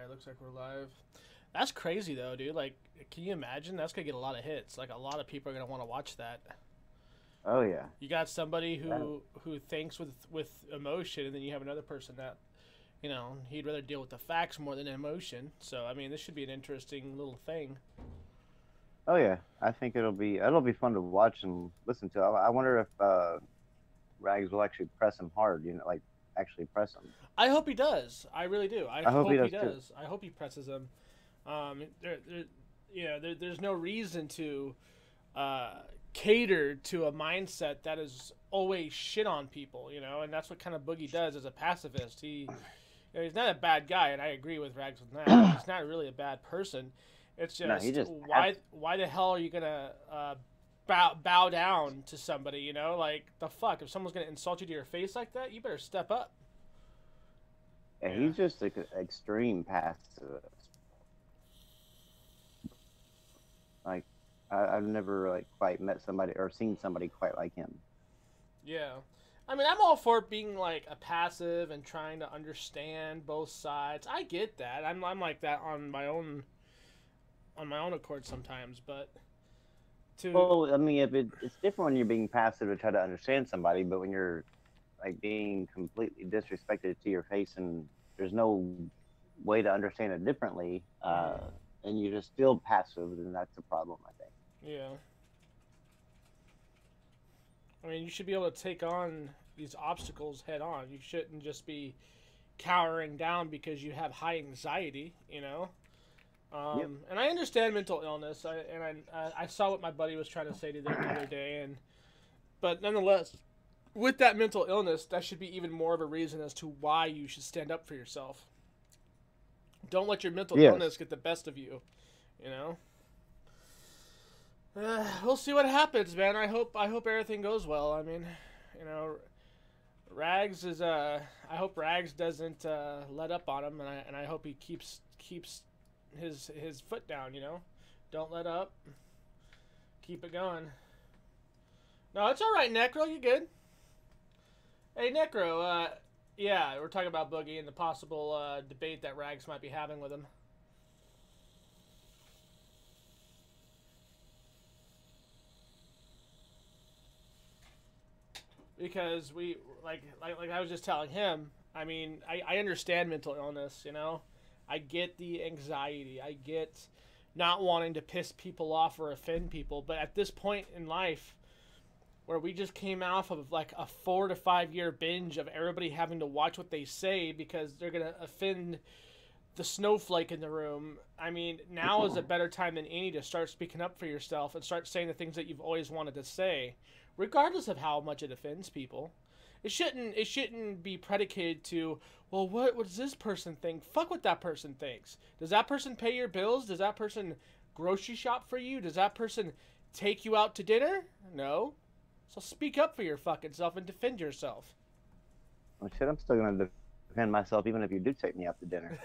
looks like we're live. That's crazy though, dude. Like, can you imagine? That's gonna get a lot of hits. Like, a lot of people are gonna want to watch that. Oh yeah. You got somebody That, who thinks with emotion, and then you have another person that he'd rather deal with the facts more than emotion. So I mean, this should be an interesting little thing. oh yeah. I think it'll be fun to watch and listen to. I wonder if Rags will actually press him hard. Like actually press him. I hope he does. I really do. I I hope he hope he does too. does. I hope he presses him. There's no reason to uh, cater to a mindset that is always shit on people, and that's what kind of Boogie does as a pacifist. He's not a bad guy, and I agree with Rags with that. He's not really a bad person. It's No, he just just why the hell are you gonna bow down to somebody? Like the fuck. If someone's gonna insult you to your face like that, you better step up. yeah, Yeah. he's just like extreme passive. Like I've never like quite met somebody or seen somebody quite like him. Yeah. I mean, I'm all for being like a passive and trying to understand both sides. I get that. I'm like that on my own accord sometimes, but to Well, I mean, if it's different when you're being passive to try to understand somebody, but when you're like being completely disrespected to your face and there's no way to understand it differently, mhm, and you're just still passive, then that's a problem, I think. yeah. I mean, you should be able to take on these obstacles head on. You shouldn't just be cowering down because you have high anxiety. Yep. And I understand mental illness. I saw what my buddy was trying to say to the other day, but nonetheless, with that mental illness, that should be even more of a reason as to why you should stand up for yourself. Don't let your mental illness Yes. get the best of you. You know. We'll see what happens, man. I hope everything goes well. I mean, you know, Rags is I hope Rags doesn't let up on him, and I hope he keeps his foot down. Don't let up. Keep it going. No, it's all right, Necro. You good? Hey, Necro. Yeah, we're talking about Boogie and the possible debate that Rags might be having with him. Because like I was just telling him. I mean, I understand mental illness. I get the anxiety. I get not wanting to piss people off or offend people. But at this point in life, where we just came off of like a 4 to 5 year binge of everybody having to watch what they say because they're gonna offend the snowflake in the room. I mean, now is a better time than any to start speaking up for yourself and start saying the things that you've always wanted to say, regardless of how much it offends people. It shouldn't be predicated to, well, what does this person think? Fuck what that person thinks. Does that person pay your bills? Does that person grocery shop for you? Does that person take you out to dinner? No. So speak up for your fucking self and defend yourself. Well, shit, I'm still gonna defend myself even if you do take me out to dinner.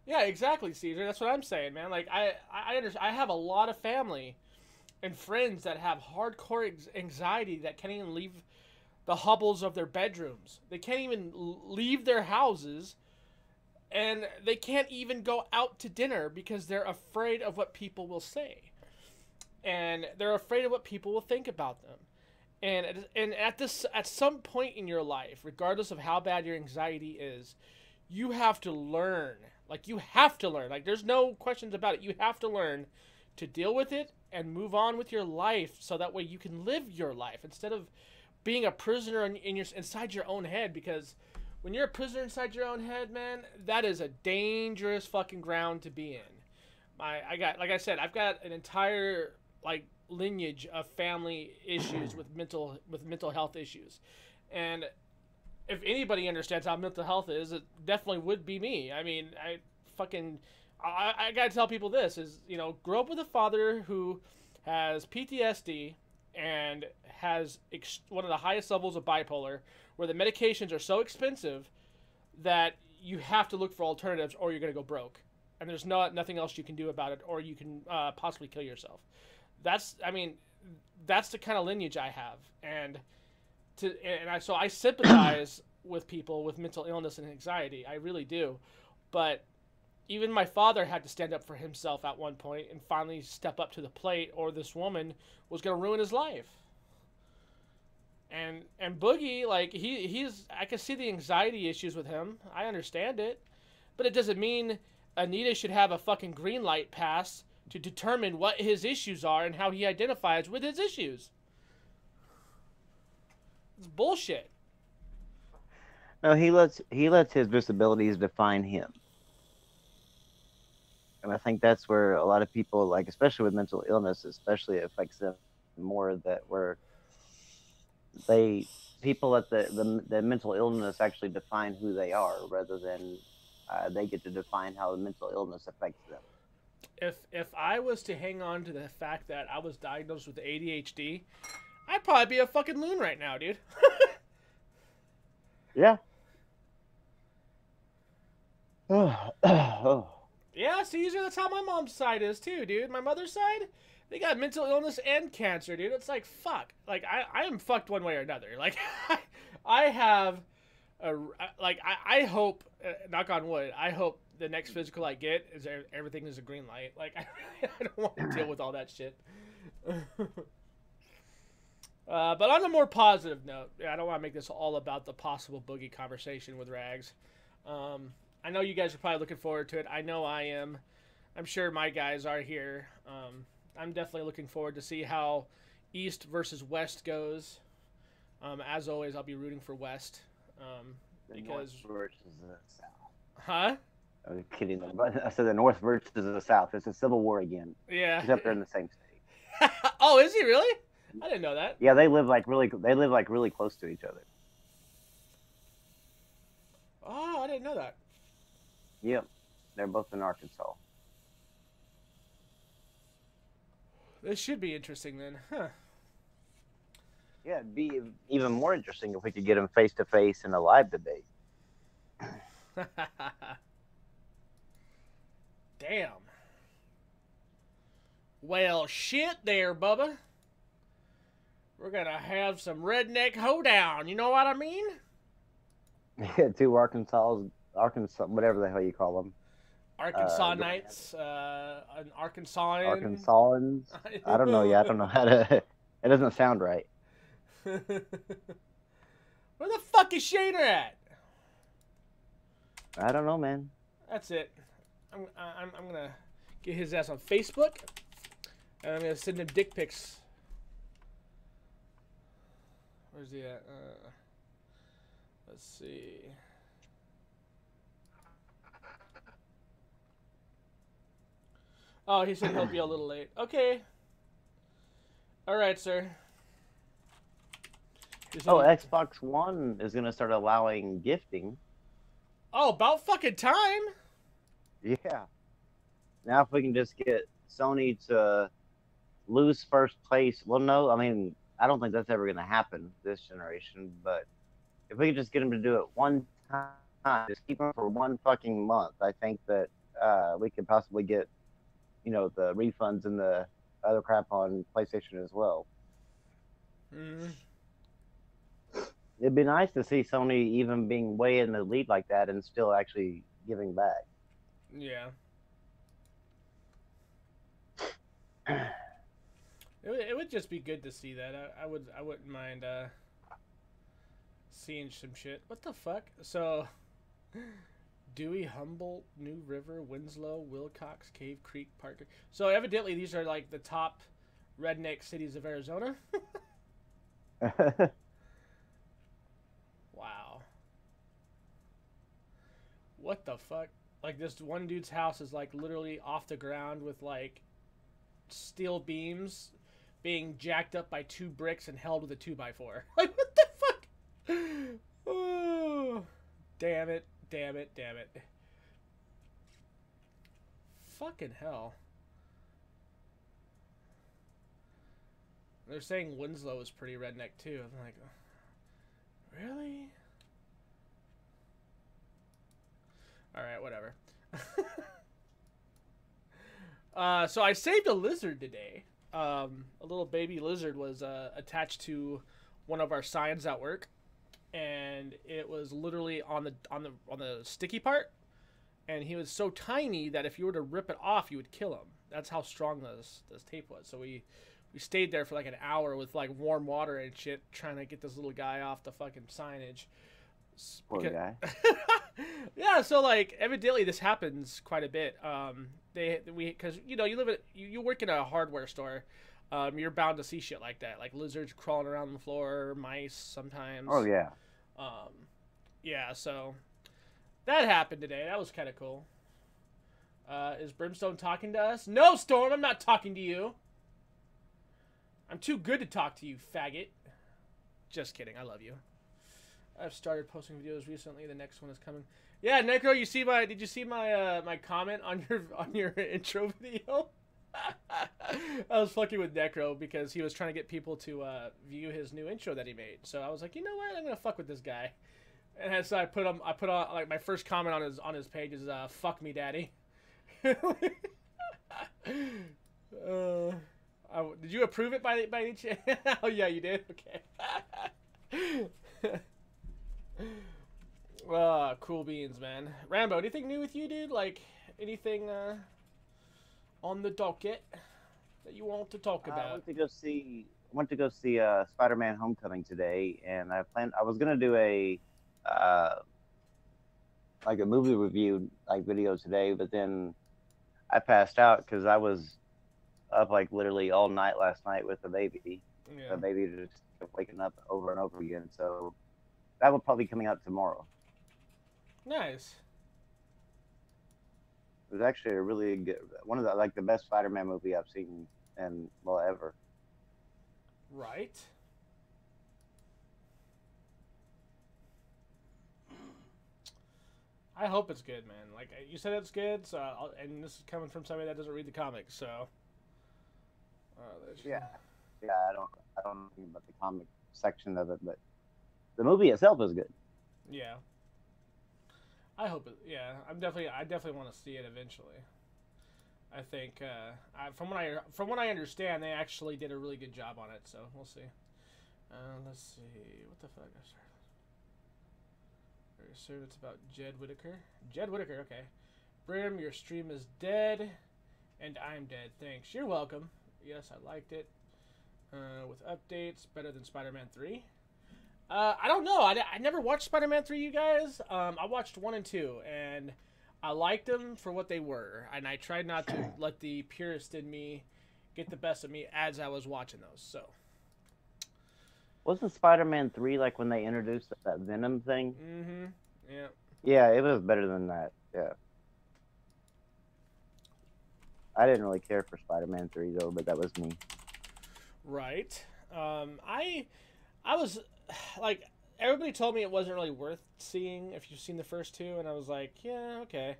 Yeah, exactly, Caesar. That's what I'm saying, man. Like I understand. I have a lot of family and friends that have hardcore anxiety that can't even leave the hovels of their bedrooms. They can't even leave their houses, and they can't even go out to dinner because they're afraid of what people will say, and they're afraid of what people will think about them. And at some point in your life, regardless of how bad your anxiety is, you have to learn. Like, you have to learn. Like, there's no questions about it. You have to learn to deal with it and move on with your life so that way you can live your life instead of being a prisoner inside your own head. Because when you're a prisoner inside your own head, man, that is a dangerous fucking ground to be in. I got, like I said, I've got an entire like lineage of family issues with mental health issues, and if anybody understands how mental health is, it definitely would be me. I mean, fucking, I gotta tell people this is, grow up with a father who has PTSD and has one of the highest levels of bipolar, where the medications are so expensive that you have to look for alternatives or you're gonna go broke, and there's nothing else you can do about it, or you can possibly kill yourself. I mean, that's the kind of lineage I have, and so I sympathize with people with mental illness and anxiety. I really do. But even my father had to stand up for himself at one point and finally step up to the plate, or this woman was going to ruin his life. And Boogie, like, he's I can see the anxiety issues with him. I understand it. But it doesn't mean Anita should have a fucking green light pass to determine what his issues are and how he identifies with his issues. It's bullshit. No, he lets his disabilities define him. And I think that's where a lot of people, like, especially with mental illness, especially affects them more, that where people let the mental illness actually define who they are, rather than they get to define how the mental illness affects them. If I was to hang on to the fact that I was diagnosed with ADHD, I'd probably be a fucking loon right now, dude. Yeah. Oh. Yeah, Caesar, that's how my mom's side is too, dude. My mother's side, they got mental illness and cancer, dude. It's like, fuck. Like, I am fucked one way or another. Like, I have I hope, knock on wood, I hope the next physical I get is everything is a green light. Like, I don't want to deal with all that shit. But on a more positive note, I don't want to make this all about the possible Boogie conversation with Rags. I know you guys are probably looking forward to it. I know I am. I'm sure my guys are here. I'm definitely looking forward to see how East versus West goes. As always, I'll be rooting for West. Because North versus the South. Huh? I was kidding. I said the North versus the South. It's a civil war again. Yeah. Except they're in the same state. Oh, is he really? I didn't know that. Yeah, they live like really close to each other. Oh, I didn't know that. Yep, they're both in Arkansas. This should be interesting then, huh? Yeah, it'd be even more interesting if we could get them face to face in a live debate. Damn. Well, shit there, Bubba. We're gonna have some redneck hoedown, you know what I mean? Yeah, two Arkansas, whatever the hell you call them. Arkansas Knights, an Arkansasian. Arkansans. I don't know. Yeah, I don't know how to. It doesn't sound right. Where the fuck is Shader at? I don't know, man. That's it. I'm gonna get his ass on Facebook, and I'm gonna send him dick pics. Where's he at? Let's see. Oh, he said he'll be a little late. Okay. All right, sir. Oh, Xbox One is going to start allowing gifting. Oh, about fucking time. Yeah. Now if we can just get Sony to lose first place. Well, no, I mean, I don't think that's ever going to happen this generation, but if we could just get them to do it one time, just keep them for one fucking month, I think that we could possibly get, you know, the refunds and the other crap on PlayStation as well. Mm. It'd be nice to see Sony even being way in the lead like that and still actually giving back. Yeah. It would just be good to see that. I wouldn't mind seeing some shit. What the fuck? So Dewey, Humboldt, New River, Winslow, Wilcox, Cave Creek, Parker. So evidently these are like the top redneck cities of Arizona. Wow. What the fuck? Like, this one dude's house is like literally off the ground with like steel beams being jacked up by 2 bricks and held with a 2x4. Like, what the fuck? Oh, damn it. Damn it. Damn it. Fucking hell. They're saying Winslow is pretty redneck too. I'm like, really? Alright, whatever. So I saved a lizard today. A little baby lizard was attached to one of our signs at work, and it was literally on the sticky part, and he was so tiny that if you were to rip it off, you would kill him. That's how strong this tape was. So we stayed there for like an hour with like warm water and shit, trying to get this little guy off the fucking signage. Poor guy. Yeah, so like evidently this happens quite a bit. Because you know you work in a hardware store, you're bound to see shit like that, like lizards crawling around the floor, mice sometimes. Oh yeah. Yeah, so that happened today. That was kind of cool. Is Brimstone talking to us? No, Storm, I'm not talking to you. I'm too good to talk to you, faggot. Just kidding. I love you. I've started posting videos recently. The next one is coming. Yeah, Necro, did you see my my comment on your intro video? I was fucking with Necro because he was trying to get people to view his new intro that he made. So I was like, you know what? I'm gonna fuck with this guy. And so I put on like my first comment on his page is "fuck me, daddy." Did you approve it by any chance? Oh yeah, you did. Okay. Cool beans, man. Rambo, anything new with you, dude? Like anything on the docket that you want to talk about? I went to go see Spider-Man: Homecoming today, and I was gonna do a like a movie review like video today, but then I passed out because I was up like literally all night last night with the baby. Yeah. The baby just kept waking up over and over again. So that will probably be coming out tomorrow. Nice. It was actually a really good one of the best Spider-Man movie I've seen in ever. Right. I hope it's good, man. Like you said, it's good. So, and this is coming from somebody that doesn't read the comics, so. Yeah. I don't know anything about the comic section of it, but the movie itself is good. Yeah. I hope it. Yeah, I definitely want to see it eventually. I think from what I understand, they actually did a really good job on it. So we'll see. Let's see what the fuck. I started. Very soon it's about Jed Whittaker. Jed Whittaker. Okay. Brim, your stream is dead, and I'm dead. Thanks. You're welcome. Yes, I liked it. With updates, better than Spider-Man 3. I don't know. I never watched Spider-Man 3, you guys. I watched 1 and 2, and I liked them for what they were. And I tried not to let the purist in me get the best of me as I was watching those. So, wasn't Spider-Man 3 like when they introduced that Venom thing? Mm-hmm. Yeah. Yeah, it was better than that. Yeah. I didn't really care for Spider-Man 3 though, but that was me. Right. I was like, everybody told me it wasn't really worth seeing if you've seen the first two, and I was like, yeah, okay,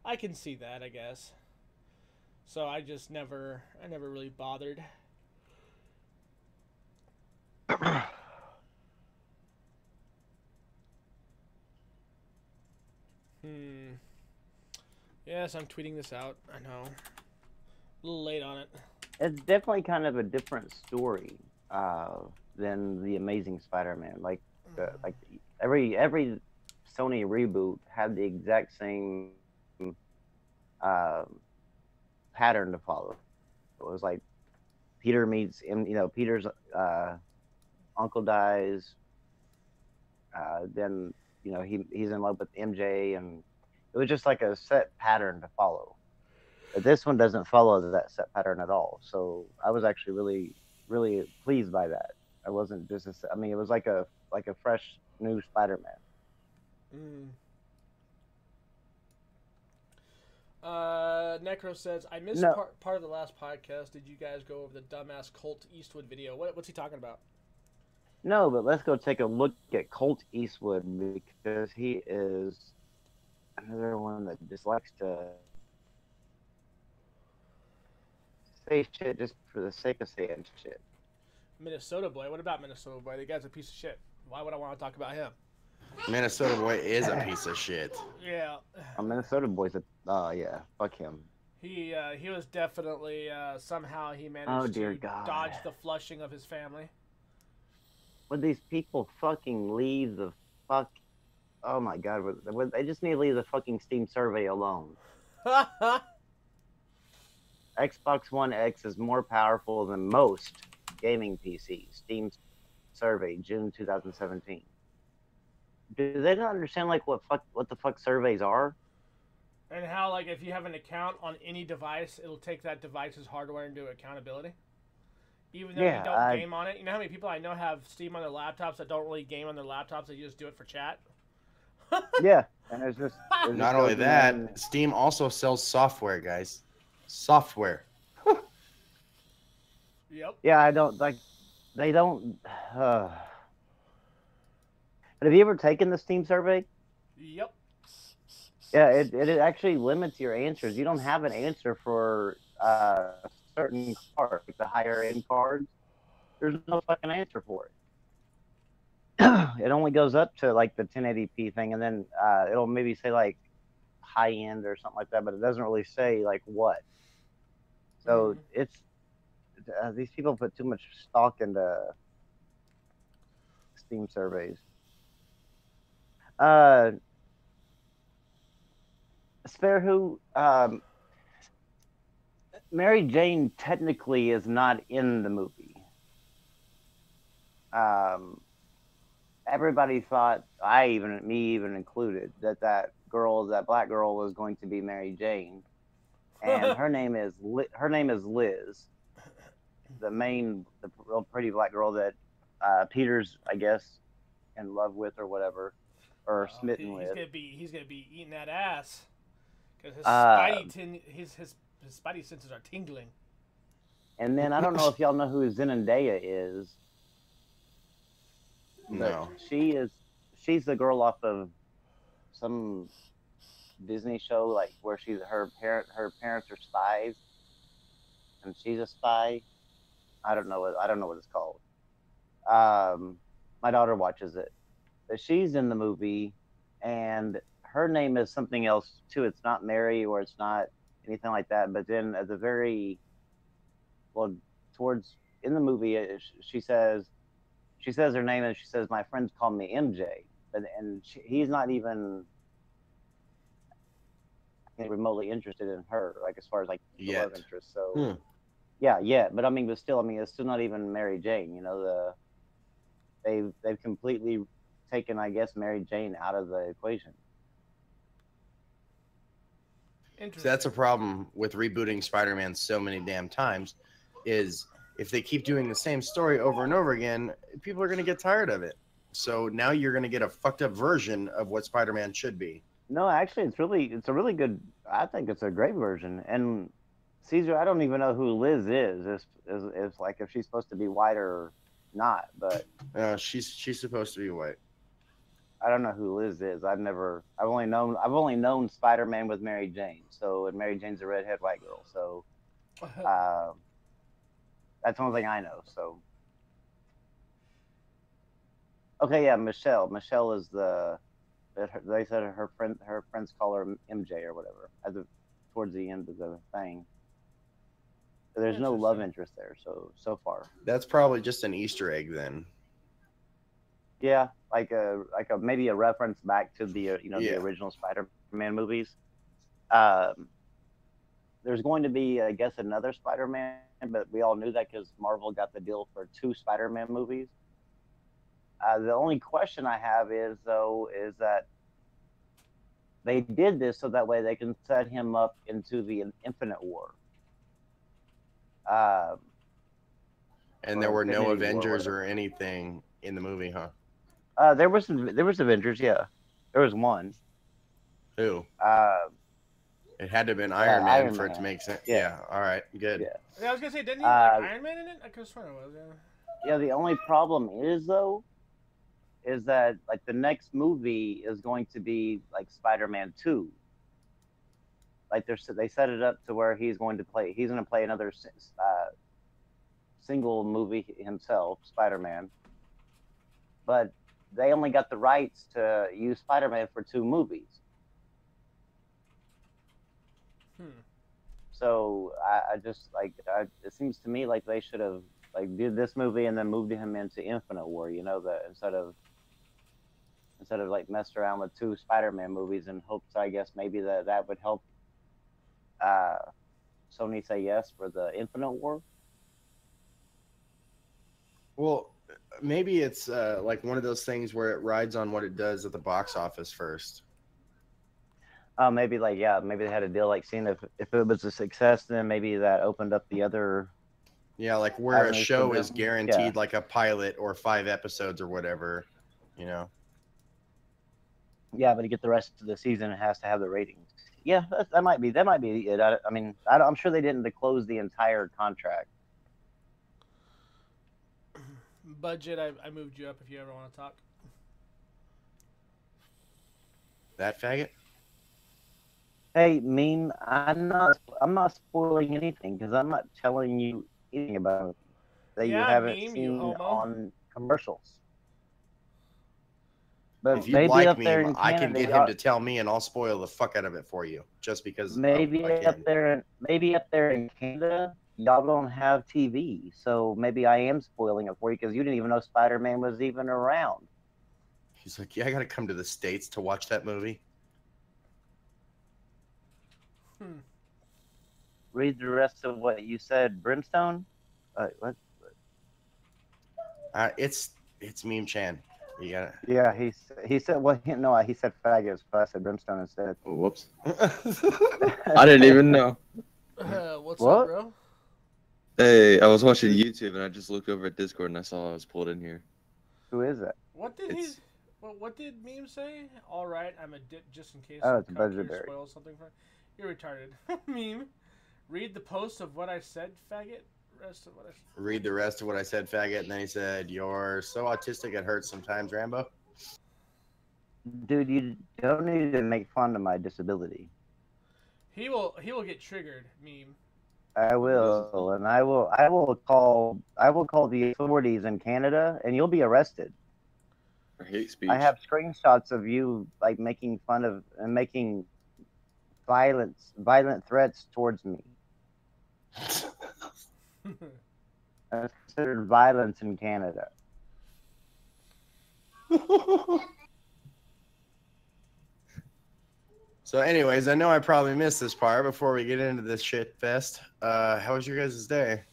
I can see that, I guess. So I never really bothered. Yes, I'm tweeting this out. I know. A little late on it. It's definitely kind of a different story than the Amazing Spider-Man. Like every Sony reboot had the exact same pattern to follow. It was like Peter meets, Peter's uncle dies. Then he's in love with MJ, and it was just like a set pattern to follow. But this one doesn't follow that set pattern at all. So I was actually really, really pleased by that. I wasn't just, it was like a fresh new Spider-Man. Necro says, I missed part of the last podcast. Did you guys go over the dumbass Colt Eastwood video? What's he talking about? No, but let's go take a look at Colt Eastwood, because he is another one that just likes to say shit just for the sake of saying shit. Minnesota Boy? What about Minnesota Boy? The guy's a piece of shit. Why would I want to talk about him? Minnesota Boy is a piece of shit. Yeah. A Minnesota Boy's yeah, fuck him. He was definitely somehow he managed to dodge the flushing of his family. would these people fucking leave the fuck? Oh my god, they just need to leave the fucking Steam survey alone. Xbox One X is more powerful than most gaming PCs. Steam survey, June 2017. Do they not understand like what the fuck surveys are? And how, like, if you have an account on any device, it'll take that device's hardware and do accountability. Even though you Yeah, don't game on it. You know how many people I know have Steam on their laptops that don't really game on their laptops, they just do it for chat? yeah, and there's just Not only that, Steam also sells software, guys. Software. Yep. Yeah, I don't like. They don't. But have you ever taken the Steam survey? Yep. Yeah, it actually limits your answers. You don't have an answer for certain cards, like the higher end cards. There's no fucking answer for it. It only goes up to like the 1080p thing, and then it'll maybe say like high end or something like that, but it doesn't really say like what. So it's these people put too much stock into Steam surveys. Spare who? Mary Jane technically is not in the movie. Everybody thought, me even included, that black girl was going to be Mary Jane, and her name is Liz, the real pretty black girl that Peter's, I guess, in love with or whatever, or smitten with. He's gonna be eating that ass because his spidey senses are tingling. And then I don't know if y'all know who Zendaya is. No. She's the girl off of some Disney show, like where her parents are spies, and she's a spy. I don't know what it's called. My daughter watches it, but she's in the movie, and her name is something else too. It's not Mary or it's not anything like that. But then at the very towards in the movie, she says her name and she says, my friends call me MJ, he's not even remotely interested in her, like as far as like the love interest. So yeah, but I mean, it's still not even Mary Jane. You know, they've completely taken, I guess, Mary Jane out of the equation. So that's a problem with rebooting Spider-Man so many damn times, is if they keep doing the same story over and over again, people are going to get tired of it. So now you're going to get a fucked up version of what Spider-Man should be. No, actually, it's a really good. I think it's a great version. And Caesar, I don't even know who Liz is. Is like if she's supposed to be white or not. But she's supposed to be white. I don't know who Liz is. I've only known Spider-Man with Mary Jane. So, and Mary Jane's a redhead white girl. So, that's the only thing I know. So, okay, yeah, Michelle. Michelle is they said her friends call her MJ or whatever towards the end of the thing. So there's no love interest there. So far. That's probably just an Easter egg then. Yeah, like maybe a reference back to the the original Spider-Man movies. There's going to be, I guess, another Spider-Man, but we all knew that because Marvel got the deal for 2 Spider-Man movies. The only question I have is that they did this so that way they can set him up into the Infinite War. And there were no Avengers or anything in the movie, huh? There was Avengers, yeah. There was one. Who? It had to have been Iron Man for it to make sense. Yeah. All right. Good. Yeah, I was gonna say, didn't he have Iron Man in it? I could have sworn it was. Yeah. The only problem is that like the next movie is going to be like Spider-Man 2. Like they set it up to where he's going to play another single movie himself, Spider-Man. But they only got the rights to use Spider-Man for 2 movies. So I just like it seems to me like they should have like did this movie and then moved him into Infinite War. You know, that instead of like messed around with two Spider-Man movies in hopes, I guess maybe that would help uh, Sony say yes for the Infinite War. Well, maybe it's like one of those things where it rides on what it does at the box office first. Maybe like yeah, maybe they had a deal like seeing if it was a success, then maybe that opened up the other. Yeah, like where a avenues for show them. is guaranteed like a pilot or 5 episodes or whatever, you know. Yeah, but to get the rest of the season, it has to have the ratings. Yeah, that might be it. I mean, I'm sure they didn't close the entire contract. Budget, I moved you up if you ever want to talk. That faggot? Hey, meme, I'm not spoiling anything because I'm not telling you anything about it that you Yeah, haven't meme, you seen homo. on commercials. But If you'd maybe like up me, there in I can Canada, get him to tell me and I'll spoil the fuck out of it for you. Just because maybe I up can. there in Canada, y'all don't have TV, so maybe I am spoiling it for you because you didn't even know Spider-Man was even around. He's like, yeah, I gotta come to the States to watch that movie. Read the rest of what you said, Brimstone. What? It's Meme Chan. You got it. Yeah, he said well no he said faggots, but I said Brimstone instead. Oh, whoops. I didn't even know. What's What? up, bro? Hey, I was watching YouTube and I just looked over at Discord and I saw I was pulled in here. Who is it? What did It's- what did meme say? All right, I'm a dip just in case. Oh, it's some cunt here Buzzerberry. spoils something for. You're retarded. Meme. Read the post of what I said, faggot. Rest of what I. Read the rest of what I said, faggot. And then he said, "You're so autistic it hurts sometimes, Rambo." Dude, you don't need to make fun of my disability. He will get triggered. Meme. I will, and I will call the authorities in Canada, and you'll be arrested. For hate speech. I have screenshots of you like making fun of and making violent threats towards me. That's considered violence in Canada. So, anyways, I know I probably missed this part before we get into this shit fest. How was your guys' day?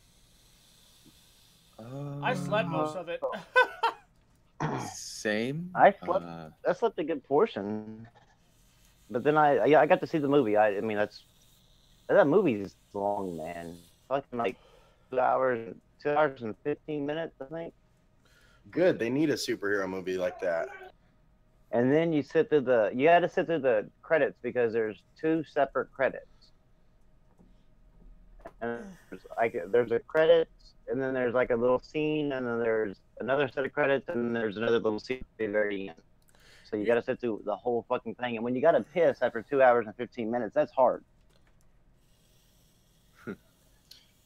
I slept most of it. Same. I slept a good portion, but then I got to see the movie. I mean that movie is long, man. Fucking like 2 hours and 15 minutes, I think. Good. They need a superhero movie like that. And then you had to sit through the credits because there's 2 separate credits. And there's a credits, and then there's like a little scene, and then there's another set of credits, and then there's another little scene at the very end. So you got to sit through the whole fucking thing. And when you got to piss after 2 hours and 15 minutes, that's hard.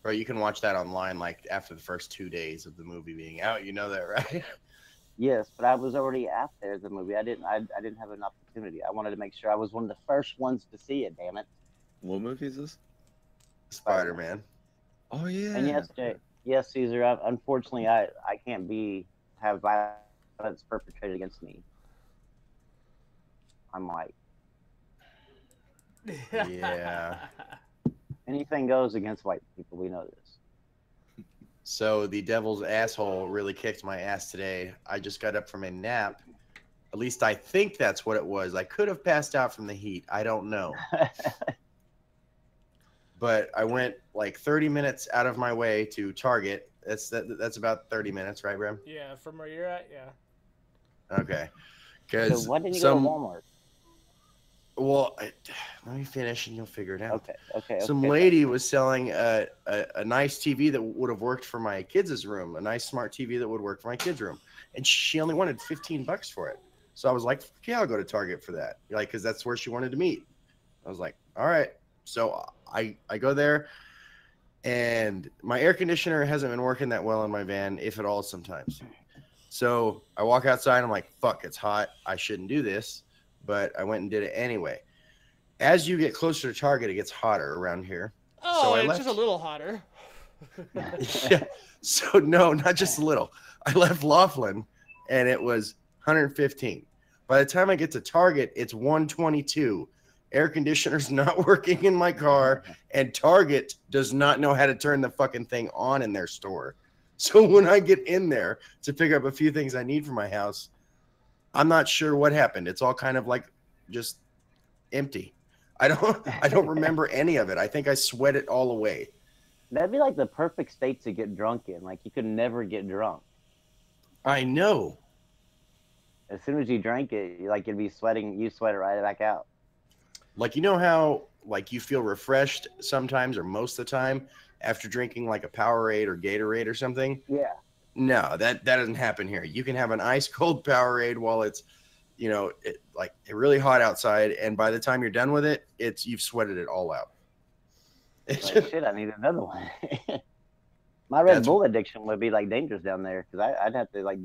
Bro, you can watch that online like after the first 2 days of the movie being out. You know that, right? Yes, but I was already after the movie. I didn't have an opportunity. I wanted to make sure I was one of the first ones to see it. Damn it! What movie is this? Spider-Man. Oh yeah. And yes, Caesar. Unfortunately, I can't have violence perpetrated against me. I'm white. Yeah. Anything goes against white people. We know this. So the devil's asshole really kicked my ass today. I just got up from a nap. At least I think that's what it was. I could have passed out from the heat. I don't know. But I went like 30 minutes out of my way to Target. That's about 30 minutes, right, Brim? Yeah, from where you're at, yeah. Okay. Because So why didn't you go to Walmart? Well, let me finish and you'll figure it out. Okay. Some lady was selling a nice TV that would have worked for my kids' room, a nice smart TV that would work for my kids' room. And she only wanted $15 for it. So I was like, yeah, I'll go to Target for that. Like, because that's where she wanted to meet. I was like, all right. So I go there, and my air conditioner hasn't been working that well in my van, if at all, sometimes. So I walk outside. I'm like, fuck, it's hot. I shouldn't do this. But I went and did it anyway. As you get closer to Target, it gets hotter around here. Oh, So I it's left. just a little hotter. Yeah. So no, not just a little. I left Laughlin, and it was 115. By the time I get to Target, it's 122. Air conditioner's not working in my car, and Target does not know how to turn the fucking thing on in their store. So when I get in there to pick up a few things I need for my house, I'm not sure what happened. It's all kind of like just empty. I don't remember any of it. I think I sweat it all away. That'd be like the perfect state to get drunk in. Like you could never get drunk. I know. As soon as you drank it, like you'd be sweating. You sweat it right back out. Like, you know how like you feel refreshed sometimes or most of the time after drinking like a Powerade or Gatorade or something? Yeah. No, that doesn't happen here. You can have an ice cold Powerade while it's, you know, really hot outside, and by the time you're done with it, you've sweated it all out. Like, shit, I need another one. My Red Bull addiction would be like dangerous down there because I'd have to like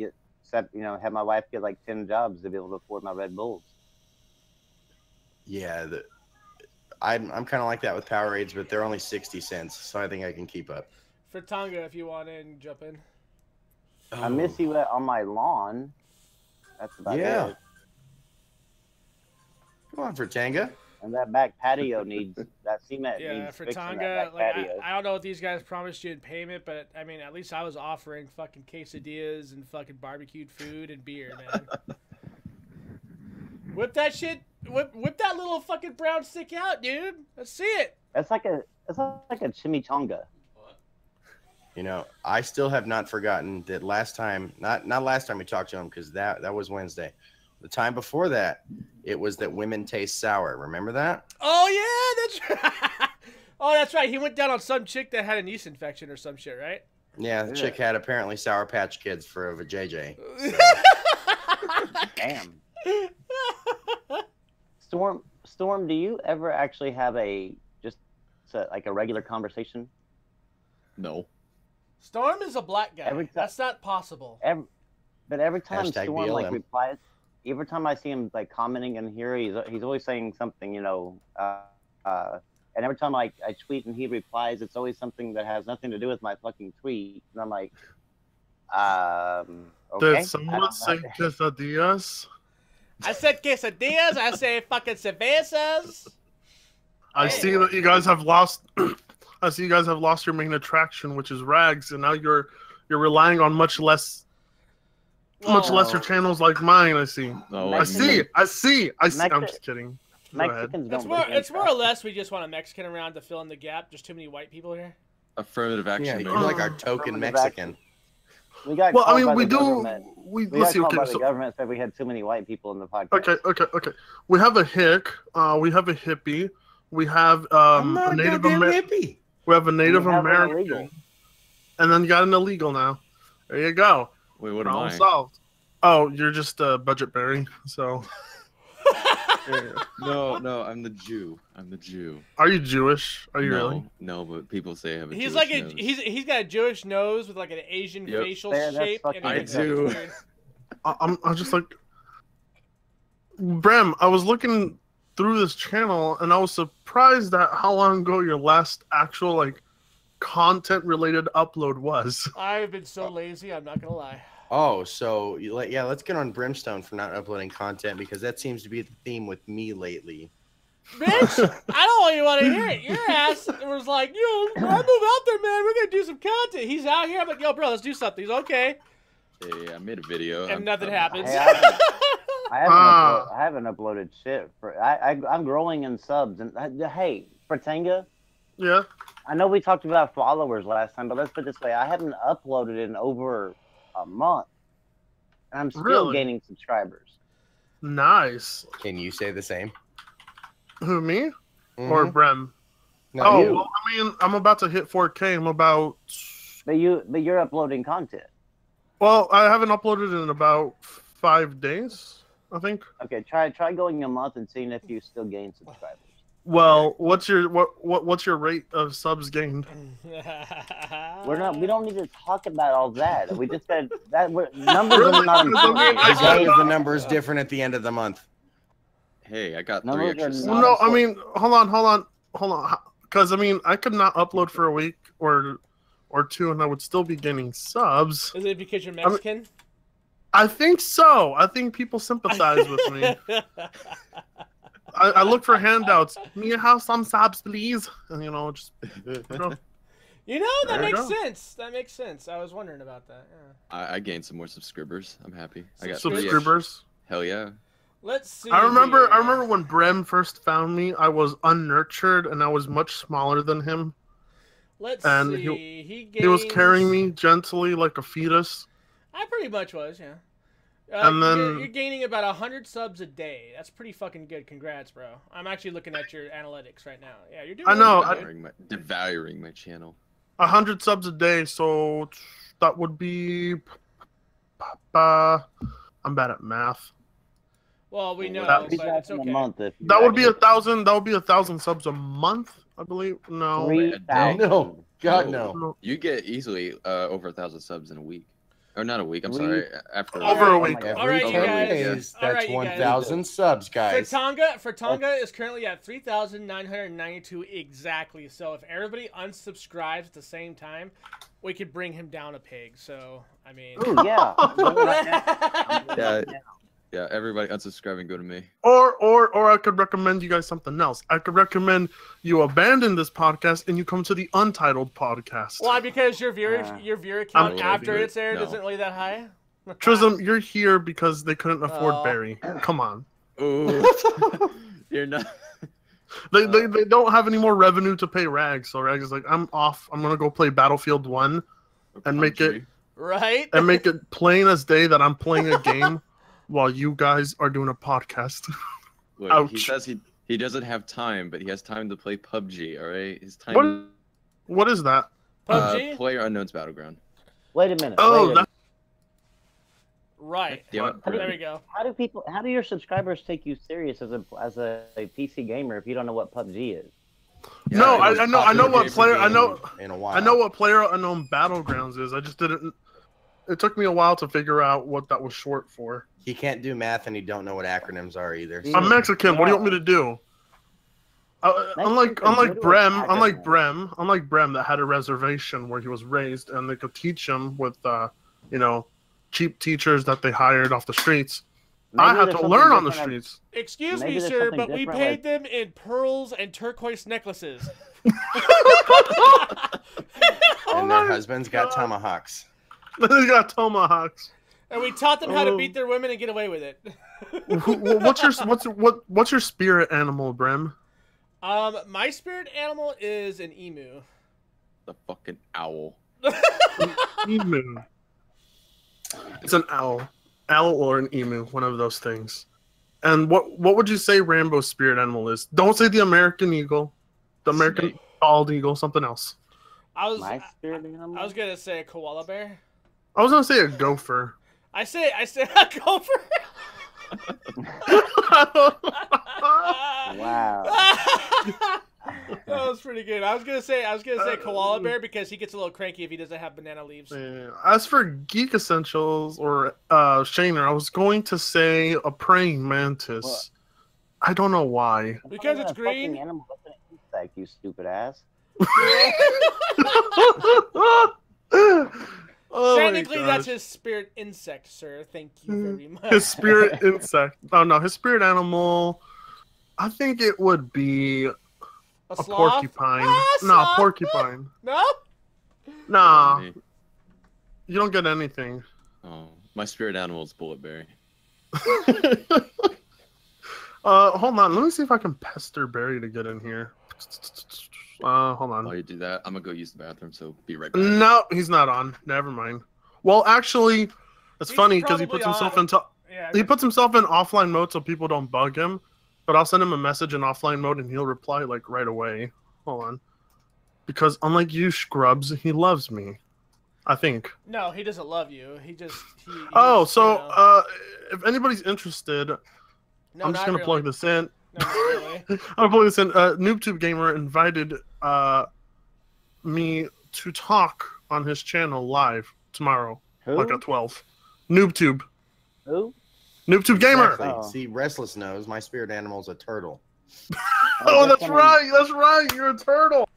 have my wife get like 10 jobs to be able to afford my Red Bulls. Yeah, I'm kind of like that with Powerades, but they're only 60 cents, so I think I can keep up. For Tonga, if you want in, jump in. I miss you on my lawn. That's about it. Come on, Fratanga. And that back patio needs that cement. Yeah, needs for fixing, Tonga, that like patio. I don't know what these guys promised you in payment, but I mean, at least I was offering fucking quesadillas and fucking barbecued food and beer, man. Whip that shit. Whip that little fucking brown stick out, dude. Let's see it. It's like a chimichanga. You know, I still have not forgotten that last time, not last time we talked to him, because that was Wednesday. The time before that, it was that women taste sour. Remember that? Oh yeah, that's right. Oh, that's right. He went down on some chick that had a yeast infection or some shit, right? Yeah, the chick had apparently Sour Patch Kids for a JJ. So. Damn. Storm, do you ever actually have a regular conversation? No. Storm is a black guy. That's not possible. But every time Hashtag Storm BLM. like replies, every time I see him like commenting in here, he's always saying something, you know. And every time I tweet and he replies, it's always something that has nothing to do with my fucking tweet. And I'm like, okay. Did someone say quesadillas? I said quesadillas. I say fucking cervezas. I see that you guys have lost. I see you guys have lost your main attraction, which is rags, and now you're relying on much lesser channels like mine. I see. No, I see. I'm just kidding. It's more or less we just want a Mexican around to fill in the gap. There's too many white people here. Affirmative action. Yeah, you're like our token Mexican. We got well, I mean, by we the do. government. We got let's see. called Okay, by the government said we had too many white people in the podcast. Okay. We have a hick. We have a hippie. We have I'm not a Native goddamn hippie. We have a Native have an American. illegal. And then you got an illegal now. There you go. Wait, what am Problem I? solved. Oh, you're just budget bearing. So. No, I'm the Jew. Are you Jewish? Are you really? No, but people say I have a He's Jewish like nose. he's got a Jewish nose with like an Asian Yep. facial That's shape. fucking And I it's do. weird. I'm just like, Bram, I was looking through this channel and I was surprised at how long ago your last actual like content related upload was. I've been so lazy. I'm not gonna lie. Oh, so let's get on Brimstone for not uploading content because that seems to be the theme with me lately. Bitch, I don't even want to hear it. Your ass was like, yo, I move out there, man. We're gonna do some content. He's out here. I'm like, yo, bro, let's do something. He's okay. Hey, I made a video. And nothing happens. Hey, I haven't uploaded shit. I'm growing in subs. And hey, Fratanga, Yeah. I know we talked about followers last time, but let's put it this way: I haven't uploaded in over a month, and I'm still Really? gaining subscribers. Nice. Can you say the same? Who, me? Or Mhm. Brem? No, Oh, you. well, I mean, I'm about to hit 4K. I'm about. But you're uploading content. Well, I haven't uploaded in about 5 days, I think. Okay, try going a month and seeing if you still gain subscribers. Well, what's your rate of subs gained? We don't need to talk about all that. We just said that numbers are not important. As long as the number is different at the end of the month. Hey, I got No, 3 those are extra not- Well, no, I mean, hold on. Because I mean, I could not upload for a week or two, and I would still be getting subs. Is it because you're Mexican? I think so. I think people sympathize with me. I look for handouts. Me have some subs, please. And just. That makes sense. That makes sense. I was wondering about that. Yeah. I gained some more subscribers. I'm happy. I got subscribers. Hell yeah. Let's see. I remember when Brem first found me. I was unnurtured and I was much smaller than him. Let's see. He was carrying me gently like a fetus. I pretty much was, yeah. And then you're gaining about 100 subs a day. That's pretty fucking good. Congrats, bro. I'm actually looking at your analytics right now. Yeah, you're doing. I know. Devouring my channel. 100 subs a day, so that would be. I'm bad at math. Well, we know, That, but it's okay. a month That would be 1,000. That would be 1,000 subs a month, I believe. No. 3,000. No. God, no. You get easily over 1,000 subs in a week. Or not a week, I'm sorry. After Over a week. All right, you guys. That's 1,000 subs, guys. For Tonga is currently at 3,992 exactly. So if everybody unsubscribes at the same time, we could bring him down a peg. So, I mean. Ooh, yeah. Yeah, everybody unsubscribe and go to me. Or I could recommend you guys something else. I could recommend you abandon this podcast and you come to the Untitled podcast. Why? Because your viewer count after it's aired isn't really that high? Trism, you're here because they couldn't afford Barry. Come on. Ooh. You're not. They don't have any more revenue to pay Rags, so Rags is like, I'm off. I'm gonna go play Battlefield 1 and make it right and make it plain as day that I'm playing a game while you guys are doing a podcast. Look, Ouch. he says he doesn't have time, but he has time to play PUBG. All right, his time. What is that? PUBG? Player Unknown's Battleground. Wait a minute. Oh, that's right. Yeah, There we go. How do your subscribers take you serious as a PC gamer if you don't know what PUBG is? Yeah, no. it was I know popular what game player. for I know. gaming in a while. I know what Player Unknown Battlegrounds is. I just didn't. It took me a while to figure out what that was short for. He can't do math and he don't know what acronyms are either. Yeah. I'm Mexican. What do you want me to do? Unlike Brem that had a reservation where he was raised, and they could teach him with, cheap teachers that they hired off the streets. I had to learn on the streets. Excuse me, sir, but we paid them in pearls and turquoise necklaces. And their husbands got tomahawks. They got tomahawks. And we taught them how to beat their women and get away with it. What's your spirit animal, Brem? My spirit animal is an emu. The fucking owl. Emu. It's an owl. Owl or an emu, one of those things. And what would you say Rambo's spirit animal is? Don't say the American eagle, the American bald eagle, something else. My spirit animal? I was gonna say a koala bear. I was gonna say a gopher. I said a gopher. Wow. That was pretty good. I was gonna say koala bear because he gets a little cranky if he doesn't have banana leaves. As for Geek Essentials or Shaner, I was going to say a praying mantis. What? I don't know why. Because it's green. Animal. That's an insect, you stupid ass. Oh Technically, that's his spirit insect, sir. Thank you very much. His spirit insect. Oh no, his spirit animal. I think it would be a sloth? porcupine. No, Sloth? porcupine. No? Nah, you don't get anything. Oh, my spirit animal is Bulletberry. Hold on. Let me see if I can pester Barry to get in here. Hold on. While you do that, I'm gonna go use the bathroom, so be right back. No, he's not on. Never mind. Well, actually, it's funny because he puts himself into he puts himself in offline mode so people don't bug him. But I'll send him a message in offline mode and he'll reply like right away. Hold on. Because unlike you scrubs, he loves me. I think. No, he doesn't love you. He just. If anybody's interested, No, I'm just not gonna really. plug this in. No, not really. I'm gonna plug this in. NoobTube Gamer invited me to talk on his channel live tomorrow, Who? like at 12. NoobTube. Who? NoobTube Gamer. Oh. See, Restless knows my spirit animal is a turtle. Oh, that's right. That's right. You're a turtle.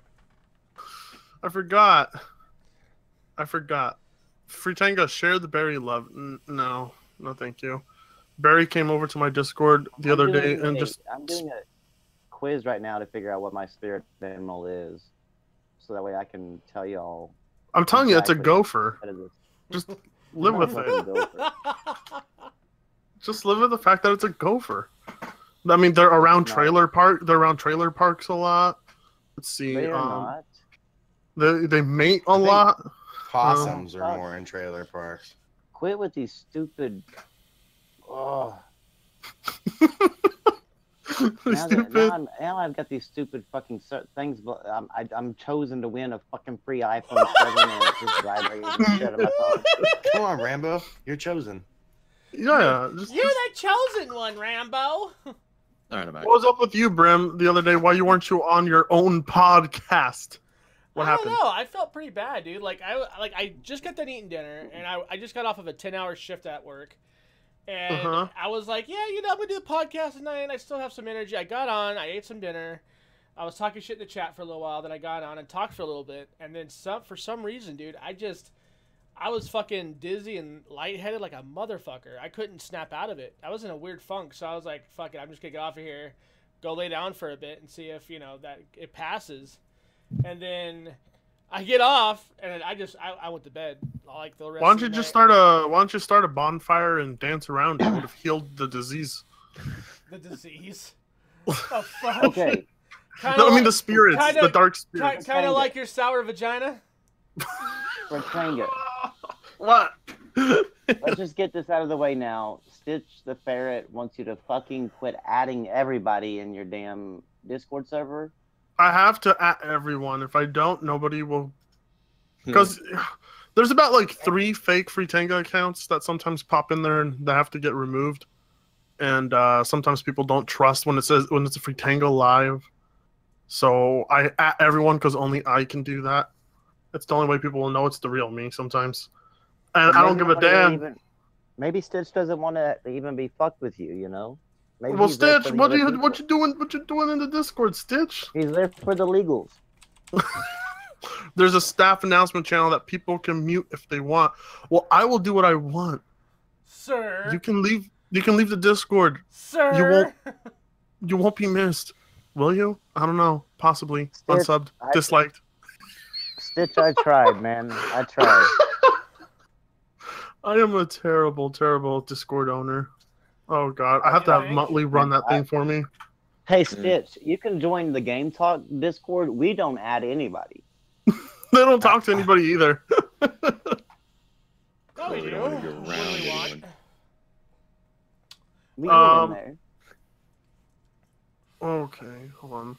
I forgot. Fritanga, share the Barry love. No, thank you. Barry came over to my Discord the other day and I'm doing a quiz right now to figure out what my spirit animal is, so that way I can tell y'all. I'm telling you, it's a gopher. Just live with it. Just live with the fact that it's a gopher. I mean, they're around trailer park. They're around trailer parks a lot. Let's see. They are not. They mate a lot. Possums are more in trailer parks. Quit with these stupid. Oh. Now I've got these stupid fucking things, but I'm chosen to win a fucking free iPhone 7 and it's just vibrating instead of my phone. Come on, Rambo, you're chosen. Yeah, you're the chosen one, Rambo. All right, what was up with you, Brim, the other day? Why weren't you on your own podcast? What happened? I don't know. I felt pretty bad, dude. I just got done eating dinner, and I just got off of a 10-hour shift at work. And I was like, yeah, I'm going to do the podcast tonight, and I still have some energy. I got on, I ate some dinner. I was talking shit in the chat for a little while, then I got on and talked for a little bit. And then for some reason, dude, I was fucking dizzy and lightheaded like a motherfucker. I couldn't snap out of it. I was in a weird funk, so I was like, fuck it, I'm just going to get off of here, go lay down for a bit and see if, that it passes. And then I get off, and I went to bed. Like the rest why don't you start a bonfire and dance around? It would have healed the disease. The disease. Oh, fuck. Okay. No, I mean the spirits, the dark spirits. Kind of like your sour vagina. Fritanga. What? Let's just get this out of the way now. Stitch the Ferret wants you to fucking quit adding everybody in your damn Discord server. I have to add everyone. If I don't, nobody will. Because there's about like 3 fake Fritanga accounts that sometimes pop in there and they have to get removed. And sometimes people don't trust when it's a Fritanga live. So I add everyone because only I can do that. It's the only way people will know it's the real me sometimes. And I don't give a damn. Maybe Stitch doesn't want to even be fucked with you, Maybe well, Stitch, what you doing? What you doing in the Discord, Stitch? He's there for the legals. There's a staff announcement channel that people can mute if they want. Well, I will do what I want. Sir. You can leave the Discord. Sir. You won't be missed. Will you? I don't know. Possibly. Stitch, unsubbed. Disliked. Stitch, I tried, man. I tried. I am a terrible, terrible Discord owner. Oh god, I have to have Muttley run that thing for me. Hey Stitch, you can join the Game Talk Discord. We don't add anybody. They don't talk to anybody either. No, we do. We go in there. Okay, hold on.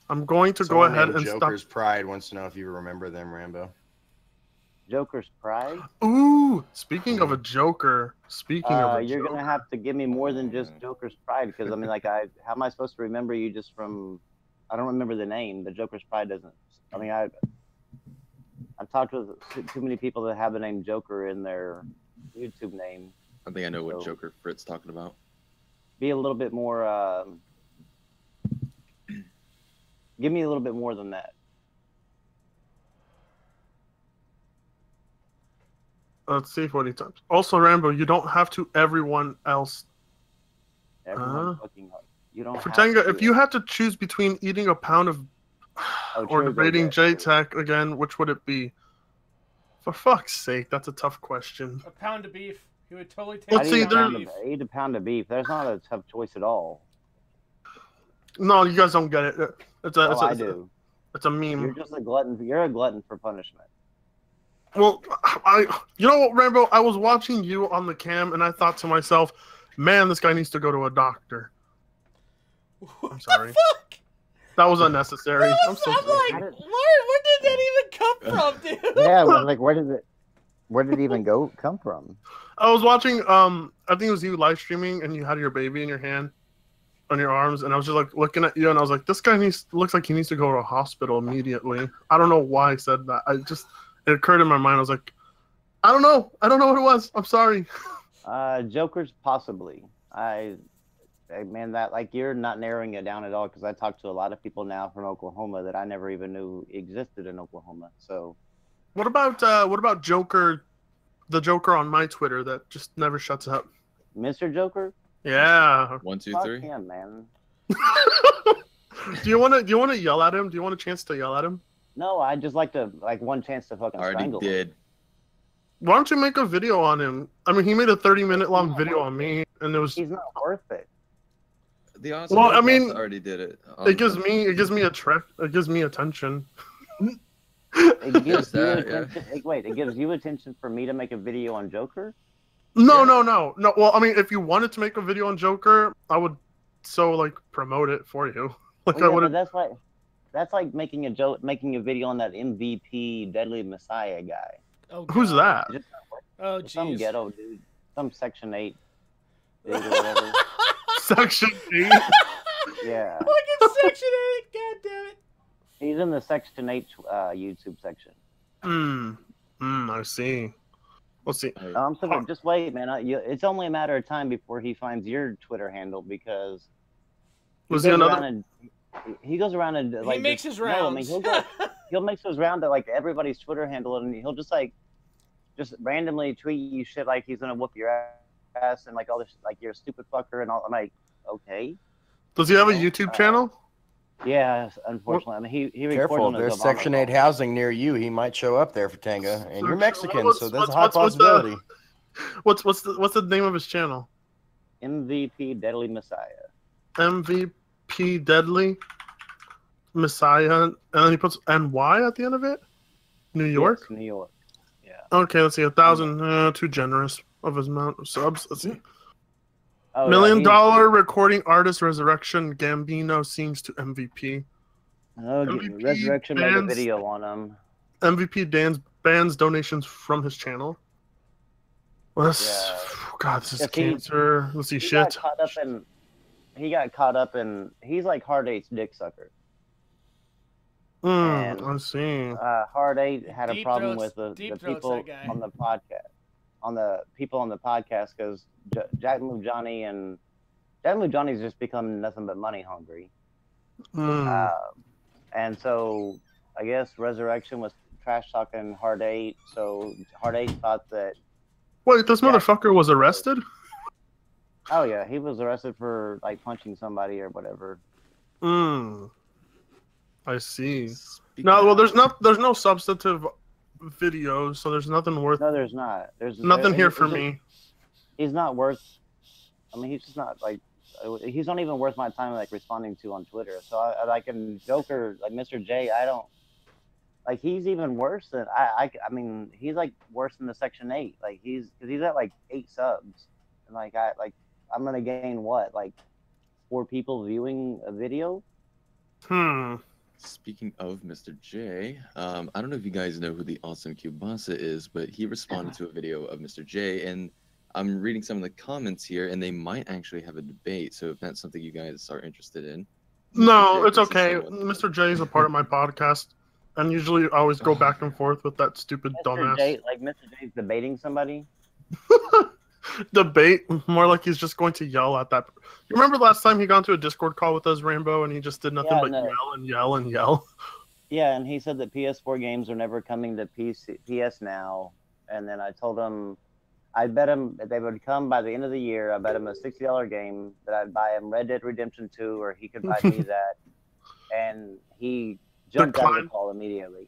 I'm going to go ahead and Joker's stop. Pride wants to know if you remember them, Rambo. Joker's Pride? Ooh, speaking of a Joker, you're gonna have to give me more than just Joker's Pride, because I mean, how am I supposed to remember you just from? I don't remember the name. The Joker's Pride doesn't. I mean, I've talked with too many people that have the name Joker in their YouTube name. I think I know what Joker Frit's talking about. Be a little bit more. Give me a little bit more than that. Let's see what he talks. Also, Rambo, you don't have to. Everyone else. Everyone fucking. You don't. Fritanga, if you had to choose between eating a pound of or debating J-Tech again, which would it be? For fuck's sake, that's a tough question. A pound of beef. He would totally take. Let's see, eat a pound of beef. There's not a tough choice at all. No, you guys don't get it. I do. It's a meme. You're just a glutton. You're a glutton for punishment. Well, you know what, Rambo? I was watching you on the cam, and I thought to myself, man, this guy needs to go to a doctor. I'm sorry. Fuck? That was unnecessary. I'm so sorry. Like, where did that even come from, dude? Yeah, like where did it even come from? I was watching, I think it was you live streaming, and you had your baby in your hand, on your arms, and I was just like looking at you, and I was like, this guy looks like he needs to go to a hospital immediately. I don't know why I said that. It occurred in my mind. I was like, I don't know what it was. I'm sorry. Joker's possibly. Man, that like you're not narrowing it down at all because I talk to a lot of people now from Oklahoma that I never even knew existed in Oklahoma. So, what about Joker, the Joker on my Twitter that just never shuts up? Mr. Joker? Yeah. 1, 2, Fuck 3. him, man. Do you want to yell at him? Do you want a chance to yell at him? No, I just like to one chance to fucking I already strangle him. did. Why don't you make a video on him? I mean, he made a 30-minute long video on me, and it was. He's not worth it. The awesome. Well, I mean, already did it. It gives me it gives me attention. It gives you that, yeah. attention. Wait, it gives you attention for me to make a video on Joker? No. Well, I mean, if you wanted to make a video on Joker, I would promote it for you. Like Well, I would. That's like making a video on that MVP Deadly Messiah guy. Oh, Who's God. that? Oh, Some jeez. ghetto dude, some Section 8 dude or whatever. Section 8. Yeah, Look at Section 8. God damn it. he's in the Section 8 YouTube section. I see. Let's see. I'm sorry, just wait, man. It's only a matter of time before he finds your Twitter handle because Was he another? He goes around and like He makes just- his no, rounds. I mean, he'll make his round to like everybody's Twitter handle, and he'll just randomly tweet you shit like he's gonna whoop your ass and like all this like you're a stupid fucker and all. I'm like, okay, Does he have a YouTube channel? yeah. Unfortunately, I mean he recorded Careful, on if his there's Obama Section 8 phone. housing near you, he might show up there for Tanga. And you're Mexican, What's- so there's a what's- high what's the- possibility. What's the name of his channel? MVP Deadly Messiah. MVP Deadly Messiah, and then he puts NY at the end of it. New York. Yes, New York. Okay, let's see. 1,000. Too generous of his amount of subs. Let's see. Oh, $1 million recording artist Resurrection Gambino sings to MVP. Oh, MVP Resurrection made a bans- video on him. MVP bans donations from his channel. Yeah. God, this is If he- cancer. Let's see. He Shit. got caught up in. He's like Hard 8's dick sucker. I see. Hard 8 had a Deep problem throats- with the deep throats people that guy. on the podcast. On the people on the podcast because Jack Move Johnny and Jack Move Johnny's just become nothing but money hungry. And so I guess Resurrection was trash talking Hard 8. So Hard 8 thought that, Wait, this motherfucker was arrested? oh yeah, he was arrested for like punching somebody or whatever. I see. No, well, there's no substantive videos, so there's nothing worth. No, there's not. There's Nothing here he's for just- me. He's not worth. I mean, he's just not like. He's not even worth my time like responding to on Twitter. So I like in Joker, like Mr. J, I don't. Like he's even worse than I mean he's like worse than the Section 8. Like he's at like 8 subs, and I'm gonna gain what like 4 people viewing a video. Speaking of Mr. J, I don't know if you guys know who the Awesome Cubasa is, but he responded to a video of Mr. J, and I'm reading some of the comments here, and they might actually have a debate. So if that's something you guys are interested in, No, J it's versus okay. someone. Mr. J is a part of my podcast, and usually I always go back and forth with that stupid dumbass. Mr. J's debating somebody. Debate, more like he's just going to yell at that. You remember last time he got into a Discord call with us, Rainbow, and he just did nothing Yeah, but no. yell and yell and yell. Yeah, and he said that PS4 games are never coming to PS now. And then I told him, I bet him that they would come by the end of the year. I bet him a $60 game that I'd buy him Red Dead Redemption 2, or he could buy me that. And he jumped out of the Declined. call immediately.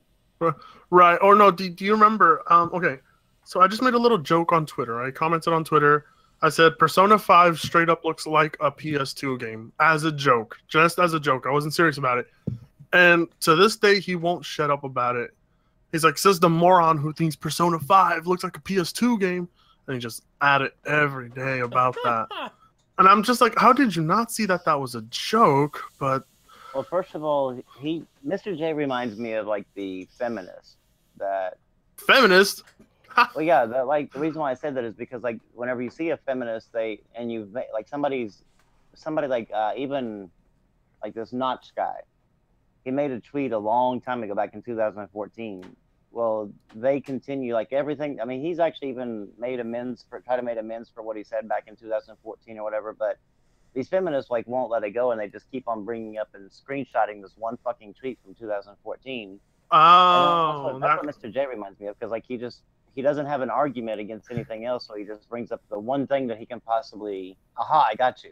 Right. Or no, do you remember? Okay. So I just made a little joke on Twitter. I commented on Twitter. I said Persona 5 straight up looks like a PS2 game as a joke. Just as a joke. I wasn't serious about it. And to this day, he won't shut up about it. He's like, says the moron who thinks Persona 5 looks like a PS2 game. And he just at it every day about that. And I'm just like, how did you not see that was a joke? But Well, first of all, Mr. J reminds me of like the feminist that. feminist? Well, yeah, the reason why I said that is because like whenever you see a feminist, somebody like even like this Notch guy, he made a tweet a long time ago back in 2014. Well, they continue like everything. I mean, he's actually even tried to make amends for what he said back in 2014 or whatever. But these feminists like won't let it go, and they just keep on bringing up and screenshotting this one fucking tweet from 2014. Oh, that's what Mr. J reminds me of, because like he doesn't have an argument against anything else, so he just brings up the one thing that he can possibly, aha, I got you.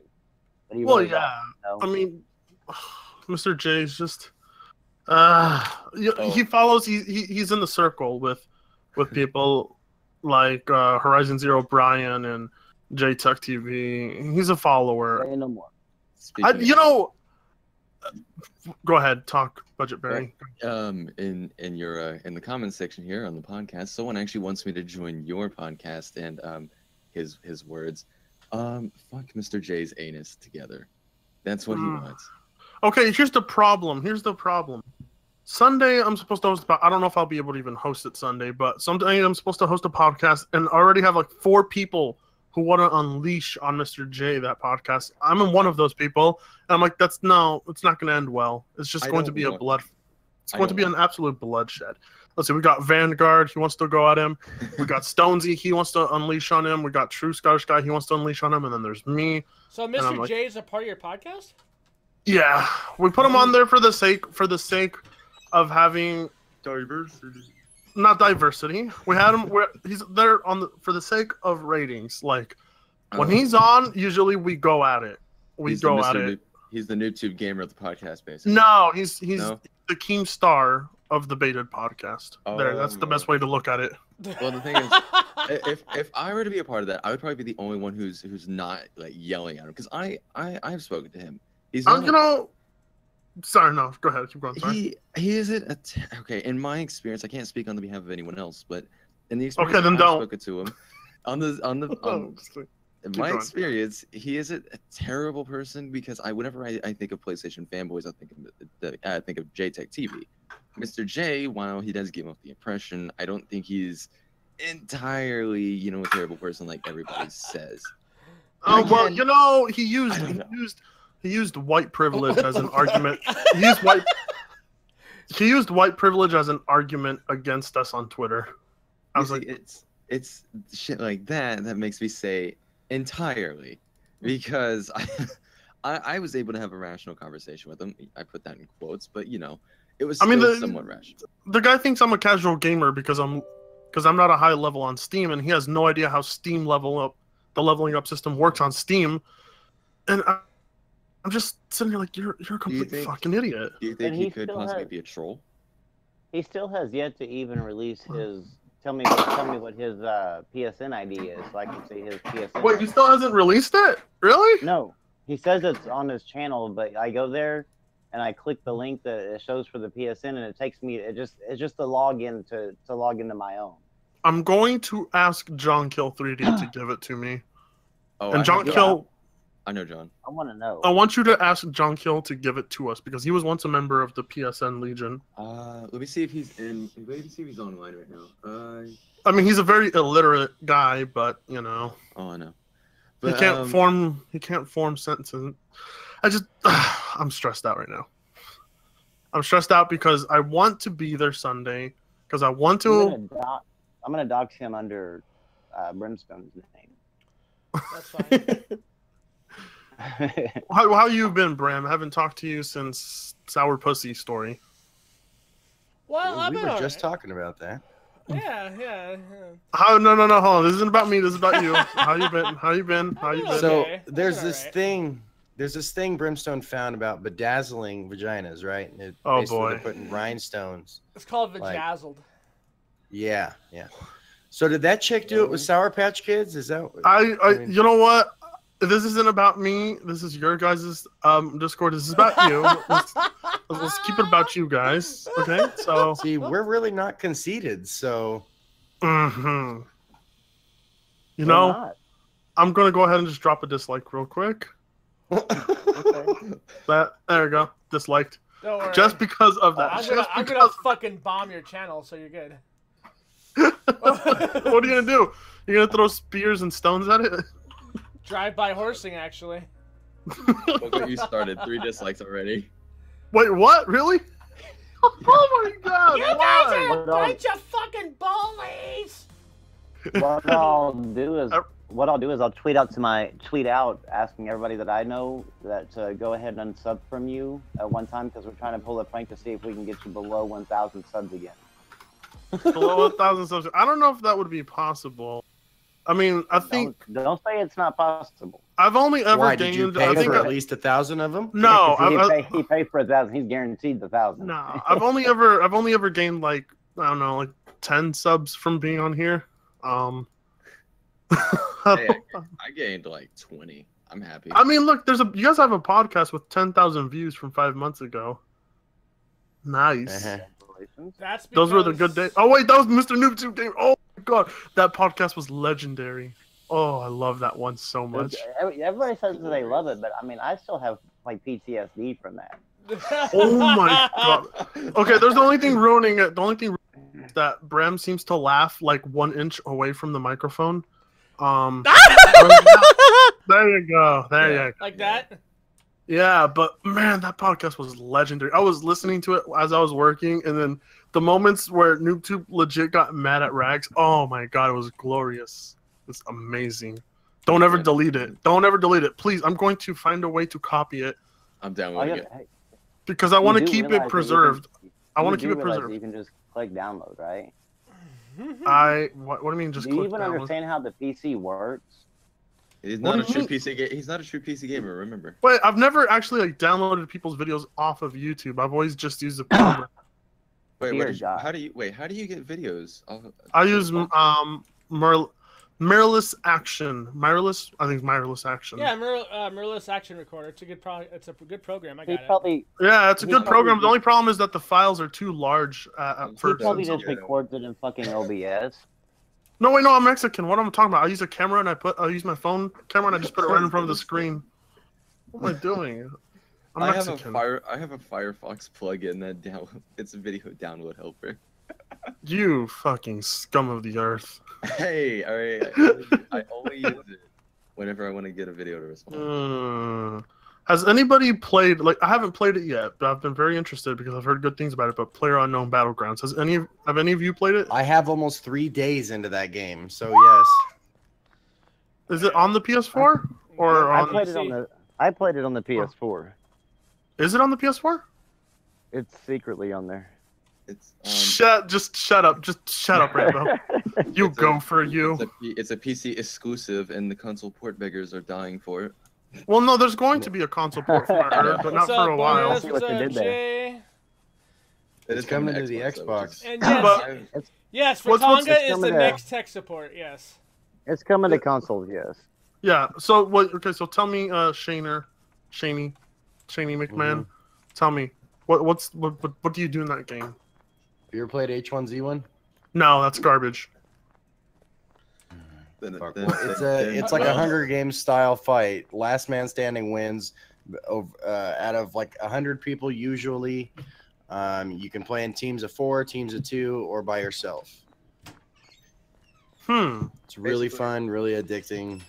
But he really yeah. don't, you know? I mean, Mr. J's just he follows. He's in the circle with people like Horizon Zero Brian and JTech TV. He's a follower. Say no more. Go ahead, talk, Budget Berry. In the comments section here on the podcast, someone actually wants me to join your podcast, and his words, fuck Mr. J's anus together. That's what he wants. Okay, here's the problem. Sunday, I'm supposed to host. I don't know if I'll be able to even host it Sunday, but Sunday I'm supposed to host a podcast, and I already have like 4 people who want to unleash on Mr. J that podcast. I'm in one of those people, and I'm like, it's not going to end well. It's just going to be It's going to be an absolute bloodshed. Let's see, we got Vanguard. He wants to go at him. We got Stonesy. He wants to unleash on him. We got True Scottish Guy. He wants to unleash on him, and then there's me. So Mr. J is a part of your podcast? Yeah, we put him on there for the sake of having diversity. Not diversity. We had him where he's there for the sake of ratings. Like when he's on, usually we go at it. He's the NoobTube gamer of the podcast, basically. No, he's the Keemstar of the Baited podcast. That's the best way to look at it. Well, the thing is, if I were to be a part of that, I would probably be the only one who's not like yelling at him, because I've spoken to him. He's not, sorry, no, go ahead, keep going. Sorry. He isn't okay. In my experience, I can't speak on the behalf of anyone else, but in the experience I've spoken to him, in my experience, he isn't a terrible person, because whenever I think of PlayStation fanboys, I think of JTech TV. Mr. J, while he does give off the impression, I don't think he's entirely, a terrible person like everybody says. Oh well, he used white privilege as an argument. He used white privilege as an argument against us on Twitter. I was it's shit like that makes me say entirely, because I was able to have a rational conversation with him. I put that in quotes, but it was somewhat rational. The guy thinks I'm a casual gamer because I'm not a high level on Steam, and he has no idea how Steam the leveling up system works on Steam, and I'm just sitting here like, you're a complete fucking idiot. Do you think he could possibly be a troll? He still has yet to even release his. Tell me what his PSN ID is, so I can see his PSN. Wait, he still hasn't released it? Really? No, he says it's on his channel, but I go there and I click the link that it shows for the PSN, and it takes me. It's just the login to log into my own. I'm going to ask John Kill 3D to give it to me. Oh, and John Kill. I know John. I want to know. I want you to ask John Kill to give it to us, because he was once a member of the PSN Legion. Let me see if he's in. Let me see if he's online right now. I mean, he's a very illiterate guy, but Oh, I know. But, he can't form sentences. I'm stressed out right now. I'm stressed out because I want to be there Sunday, because I want to. I'm gonna dox him under Brimstone's name. That's fine. How you been, Bram? I haven't talked to you since Sour Pussy story. Well, we were just talking about that. Yeah. No, hold on. This isn't about me. This is about you. How you been? So there's this thing. There's this thing Brimstone found about bedazzling vaginas, right? And boy, they're putting rhinestones. It's called vajazzled. Yeah. So did that chick do it with Sour Patch Kids? Is that? You know what? This isn't about me. This is your guys' Discord. This is about you. Let's keep it about you guys. Okay? So see, we're really not conceited, so I'm gonna go ahead and just drop a dislike real quick. Okay. There you go. Disliked. Don't worry. Just because of that. I'm gonna fucking bomb your channel, so you're good. What are you gonna do? You're gonna throw spears and stones at it? Drive-by horsing, actually. Look what you started. 3 dislikes already. Wait, what? Really? Oh my god! You guys are a bunch of fucking bullies! What I'll do is what I'll do is I'll tweet out asking everybody that I know that to go ahead and unsub from you at one time because we're trying to pull a prank to see if we can get you below 1,000 subs again. Below 1,000 subs. I don't know if that would be possible. I mean, I think don't say it's not possible. I've only ever Why, gained. did you pay I think for at least 1,000 of them? No, he paid for 1,000. He's guaranteed the 1,000. No, I've only ever gained like I don't know, like 10 subs from being on here. Hey, I gained like 20. I'm happy. I mean, look, you guys have a podcast with 10,000 views from 5 months ago. Nice. That's Those were the good days. Oh wait, that was Mr. NoobTube game. Oh my god, that podcast was legendary. Oh, I love that one so much. Everybody says that they love it, but I mean, I still have like PTSD from that. Oh my god. Okay, there's the only thing ruining it. The only thing is that Bram seems to laugh like 1 inch away from the microphone. There you go. There you go. Like that? Yeah, but man, that podcast was legendary. I was listening to it as I was working, and then the moments where NoobTube legit got mad at Rags, oh my god, it was glorious. It's amazing. Don't ever delete it. Don't ever delete it. Please, I'm going to find a way to copy it. I'm downloading it. Because I want to keep it preserved. I want to keep it preserved. You can just click download, right? What do you mean just click download? Do you even download? understand how the PC works? He's not a true PC gamer. He's not a true PC gamer. Remember. Wait, I've never actually like downloaded people's videos off of YouTube. I've always just used the camera. Wait, how do you get videos? I use Mirrorless Action. Mirrorless, I think it's Mirrorless Action. Yeah, Mirrorless Action Recorder. It's a good program. I got it. Yeah, it's a good program. The only problem is that the files are too large at first. He probably just records it in fucking OBS. No, wait, no, I'm Mexican. What am I talking about? I use a camera and I use my phone camera and I just put it right in front of the screen. What am I doing? I have a Firefox plugin that it's a video download helper. You fucking scum of the earth. Hey, alright. I only use it whenever I want to get a video to respond. Has anybody played, like, I haven't played it yet, but I've been very interested because I've heard good things about it, but PlayerUnknown Battlegrounds. Have any of you played it? I have almost 3 days into that game, so yes. Is it on the PS4? Or I played it on the PS4. Is it on the PS4? It's secretly on there. It's shut up. Just shut up, Rainbow. You gopher, you. It's a PC exclusive, and the console port beggars are dying for it. Well, no, there's going to be a console port for it, but not for a while. What's up, Jay? It's coming to the Xbox. And yes, Fratanga is the next tech support. Yes. It's coming to consoles. Yes. Yeah. So what? Okay. So tell me, Shaney McMahon. Tell me, what do you do in that game? You ever played H1Z1? No, that's garbage. It's like a Hunger Games style fight. Last man standing wins. Out of like 100 people usually. You can play in teams of 4, teams of 2, or by yourself. It's really fun, really addicting.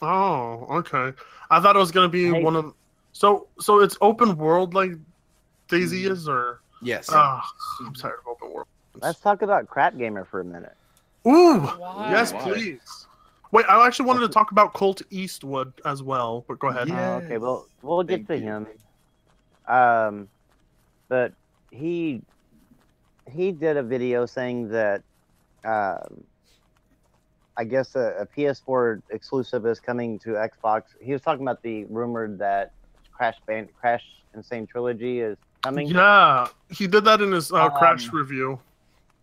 Oh, okay. I thought it was gonna be one of. So it's open world like Daisy is, or yes. I'm tired of open world. Let's talk about Crap Gamer for a minute. Ooh, yes, please. Wait, I actually wanted to talk about Colt Eastwood as well, but go ahead. Yes. Okay, well, we'll get to him. But he did a video saying that I guess a PS4 exclusive is coming to Xbox. He was talking about the rumored that Crash Insane Trilogy is coming. Yeah, he did that in his Crash review.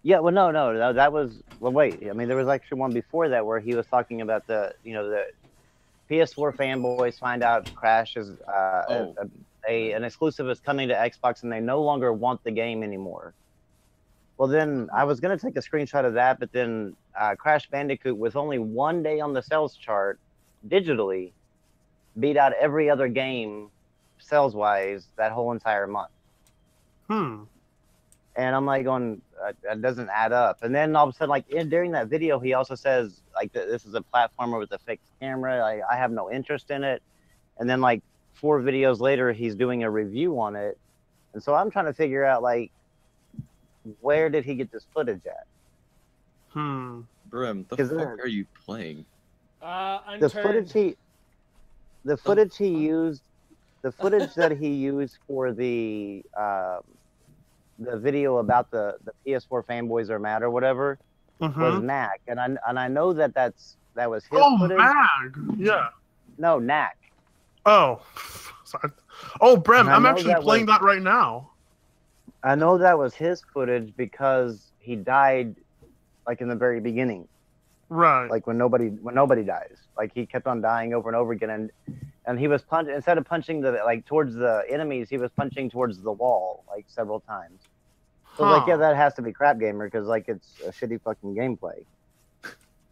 Yeah, well, no, that was, well, wait, I mean, there was actually one before that where he was talking about the PS4 fanboys find out Crash is an exclusive is coming to Xbox and they no longer want the game anymore. Well, then I was going to take a screenshot of that, but then Crash Bandicoot, with only 1 day on the sales chart digitally, beat out every other game sales-wise that whole entire month. And I'm like going, that doesn't add up. And then all of a sudden, like during that video, he also says like this is a platformer with a fixed camera. I have no interest in it. And then like 4 videos later, he's doing a review on it. And so I'm trying to figure out like, where did he get this footage at? Brim, the fuck are you playing? the footage he used, the footage that he used for the video about the PS4 fanboys are mad or whatever was Knack, and I know that was his footage. Mag, yeah. No, Knack. Oh, sorry. Oh, Brem, I'm actually playing that right now. I know that was his footage because he died, like in the very beginning. Right. Like when nobody dies. Like he kept on dying over and over again, and he was instead of punching towards the enemies, he was punching towards the wall like several times. So like, yeah, that has to be Crap Gamer because like it's a shitty fucking gameplay.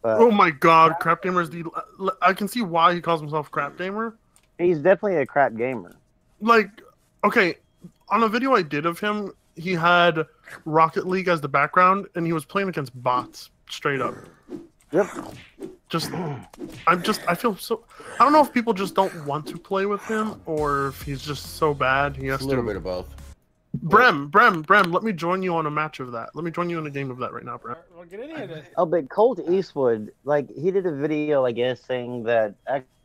But, oh my god, Crap Gamer is I can see why he calls himself Crap Gamer. He's definitely a crap gamer. Like, okay, on a video I did of him, he had Rocket League as the background, and he was playing against bots, straight up. Yep. I feel so. I don't know if people just don't want to play with him, or if he's just so bad he has to. A little bit of both. Brem, let me join you on a match of that. Let me join you in a game of that right now, Brem. Well, get in here. Oh, but Colt Eastwood, like, he did a video, I guess, saying that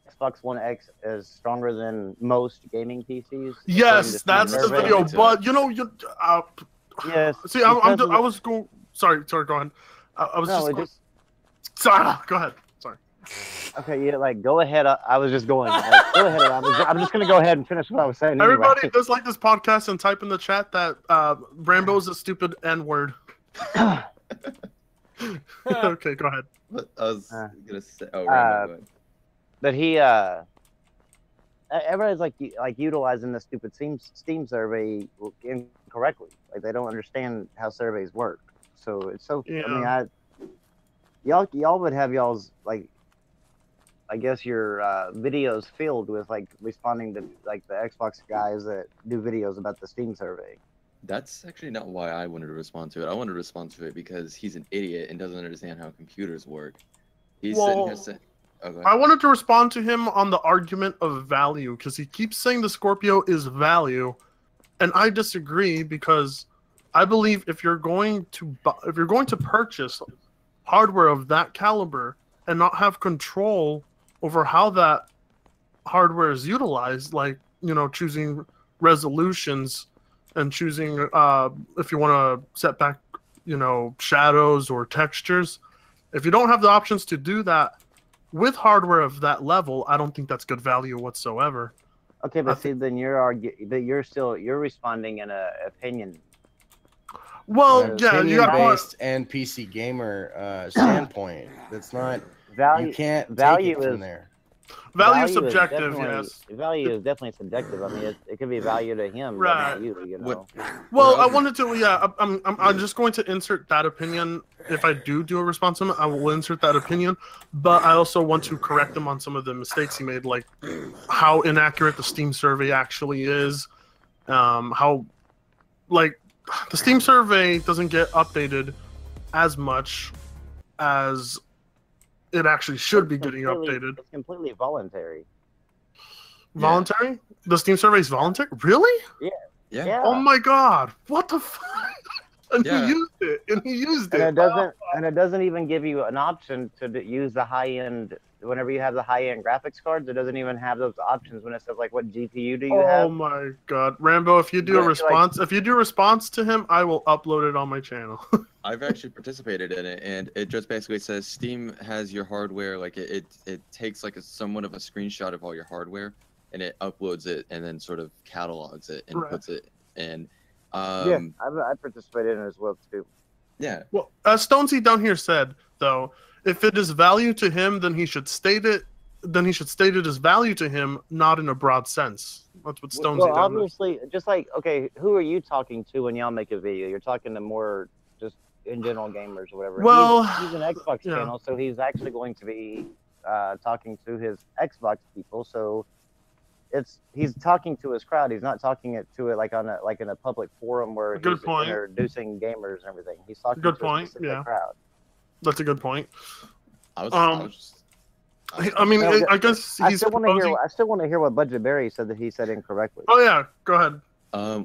Xbox One X is stronger than most gaming PCs. Yes, that's the video. But yes. See, I was going. Sorry, go ahead. I was Sorry, go ahead. Sorry. Okay, yeah, like go ahead. I was just going. Like, go ahead. I'm just gonna go ahead and finish what I was saying. Everybody, anyway. just like this podcast and type in the chat that Rambo is a stupid N-word. Okay, go ahead. I was gonna say. Oh, Rambo, go ahead. But he, everybody's like utilizing the stupid Steam survey incorrectly. Like they don't understand how surveys work. So it's so. Yeah. I mean, y'all would have y'all's like, I guess your videos filled with like responding to like the Xbox guys that do videos about the Steam survey. That's actually not why I wanted to respond to it. I wanted to respond to it because he's an idiot and doesn't understand how computers work. He's sitting here saying. Okay. I wanted to respond to him on the argument of value because he keeps saying the Scorpio is value, and I disagree because I believe if you're going to purchase hardware of that caliber and not have control over how that hardware is utilized, like choosing resolutions and choosing if you want to set back shadows or textures, if you don't have the options to do that with hardware of that level, I don't think that's good value whatsoever. Okay, but see, then you're responding in an opinion. Well, yeah, you got based and PC gamer standpoint. That's not value. You can't value take it from there. Value is subjective, yes. Value is definitely subjective. I mean, it could be value to him, right? But not you. Well, I wanted to. Yeah, I'm just going to insert that opinion. If I do a response to him, I will insert that opinion. But I also want to correct him on some of the mistakes he made, like how inaccurate the Steam survey actually is. How, like, the Steam survey doesn't get updated as much as it actually should be getting updated. It's completely voluntary. Voluntary? Yeah. The Steam survey is voluntary? Really? Yeah. Oh my god! What the fuck? And he used it. And it doesn't even give you an option to use the high end. Whenever you have the high end graphics cards, it doesn't even have those options when it says like what GPU do you have. Oh my god, Rambo! If you do a response to him, I will upload it on my channel. I've actually participated in it, and it just basically says Steam has your hardware. Like it takes like somewhat of a screenshot of all your hardware, and it uploads it, and then sort of catalogs it and puts it in. I participated in it as well too. Yeah. Well, as Stonesy down here said, though, if it is value to him, then he should state it. Then he should state it as value to him, not in a broad sense. That's what Stonesy. Well, obviously, just like who are you talking to when y'all make a video? You're talking to more just in general gamers or whatever. Well, he's an Xbox channel, so he's actually going to be talking to his Xbox people. So he's talking to his crowd. He's not talking to it like in a public forum where he's introducing gamers and everything. He's talking to a specific crowd. That's a good point. I guess I still want to hear what Budget Berry said that he said incorrectly. Oh yeah, go ahead.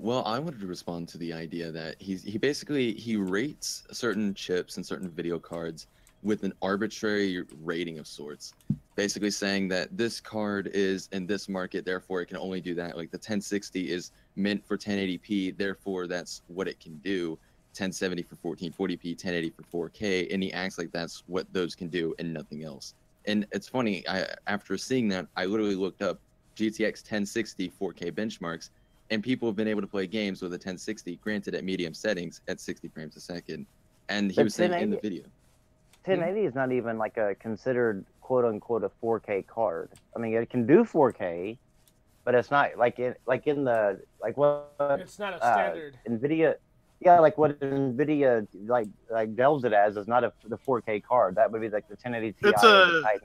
Well, I wanted to respond to the idea that he basically rates certain chips and certain video cards with an arbitrary rating of sorts, basically saying that this card is in this market, therefore it can only do that. Like the 1060 is meant for 1080p, therefore that's what it can do. 1070 for 1440p, 1080 for 4K, and he acts like that's what those can do and nothing else. And it's funny, after seeing that, I literally looked up GTX 1060 4K benchmarks, and people have been able to play games with a 1060, granted at medium settings, at 60 frames a second. And he was saying in the video, 1080 is not even like a considered quote unquote a 4K card. I mean, it can do 4K, but it's not like what it's not a standard NVIDIA. Yeah, like what NVIDIA like delves it as is not the 4K card. That would be like the 1080 Ti.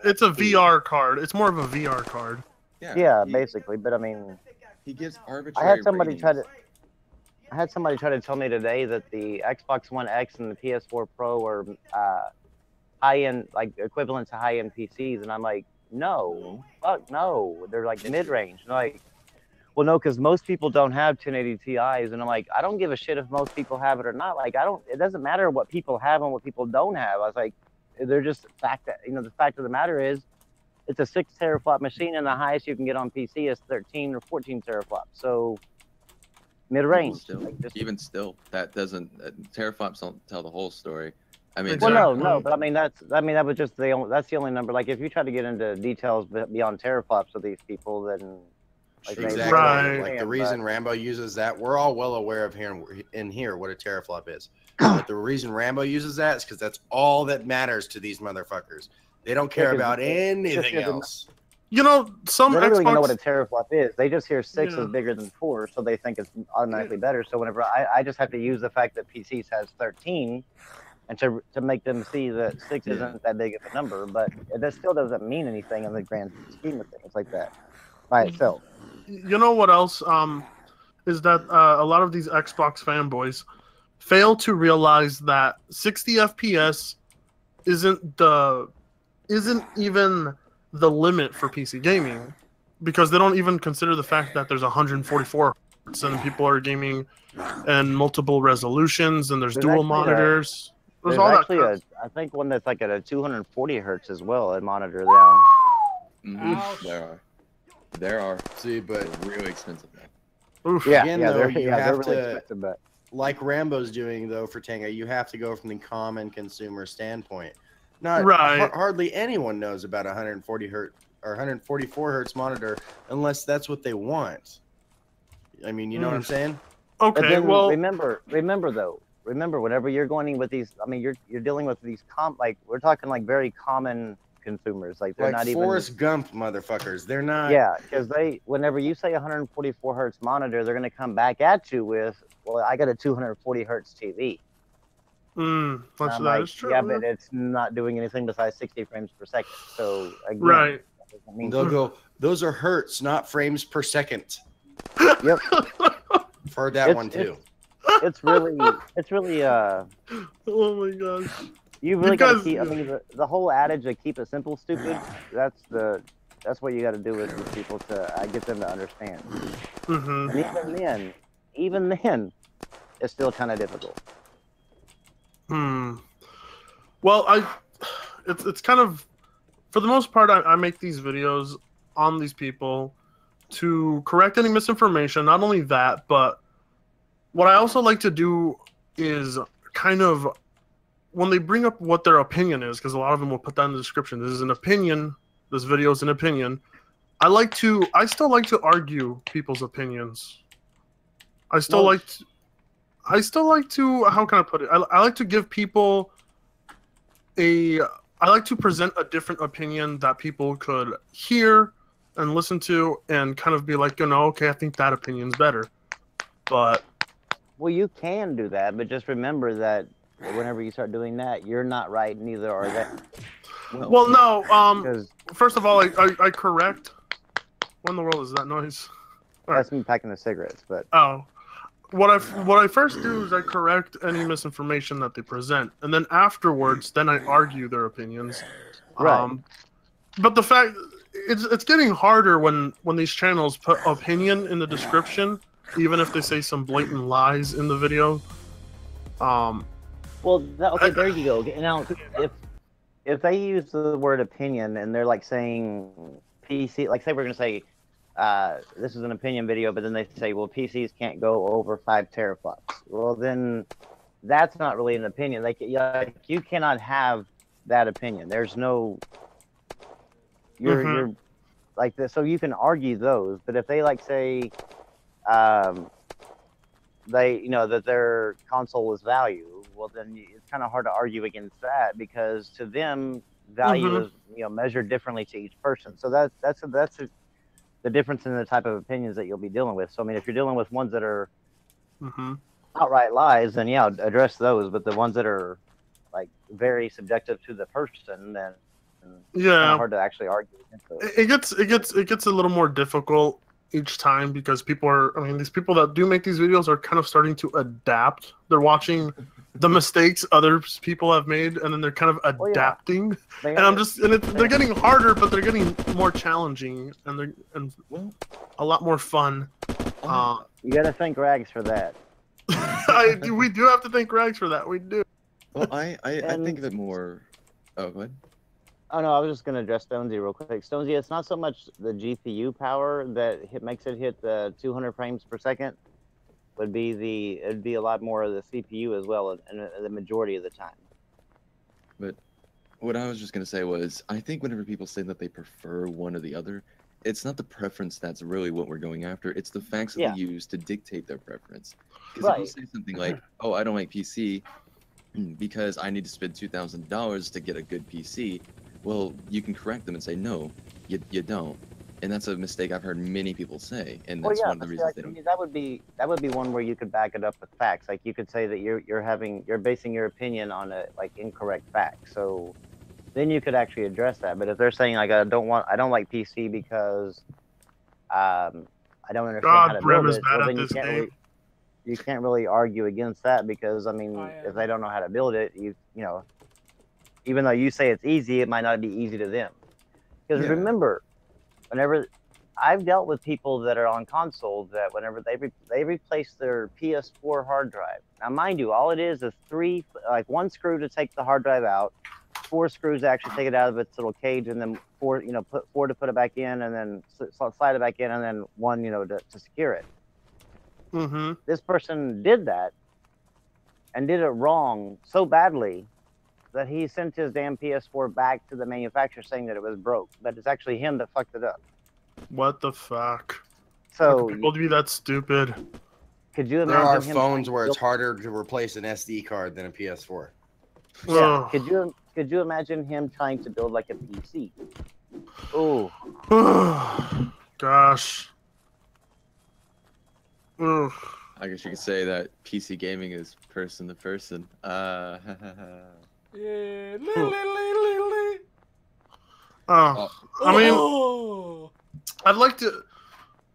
It's a VR card. It's more of a VR card. Yeah, basically. But I mean, he gives arbitrary. I had somebody try to tell me today that the Xbox One X and the PS4 Pro are high-end, like equivalent to high-end PCs, and I'm like, no, fuck no, they're like mid-range. Like, well, no, because most people don't have 1080 Ti's, and I'm like, I don't give a shit if most people have it or not. Like, it doesn't matter what people have and what people don't have. I was like, they're just the fact of the matter is, it's a 6 teraflop machine, and the highest you can get on PC is 13 or 14 teraflops. So mid-range. Even still, that doesn't teraflops don't tell the whole story. I mean, well, no, but that was just that's the only number. Like, if you try to get into details beyond teraflops with these people, then exactly. Right. Like the reason Rambo uses that, we're all well aware of here what a teraflop is. But the reason Rambo uses that is because that's all that matters to these motherfuckers. They don't care about anything else. You know, some they don't really Xbox... know what a teraflop is. They just hear 6 is bigger than 4, so they think it's automatically better. So whenever I just have to use the fact that PCs has 13, and to make them see that 6 isn't that big of a number, but that still doesn't mean anything in the grand scheme of things like that by itself. You know what else? Is that a lot of these Xbox fanboys fail to realize that 60 FPS isn't even the limit for PC gaming, because they don't even consider the fact that there's 144 Hz and people are gaming and multiple resolutions and there's dual monitors. There's all actually I think one that's like at a 240 hertz as well, a monitor now. There are. See, but really expensive. Again, though, you have to, like Rambo's doing though for Tenga, you have to go from the common consumer standpoint. Not hardly anyone knows about 140 hertz or 144 hertz monitor unless that's what they want. I mean, you know what I'm saying? Okay. Then, well, remember whenever you're going with these, I mean, you're dealing with these we're talking like very common consumers, like they're like not even Forrest Gump motherfuckers. They're not. Yeah, because whenever you say 144 hertz monitor, they're going to come back at you with, well, I got a 240 hertz TV. That is true. Yeah, but it's not doing anything besides 60 frames per second. So again, right, they'll go. Those are hertz, not frames per second. Yep. I've heard that one too. It's really. Oh my gosh. You really got to keep. I mean, the whole adage of "keep it simple, stupid." That's what you got to do with people to get them to understand. Mm-hmm. And even then, it's still kind of difficult. Well, it's kind of, for the most part, I make these videos on these people to correct any misinformation. Not only that, but what I also like to do is kind of, when they bring up what their opinion is, because a lot of them will put that in the description, this is an opinion, this video is an opinion, I still like to argue people's opinions. I still like to, how can I put it? I like to give people I like to present a different opinion that people could hear and listen to and kind of be like, okay, I think that opinion's better. But. Well, you can do that, but just remember that whenever you start doing that, you're not right, neither are they. Well, no, first of all, I correct. What in the world is that noise? That's me packing the cigarettes, but. Oh. What I first do is I correct any misinformation that they present, and then afterwards, then I argue their opinions. Right. But the fact it's getting harder when these channels put opinion in the description, even if they say some blatant lies in the video. Well, okay, there you go. Now, if they use the word opinion and they're like saying PC, like say we're gonna say this is an opinion video, but then they say, well, PCs can't go over 5 teraflops. Well, then that's not really an opinion. Like you cannot have that opinion. There's no you're like this, so you can argue those, but if they like say they that their console is value, well then it's kind of hard to argue against that, because to them value is measured differently to each person. So that's the difference in the type of opinions that you'll be dealing with. So I mean, if you're dealing with ones that are outright lies, then yeah, address those. But the ones that are like very subjective to the person, then it's kind of hard to actually argue against those. It gets a little more difficult each time, because these people that do make these videos are kind of starting to adapt. They're watching the mistakes other people have made, and then they're kind of adapting. And they're getting harder, but they're getting more challenging, and a lot more fun. You got to thank Rags for that. We do have to thank Rags for that. We do. Well, I think of it more. Oh, go ahead. Oh no, I was just gonna address Stonesy real quick. Stonesy, it's not so much the GPU power that makes it hit the 200 frames per second. It'd be a lot more of the CPU as well, and the majority of the time. But what I was just gonna say was, I think whenever people say that they prefer one or the other, it's not the preference that's really what we're going after. It's the facts that they use to dictate their preference. Because if you say something like, "Oh, I don't like PC because I need to spend $2,000 to get a good PC," well, you can correct them and say, "No, you don't." And that's a mistake I've heard many people say, and that's one of the reasons they don't. That would be one where you could back it up with facts. Like you could say that you're basing your opinion on a incorrect fact. So then you could actually address that. But if they're saying like I don't like PC because I don't understand how to build it, well, then you can't really argue against that, because I mean, if they don't know how to build it, even though you say it's easy, it might not be easy to them. Because remember, whenever I've dealt with people that are on consoles, that whenever they replace their PS4 hard drive. Now, mind you, all it is 1 screw to take the hard drive out, 4 screws to actually take it out of its little cage, and then 4 to put it back in, and then slide it back in, and then 1 to secure it. This person did that and did it wrong so badly that he sent his damn PS4 back to the manufacturer saying that it was broke, but it's actually him that fucked it up. What the fuck? So how can people be that stupid? Could you imagine? There are phones where it's harder to replace an SD card than a PS4. Yeah. Could you imagine him trying to build like a PC? Oh. Gosh. I guess you could say that PC gaming is person to person. Yeah. I mean, I'd like to.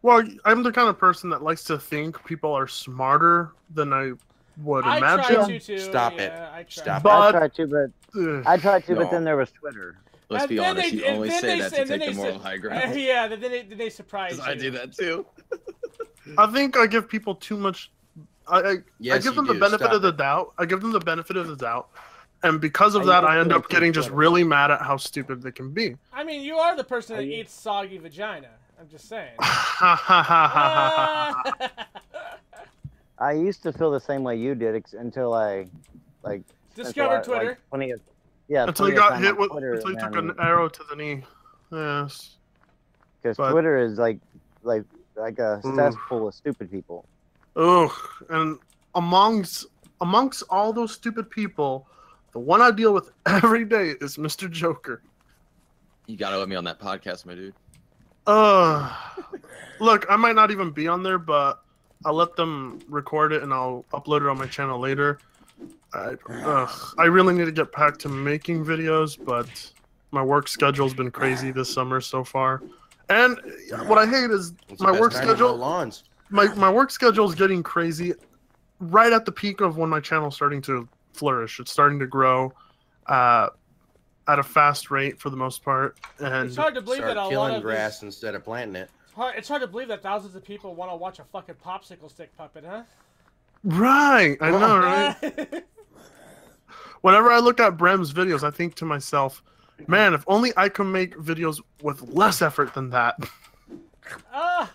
Well, I'm the kind of person that likes to think people are smarter than I would imagine. Try to too. Stop it. Stop it. I tried to, but then there was Twitter. Let's be honest, you only say that to take the moral high ground. Yeah, then they surprise you. I do that too. I think I give people too much. I give them the benefit of the doubt. I give them the benefit of the doubt. And because of that, I end up getting just really mad at how stupid they can be. I mean, you are the person that eats soggy vagina. I'm just saying. I used to feel the same way you did until I discovered Twitter. Until you got hit with, until you took an arrow to the knee. Yes. Because Twitter is like a cesspool of stupid people. Ugh, and amongst all those stupid people, the one I deal with every day is Mr. Joker. You gotta let me on that podcast, my dude. Look, I might not even be on there, but I'll let them record it and I'll upload it on my channel later. I really need to get back to making videos, but my work schedule's been crazy this summer so far. And what I hate is my work schedule. My work schedule is getting crazy right at the peak of when my channel's starting to flourish. It's starting to grow at a fast rate for the most part. And it's hard to believe that a lot of grass instead of planting it. It's hard to believe that thousands of people want to watch a fucking popsicle stick puppet, huh? Right, I know, right? whenever I look at Brem's videos, I think to myself, man, if only I could make videos with less effort than that.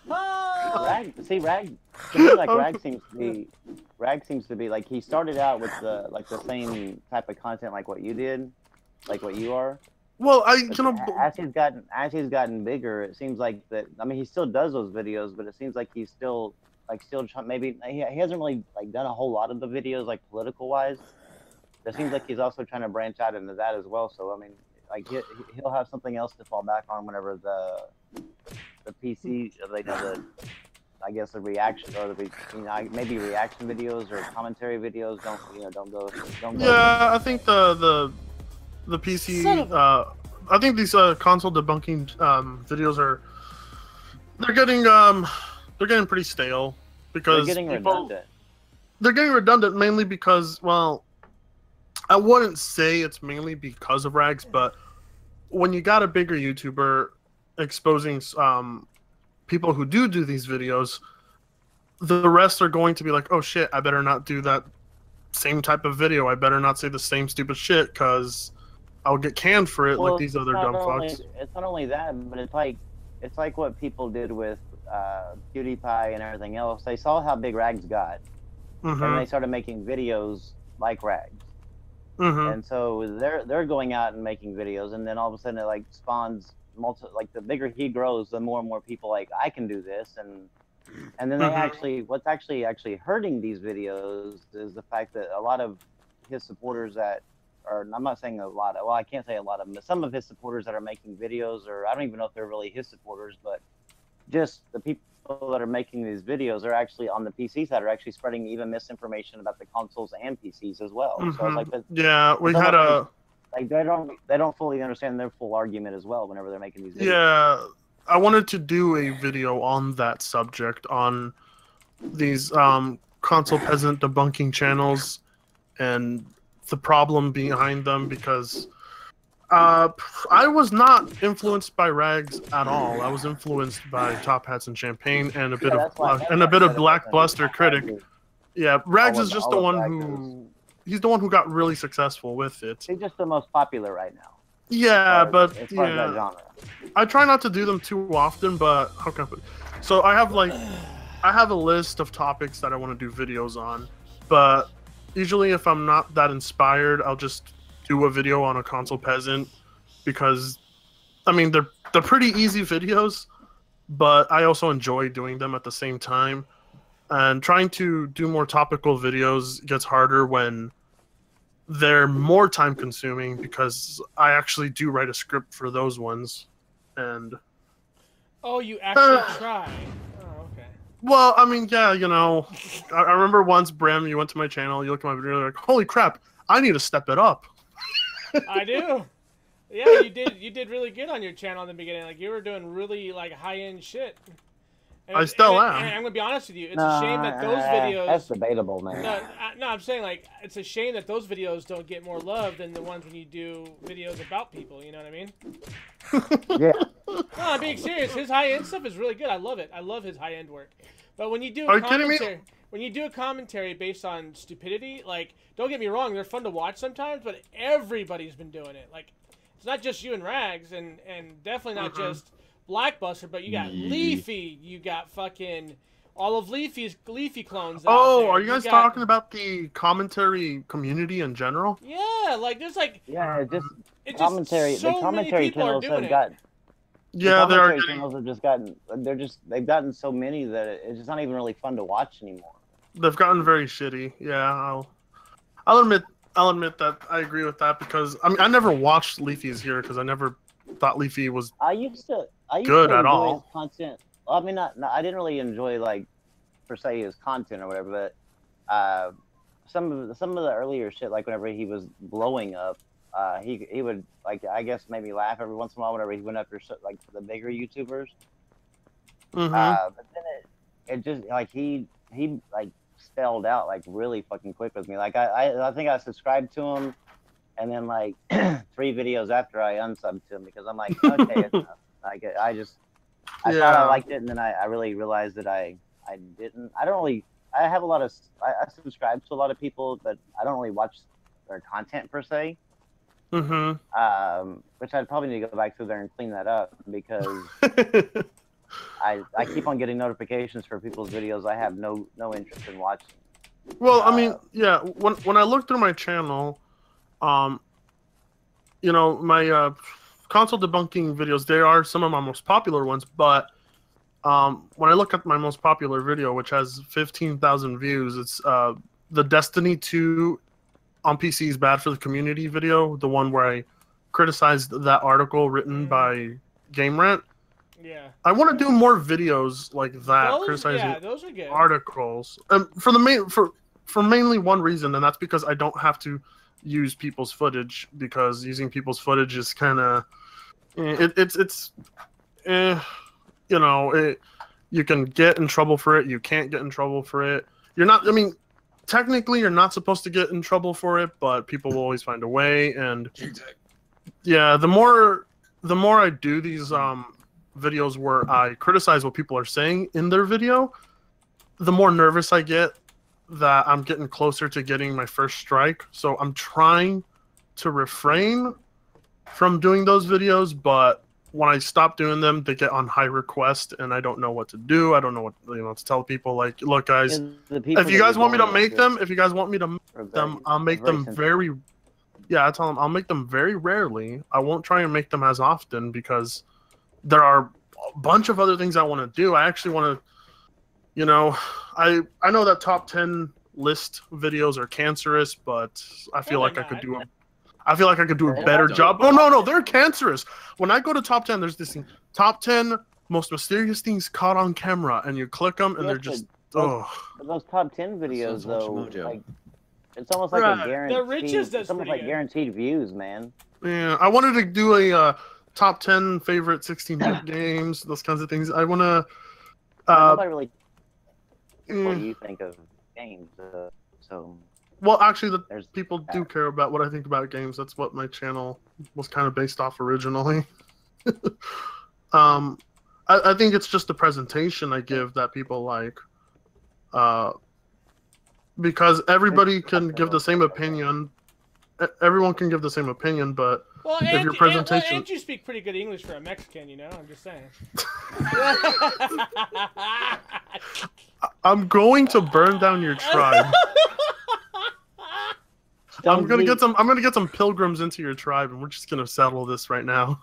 Rag, see, Rag, to me, like Rag seems to be like he started out with the same type of content like what you did, like what you are. Well, as he's gotten bigger, it seems like that. I mean, he still does those videos, but it seems like he's still maybe he hasn't really like done a whole lot of the videos like political wise. It seems like he's also trying to branch out into that as well. So I mean, like he'll have something else to fall back on whenever the PC, like I guess the reaction or maybe reaction videos or commentary videos don't go. Yeah, I think the PC. I think these console debunking videos they're getting pretty stale because they're getting redundant. They're getting redundant mainly because, well, I wouldn't say it's mainly because of Rags, but when you got a bigger YouTuber exposing people who do these videos, the rest are going to be like, oh shit, I better not do that same type of video. I better not say the same stupid shit because I'll get canned for it like these other dumb fucks. It's not only that, but it's like what people did with PewDiePie and everything else. They saw how big Rags got, and they started making videos like Rags. And so they're going out and making videos, and then all of a sudden it like spawns like the bigger he grows, the more and more people like I can do this, and then they what's actually hurting these videos is the fact that a lot of his supporters I'm not saying a lot of, well, I can't say a lot of them, but some of his supporters that are making videos, or I don't even know if they're really his supporters, but just the people that are making these videos are actually on the PC side, are actually spreading even misinformation about the consoles and PCs as well. So it's like yeah, we had like they don't fully understand their full argument as well whenever they're making these videos. Yeah, I wanted to do a video on that subject, on these console peasant debunking channels and the problem behind them, because I was not influenced by Rags at all. I was influenced by Top Hats and Champagne and a bit of Black Bluster Critic. Yeah, Rags is just the one he's the one who got really successful with it. He's just the most popular right now. Yeah, but as far as that genre. I try not to do them too often, but how can I put it? So I have a list of topics that I want to do videos on, but usually if I'm not that inspired, I'll just do a video on a console peasant, because I mean they're pretty easy videos, but I also enjoy doing them at the same time. And trying to do more topical videos gets harder when they're more time consuming, because I actually do write a script for those ones. And you actually try. Oh, okay. Well, I mean, yeah, I remember once, Bram, you went to my channel, you looked at my video, you're like, holy crap, I need to step it up. I do. Yeah, you did really good on your channel in the beginning. Like, you were doing really like high-end shit. And I still am. And I'm gonna be honest with you. It's a shame that those videos. That's debatable, man. No, I'm saying like it's a shame that those videos don't get more love than the ones when you do videos about people. You know what I mean? Yeah. No, I'm being serious. His high-end stuff is really good. I love it. I love his high-end work. But when you do when you do a commentary based on stupidity, like, don't get me wrong, they're fun to watch sometimes, but everybody's been doing it. Like, it's not just you and Rags, and definitely not just Blackbuster, but you got Leafy, you got fucking all of Leafy clones. Oh, are you guys talking about the commentary community in general? Yeah, like there's like the commentary channels have got. Yeah, the channels have just gotten. They've gotten so many that it's just not even really fun to watch anymore. They've gotten very shitty. Yeah, I'll admit that I agree with that, because I mean I never watched Leafy's here because I never thought Leafy was good at all. Content. Well, I mean, I didn't really enjoy like per se his content or whatever, but some of the earlier shit, like whenever he was blowing up, he would like, I guess, maybe laugh every once in a while whenever he went after like the bigger YouTubers. But then it just like he like spelled out like really fucking quick with me. Like I think I subscribed to him, and then like 3 videos after I unsubbed to him, because I'm like, okay, it's enough. Like I thought I liked it, and then I really realized that I didn't. I have a lot of I subscribe to a lot of people, but I don't really watch their content per se. Mm-hmm. Which I'd probably need to go back through there and clean that up because I keep on getting notifications for people's videos I have no interest in watching. Well, I mean, yeah. When I look through my channel, you know, my console debunking videos, they are some of my most popular ones. But when I look at my most popular video, which has 15,000 views, it's the Destiny 2 on PC is bad for the community video, the one where I criticized that article written by Game Rant. Yeah. I want to do more videos like that, criticizing those are good. articles. For mainly one reason, and that's because I don't have to use people's footage, because using people's footage is kind of you know, you can get in trouble for it, you can't get in trouble for it. You're not, I mean, technically you're not supposed to get in trouble for it, but people will always find a way. And yeah, the more I do these videos where I criticize what people are saying in their video, the more nervous I get that I'm getting closer to getting my first strike. So I'm trying to refrain from doing those videos, but when I stop doing them, they get on high request, and I don't know what to do. I don't know what to tell people. Like, look, guys, if you guys want me to make them, I'll make them very. Yeah, I tell them I'll make them very rarely. I won't try and make them as often because there are a bunch of other things I want to do. I actually want to, you know, I know that top 10 list videos are cancerous, but I feel like I could do them. I feel like I could do a better job. Oh, no, they're cancerous. When I go to top 10, there's this thing, top 10 most mysterious things caught on camera, and you click them, and they're just, those top 10 videos, though, like, it's almost like a guaranteed, the Riches it's almost like guaranteed views, man. Yeah, I wanted to do a top 10 favorite 16-bit games, those kinds of things. I want to... nobody really what do you think of games, so... Well, actually, people do care about what I think about games. That's what my channel was kind of based off originally. I think it's just the presentation I give that people like. Because everybody can give the same opinion. Everyone can give the same opinion, but if your presentation... and you speak pretty good English for a Mexican, you know? I'm just saying. I'm going to burn down your tribe. I'm gonna get some pilgrims into your tribe, and we're just gonna settle this right now.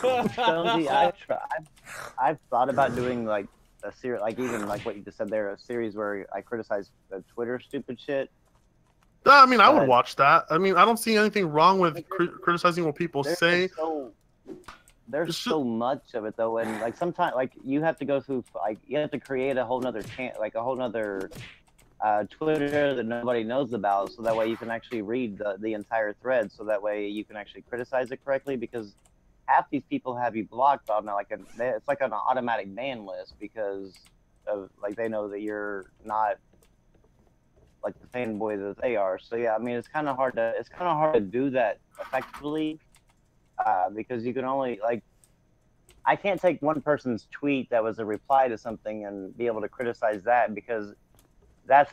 Jonesy, I've thought about doing like a series, like even like what you just said there, a series where I criticize the Twitter stupid shit. I mean, I would watch that. I mean, I don't see anything wrong with criticizing what people say. There's so much of it though, and like sometimes like you have to go through, like you have to create a whole nother Twitter that nobody knows about, so that way you can actually read the entire thread, so that way you can actually criticize it correctly, because half these people have you blocked on it's like an automatic ban list, because of like they know that you're not like the fanboy that they are. So yeah, I mean it's kind of hard to do that effectively, because you can only I can't take one person's tweet that was a reply to something and be able to criticize that, because that's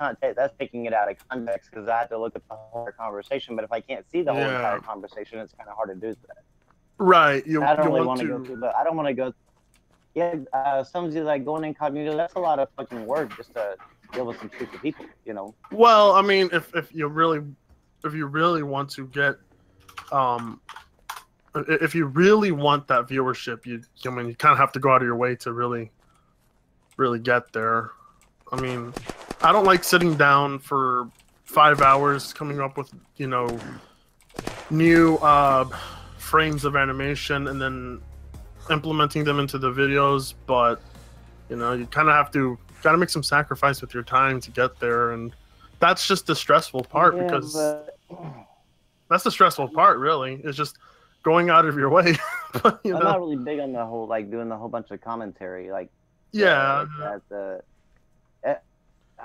taking it out of context, because I have to look at the whole conversation. But if I can't see the whole entire conversation, it's kind of hard to do that. Right. I don't really want to go through, but I don't want to go. Yeah, some of you like going incognito. That's a lot of fucking work just to deal with some stupid people, you know. Well, I mean, if you really want to get, if you really want that viewership, you kind of have to go out of your way to really get there. I mean, I don't like sitting down for 5 hours coming up with, you know, new frames of animation and then implementing them into the videos, but you know, you kind of have to make some sacrifice with your time to get there, and that's just the stressful part, because that's the stressful part, really, is just going out of your way. But, I'm not really big on the whole doing the whole bunch of commentary,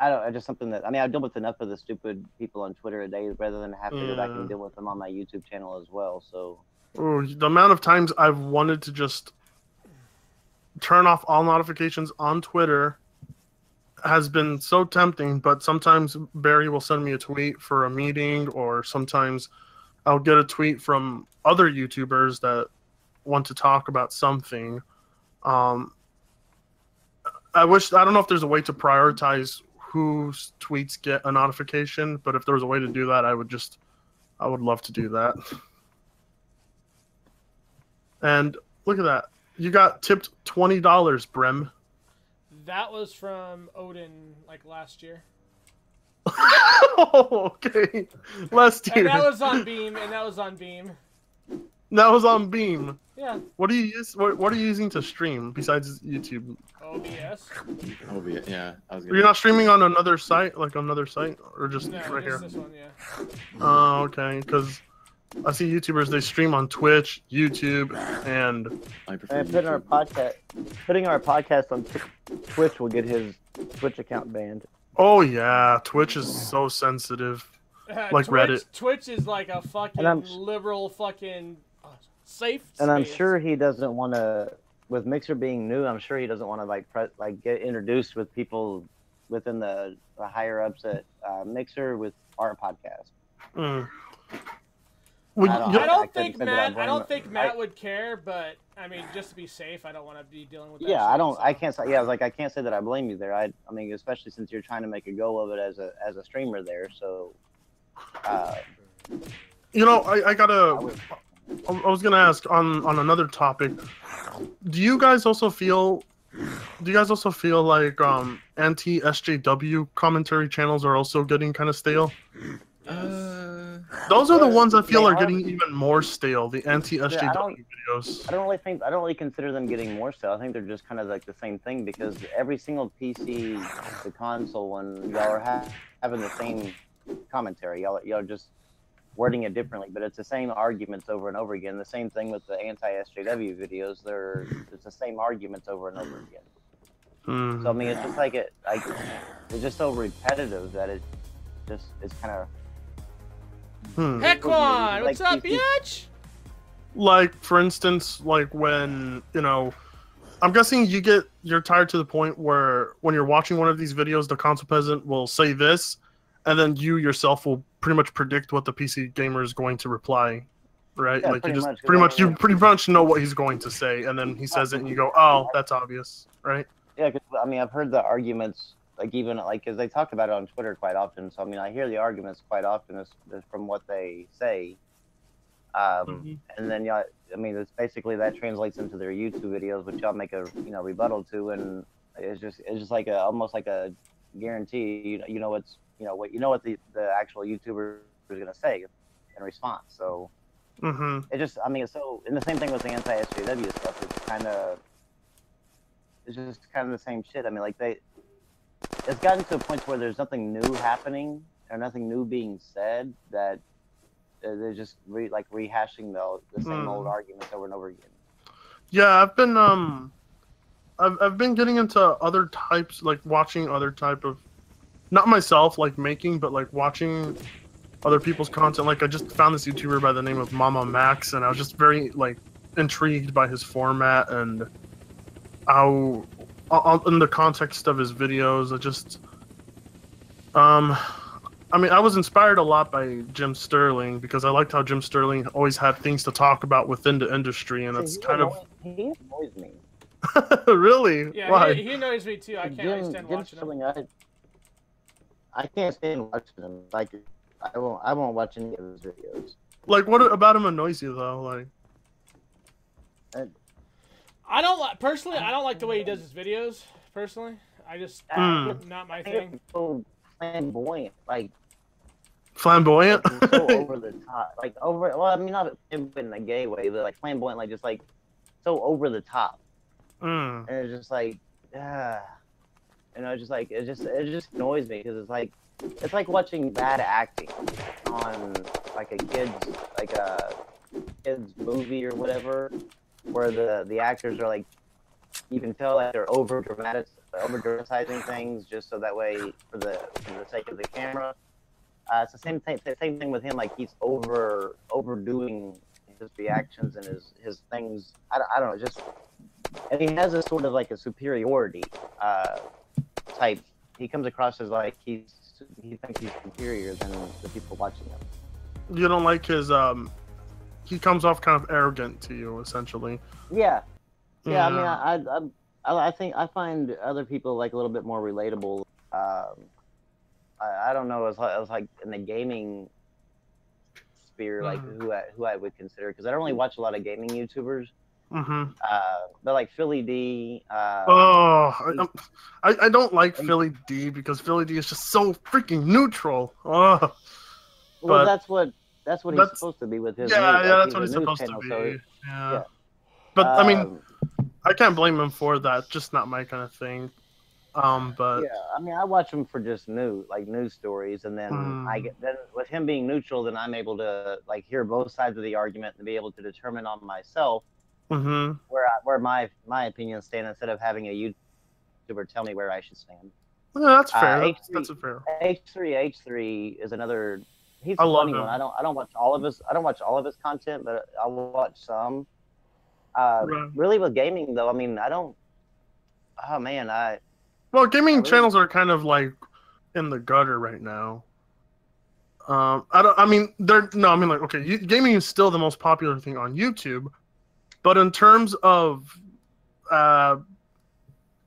I don't. It's just something that I deal with enough of the stupid people on Twitter a day, rather than have to go back and deal with them on my YouTube channel as well. So, the amount of times I've wanted to just turn off all notifications on Twitter has been so tempting, but sometimes Barry will send me a tweet for a meeting, or sometimes I'll get a tweet from other YouTubers that want to talk about something. I don't know if there's a way to prioritize whose tweets get a notification, but if there was a way to do that, I would love to do that. And look at that. You got tipped $20, Brem. That was from Odin, like, last year. Oh, okay. Last year. And that was on Beam, That was on Beam. Yeah. What do you use? What are you using to stream besides YouTube? OBS. OBS, yeah. You're not streaming on another site, or just No, right here? this one, yeah. Oh, okay. Because I see YouTubers, they stream on Twitch, YouTube, and putting our podcast on Twitch will get his Twitch account banned. oh yeah, Twitch is so sensitive. Like Reddit. Twitch is like a fucking liberal fucking safe space. And I'm sure he doesn't want to, with Mixer being new, I'm sure he doesn't want to get introduced with people within the higher ups at Mixer with our podcast. Mm. I don't think Matt would care, but I mean, just to be safe, I don't want to be dealing with that. Yeah, shit, I can't say. Yeah, I can't say that I blame you there. I mean, especially since you're trying to make a go of it as a streamer there. So, I was gonna ask on another topic. Do you guys also feel like anti-SJW commentary channels are also getting kind of stale? Those are the ones I feel are getting even more stale. The anti-SJW videos. I don't really consider them getting more stale. I think they're just kind of like the same thing, because every single PC, the console one, y'all are having the same commentary. Y'all just wording it differently, but it's the same arguments over and over again. The same thing with the anti-SJW videos. It's the same arguments over and over again. Mm. So I mean, it's just it's just so repetitive that it's kind of. Heckwan, what's up, bitch? Like, for instance, like when, I'm guessing you're tired to the point where when you're watching one of these videos, the console peasant will say this, and then you yourself will pretty much predict what the PC gamer is going to reply, right? Yeah, like you pretty much know what he's going to say, and then he says it, and you go, "Oh, that's obvious," right? Yeah, because I mean, I've heard the arguments, because they talk about it on Twitter quite often. So I mean, I hear the arguments quite often from what they say, and then I mean, it's basically that translates into their YouTube videos, which y'all make a rebuttal to, and it's just like almost like a guarantee. You know what the actual YouTuber is gonna say in response. So it just, I mean, it's so, and the same thing with the anti-SJW stuff. It's just kind of the same shit. I mean, like it's gotten to a point where there's nothing new happening or nothing new being said, that they're just rehashing the same old arguments over and over again. Yeah, I've been getting into other types, like watching other type of, not myself like making, but like watching other people's content. Like I just found this YouTuber by the name of Mama Max, and I was just very intrigued by his format and how, in the context of his videos, I mean, I was inspired a lot by Jim Sterling, because I liked how Jim Sterling always had things to talk about within the industry, and that's kind of... He annoys me. Really? Yeah, why? He annoys me too. I can't stand watching him. I can't stand watching him. Like, I won't watch any of his videos. Like, what about him annoys you though? Like, I don't like the way he does his videos. Personally, I just not my thing. So flamboyant, flamboyant, so over the top, well, I mean, not in a gay way, but flamboyant, just so over the top. And it's just it just annoys me, because it's like watching bad acting on a kid's movie or whatever, where the actors are you can tell they're over dramatizing things just so that way for the sake of the camera. It's the same thing with him. He's overdoing his reactions and his things. I don't know, and he has a sort of a superiority type he comes across as like he thinks he's superior than the people watching him. You don't like his he comes off kind of arrogant to you, essentially. Yeah. Yeah, I mean, I think I find other people like a little bit more relatable. I don't know, it was like in the gaming sphere, like who I would consider, because I don't really watch a lot of gaming YouTubers. But like Philly D. I don't like Philly D because Philly D is just so freaking neutral. Well, that's what he's supposed to be with his. Yeah, news. Yeah, like, that's what he's supposed channel, to be. So, yeah. But I mean, I can't blame him for that. Just not my kind of thing. But yeah, I mean, I watch him for just news stories, and then then with him being neutral, then I'm able to like hear both sides of the argument and be able to determine on myself where my opinions stand, instead of having a YouTuber tell me where I should stand. Yeah, that's fair. That's fair. H3 is another. He's a I love funny him. one. I don't watch all of his content, but I'll watch some. Really, with gaming though, I mean, I don't. Oh man, Well, gaming channels are kind of like in the gutter right now. Gaming is still the most popular thing on YouTube, but in terms of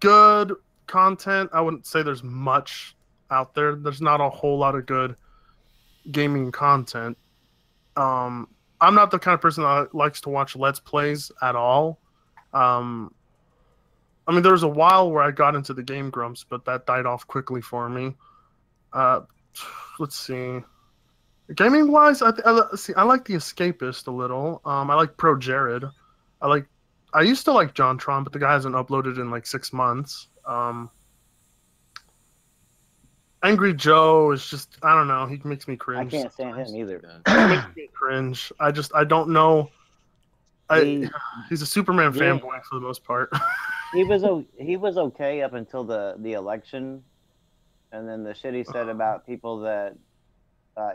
good content, I wouldn't say there's much out there. There's not a whole lot of good gaming content. I'm not the kind of person that likes to watch Let's Plays at all. I mean, there was a while where I got into the Game Grumps, but that died off quickly for me. Let's see. Gaming-wise, I like The Escapist a little. I like Pro Jared. I used to like JonTron, but the guy hasn't uploaded in like 6 months. Angry Joe is just, I don't know, he makes me cringe. I can't stand him either. He makes me cringe. I don't know. He's a Superman fanboy for the most part. He was okay up until the election, and then the shit he said about people that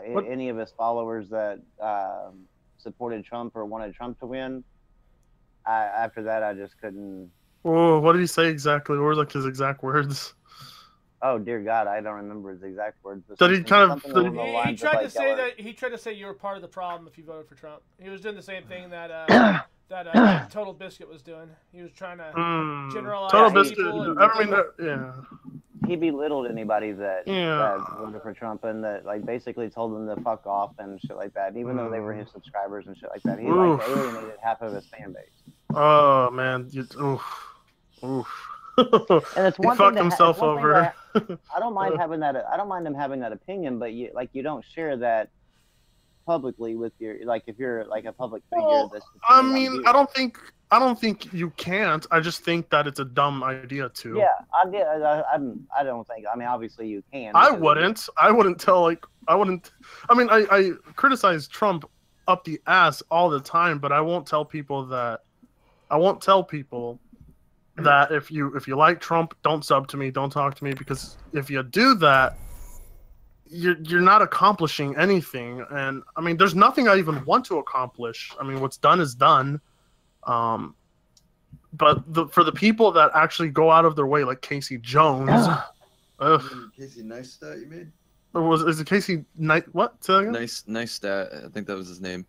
any of his followers that supported Trump or wanted Trump to win. After that, I just couldn't. Oh, what did he say exactly? What were like his exact words? Oh dear God, I don't remember his exact words. Did he kind of? He tried to say that he tried to say you were part of the problem if you voted for Trump. He was doing the same thing that Total Biscuit was doing. He was trying to generalize Total Biscuit. Yeah. He belittled anybody that voted for Trump, and that like basically told them to fuck off and shit like that. Even though they were his subscribers and shit like that, he like alienated half of his fan base. Oh man, oof. And it's one he fucked himself over. I don't mind having that. I don't mind him having that opinion, but you don't share that publicly with your, like, if you're like a public figure. Well, I mean, I don't think you can't. I just think that it's a dumb idea too. Yeah, I don't think. I mean, obviously you can. I wouldn't tell like I wouldn't. I mean, I criticize Trump up the ass all the time, but I won't tell people that. That if you like Trump, don't sub to me, don't talk to me, because if you do that, you're not accomplishing anything. And I mean, there's nothing I even want to accomplish. I mean, what's done is done. But for the people that actually go out of their way, like Casey Jones, Casey Neistat, you mean? Is it Casey What? Neistat. I think that was his name.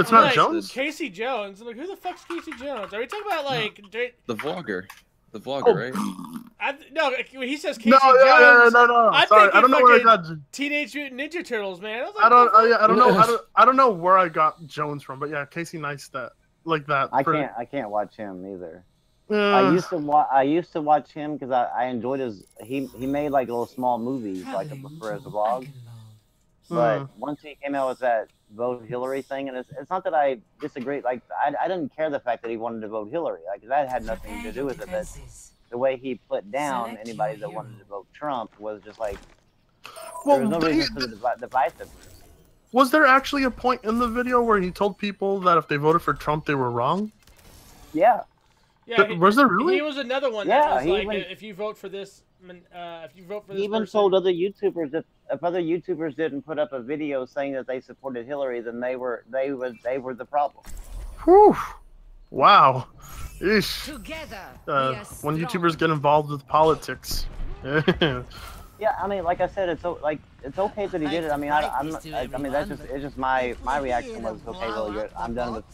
It's not Jones? Casey Jones. I'm like, who the fuck's Casey Jones? Are we talking about like the vlogger? The vlogger, right? No, he says Casey Jones. No. Sorry, I don't know where I got Teenage Mutant Ninja Turtles, man. I don't know. I don't know where I got Jones from, but yeah, Casey Neistat, like that. I can't watch him either. I used to watch him because I enjoyed his. He made like little small movies like for his vlog. But once he came out with that vote Hillary thing, and it's not that I disagree. Like I didn't care the fact that he wanted to vote Hillary. Like that had nothing to do with it. But the way he put down anybody that wanted to vote Trump was just like there was no reason for the divisiveness. Was there actually a point in the video where he told people that if they voted for Trump, they were wrong? Yeah. Yeah. Was there really? He was another one. Yeah. That was like, if you vote for this. If you vote for this he even person, told other YouTubers that if other YouTubers didn't put up a video saying that they supported Hillary, then they were the problem. Whew. Wow. Eesh. Together, when YouTubers get involved with politics. Yeah, I mean, like I said, it's okay that he did it. I mean, I mean, it's just my reaction was, okay, well, I'm done with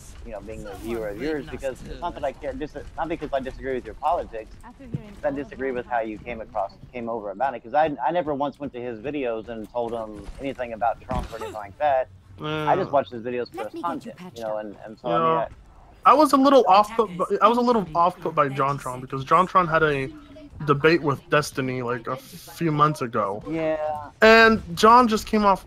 being a viewer of yours, because it's not that I care, not because I disagree with your politics. I disagree with how you came over about it, because I never once went to his videos and told him anything about Trump or anything like that. I just watched his videos for his content, and so I mean, I was a little off put by JonTron, because JonTron had a debate with Destiny like a few months ago. Yeah. And John just came off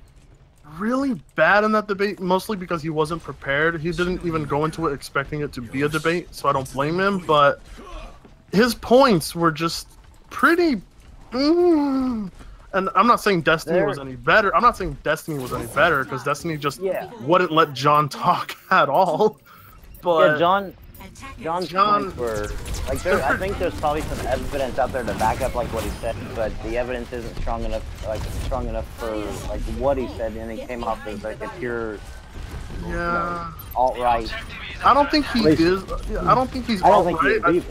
really bad in that debate, mostly because he wasn't prepared. He didn't even go into it expecting it to be a debate, so I don't blame him, but his points were just pretty and I'm not saying Destiny was any better. I'm not saying Destiny was any better, because Destiny just wouldn't let John talk at all. But yeah, John's points were like I think there's probably some evidence out there to back up like what he said, but the evidence isn't strong enough for like what he said, and he came off as like a pure alt-right. I don't think he is. I don't think he's alt-right.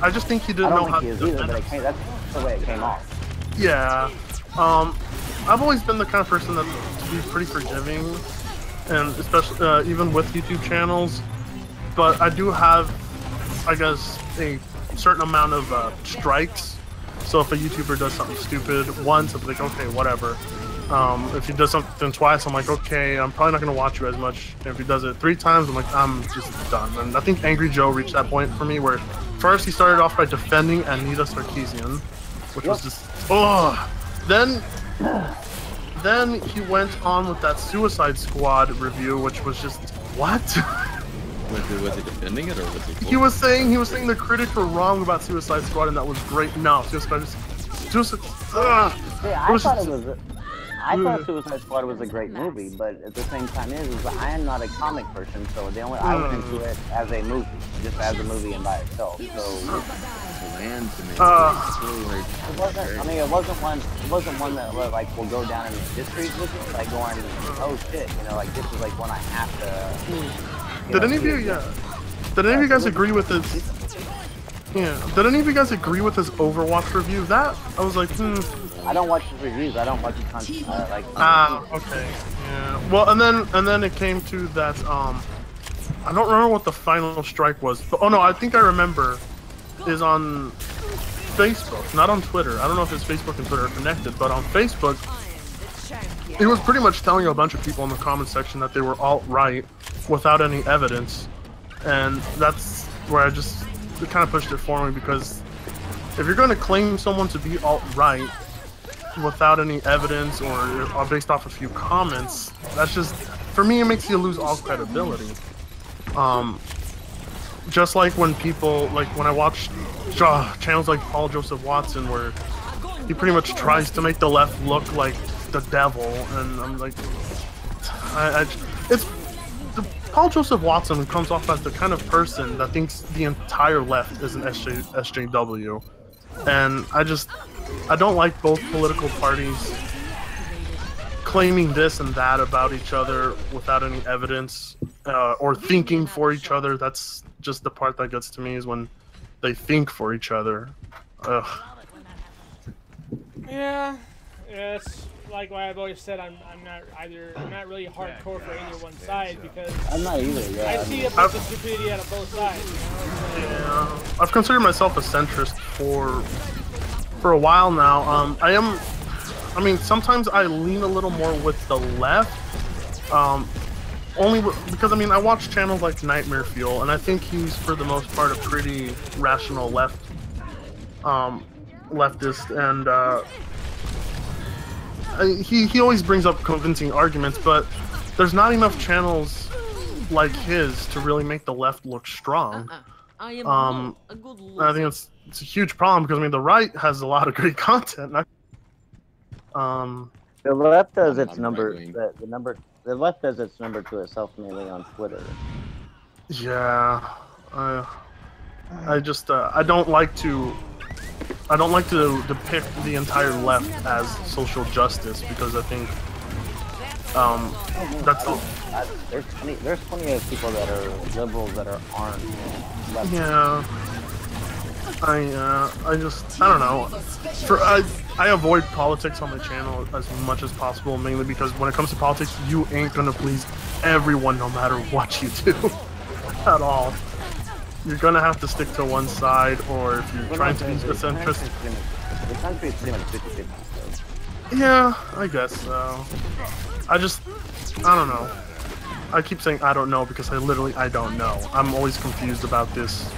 I just think he didn't know how to do it. But that's the way it came off. Yeah. I've always been the kind of person that to be pretty forgiving, and especially even with YouTube channels. But I do have, I guess, a certain amount of strikes. So if a YouTuber does something stupid once, I'm like, okay, whatever. If he does something twice, I'm like, okay, I'm probably not going to watch you as much. And if he does it 3 times, I'm like, I'm just done. And I think Angry Joe reached that point for me where first he started off by defending Anita Sarkeesian, which was just, Then he went on with that Suicide Squad review, which was just, what? Was he defending it, or was he? He was saying the critics were wrong about Suicide Squad, and that was great. No, Suicide. I thought Suicide Squad was a great movie, but at the same time, I am not a comic person, so I went into it as a movie, just as a movie and by itself. So. It wasn't one that like will go down in history with it, like going, oh shit, like this is like one I have to. Did any of you guys agree with his? Yeah. Did any of you guys agree with his Overwatch review? That I was like, I don't watch his reviews. I don't watch his content. Okay. Yeah. Well, and then it came to that. I don't remember what the final strike was. But, oh no, I think I remember. Is on Facebook, not on Twitter. I don't know if his Facebook and Twitter are connected, but on Facebook, he was pretty much telling a bunch of people in the comment section that they were alt-right without any evidence, and that's where it kind of pushed it for me, because if you're going to claim someone to be alt-right without any evidence or based off a few comments, that's just, for me, it makes you lose all credibility. Just like when people, like when I watch channels like Paul Joseph Watson, where he pretty much tries to make the left look like the devil, and I'm like, Paul Joseph Watson comes off as the kind of person that thinks the entire left is an SJW, and I don't like both political parties claiming this and that about each other without any evidence, or thinking for each other. That's just the part that gets to me, is when they think for each other. Ugh. Yeah, it's like what I've always said. I'm not really hardcore for either one side, because I'm not either. Yeah, I see a bunch of stupidity out of both sides. Yeah, I've considered myself a centrist for a while now. I mean, sometimes I lean a little more with the left. Only because, I mean, I watch channels like Nightmare Fuel, and I think he's, for the most part, a pretty rational leftist, and he always brings up convincing arguments, but there's not enough channels like his to really make the left look strong. I think it's a huge problem, because, I mean, the right has a lot of great content. The left does its the left does its number to itself, mainly on Twitter. Yeah, I don't like to depict the entire left as social justice, because I think there's plenty of people that are liberals that aren't left. Yeah. I don't know. I avoid politics on my channel as much as possible, mainly because when it comes to politics, you ain't gonna please everyone no matter what you do at all. You're gonna have to stick to one side, or if you're trying to be a centrist. The country's pretty much 50-50. Yeah, I guess so. I don't know. I keep saying I don't know because I don't know. I'm always confused about this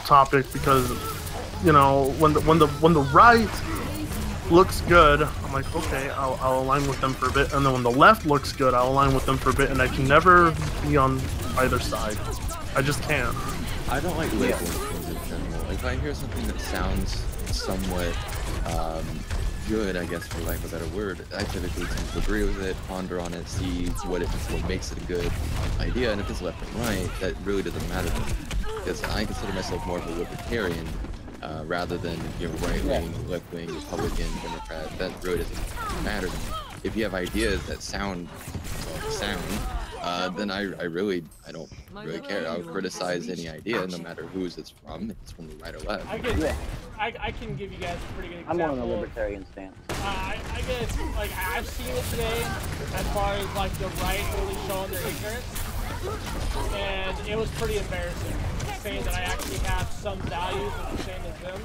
topic because, you know, when the right looks good, I'm like, okay, I'll align with them for a bit, and then when the left looks good, I'll align with them for a bit, and I can never be on either side. I just can't. I don't like labels in general. If I hear something that sounds somewhat good, I guess, for lack of a better word, I typically tend to agree with it, ponder on it, see what makes it a good idea, and if it's left and right, that really doesn't matter to me. Because I consider myself more of a libertarian, rather than, you know, right-wing, left-wing, Republican, Democrat. That really doesn't matter to me. If you have ideas that sound, then I don't really care. I'll criticize any idea, no matter whose it's from, if it's from the right or left. I can give you guys a pretty good I'm example. on a libertarian stance. I guess, like, I've seen it today, as far as, like, the right really showing their ignorance, and it was pretty embarrassing, saying that I actually have some values and the same as them,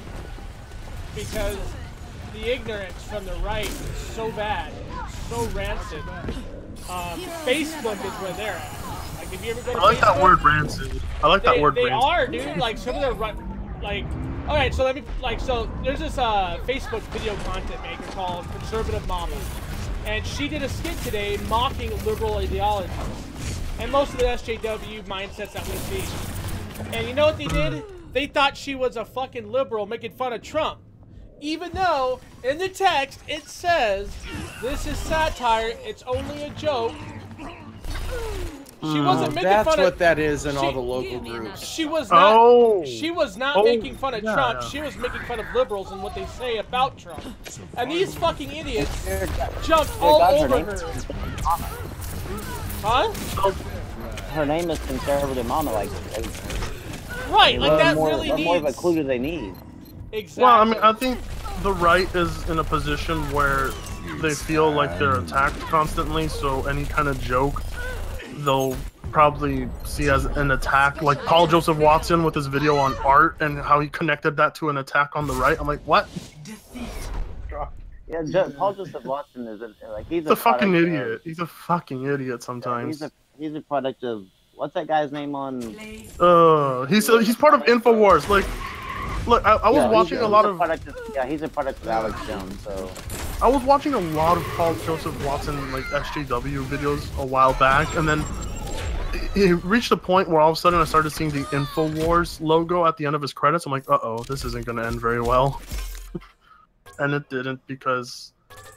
because the ignorance from the right is so bad, so rancid. Facebook is where they're at. Like, if you ever go to I like Facebook, that word rancid. I like that word rancid. They are, dude. Like, some of the like. Alright, so let me, like, so there's this Facebook video content maker called Conservative Mama, and she did a skit today mocking liberal ideologies and most of the SJW mindsets that we see. And you know what they did? They thought she was a fucking liberal making fun of Trump, even though in the text it says this is satire, it's only a joke. She wasn't making That's fun of. what that is in all the local groups. She was not. She was not Oh, making fun of yeah, Trump. yeah. She was making fun of liberals and what they say about Trump. And these fucking idiots jumped all over her. Huh? Her name is Conservative Mama. Like Right, like that really what needs. more of a clue do they need? Exactly. Well, I mean, I think the right is in a position where they feel like they're attacked constantly, so any kind of joke they'll probably see as an attack. Like Paul Joseph Watson with his video on art and how he connected that to an attack on the right. I'm like, what? Yeah, Paul Joseph Watson is he's a fucking idiot. He's a fucking idiot sometimes. He's a product of what's that guy's name on? He's part of Infowars. Like, look, I was watching a lot of. He's a product of Alex Jones. So I was watching a lot of Paul Joseph Watson like SJW videos a while back, and then it reached a point where all of a sudden I started seeing the Infowars logo at the end of his credits. I'm like, uh-oh, this isn't gonna end very well. And it didn't, because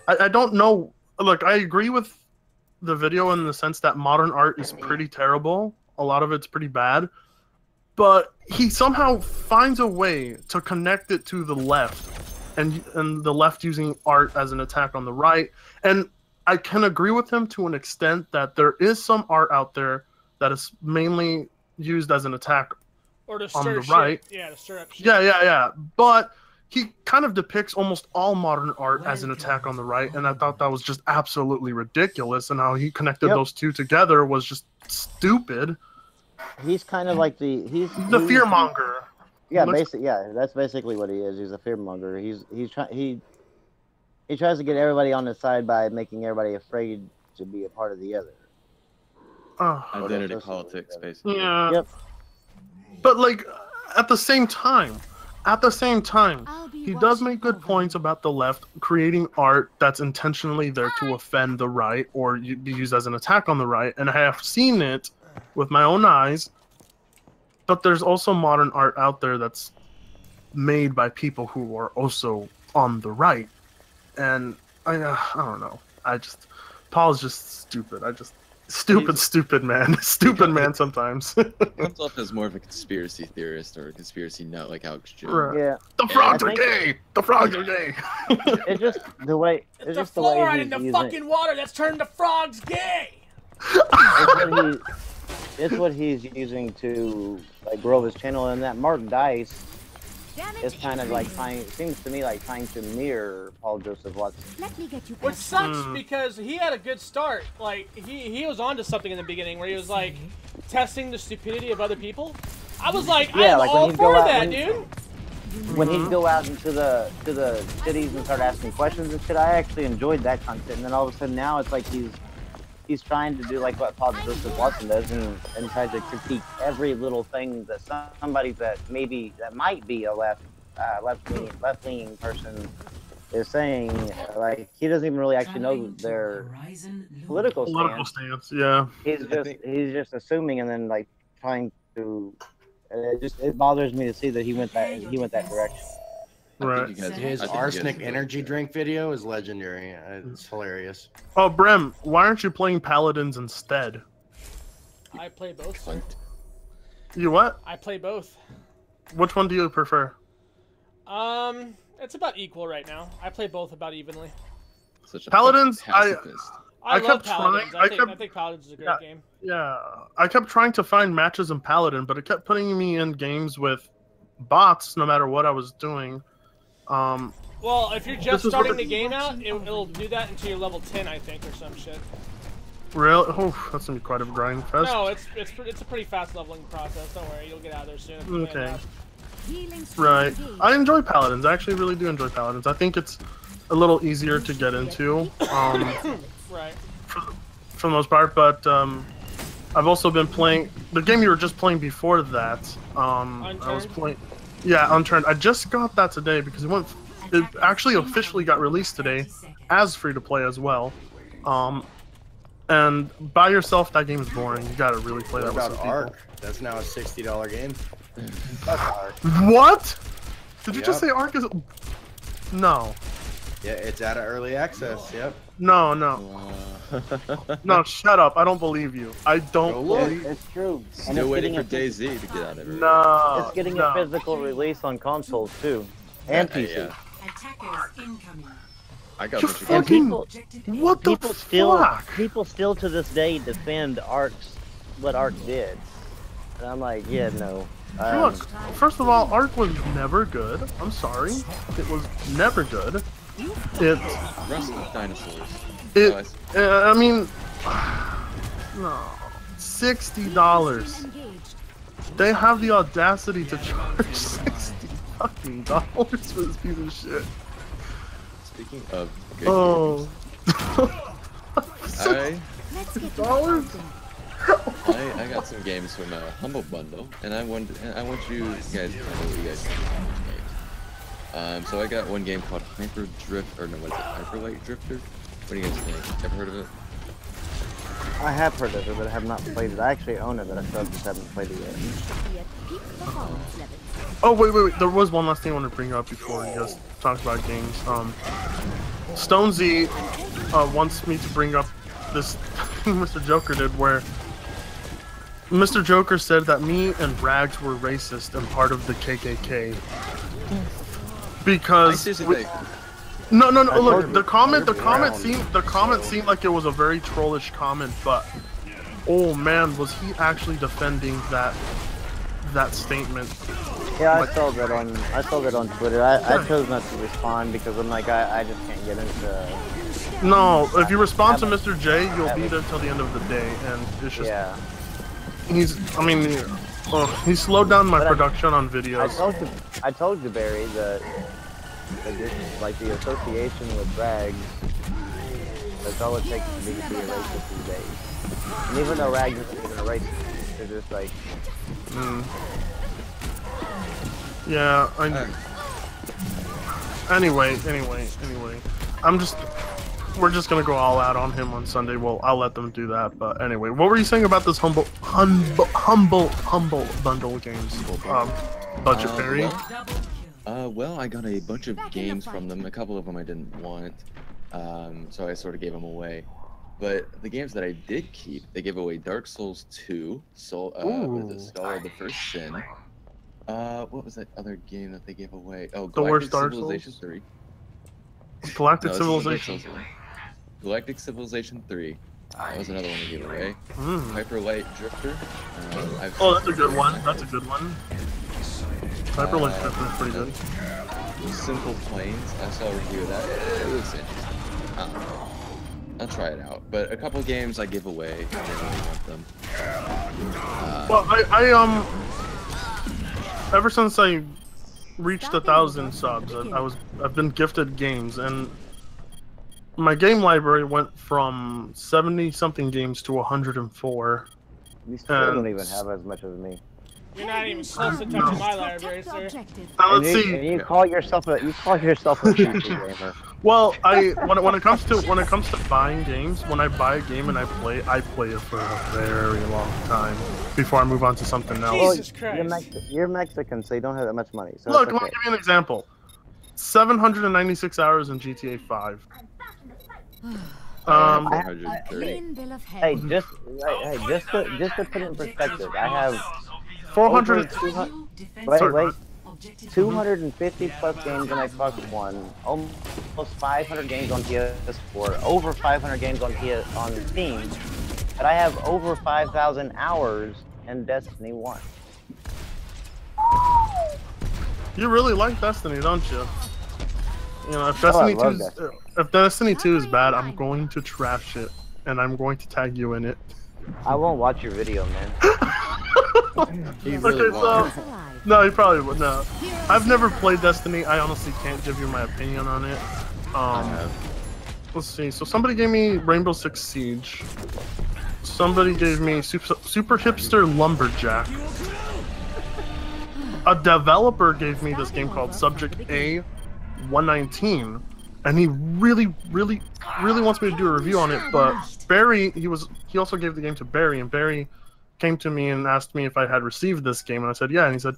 I don't know. Look, I agree with the video in the sense that modern art is pretty terrible. A lot of it's pretty bad. But he somehow finds a way to connect it to the left, and the left using art as an attack on the right. And I can agree with him to an extent that there is some art out there that is mainly used as an attack or to on stir the shit. right. Yeah, to stir up shit. Yeah. But he kind of depicts almost all modern art as an attack on the right, and I thought that was just absolutely ridiculous, and how he connected those two together was just stupid. He's kind of like he's the fearmonger. Yeah, that's basically what he is. He's a fearmonger. He tries to get everybody on his side by making everybody afraid to be a part of the other. Identity politics, basically. Yeah. Yep. But like, at the same time, he does make good points about the left creating art that's intentionally there to offend the right or be used as an attack on the right, and I have seen it with my own eyes. But there's also modern art out there that's made by people who are also on the right, and I don't know. Paul's just stupid. Stupid man. Stupid man sometimes. Comes off as more of a conspiracy theorist or a conspiracy nut, like Alex Jones. Right. Yeah. The frogs are gay. The frogs are gay. It's just the way. It's the just the way fluoride he's in the using fucking water that's turned the frogs gay. It's what he's using to like grow his channel, and that Mark Dice is kind of like trying. It seems to me like trying to mirror Paul Joseph Watson. Which sucks because he had a good start. Like he was onto something in the beginning where he was like testing the stupidity of other people. I was like, yeah, I'm like all for that, dude. When he'd go out into the cities and start asking questions and shit, I actually enjoyed that content. And then all of a sudden now it's like he's trying to do like what Paul Joseph Watson does and tries to critique every little thing that somebody that might be a left leaning person is saying. Like he doesn't even really actually know their political stance. Yeah. He's just assuming and then like trying to. It bothers me to see that he went that direction. Right. His arsenic energy drink video is legendary. It's hilarious. Oh, Brem, why aren't you playing Paladins instead? I play both. Sir. You what? I play both. Which one do you prefer? It's about equal right now. I play both about evenly. Paladins, I love Paladins. I think Paladins is a great game. Yeah, I kept trying to find matches in Paladin, but it kept putting me in games with bots no matter what I was doing. Well, if you're just starting the game out, it'll do that until you're level 10, I think, or some shit. Really? Oh, that's gonna be quite a grind fest. No, it's a pretty fast leveling process. Don't worry, you'll get out of there soon. Okay. Right. I enjoy Paladins. I actually really do enjoy Paladins. I think it's a little easier to get into. Right. For the most part, but I've also been playing the game you were just playing before that. Unturned? I was playing. Yeah, Unturned. I just got that today because it actually officially got released today as free to play as well. And by yourself, that game is boring. You gotta really play that with some people. Ark? That's now a $60 game. What? Did you just say Ark is? No. Yeah, it's out of early access. Yep. No. No, shut up. I don't believe you. I don't believe It's true. Still waiting for DayZ to get out of it. No. It's getting a physical release on consoles too. And PC. Yeah. Attackers incoming. I got You a bunch of fucking... games. What the fuck? People still to this day defend what Ark did. And I'm like, yeah, no. Look, first of all, Ark was never good. I'm sorry. It was never good. Rust with dinosaurs. I mean, no. $60. They have the audacity to charge $60 fucking dollars for this piece of shit. Speaking of good $60? I got some games from Humble Bundle, and I want you guys to tell me what you guys think. So I got one game called Hyper Drift, or no, what is it? Hyper Light Drifter? What do you guys think? Ever heard of it? I have heard of it, but I have not played it. I actually own it, but I still just haven't played it yet. Oh, wait. There was one last thing I wanted to bring up before you guys talk about games. Stonesy wants me to bring up this thing Mr. Joker did, where Mr. Joker said that me and Rags were racist and part of the KKK. Because no. Look, the comment seemed like it was a very trollish comment, but oh man, was he actually defending that statement? Yeah, I saw that on Twitter. I chose not to respond because I'm like, I just can't get into. No, if you respond to Mr. J, you'll be there till the end of the day, and it's just. Yeah. He slowed down my production on videos. I told you, Barry, that like the association with Rags, that's all it takes to be a racist these days. And even though Rags isn't even a racist, they're just like. Yeah, Anyway. We're just gonna go all out on him on Sunday. Well, I'll let them do that. But anyway, what were you saying about this humble bundle games? Budget Barry. Well, I got a bunch of games from them. A couple of them I didn't want, so I sort of gave them away. But the games that I did keep, they gave away Dark Souls 2, Skull of the First Sin. What was that other game that they gave away? Oh, Galactic Civilization 3. Galactic Civilization. Galactic Civilization 3. That was another one we gave away. Hyper Light Drifter. Oh, that's a good one. That's a good one. Hyper Light Drifter is pretty good. Simple Planes. I saw a review of that. It looks interesting. I don't know. I'll try it out. But a couple games I give away. I don't really want them. Well, ever since I reached 1,000 subs, I've been gifted games, and my game library went from 70-something games to 104. You still don't even have as much as me. You're not even close to touching my library, sir. Now, let's see. And you call yourself a PC gamer. Well, when it comes to buying games, when I buy a game and I play it for a very long time before I move on to something else. Jesus Christ. You're Mexican, so you don't have that much money. So Look, okay. let me give you an example. 796 hours in GTA 5. Hey, just to put it in perspective, I have 400. Wait. 250 plus games on Xbox One, almost 500 games on PS4, over 500 games on Steam, but I have over 5,000 hours in Destiny 1. You really like Destiny, don't you? You know, if Destiny 2 is bad, I'm going to trash it, and I'm going to tag you in it. I won't watch your video, man. He really won't. No, he probably would. No, I've never played Destiny. I honestly can't give you my opinion on it. Let's see. So somebody gave me Rainbow Six Siege. Somebody gave me Super Hipster Lumberjack. A developer gave me this game called Subject A 119, and he really wants me to do a review on it. But Barry, he also gave the game to Barry, and Barry came to me and asked me if I had received this game, and I said yeah, and he said,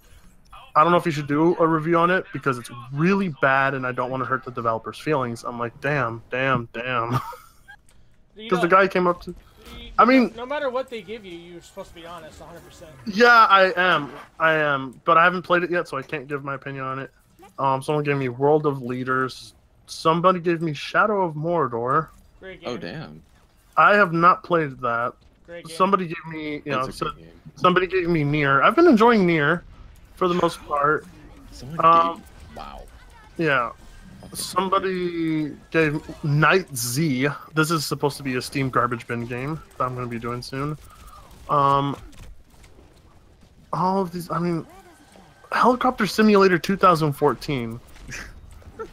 I don't know if you should do a review on it because it's really bad and I don't want to hurt the developer's feelings. I'm like, damn. Because the guy came up to... I mean... No matter what they give you, you're supposed to be honest, 100%. Yeah, I am. But I haven't played it yet, so I can't give my opinion on it. Someone gave me World of Leaders. Somebody gave me Shadow of Mordor. Great game. Oh, damn. I have not played that. Great game. Somebody gave me, somebody gave me Nier. I've been enjoying Nier, for the most part. Wow. Yeah. Somebody gave Night Z. This is supposed to be a Steam garbage bin game that I'm going to be doing soon. All of these, I mean, Helicopter Simulator 2014.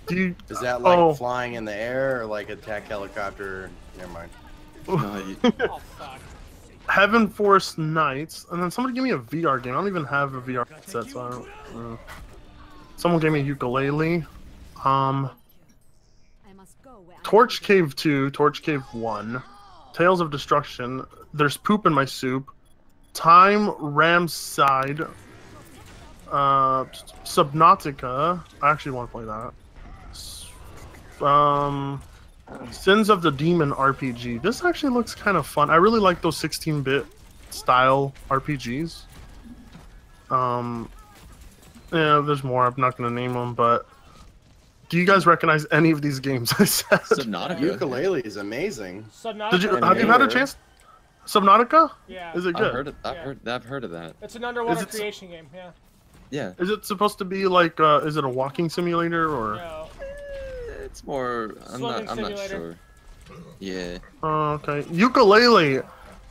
Is that like flying in the air or like attack helicopter? Never mind. Oh, fuck. Heaven Force Knights, and then somebody gave me a VR game. I don't even have a VR set, so I don't. Someone gave me a ukulele. Torch Cave 2, Torch Cave 1, Tales of Destruction. There's Poop in My Soup. Time Ramside. Subnautica. I actually want to play that. Sins of the Demon RPG. This actually looks kind of fun. I really like those 16-bit style RPGs. Yeah, there's more. I'm not going to name them, but do you guys recognize any of these games I said? Subnautica. Ukulele is amazing. Subnautica. Have you had a chance? Subnautica? Yeah. Is it good? I've heard of that. It's an underwater creation game, yeah. Yeah. Is it supposed to be like, is it a walking simulator or? No. It's more. I'm not sure. Yeah. Okay. Ukulele.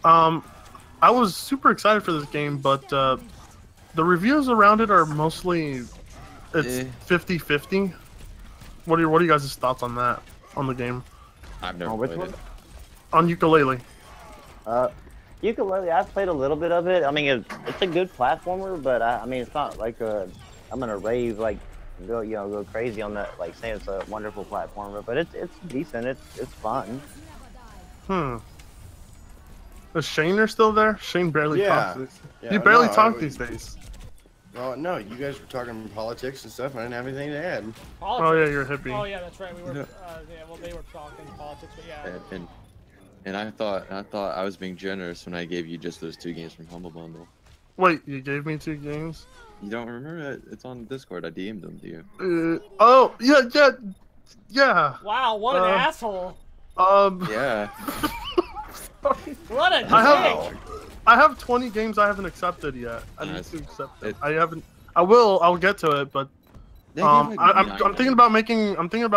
I was super excited for this game, but the reviews around it are mostly it's 50-50. What are you guys' thoughts on that, on the game? I've never played it. On Ukulele. Ukulele, I've played a little bit of it. I mean, it's a good platformer, but I mean, it's not like I'm gonna rave like go crazy on that, like saying it's a wonderful platformer. But it's decent. It's fun. Is Shane still there? Shane barely talks. Yeah, you barely talk these days. Well, no, you guys were talking politics and stuff. I didn't have anything to add. Politics? Oh yeah, you're a hippie. Oh yeah, that's right. We were. Well, they were talking politics, but yeah. And I thought I was being generous when I gave you just those 2 games from Humble Bundle. Wait, you gave me 2 games? You don't remember it? It's on Discord. I DM'd them to you. Oh yeah. Wow, what an asshole. Yeah. What a I have 20 games I haven't accepted yet. I need to accept them. I haven't. I will. I'll get to it, but I'm thinking about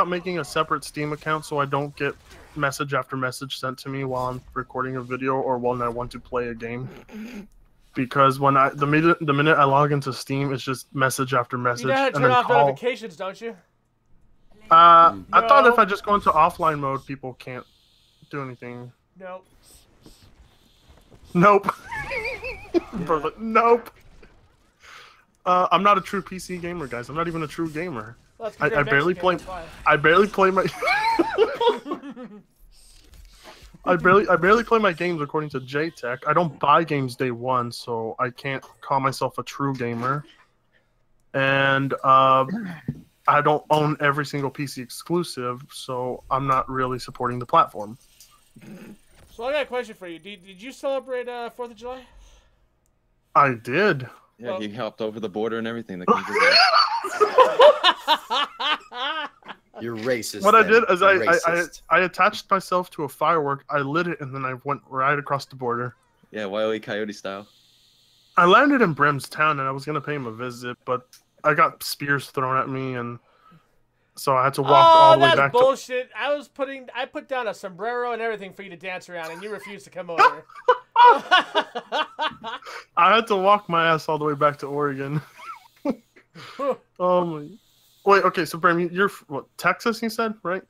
making a separate Steam account so I don't get message after message sent to me while I'm recording a video or when I want to play a game. Because when the minute I log into Steam, it's just message after message. You know how to turn off notifications, don't you? I thought if I just go into offline mode, people can't do anything. Nope. Nope. Nope. I'm not a true PC gamer, guys. I'm not even a true gamer. Well, I barely play. I barely play my. I barely play my games according to JTech. I don't buy games day one, so I can't call myself a true gamer. And I don't own every single PC exclusive, so I'm not really supporting the platform. So I got a question for you. Did you celebrate 4th of July? I did. Yeah, he helped over the border and everything. You're racist. What I did is I attached myself to a firework, I lit it, and then I went right across the border. Yeah, Wile E. Coyote style. I landed in Brimstown, and I was going to pay him a visit, but I got spears thrown at me, and so I had to walk all the way back. Oh, that's bullshit. I put down a sombrero and everything for you to dance around, and you refused to come over. I had to walk my ass all the way back to Oregon. Wait, okay, so Bram, you're what, Texas, you said, right?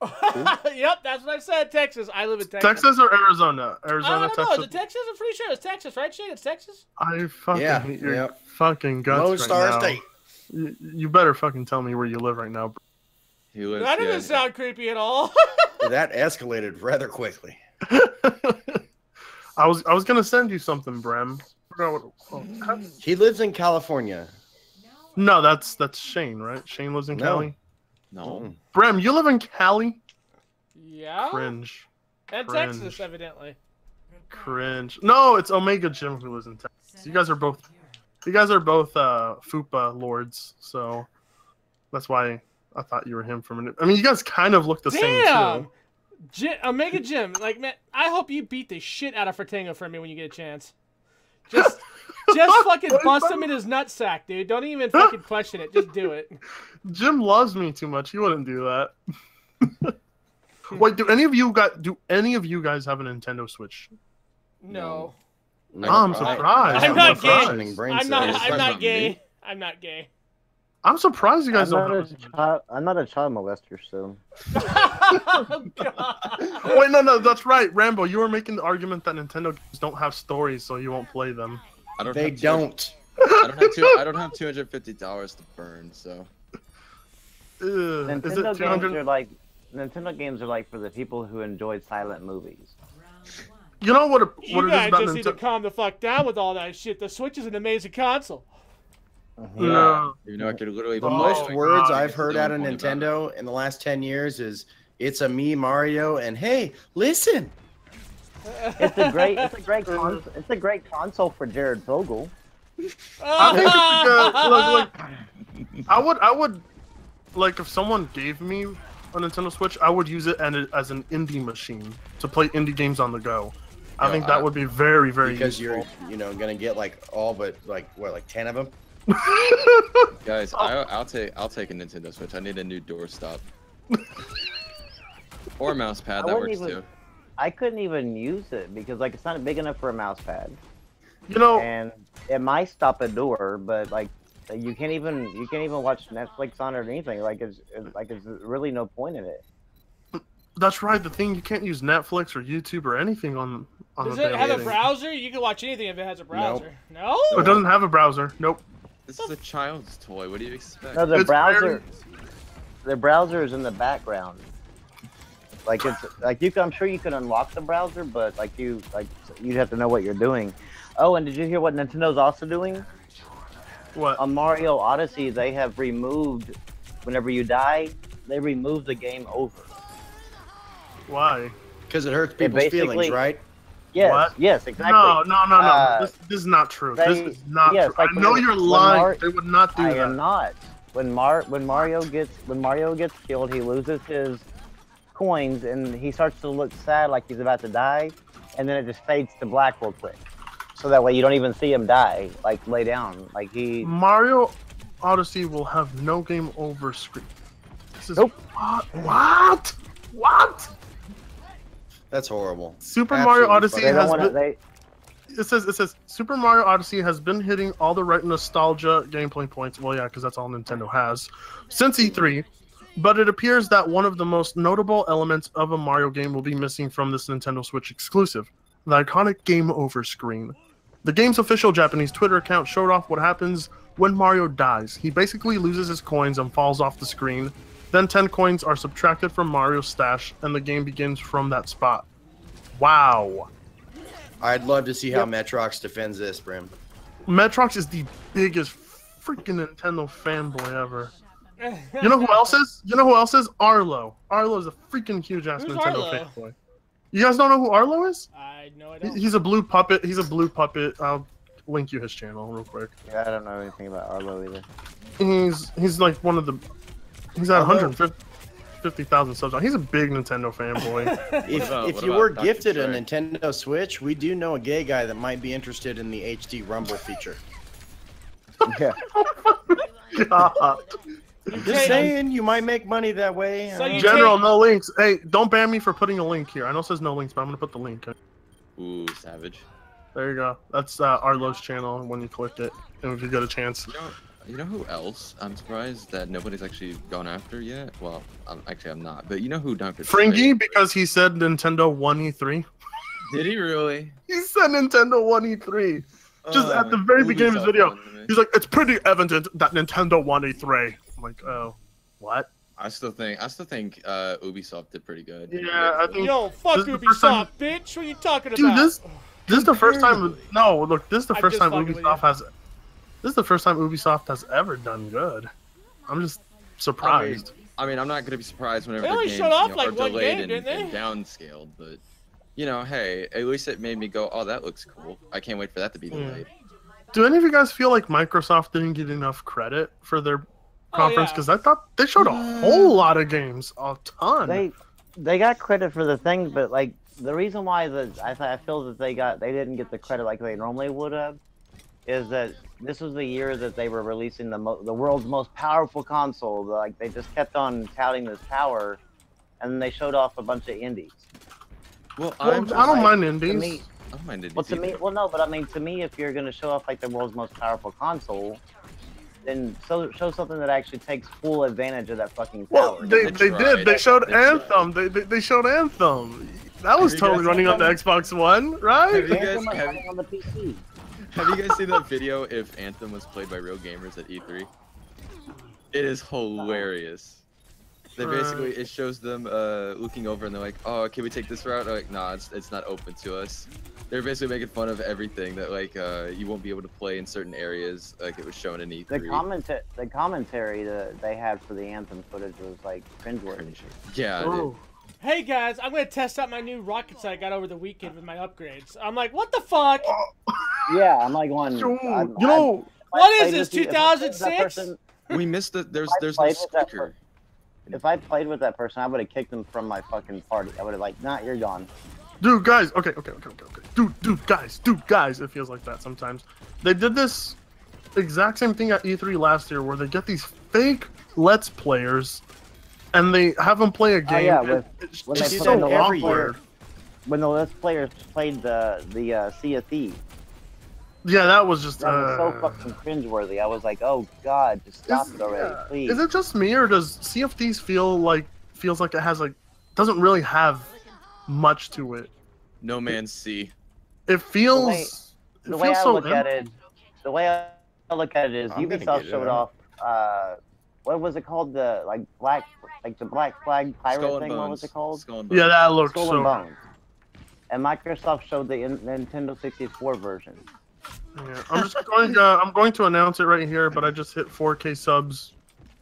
Yep, that's what I said, Texas. I live in Texas. Texas or Arizona? Arizona, Texas? Is it Texas? I'm pretty sure it's Texas, right, Shane? It's Texas? I fucking hate your fucking guts Lone Star State. You better fucking tell me where you live right now. That doesn't sound creepy at all. That escalated rather quickly. I was gonna send you something, Bram. He lives in California. No, that's Shane, right? Shane lives in Cali. No. Bram, you live in Cali? Yeah. Cringe. And Texas, evidently. Cringe. No, it's Omega Jim who lives in Texas. You guys are both FUPA lords, so that's why I thought you were him for a minute. I mean, you guys kind of look the same too. Omega Jim, like, man, I hope you beat the shit out of Fertango for me when you get a chance. Just fucking bust him in his nutsack, dude. Don't even fucking question it. Just do it. Jim loves me too much. He wouldn't do that. Wait, do any of you guys have a Nintendo Switch? No. No, I'm surprised. I'm not gay. I'm not gay. I'm not gay. I'm surprised you guys don't. I'm not a child molester, so. Oh, God. Wait, no, that's right, Rambo. You were making the argument that Nintendo games don't have stories, so you won't play them. They don't. I don't have $250 to burn, so. Nintendo games are like for the people who enjoyed silent movies. You know what? You guys just need to calm the fuck down with all that shit. The Switch is an amazing console. No. You know, I could literally. The most words I've heard out of Nintendo in the last 10 years is "It's a me, Mario," and "Hey, listen." It's a great console for Jared Fogle. I think I would like if someone gave me a Nintendo Switch, I would use it as an indie machine to play indie games on the go. I think that would be very, very because useful. you're gonna get like all but like 10 of them. Guys, I'll take a Nintendo Switch. I need a new doorstop or a mouse pad. That works too. I couldn't even use it because like it's not big enough for a mouse pad. You know, and it might stop a door, but like you can't even watch Netflix on it or anything. Like it's really no point in it. That's right. The thing, you can't use Netflix or YouTube or anything on. Does it have a browser? You can watch anything if it has a browser. Nope. No. It doesn't have a browser. Nope. This is a child's toy. What do you expect? No, the browser is in the background. Like it's like I'm sure you can unlock the browser, but you'd have to know what you're doing. Oh, and did you hear what Nintendo's also doing? What? On Mario Odyssey, they have removed, whenever you die, they remove the game over. Why? Because it hurts people's feelings, right? Yes, what? Yes, exactly. No. This is not true. This is not true. Like I know you're lying. They would not do that. I am not. When Mario gets killed, he loses his coins and he starts to look sad, like he's about to die. and then it just fades to black real quick. So that way you don't even see him die, like lay down. Like he Mario Odyssey will have no game over screen. This is Nope. What? That's horrible. Super Absolutely Mario Odyssey they don't has want to. been. It says Super Mario Odyssey has been hitting all the right nostalgia gameplay points. Well, yeah, because that's all Nintendo has since E3. But it appears that one of the most notable elements of a Mario game will be missing from this Nintendo Switch exclusive: the iconic game over screen. The game's official Japanese Twitter account showed off what happens when Mario dies. He basically loses his coins and falls off the screen. Then 10 coins are subtracted from Mario's stash, and the game begins from that spot. Wow. I'd love to see how Metrox defends this, Brim. Metrox is the biggest freaking Nintendo fanboy ever. You know who else is? Arlo. Arlo is a freaking huge ass Who's Nintendo Arlo? fanboy. You guys don't know who Arlo is? I don't. He's a blue puppet. I'll link you his channel real quick. Yeah, I don't know anything about Arlo either. He's like one of the. He's at 150,000 subs. He's a big Nintendo fanboy. If you were gifted a Nintendo Switch, we do know a gay guy that might be interested in the HD Rumble feature. Yeah. God. Just saying, you might make money that way. So you General, no links. Hey, don't ban me for putting a link here. I know it says no links, but I'm gonna put the link. Ooh, savage. There you go. That's Arlo's channel when you click it, and if you get a chance. You know who else I'm surprised that nobody's actually gone after yet? Well, I'm not. But you know who Dr. Fringy, because he said Nintendo won E3. Did he really? He said Nintendo won E3. Just at the very beginning of his video, he's like, "It's pretty evident that Nintendo won E3." I'm like, "Oh, what?" I still think Ubisoft did pretty good. Yeah, I think. Yo, fuck This is the first time- Ubisoft, bitch. What are you talking Dude, about? this is the first time. No, look, this is the I'm first just time fucking with Ubisoft has. This is the first time Ubisoft has ever done good. I'm just surprised. I mean, I'm not gonna be surprised whenever They the only games showed off, are like, one delayed game, didn't and they? downscaled, but hey, at least it made me go, "Oh, that looks cool. I can't wait for that to be delayed." Do any of you guys feel like Microsoft didn't get enough credit for their conference? yeah. Because I thought they showed a whole lot of games, a ton. They got credit for the thing, but like the reason why I feel that they didn't get the credit like they normally would have is that this was the year that they were releasing the world's most powerful console. Like they just kept on touting this power, and then they showed off a bunch of indies. Well, I don't mind indies. I don't mind indies. Well, to me, but I mean, to me, if you're gonna show off like the world's most powerful console, then show something that actually takes full advantage of that fucking power. Well, they did. They showed Anthem. They showed Anthem. That was totally running on the Xbox One, right? Have you guys Anthem was running on the PC. Have you guys seen that video if Anthem was played by real gamers at E3? It is hilarious. They basically, it shows them looking over and they're like, "Oh, can we take this route?" They're like, "Nah, it's not open to us." They're basically making fun of everything that like you won't be able to play in certain areas, like it was shown in E3. The commentary that they had for the Anthem footage was like cringeworthy. Yeah. Dude. Hey guys, I'm gonna test out my new rockets I got over the weekend with my upgrades. I'm like, what the fuck? Yeah, I'm like going. What is this? 2006? We missed the. There's no speaker. If I played with that person, I would have kicked them from my fucking party. I would have like, nah, you're gone. Dude, guys, okay. Dude, guys, it feels like that sometimes. They did this exact same thing at E3 last year, where they get these fake Let's Players, and they have them play a game. Oh, yeah, when it's they so the awkward. When the Let's Players played the Sea of Thieves. Yeah, that was just. That was so fucking cringeworthy. I was like, oh god, just stop it already, please. Is it just me, or does Sea of Thieves feels like it has like doesn't really have much to it? No Man's Sea. It feels. The way I look at it is Ubisoft showed off. What was it called? The Black Flag pirate Skull thing. Bones. What was it called? Skull and Bones. Yeah, that looks Skull so. and Bones. And Microsoft showed the Nintendo 64 version. Yeah, I'm going to announce it right here, but I just hit 4K subs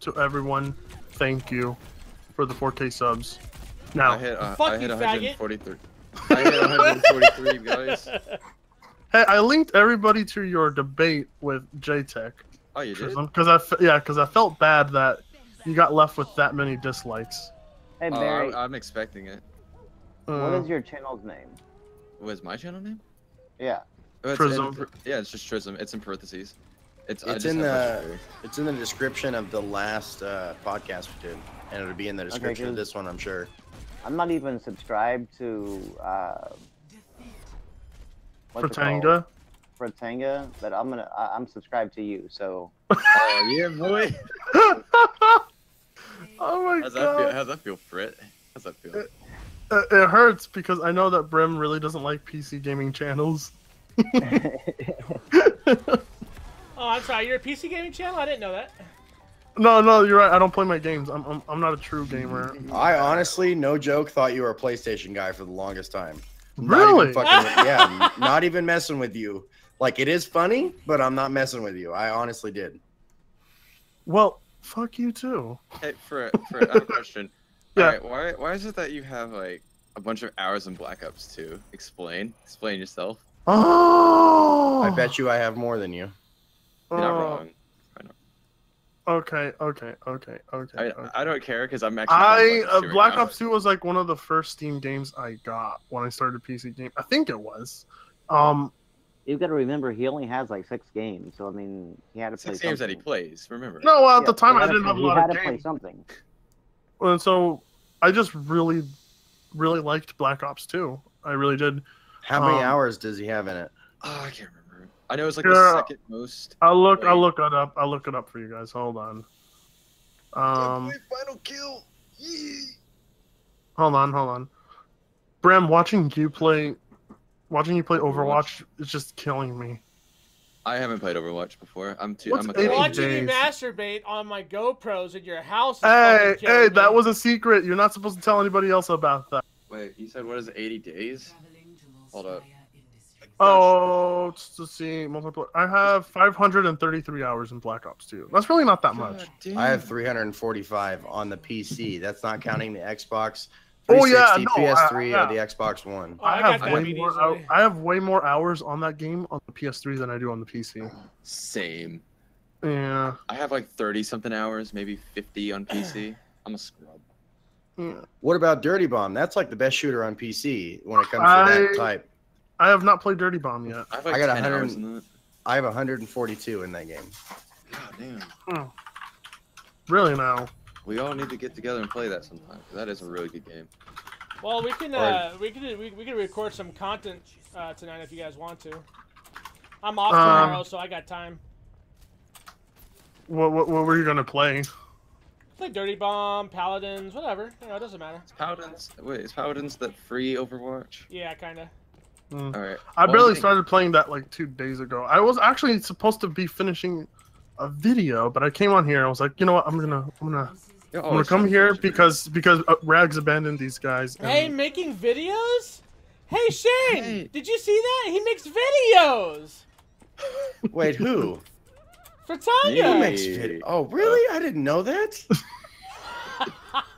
to everyone. Thank you for the 4K subs. Now, I hit Fuck you, 143. I hit 143, guys. hey, I linked everybody to your debate with JTech. Oh, you did? Because I felt bad that you got left with that many dislikes. Hey Barry, I'm expecting it. what is your channel's name? What's my channel name? Yeah. Oh, Trism. Yeah, it's just Trism. It's in parentheses. It's in the description of the last podcast we did, and it'll be in the description of this one, I'm sure. I'm not even subscribed to Fratanga. Fratanga, but I'm subscribed to you, so. Oh yeah, boy. Oh my god. How's that feel, Frit? How's that feel? It hurts because I know that Brim really doesn't like PC gaming channels. Oh, I'm sorry. You're a PC gaming channel? I didn't know that. No, you're right. I don't play my games. I'm not a true gamer. I honestly, no joke, thought you were a PlayStation guy for the longest time. Really? Yeah, not even messing with you. Like, it is funny, but I'm not messing with you. I honestly did. Well, fuck you too. Hey, Frit, I have a question. Yeah. Alright, why is it that you have like a bunch of hours in Black Ops 2? Explain yourself. Oh. I bet you I have more than you. You're not wrong. Okay. I don't care because I'm actually. Black Ops 2 was like one of the first Steam games I got when I started PC game. I think it was. You've got to remember he only has like 6 games, so I mean he had to play 6 games that something. he plays. Remember? No, at the time I didn't have a lot of games. He had to play something. And so I just really liked Black Ops 2. I really did. How many hours does he have in it? Oh, I can't remember. I know it's like the second most. I'll look it up. I'll look it up for you guys. Hold on. Final kill. Yee. Hold on. Bram, watching you play Overwatch is just killing me. I haven't played Overwatch before. I'm watching you masturbate on my GoPros in your house. Hey, that was a secret. You're not supposed to tell anybody else about that. Wait, you said what is it, 80 days? Hold up. Oh, to see multiple. I have 533 hours in Black Ops 2. That's really not that much. I have 345 on the PC. That's not counting the Xbox. Oh yeah, PS3 or the Xbox One. Oh, I have way more hours on that game on the PS3 than I do on the PC. Same. Yeah. I have like 30-something hours, maybe 50 on PC. I'm a scrub. Yeah. What about Dirty Bomb? That's like the best shooter on PC when it comes to that type. I have not played Dirty Bomb yet. I have like 10 hours in that. I have 142 in that game. God damn. Really now? We all need to get together and play that sometime. That is a really good game. Well, we can record some content tonight if you guys want to. I'm off tomorrow, so I got time. What were you gonna play? Play Dirty Bomb, Paladins, whatever. You know, it doesn't matter. Is Paladins that free Overwatch? Yeah, kinda. Alright. I barely started playing that like 2 days ago. I was actually supposed to be finishing a video, but I came on here and I was like, you know what, I'm gonna come here because Rags abandoned these guys. And... Hey, making videos? Hey Shane, did you see that? He makes videos. Wait, who? Fratanga. He makes videos. Oh, really? I didn't know that.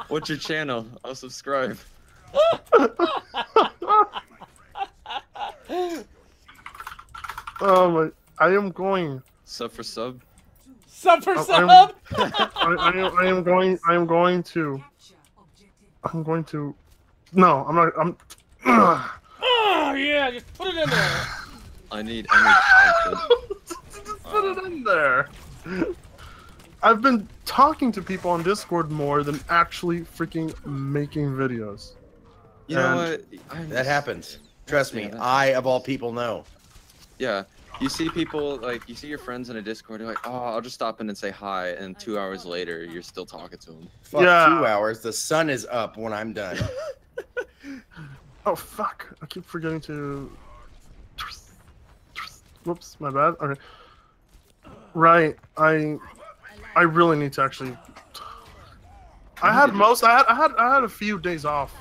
What's your channel? I'll subscribe. Oh my! I am going. Sub for sub. Sub for sub. I am going to. No, I'm not. Oh yeah, just put it in there. I need Just put it in there. I've been talking to people on Discord more than actually freaking making videos. You know what? That happens. Trust me, I of all people know. Yeah. You see people, like, you see your friends in a Discord, you're like, oh, I'll just stop in and say hi, and 2 hours later, you're still talking to them. Fuck, yeah. 2 hours. The sun is up when I'm done. Oh, fuck. I keep forgetting to... Whoops, my bad. Okay. Right, I really need to actually... I had a few days off.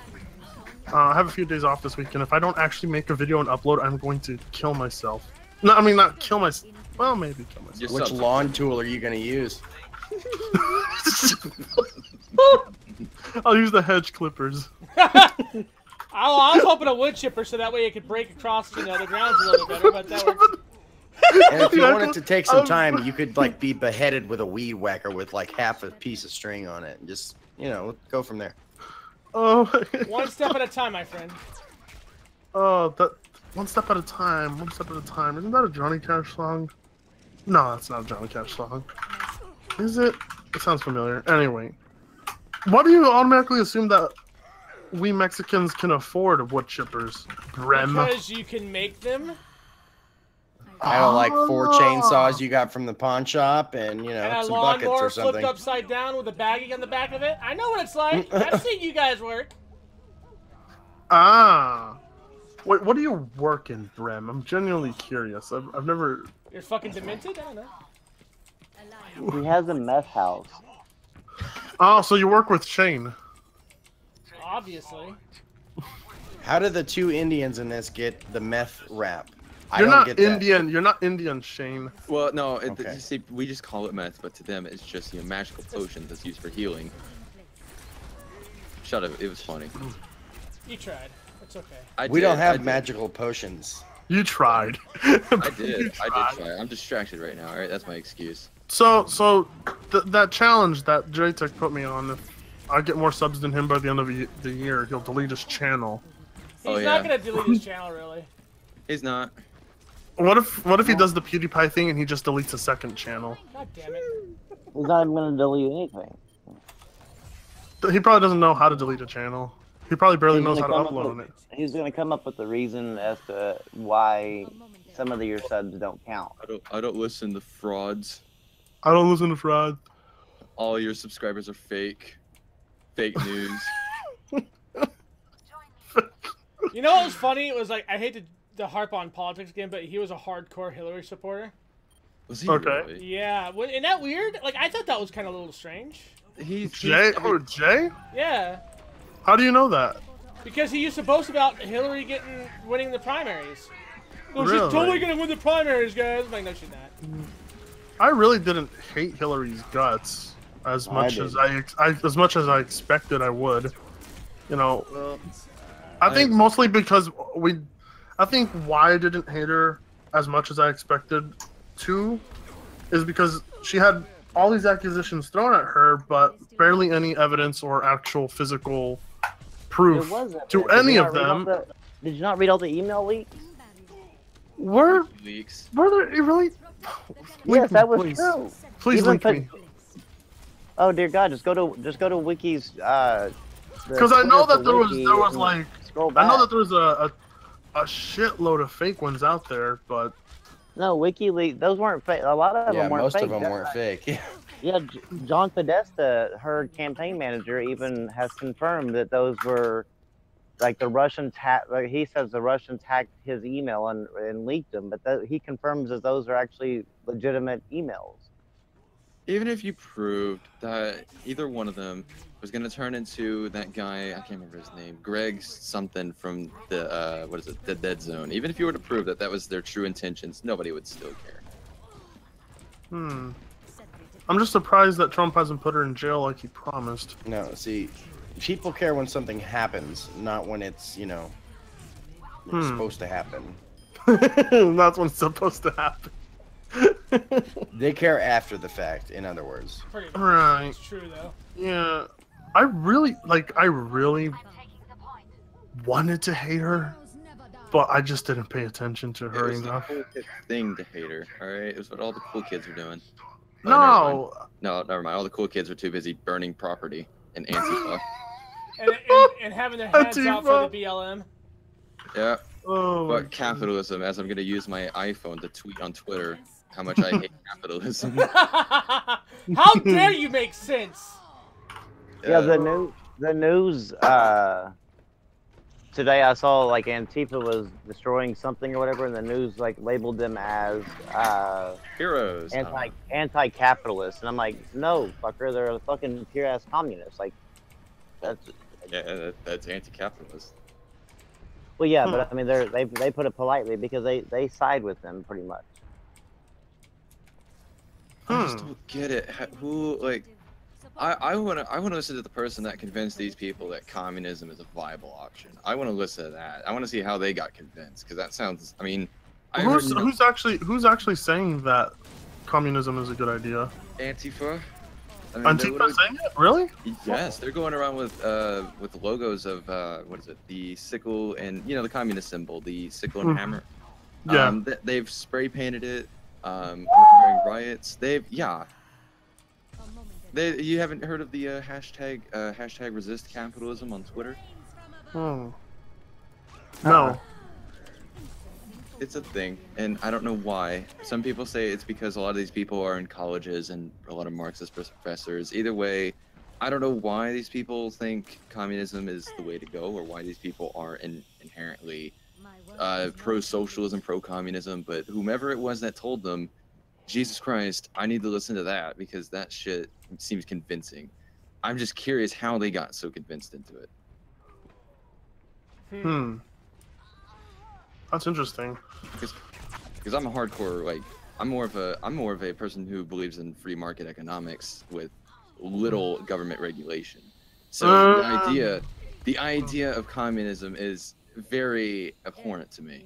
I have a few days off this week, and if I don't actually make a video and upload, I'm going to kill myself. No, I mean, not kill myself. Well, maybe kill myself. Which lawn tool are you going to use? I'll use the hedge clippers. I was hoping a wood chipper so that way it could break across, the grounds a little bit better, but that works. And if you wanted to take some time, you could, like, be beheaded with a weed whacker with, like, half a piece of string on it. And just, you know, go from there. Oh. One step at a time, my friend. Oh, One step at a time. One step at a time. Isn't that a Johnny Cash song? No, that's not a Johnny Cash song. Is it? It sounds familiar. Anyway, why do you automatically assume that we Mexicans can afford wood chippers? Brem. Because you can make them. I don't like 4 chainsaws you got from the pawn shop, and And a some buckets lawnmower or something. flipped upside down with a baggie on the back of it. I know what it's like. I've seen you guys work. Ah. Wait, what do you work in, Brem? I'm genuinely curious. I've never... You're fucking demented? I don't know. He has a meth house. Oh, so you work with Shane. Obviously. How did the 2 Indians in this get the meth rap? You're I don't not get that. Indian. You're not Indian, Shane. Well, no, Okay. you see, we just call it meth, but to them it's just magical potion that's used for healing. Shut up, it was funny. You tried. It's okay. We don't have magical potions. You tried. I did try. I'm distracted right now. All right, that's my excuse. So that challenge that JTech put me on, if I get more subs than him by the end of the year, he'll delete his channel. He's not gonna delete his channel, really. He's not. What if he does the PewDiePie thing and he just deletes a second channel? God damn it. He's not even gonna delete anything. He probably doesn't know how to delete a channel. He probably barely He's knows how gonna to come upload up on with- it. He's gonna come up with the reason as to why some of your subs don't count. I don't listen to frauds. I don't listen to fraud. All your subscribers are fake. Fake news. You know what was funny? It was like, I hate to harp on politics again, but he was a hardcore Hillary supporter. Was he Okay. really? Yeah. Isn't that weird? Like, I thought that was kind of a little strange. Jay? Oh, Jay? Yeah. How do you know that? Because he used to boast about Hillary winning the primaries. Oh, Really? she's totally gonna win the primaries, guys. I'm like, no, she's not. I really didn't hate Hillary's guts as much as as much as I expected I would. You know, Well, I think mostly because I think why I didn't hate her as much as I expected to is because she had all these accusations thrown at her, but barely any evidence or actual physical proof to any of them. Did you not read all the email leaks? Were leaks. there really? Yes, that was please. true. Please Even link me. Oh dear God, just go to Wiki's. Because I know that there was like Scroll I know back. that there's a shitload of fake ones out there, but No, WikiLeaks. Those weren't fake. A lot of Yeah, them weren't most fake. of them weren't fake. Yeah, John Podesta, her campaign manager, even has confirmed that those were like the Russians like he says the Russians hacked his email and leaked them, but he confirms that those are actually legitimate emails. Even if you proved that either one of them was going to turn into that guy, I can't remember his name, Greg something from the, what is it, the Dead Zone. Even if you were to prove that that was their true intentions, nobody would still care. I'm just surprised that Trump hasn't put her in jail like he promised. No, see, people care when something happens, not when it's, it's supposed to happen. That's when it's supposed to happen. They care after the fact, in other words. Pretty much. Right. It's true, though. Yeah. I really wanted to hate her, but I just didn't pay attention to her It was the enough. cool kid thing to hate her, alright? It was what all the cool kids were doing. No. No, never mind. All the cool kids were too busy burning property and Antifa. And having their hands out for the BLM. Yeah. Oh, But capitalism, as I'm going to use my iPhone to tweet on Twitter how much I hate capitalism. How dare you make sense? Yeah, the news today I saw like Antifa was destroying something or whatever, and the news like labeled them as Heroes. anti-capitalist, and I'm like, no, fucker, they're a fucking pure ass communist. Like, that's Yeah, that's anti-capitalist. well, yeah, but I mean, they put it politely because they side with them pretty much. I just don't get it. Who like? I want to listen to the person that convinced these people that communism is a viable option. I want to listen to that. I want to see how they got convinced, because that sounds. I mean, who's actually saying that communism is a good idea? Antifa. I mean, Antifa saying it? Really? Yes, they're going around with logos of what is it? The sickle and the communist symbol, the sickle and hammer. Yeah. They've spray painted it. During riots, you haven't heard of the hashtag resist capitalism on Twitter? Hmm. No. It's a thing, and I don't know why. Some people say it's because a lot of these people are in colleges and a lot of Marxist professors. Either way, I don't know why these people think communism is the way to go, or why these people are inherently pro-socialism, pro-communism, but whomever it was that told them, Jesus Christ, I need to listen to that because that shit seems convincing. I'm just curious how they got so convinced into it. Hmm. That's interesting. Because I'm a hardcore, I'm more of a person who believes in free market economics with little government regulation. So the idea of communism is very abhorrent to me.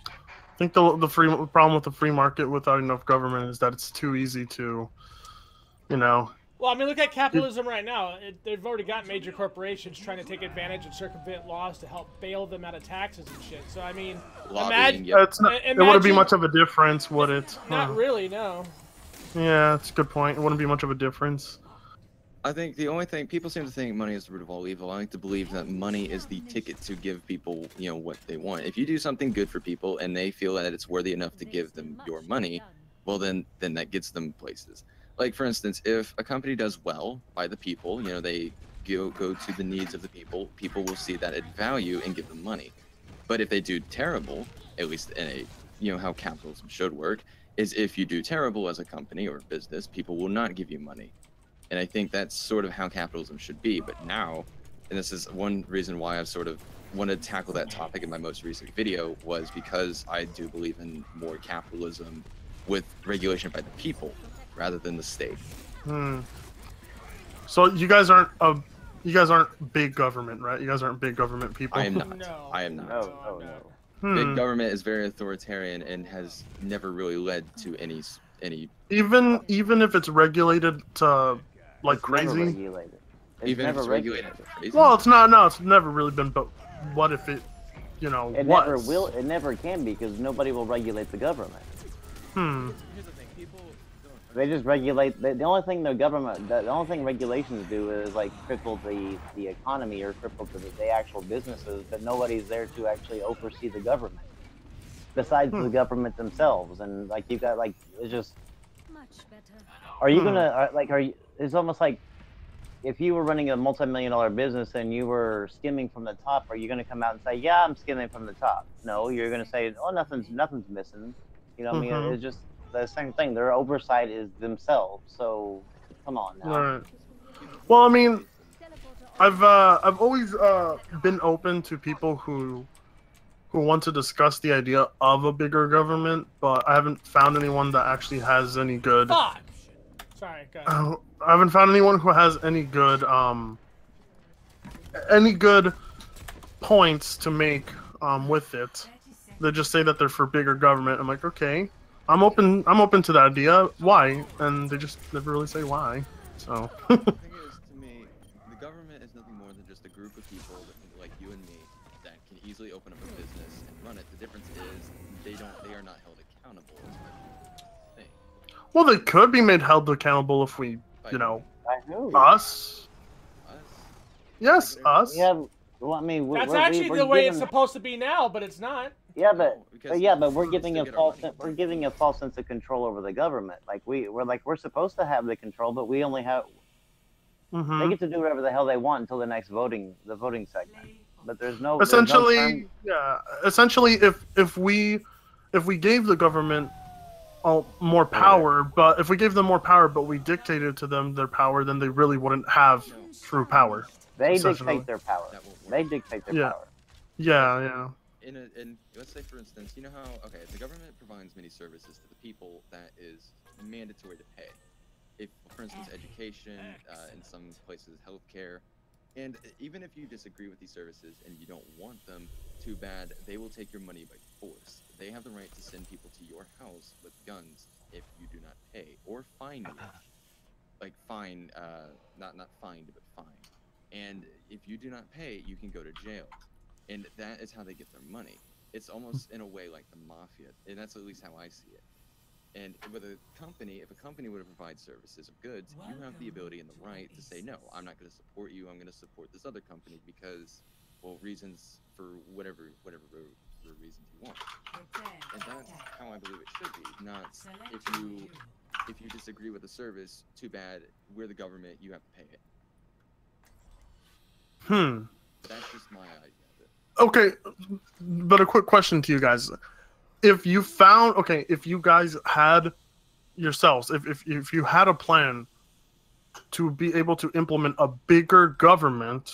I think the problem with the free market without enough government is that it's too easy to, Well, I mean, look at capitalism right now. They've already got major corporations trying to take advantage and circumvent laws to help bail them out of taxes and shit. So, I mean, imagine... it wouldn't be much of a difference, would it? Not really, no. Yeah, that's a good point. It wouldn't be much of a difference. I think the only thing, people seem to think money is the root of all evil. I like to believe that money is the ticket to give people, what they want. If you do something good for people and they feel that it's worthy enough to give them your money, well, then that gets them places. Like, for instance, if a company does well by the people, they go to the needs of the people, people will see that at value and give them money. But if they do terrible, at least in how capitalism should work, is if you do terrible as a company or a business, people will not give you money. And I think that's sort of how capitalism should be. But now, and this is one reason why I've sort of wanted to tackle that topic in my most recent video, was because I do believe in more capitalism with regulation by the people rather than the state. So you guys aren't big government, right? You guys aren't big government people. I am not. No. I am not. No. Big government is very authoritarian and has never really led to any. Even if it's regulated to It's crazy. Never regulated. Even if it's regulated crazy. Well, it's not. No, it's never really been. But what if it, It was? never will. It never can be because nobody will regulate the government. Here's the thing, people don't. They just regulate. The only thing the only thing regulations do is cripple the economy or cripple the actual businesses, but nobody's there to actually oversee the government, besides the government themselves. And you've got it's just. Are you gonna It's almost like if you were running a multi-million-dollar business and you were skimming from the top. Are you gonna come out and say, "Yeah, I'm skimming from the top"? No, you're gonna say, "Oh, nothing's missing." You know what I mean? It's just the same thing. Their oversight is themselves. So, come on now. Right. Well, I mean, I've always been open to people who want to discuss the idea of a bigger government, but I haven't found anyone that actually has any good. Fuck. Sorry, go ahead. I haven't found anyone who has any good points to make with it. They just say that they're for bigger government. I'm like, okay, I'm open to that idea. Why? And they just never really say why. So. The thing is, to me, the government is nothing more than just a group of people like you and me that can easily open up a business and run it. The difference is they are not held accountable. Well, they could be held accountable if we, By who? us. Yes, us. Yeah. Well, I mean, that's actually the way it's supposed to be now, but it's not. Yeah, but we're giving a false sense of control over the government. We're supposed to have the control, but we only have. They get to do whatever the hell they want until the next voting segment. But there's no. Essentially, Essentially, if we gave the government more power, but if we gave them more power, but we dictated to them their power, then they really wouldn't have true power. They dictate their power. They dictate their power. Yeah. In let's say, for instance, you know how the government provides many services to the people that is mandatory to pay. If, for instance, education, in some places, healthcare, and even if you disagree with these services and you don't want them, too bad, they will take your money by force. They have the right to send people to your house with guns if you do not pay or fine you. like fine, not fined, but fine. And if you do not pay, you can go to jail. And that is how they get their money. It's almost in a way like the mafia, and that's at least how I see it. And with a company, if a company were to provide services of goods, you have the ability and the right to say, no, I'm not going to support you. I'm going to support this other company because, well, reasons for whatever reasons you want. And that's how I believe it should be. Not if you disagree with the service, too bad. We're the government. You have to pay it. That's just my idea of it. Okay, but a quick question to you guys. If you guys had yourselves, if you had a plan to be able to implement a bigger government,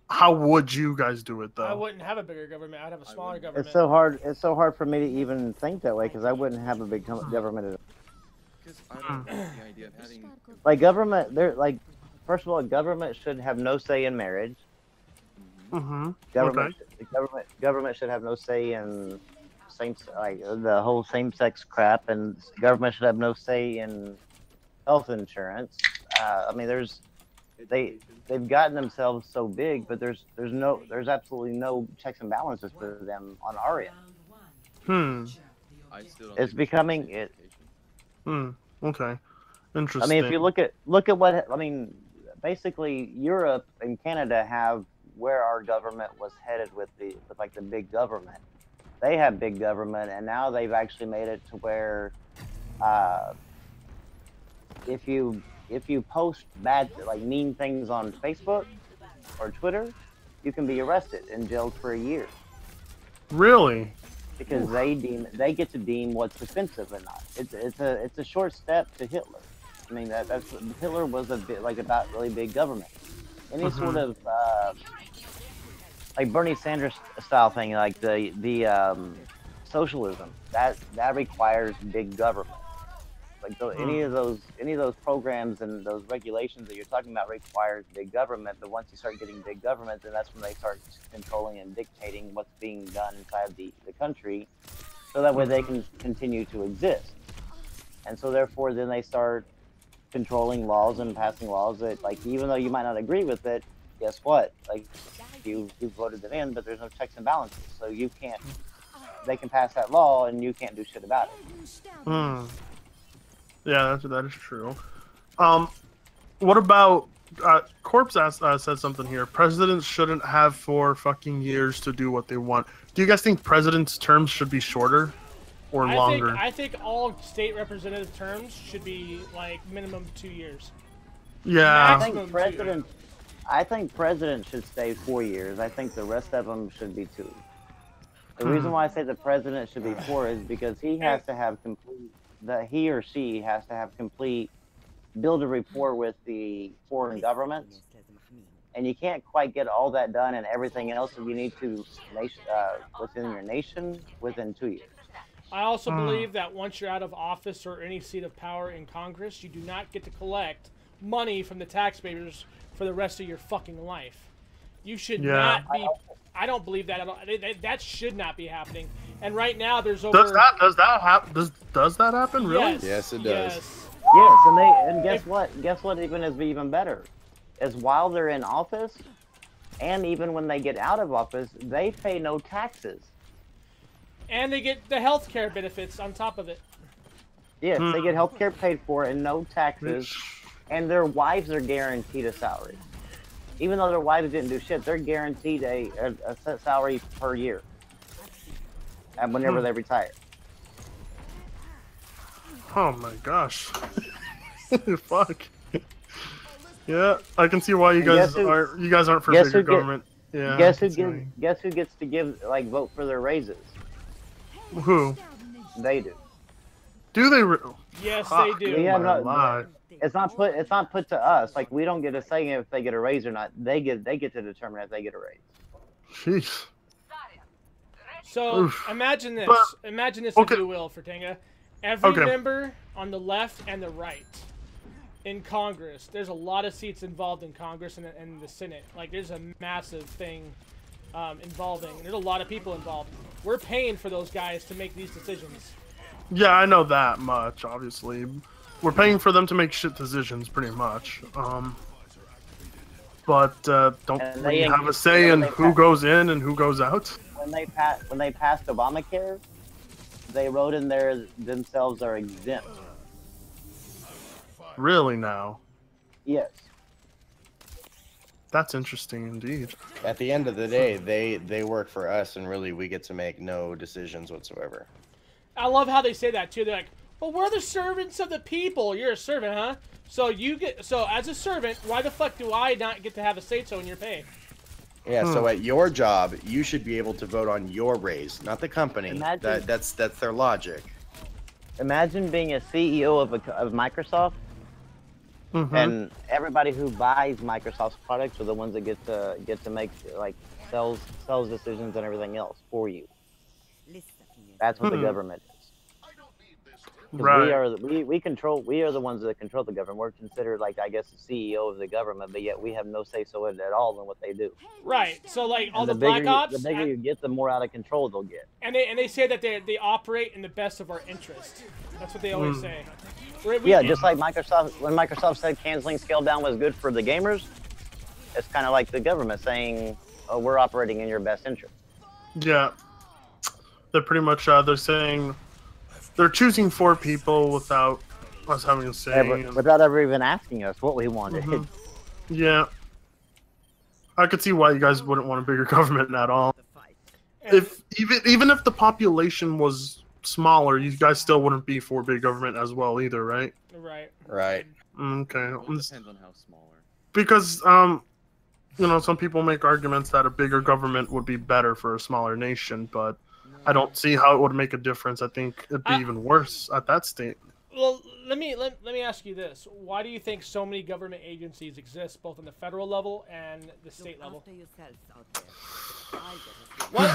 how would you guys do it, though? I wouldn't have a bigger government. I'd have a smaller government. It's so hard. It's so hard for me to even think that way because I wouldn't have a big government. Because I don't like the idea of having like government. They're like, first of all, government should have no say in marriage. Government should have no say in the whole same-sex crap, and government should have no say in health insurance. I mean, they've gotten themselves so big, but there's absolutely no checks and balances for them on our end. It's becoming it. Okay. Interesting. I mean, if you look at what basically Europe and Canada have where our government was headed with the big government. They have big government, and now they've actually made it to where if you post bad, mean things on Facebook or Twitter, you can be arrested and jailed for a year. Really? Because they get to deem what's offensive or not. It's a short step to Hitler. I mean, Hitler was about really big government. Any sort of like Bernie Sanders style thing, like the socialism, that requires big government. Any of those programs and those regulations that you're talking about requires big government. But once you start getting big government, then that's when they start controlling and dictating what's being done inside the country, so that way they can continue to exist. And so therefore, then they start controlling laws and passing laws that, even though you might not agree with it, guess what? You voted them in, but there's no checks and balances, so you can't. They can pass that law, and you can't do shit about it. Yeah, that is true. What about Corpse said something here? Presidents shouldn't have 4 fucking years to do what they want. Do you guys think presidents' terms should be shorter or longer? I think all state representative terms should be minimum 2 years. Yeah. I think presidents should stay 4 years. I think the rest of them should be 2. The reason why I say the president should be 4 is because he has to have he or she has to have build a rapport with the foreign governments, and you can't quite get all that done and everything else that you need to within your nation within 2 years. I also believe that once you're out of office or any seat of power in Congress, you do not get to collect money from the taxpayers for the rest of your fucking life. You should not be. I don't believe that at all. That should not be happening. And right now, there's over. Does that happen? Really? Yes, it does. Yes, and guess what? Guess what? Even better, is while they're in office, and even when they get out of office, they pay no taxes. And they get the health care benefits on top of it. Yes, they get health care paid for and no taxes, and their wives are guaranteed a salary. Even though their wives didn't do shit, they're guaranteed a set salary per year. And whenever they retire. Oh my gosh. Fuck. Yeah, I can see why you guys aren't for bigger government. Yeah. Guess who gets to give vote for their raises? Who? They do. Do they? Yes, they do. Yeah, it's not put to us. We don't get a say if they get a raise or not. They get to determine if they get a raise. Jeez. So imagine this. Imagine this, if you will, for Tenga. Every member on the left and the right in Congress. There's a lot of seats involved in Congress and the Senate. There's a massive thing involving. There's a lot of people involved. We're paying for those guys to make these decisions. Yeah, I know that much, obviously. we're paying for them to make shit decisions, pretty much. But don't we have a say in who goes in and who goes out? When they passed Obamacare, they wrote in there themselves are exempt. Really now? Yes. That's interesting indeed. At the end of the day, they work for us, and really we get to make no decisions whatsoever. I love how they say that too. They're like, "Well, we're the servants of the people." You're a servant, huh? So as a servant, why the fuck do I not get to have a say-so in your pay? Yeah, so at your job, you should be able to vote on your raise, not the company. That's their logic. Imagine being a CEO of Microsoft, and everybody who buys Microsoft's products are the ones that get to make like sales decisions and everything else for you. That's what the government is. Right. We are the ones that control the government. We're considered like, I guess, the CEO of the government, but yet we have no say so at all in what they do. Right. So like all the bigger Black Ops, the bigger you get, the more out of control they'll get. And they say that they operate in the best of our interest. That's what they always say. Yeah, just like Microsoft, when Microsoft said canceling Scale Down was good for the gamers, it's kind of like the government saying, "Oh, we're operating in your best interest." Yeah, they're pretty much they're saying they're choosing for people without us having a say. Without ever even asking us what we wanted. Yeah, I could see why you guys wouldn't want a bigger government at all. If even if the population was smaller, you guys still wouldn't be for big government as well either, right? Right. Right. Okay. It depends on how smaller. Because some people make arguments that a bigger government would be better for a smaller nation, but I don't see how it would make a difference. I think it'd be even worse at that state. Well, let me ask you this: why do you think so many government agencies exist, both on the federal level and the state level?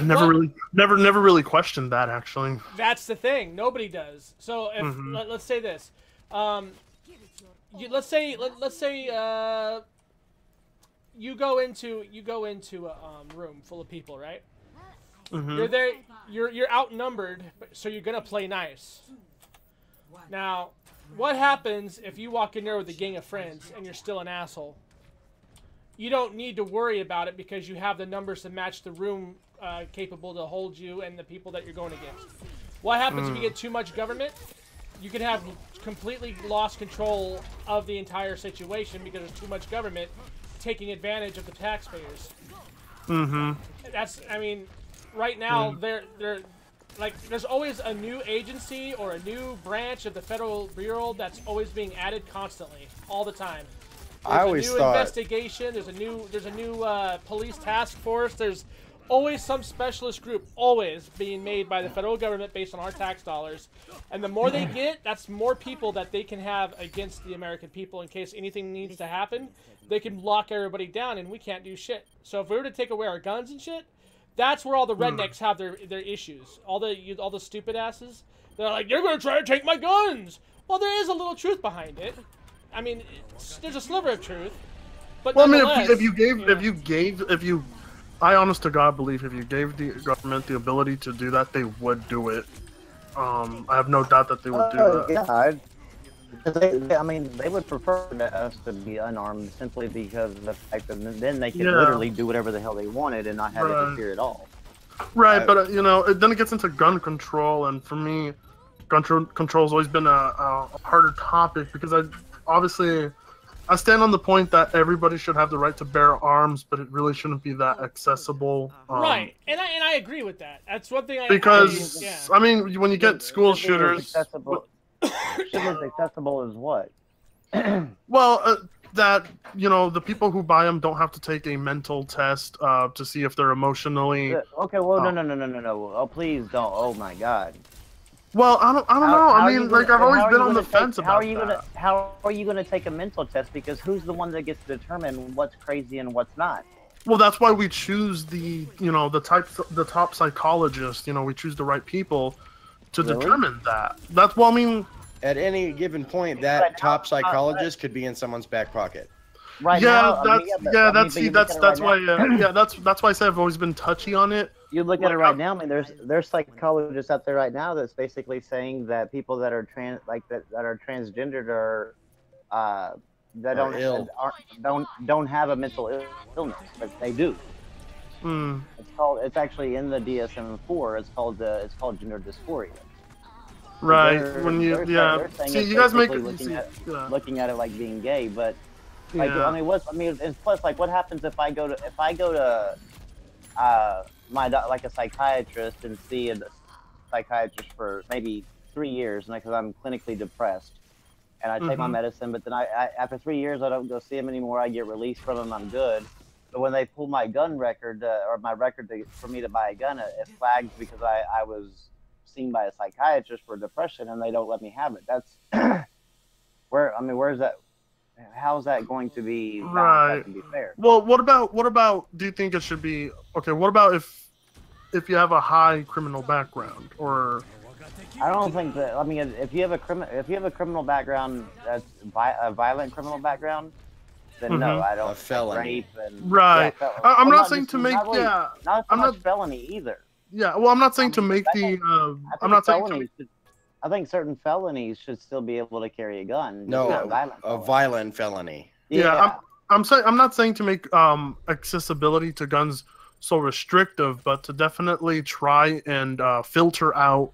Never really questioned that, actually. That's the thing. Nobody does. So if let's say this, let's say you go into a room full of people, right? You're there. You're outnumbered, so you're gonna play nice. Now, what happens if you walk in there with a gang of friends and you're still an asshole? You don't need to worry about it because you have the numbers to match the room capable to hold you and the people that you're going against. What happens if you get too much government? You can have completely lost control of the entire situation because there's too much government taking advantage of the taxpayers. I mean, right now they're like, there's always a new agency or a new branch of the Federal Bureau that's always being added constantly, all the time. There's I always a new investigation. There's a new police task force. There's always some specialist group always being made by the federal government based on our tax dollars. And the more they get, that's more people that they can have against the American people in case anything needs to happen. They can lock everybody down and we can't do shit. So if we were to take away our guns and shit, that's where all the rednecks have their issues. All the stupid asses. They're like, you're going to try to take my guns. Well, there is a little truth behind it. I mean, there's a sliver of truth. But well, I mean, I honest to God believe if you gave the government the ability to do that, they would do it. I have no doubt that they would do that. Yeah, I mean, they would prefer us to be unarmed simply because of the fact that then they can literally do whatever the hell they wanted and not have any fear at all. Right, but then it gets into gun control, and for me, gun control's always been a harder topic because I stand on the point that everybody should have the right to bear arms, but it really shouldn't be that accessible. Right, and I agree with that. That's one thing. I mean, when you get school shooters. Shouldn't be accessible as what? Well, that the people who buy them don't have to take a mental test to see if they're emotionally. Okay, well, no. Oh, please don't. Oh my God. Well, I don't know. I mean, I've always been on the fence about that. How are you gonna take a mental test? Because who's the one that gets to determine what's crazy and what's not? Well, that's why we choose the top psychologists. We choose the right people to determine that. I mean, at any given point, that top psychologist could be in someone's back pocket. right Yeah, now, I that's mean, but, yeah, I mean, that's but see, you look that's at it right why now. yeah, that's why I say I've always been touchy on it. You look at it Like, right now. I mean, there's psychologists out there right now that's basically saying that people that are that are transgendered are that Are ill. don't have a mental illness, but they do. Mm, It's actually in the DSM-4. It's called gender dysphoria. right. They're, When you they're saying see, it's you guys make basically see, yeah, looking at it like being gay, but like yeah. I mean, and plus, like, what happens if I go to like a psychiatrist and see a psychiatrist for maybe 3 years, and because I'm clinically depressed, and I take my medicine, but then I after 3 years I don't go see him anymore. I get released from him. I'm good. But when they pull my gun record or my record for me to buy a gun, it flags because I was seen by a psychiatrist for depression, and they don't let me have it. That's where's that? How's that going to be balanced Right. out to be fair? Well, what about? Do you think it should be okay? What about if you have a high criminal background or? I don't think that. I mean, if you have a criminal background that's a violent criminal background, then no, I don't. A felony. Rape and Right. Yeah, I'm well, not saying just- to make not really, yeah. not so I'm much not felony either. yeah. Well, I'm not saying to I mean, make I the. think- I'm not saying. felonies. I think certain felonies should still be able to carry a gun. just No, not violent. a felonies. violent felony. Yeah, I'm saying I'm not saying to make accessibility to guns so restrictive, but to definitely try and filter out.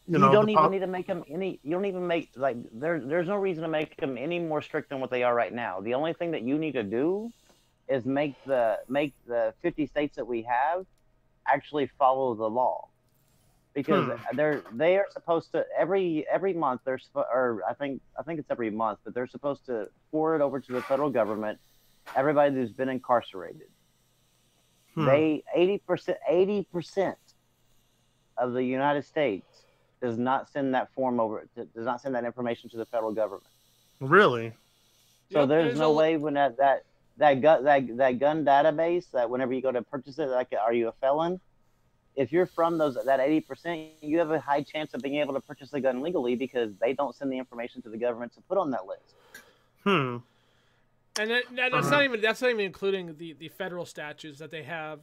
You know, don't the even need to make them any. You don't even make like there's no reason to make them any more strict than what they are right now. The only thing that you need to do is make the 50 states that we have actually follow the law, because they are supposed to every month or I think it's every month, but they're supposed to forward over to the federal government everybody who's been incarcerated. They 80% of the United States does not send that form over, does not send that information to the federal government. Really? So there's no way when that gun database, that whenever you go to purchase it, like, are you a felon? If you're from that 80%, you have a high chance of being able to purchase a gun legally because they don't send the information to the government to put on that list. And that's not even including the federal statutes that they have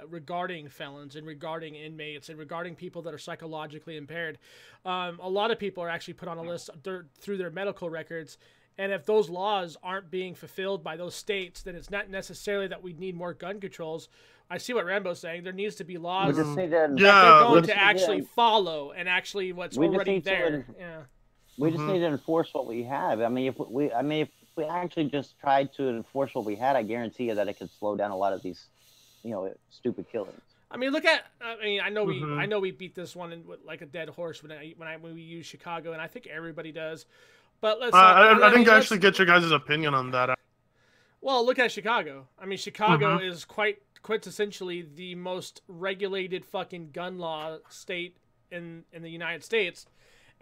regarding felons and regarding inmates and regarding people that are psychologically impaired. A lot of people are actually put on a list through their medical records. And if those laws aren't being fulfilled by those states, then it's not necessarily that we need more gun controls. I see what Rambo's saying. There needs to be laws that they're going to actually follow and actually what's already there. We just need to enforce what we have. I mean, if we actually just tried to enforce what we had, I guarantee you that it could slow down a lot of these, stupid killings. I mean, look at. I mean, I know we beat this one like a dead horse when we use Chicago, and I think everybody does. But let's. I didn't actually get your guys' opinion on that. Well, look at Chicago. I mean, Chicago is quite quintessentially the most regulated fucking gun law state in the United States,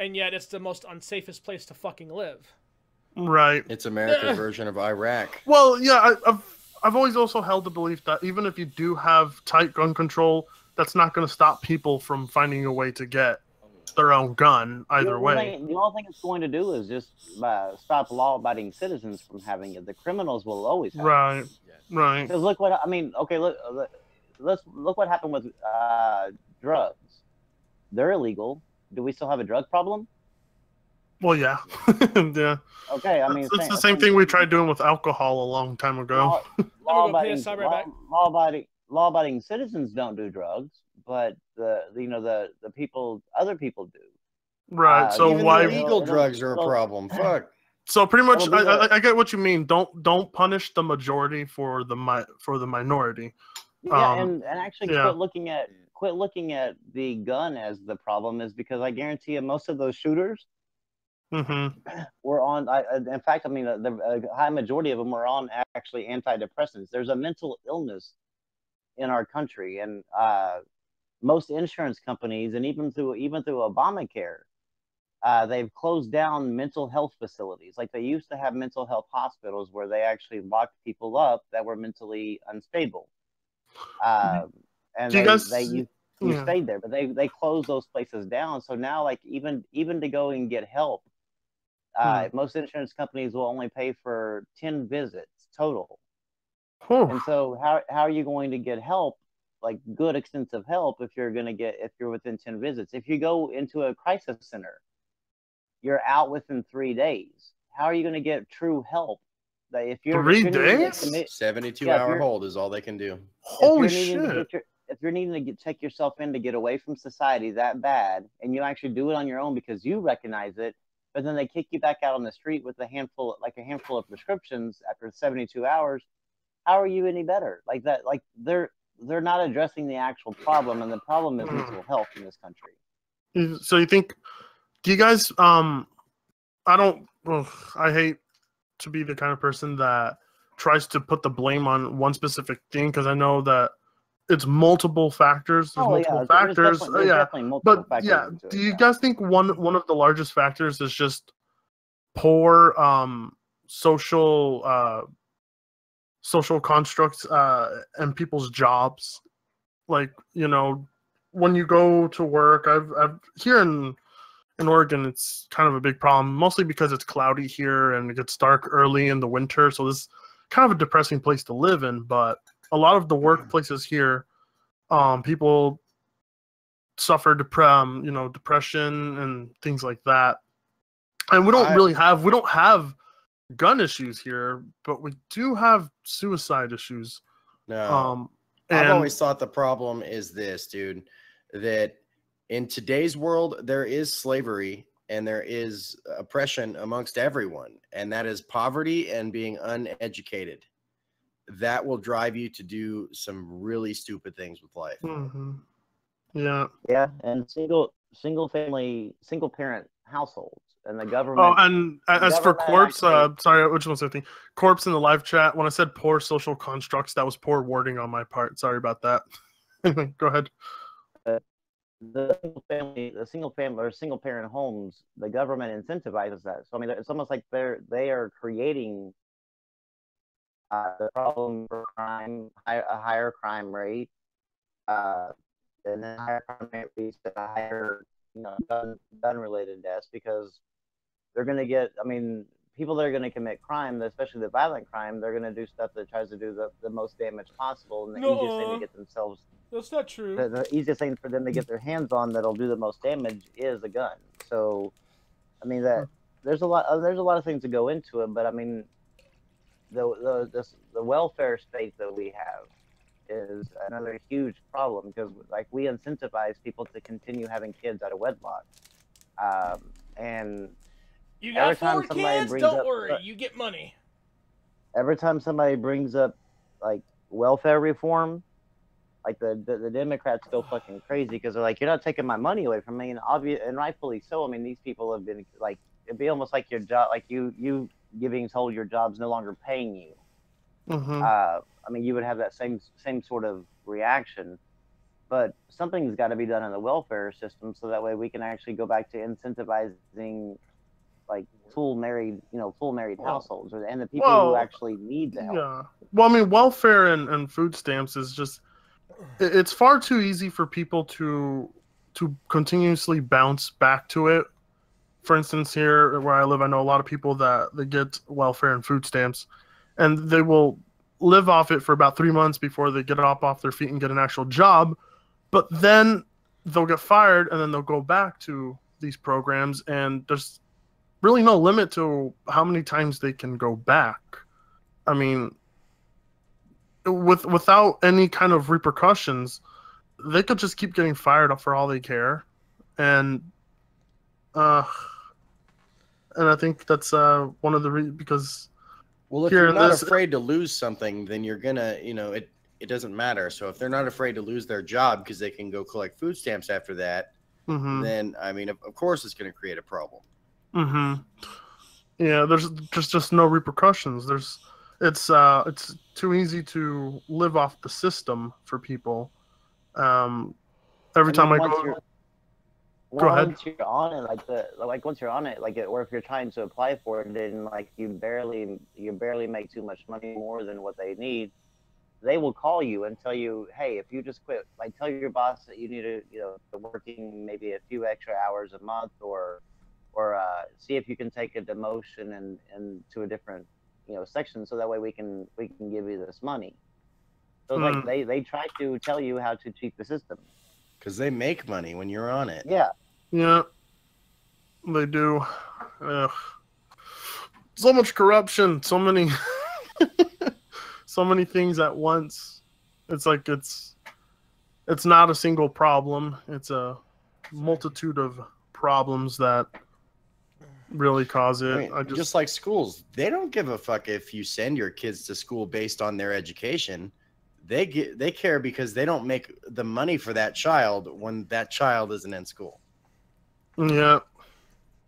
and yet it's the most unsafest place to fucking live. Right. It's America's version of Iraq. Well, yeah, I've always also held the belief that even if you do have tight gun control, that's not going to stop people from finding a way to get their own gun either way. The only thing it's going to do is just stop law-abiding citizens from having it. The criminals will always have it. Right. Because look what I mean. Okay, let's look what happened with drugs. They're illegal. Do we still have a drug problem? Well, yeah. Yeah. Okay, I mean, it's the same thing we tried doing with alcohol a long time ago. Law-abiding citizens don't do drugs, but the people, other people do. Right. So even why illegal drugs are a problem? Fuck. So pretty much, I get what you mean. Don't punish the majority for the minority. Yeah, and actually quit looking at the gun as the problem, is because I guarantee you most of those shooters were on. In fact, I mean the high majority of them were on actually antidepressants. There's a mental illness in our country, and most insurance companies, and even through Obamacare, they've closed down mental health facilities. Like, they used to have mental health hospitals where they actually locked people up that were mentally unstable. And you stayed there, but they closed those places down. So now, like, even to go and get help Most insurance companies will only pay for 10 visits total. Oh. And so how are you going to get help, like good extensive help, if you're within 10 visits? If you go into a crisis center, you're out within 3 days. How are you going to get true help? Like if you're 3 days, 72-hour hold is all they can do. Holy shit! If you're needing to check yourself in to get away from society that bad, and you actually do it on your own because you recognize it, but then they kick you back out on the street with a handful of prescriptions after 72 hours, how are you any better? Like that, like they're not addressing the actual problem, and the problem is mental health in this country. So you think? Do you guys? I hate to be the kind of person that tries to put the blame on one specific thing, because I know that it's multiple factors. There's multiple factors. There's definitely multiple factors. Do you guys think one of the largest factors is just poor social constructs and people's jobs? Like, you know, when you go to work, I've here in Oregon, it's kind of a big problem, mostly because it's cloudy here and it gets dark early in the winter. So this is kind of a depressing place to live in. But a lot of the workplaces here, people suffer depression and things like that. And we don't have gun issues here, but we do have suicide issues. No. I've always thought the problem is this, dude, that in today's world, there is slavery and there is oppression amongst everyone, and that is poverty and being uneducated. That will drive you to do some really stupid things with life. Mm-hmm. Yeah. Yeah, and single parent households, and the government. Oh, and as for corpse, sorry, which one's the thing? Corpse in the live chat. When I said poor social constructs, that was poor wording on my part. Sorry about that. Go ahead. The single family or single parent homes, the government incentivizes that. So I mean, it's almost like they are creating the problem for crime, a higher crime rate, and then higher crime rate leads to higher, gun related deaths, because they're going to get. I mean, people that are going to commit crime, especially the violent crime, they're going to do stuff that tries to do the most damage possible, and the easiest thing to get themselves. That's not true. The easiest thing for them to get their hands on that'll do the most damage is a gun. So, I mean there's a lot of things to go into it, but I mean, the welfare state that we have is another huge problem, because like we incentivize people to continue having kids out of wedlock, and you got 4 kids, don't worry, you get money. Every time somebody brings up like welfare reform, like the Democrats go fucking crazy, because they're like, you're not taking my money away from me, and and rightfully so. I mean, these people have been like, it'd be almost like your job, like you being told your job's no longer paying you. Mm-hmm. I mean, you would have that same sort of reaction, but something's got to be done in the welfare system, so that way we can actually go back to incentivizing like full married households, and the people who actually need the help. Yeah. Well, I mean, welfare and food stamps is just. It's far too easy for people to continuously bounce back to it. For instance, here where I live, I know a lot of people that they get welfare and food stamps, and they will live off it for about 3 months before they get off their feet and get an actual job. But then they'll get fired, and then they'll go back to these programs, and there's really no limit to how many times they can go back. I mean, without any kind of repercussions, they could just keep getting fired for all they care, and I think that's one of the because if you're not afraid to lose something, then you're gonna it doesn't matter. So if they're not afraid to lose their job because they can go collect food stamps after that, then I mean, of course it's gonna create a problem. Yeah, there's just no repercussions. It's too easy to live off the system for people. Every time I go. Go ahead. Once you're on it, once you're on it, or if you're trying to apply for it, then you barely make too much money more than what they need, they will call you and tell you, hey, if you just quit, tell your boss that you need to, working maybe a few extra hours a month, or or see if you can take a demotion and to a different, section, so that way we can give you this money. So like they try to tell you how to cheat the system. Because they make money when you're on it. Yeah. Yeah. They do. So much corruption, so many so many things at once. It's like it's not a single problem. It's a multitude of problems that really cause it. I mean, just like schools, they don't give a fuck if you send your kids to school based on their education. They care because they don't make the money for that child when that child isn't in school. Yeah.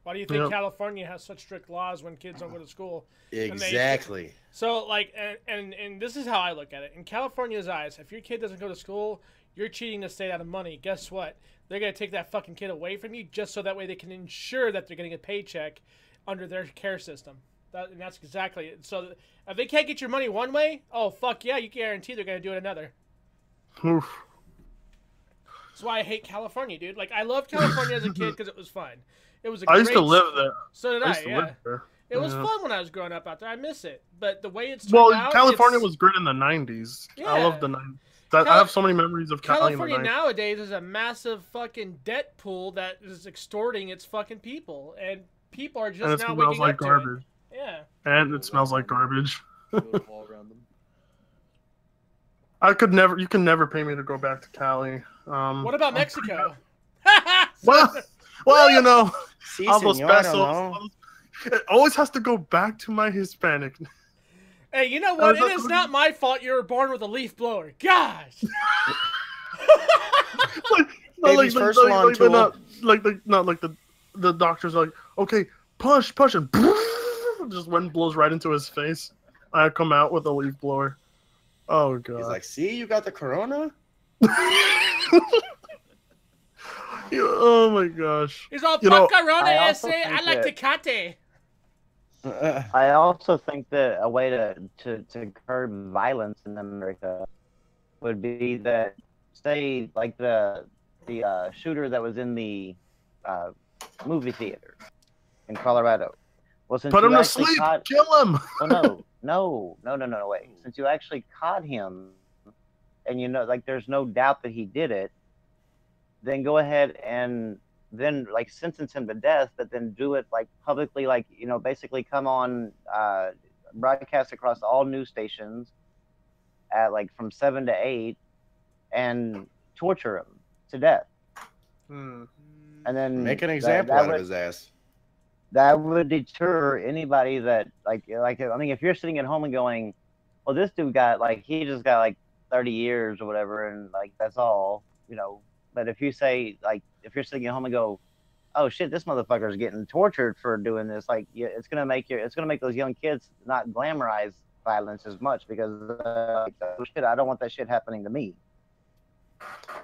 Why do you think California has such strict laws when kids don't go to school? Exactly. So, like, and this is how I look at it. In California's eyes, if your kid doesn't go to school, you're cheating the state out of money. Guess what? They're going to take that fucking kid away from you just so that way they can ensure that they're getting a paycheck under their care system. And that's exactly it. So, if they can't get your money one way, oh, fuck yeah, you can guarantee they're going to do it another. Oof. That's why I hate California, dude. Like, I loved California as a kid because it was fun. It was I used to live there. So did I, live there. It was fun when I was growing up out there. I miss it. But the way it's turned out, California was great in the 90s. Yeah. I love the 90s. I have so many memories of California nowadays is a massive fucking debt pool that is extorting its fucking people. And people are just now waking up to it. Yeah. And it smells like garbage. I could never. You can never pay me to go back to Cali. What about Mexico? Well, you know, Sí, all those señor, I pesos. don't know. It always has to go back to my Hispanic. Hey, you know what? It is not my fault you were born with a leaf blower. Gosh. Baby's first lawn tool. Not like the doctor's like, okay, push, and just wind blows right into his face. I come out with a leaf blower. Oh god. He's like, see, you got the corona? Oh my gosh. He's all, fuck corona, I like Tecate. I also think that a way to curb violence in America would be that, say, like the shooter that was in the movie theater in Colorado. Well, since put him to sleep, kill him. Oh, no, wait. Since you actually caught him, and like there's no doubt that he did it, then go ahead and then like sentence him to death, but then do it like publicly, like basically come on broadcast across all news stations at like from 7 to 8 and torture him to death. And then make an example out of his ass. That would deter anybody that like I mean, if you're sitting at home and going, well, this dude he just got like 30 years or whatever, and like that's all, But if you say, like, if you're sitting at home and go, oh shit, this motherfucker's getting tortured for doing this, like, it's gonna make those young kids not glamorize violence as much because oh shit, I don't want that shit happening to me.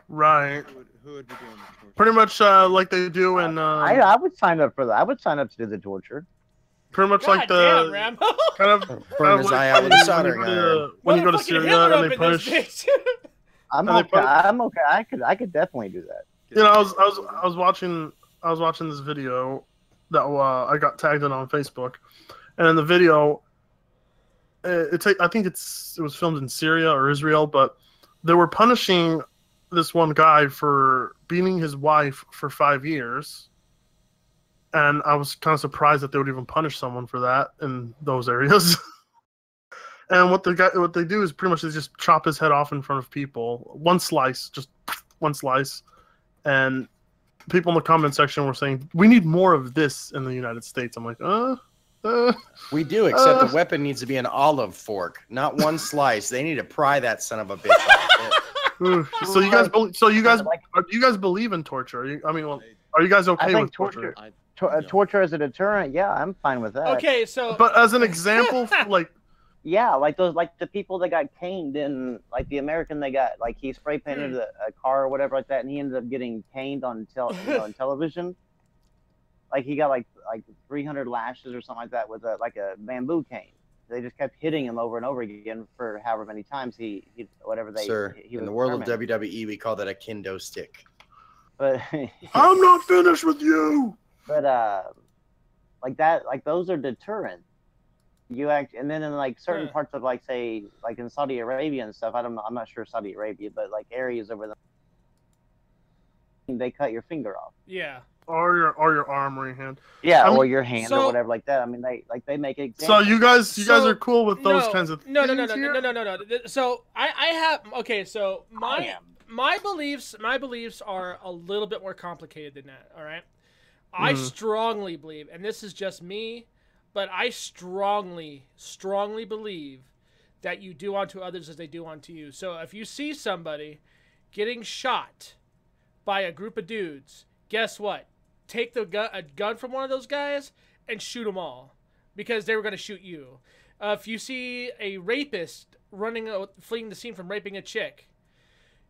Right. Who would be doing the torture? Pretty much like they do in. I would sign up for that. I would sign up to do the torture. Pretty much God like the damn, kind of burn his eye out with a soldering iron. When you go to Syria and they punish. I'm okay. I could definitely do that. I was watching this video that I got tagged in on Facebook, and in the video, I think it was filmed in Syria or Israel, but they were punishing this one guy for beating his wife for 5 years, and I was kind of surprised that they would even punish someone for that in those areas. And what they do is pretty much they just chop his head off in front of people, just one slice, and people in the comment section were saying we need more of this in the United States. I'm like, we do, except the weapon needs to be an olive fork, not one slice. They need to pry that son of a bitch off. So you guys believe in torture? Are you guys okay with torture? Torture as a deterrent, yeah, I'm fine with that. Okay, so but as an example, like. Yeah, like the people that got caned in, like the American they got, like he spray painted a car or whatever like that, and he ended up getting caned on on television. Like he got like 300 lashes or something like that with a bamboo cane. They just kept hitting him over and over again for however many times he whatever they. Sir, in the world of WWE, we call that a kendo stick. But I'm not finished with you. But like that, like those are deterrent. And then in like certain parts of like say like in Saudi Arabia and stuff, I'm not sure Saudi Arabia, but like areas over there, they cut your finger off. Yeah. Or your arm or your hand. Yeah, or your hand or whatever like that. I mean, they make examples. So you guys are cool with those kinds of things? No. So I have So my beliefs are a little bit more complicated than that. All right. I strongly believe, and this is just me, but I strongly believe that you do unto others as they do unto you. So if you see somebody getting shot by a group of dudes, guess what? Take a gun from one of those guys and shoot them all, because they were going to shoot you. If you see a rapist fleeing the scene from raping a chick,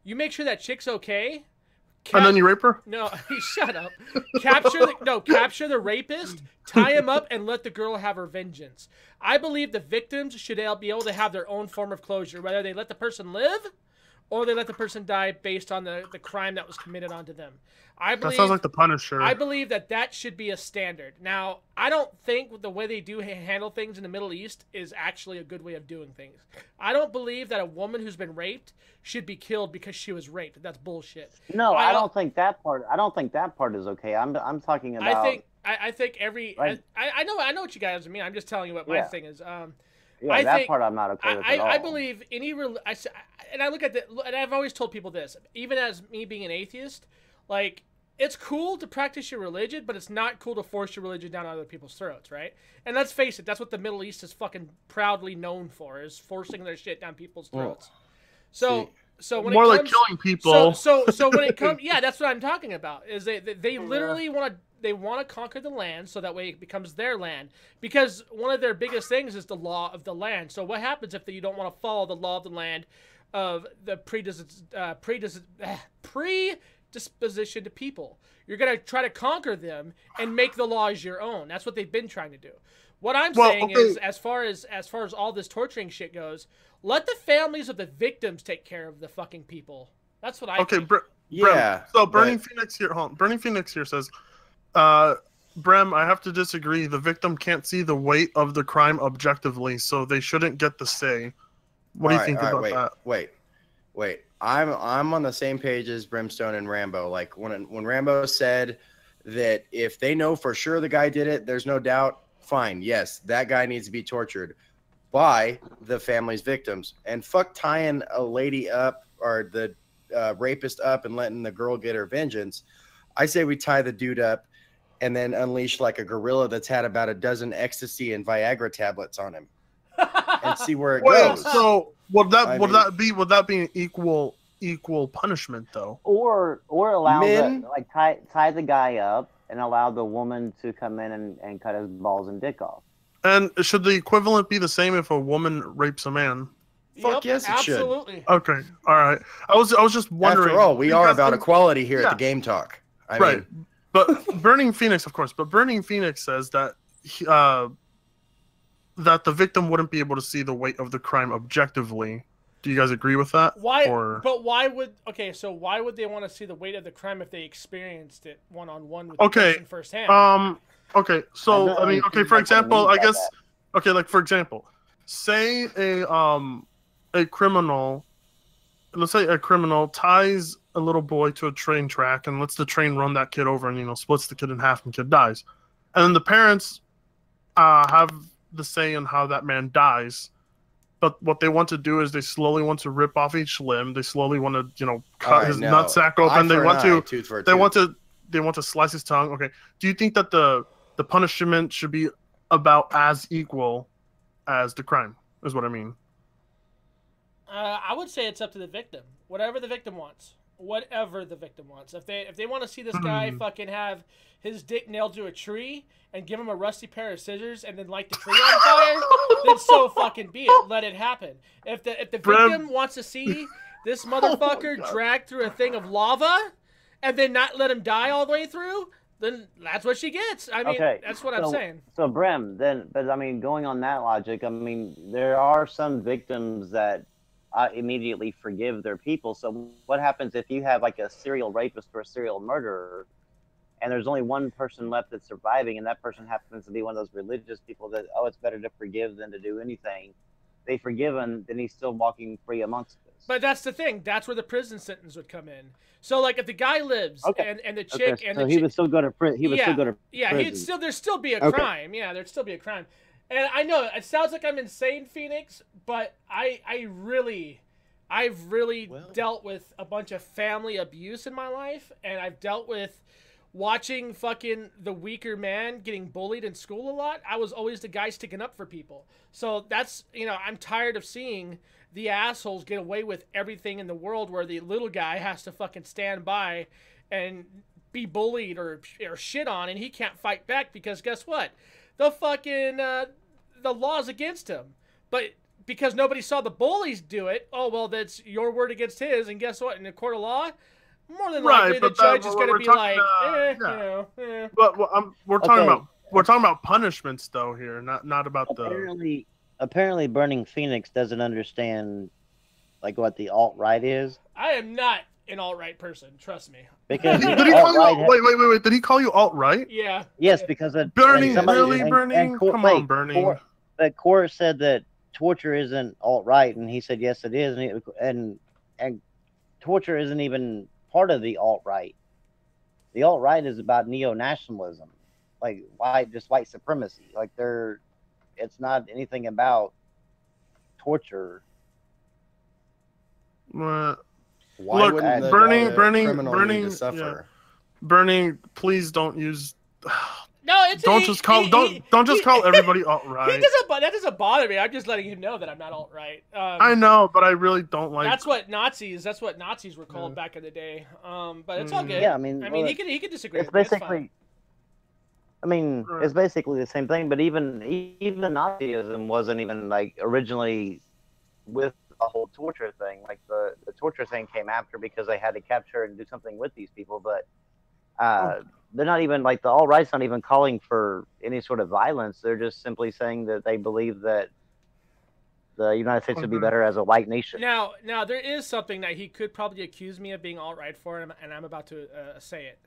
you make sure that chick's okay. And then you rape her? No, shut up. Capture the rapist, tie him up, and let the girl have her vengeance. I believe the victims should be able to have their own form of closure, whether they let the person live or they let the person die based on the crime that was committed onto them. That sounds like the Punisher. I believe that should be a standard. Now, I don't think the way they do handle things in the Middle East is actually a good way of doing things. I don't believe that a woman who's been raped should be killed because she was raped. That's bullshit. No, I don't think that part. I don't think that part is okay. I'm talking about. I think every. Like, I know what you guys mean. I'm just telling you what my thing is. Yeah, that part I'm not okay with at all. I believe and I look at and I've always told people this, even as me being an atheist, like, it's cool to practice your religion, but it's not cool to force your religion down other people's throats, right? And let's face it, that's what the Middle East is fucking proudly known for, is forcing their shit down people's throats. So when more it comes, like killing people. So when it comes, yeah, that's what I'm talking about. Is they literally want to conquer the land so that way it becomes their land, because one of their biggest things is the law of the land. So what happens if you don't want to follow the law of the land of the predisposition to people? You're gonna try to conquer them and make the laws your own. That's what they've been trying to do. What I'm saying is, as far as all this torturing shit goes, let the families of the victims take care of the fucking people. That's what I think. Yeah. So Burning Phoenix here. Hold on. Burning Phoenix here says, Brem, I have to disagree. The victim can't see the weight of the crime objectively, so they shouldn't get the say. What do you think about that? Wait. I'm on the same page as Brimstone and Rambo. Like when Rambo said that if they know for sure the guy did it, there's no doubt. Fine. Yes, that guy needs to be tortured by the family's victims. And fuck tying a lady up or the rapist up and letting the girl get her vengeance. I say we tie the dude up and then unleash like a gorilla that's had about a dozen ecstasy and Viagra tablets on him and see where it goes. So would that be an equal punishment though? Or allow tie the guy up and allow the woman to come in and cut his balls and dick off. And should the equivalent be the same if a woman rapes a man? Fuck yes, it absolutely. should. Okay, all right. I was just wondering. After all, we are about equality here at the Game Talk. I mean, but Burning Phoenix, of course. But Burning Phoenix says that that the victim wouldn't be able to see the weight of the crime objectively. Do you guys agree with that? Why? But why would? Okay, so why would they want to see the weight of the crime if they experienced it one-on-one with the person firsthand? Okay. So I mean, okay. For example, I guess. Okay, like for example, say a criminal. Let's say a criminal ties a little boy to a train track and lets the train run that kid over and splits the kid in half and the kid dies, and then the parents have the say in how that man dies. But what they want to do is they slowly want to rip off each limb. They slowly want to, cut his nutsack open. They want to slice his tongue. Okay. Do you think that the punishment should be about as equal as the crime? Is what I mean. I would say it's up to the victim. Whatever the victim wants. If they want to see this guy fucking have his dick nailed to a tree and give him a rusty pair of scissors and then light the tree on fire, then so fucking be it. Let it happen. If the victim wants to see this motherfucker dragged through a thing of lava and then not let him die all the way through, then that's what she gets. I mean, that's what I'm saying. So Brem, but I mean, going on that logic, I mean, there are some victims that immediately forgive their people. So what happens if you have like a serial rapist or a serial murderer and there's only one person left that's surviving, and that person happens to be one of those religious people that, oh, it's better to forgive than to do anything. They forgive him, then he's still walking free amongst us. But that's the thing. That's where the prison sentence would come in. So, like, if the guy lives and the chick okay, and so the he would still go to prison. He would still go to yeah, prison. there'd still be a crime. Yeah, there'd still be a crime. And I know it sounds like I'm insane, Phoenix, but I've really dealt with a bunch of family abuse in my life, and I've dealt with watching fucking the weaker man getting bullied in school a lot. I was always the guy sticking up for people. So that's, I'm tired of seeing the assholes get away with everything in the world where the little guy has to fucking stand by and be bullied or shit on, and he can't fight back because guess what? The fucking, the law's against him. But because nobody saw the bullies do it, oh, well, that's your word against his, and guess what? In a court of law, more than likely the judge is going to be like, But we're talking about punishments though here, not about Apparently, Burning Phoenix doesn't understand like what the alt-right is. I am not an alt-right person, trust me. Because did he call you, wait, did he call you alt-right? Yeah. Yes, because of Burning, Burning. Come on, Burning. The court said that torture isn't alt-right, and he said yes, it is, and torture isn't even part of the alt-right. The alt-right is about neo-nationalism, like white supremacy. Like it's not anything about torture. Why look, wouldn't Burning, to suffer? Yeah. Burning, please don't use. No, it's don't just call everybody alt-right. That doesn't bother me. I'm just letting you know that I'm not alt-right. I know, but I really don't like. That's what Nazis were called back in the day. But it's all good. Yeah, he could disagree. It's basically. It's basically the same thing. But even Nazism wasn't even like originally with the whole torture thing. Like the torture thing came after because they had to capture and do something with these people, but. They're not even like the alt-right's not even calling for any sort of violence. They're just simply saying that they believe that the United States would be better as a white nation. Now there is something that he could probably accuse me of being alt-right for, and I'm about to say it.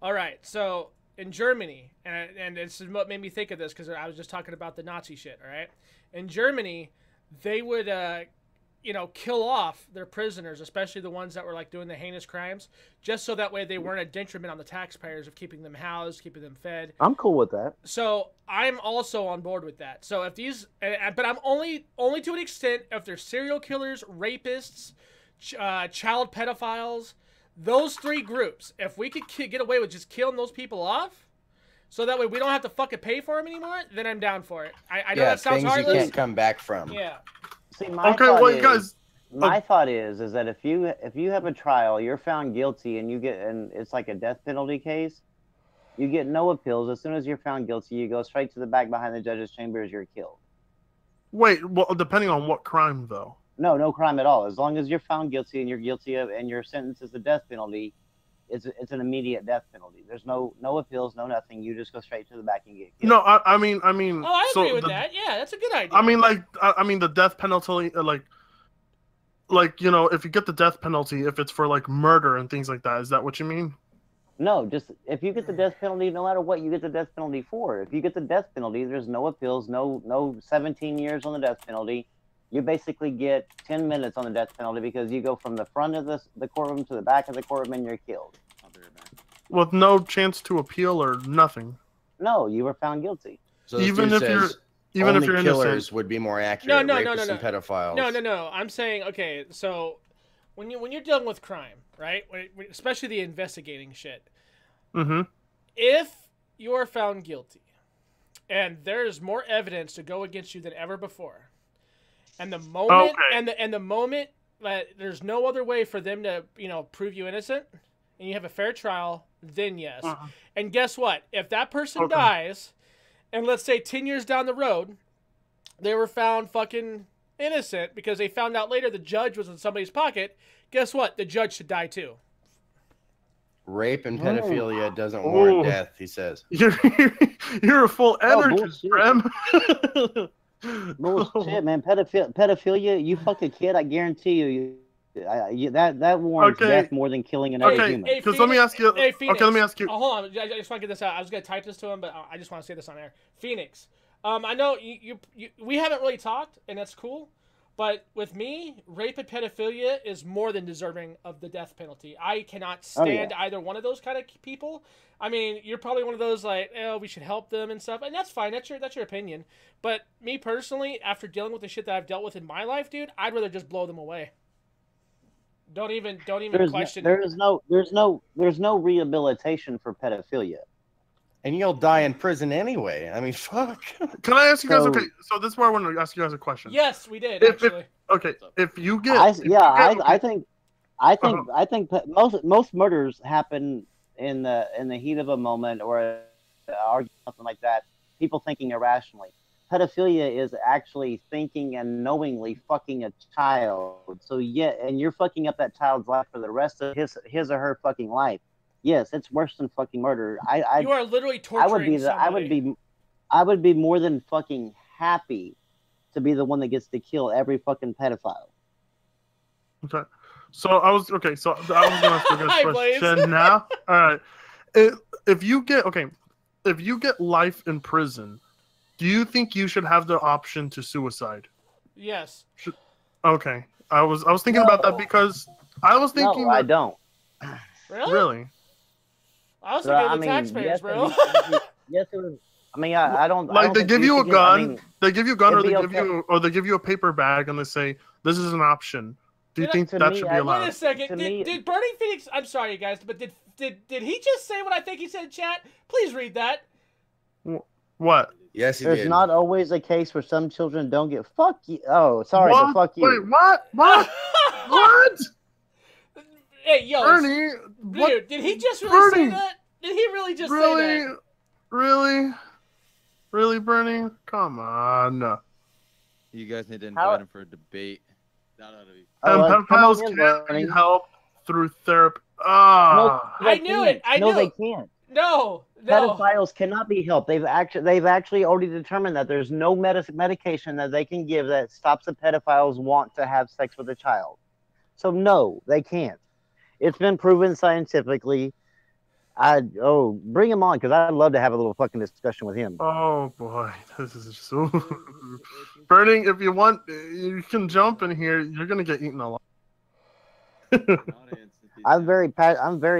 All right, so in Germany, and this is what made me think of this because I was just talking about the Nazi shit. All right, in Germany, they would kill off their prisoners, especially the ones that were like doing the heinous crimes, just so that way they weren't a detriment on the taxpayers of keeping them housed, keeping them fed. I'm cool with that. So I'm also on board with that. So if these, but I'm only to an extent if they're serial killers, rapists, child pedophiles, those three groups. If we could get away with just killing those people off, so that way we don't have to fucking pay for them anymore, then I'm down for it. I know that sounds heartless. You can't come back from. Yeah. See, my thought is that if you have a trial, you're found guilty, and it's like a death penalty case, you get no appeals. As soon as you're found guilty, you go straight to the back behind the judge's chambers. You're killed. Wait, well, depending on what crime, though. No crime at all. As long as you're found guilty and you're guilty of, and your sentence is a death penalty, it's an immediate death penalty. There's no appeals, no nothing. You just go straight to the back and get killed. No, I mean. Oh, I agree with that. Yeah, that's a good idea. I mean, the death penalty, if you get the death penalty, if it's for like murder and things like that, is that what you mean? No, just if you get the death penalty, no matter what you get the death penalty for. If you get the death penalty, there's no appeals, no 17 years on the death penalty. You basically get 10 minutes on the death penalty because you go from the front of the courtroom to the back of the courtroom and you're killed. With no chance to appeal or nothing. No, you were found guilty. So even if you're killers innocent, would be more accurate. No. Rapists and pedophiles. No. I'm saying, okay, so when you're dealing with crime, right? Especially the investigating shit. Mm-hmm. If you are found guilty, and there's more evidence to go against you than ever before, and the moment and the moment that there's no other way for them to prove you innocent, and you have a fair trial, then yes. And guess what? If that person dies, and let's say 10 years down the road, they were found fucking innocent because they found out later the judge was in somebody's pocket, guess what? The judge should die too. Rape and pedophilia doesn't warrant death, he says. You're a full anarchist, Bram. Bullshit, man. Pedophilia, you fuck a kid, I guarantee you That warrants death more than killing another human. Because let me ask you. Hey, Phoenix, okay, let me ask you. Oh, hold on, I just want to get this out. I was gonna type this to him, but I just want to say this on air. Phoenix, I know we haven't really talked, and that's cool. But with me, rape and pedophilia is more than deserving of the death penalty. I cannot stand either one of those kind of people. I mean, you're probably one of those like, oh, we should help them and stuff, and that's fine. That's your opinion. But me personally, after dealing with the shit that I've dealt with in my life, dude, I'd rather just blow them away. Don't even question. There's no rehabilitation for pedophilia. And you'll die in prison anyway. I mean, fuck. Can I ask you guys? Okay, so this is where I want to ask you guys a question. Yes, we did actually. If you get, I think most murders happen in the heat of a moment or an argument, something like that. People thinking irrationally. Pedophilia is actually thinking and knowingly fucking a child. So and you're fucking up that child's life for the rest of his or her fucking life. Yes, it's worse than fucking murder. You are literally torturing somebody. I would be more than fucking happy to be the one that gets to kill every fucking pedophile. Okay. So I was going to ask you guys a question now. All right. If you get life in prison, do you think you should have the option to suicide? Yes. Okay. I was thinking about that because I was thinking. No, I don't. Really? I was thinking of the taxpayers, bro. Yes, it was. I mean, I don't. Like they give you a gun. They give you a gun, or they give you a paper bag, and they say this is an option. Do you think that should be allowed? Wait a second. Did Burning Phoenix? I'm sorry, you guys, but did he just say what I think he said in chat? Please read that. What? Yes, he There's did. not always a case where some children don't get fuck you. Oh, sorry, but fuck you. Wait, what? What? What? Hey, yo, Bernie, dude, did he just really say that? Did he really just say that? Really, Bernie? Come on. You guys need to invite him for a debate. And pedophiles can't be helped through therapy. I knew it. No, they can't. No. Pedophiles cannot be helped. They've actually already determined that there's no medication that they can give that stops the pedophiles want to have sex with a child. So no, they can't. It's been proven scientifically. Bring him on because I'd love to have a little fucking discussion with him. Oh boy, this is so. Burning, if you want, you can jump in here. You're gonna get eaten alive. I'm very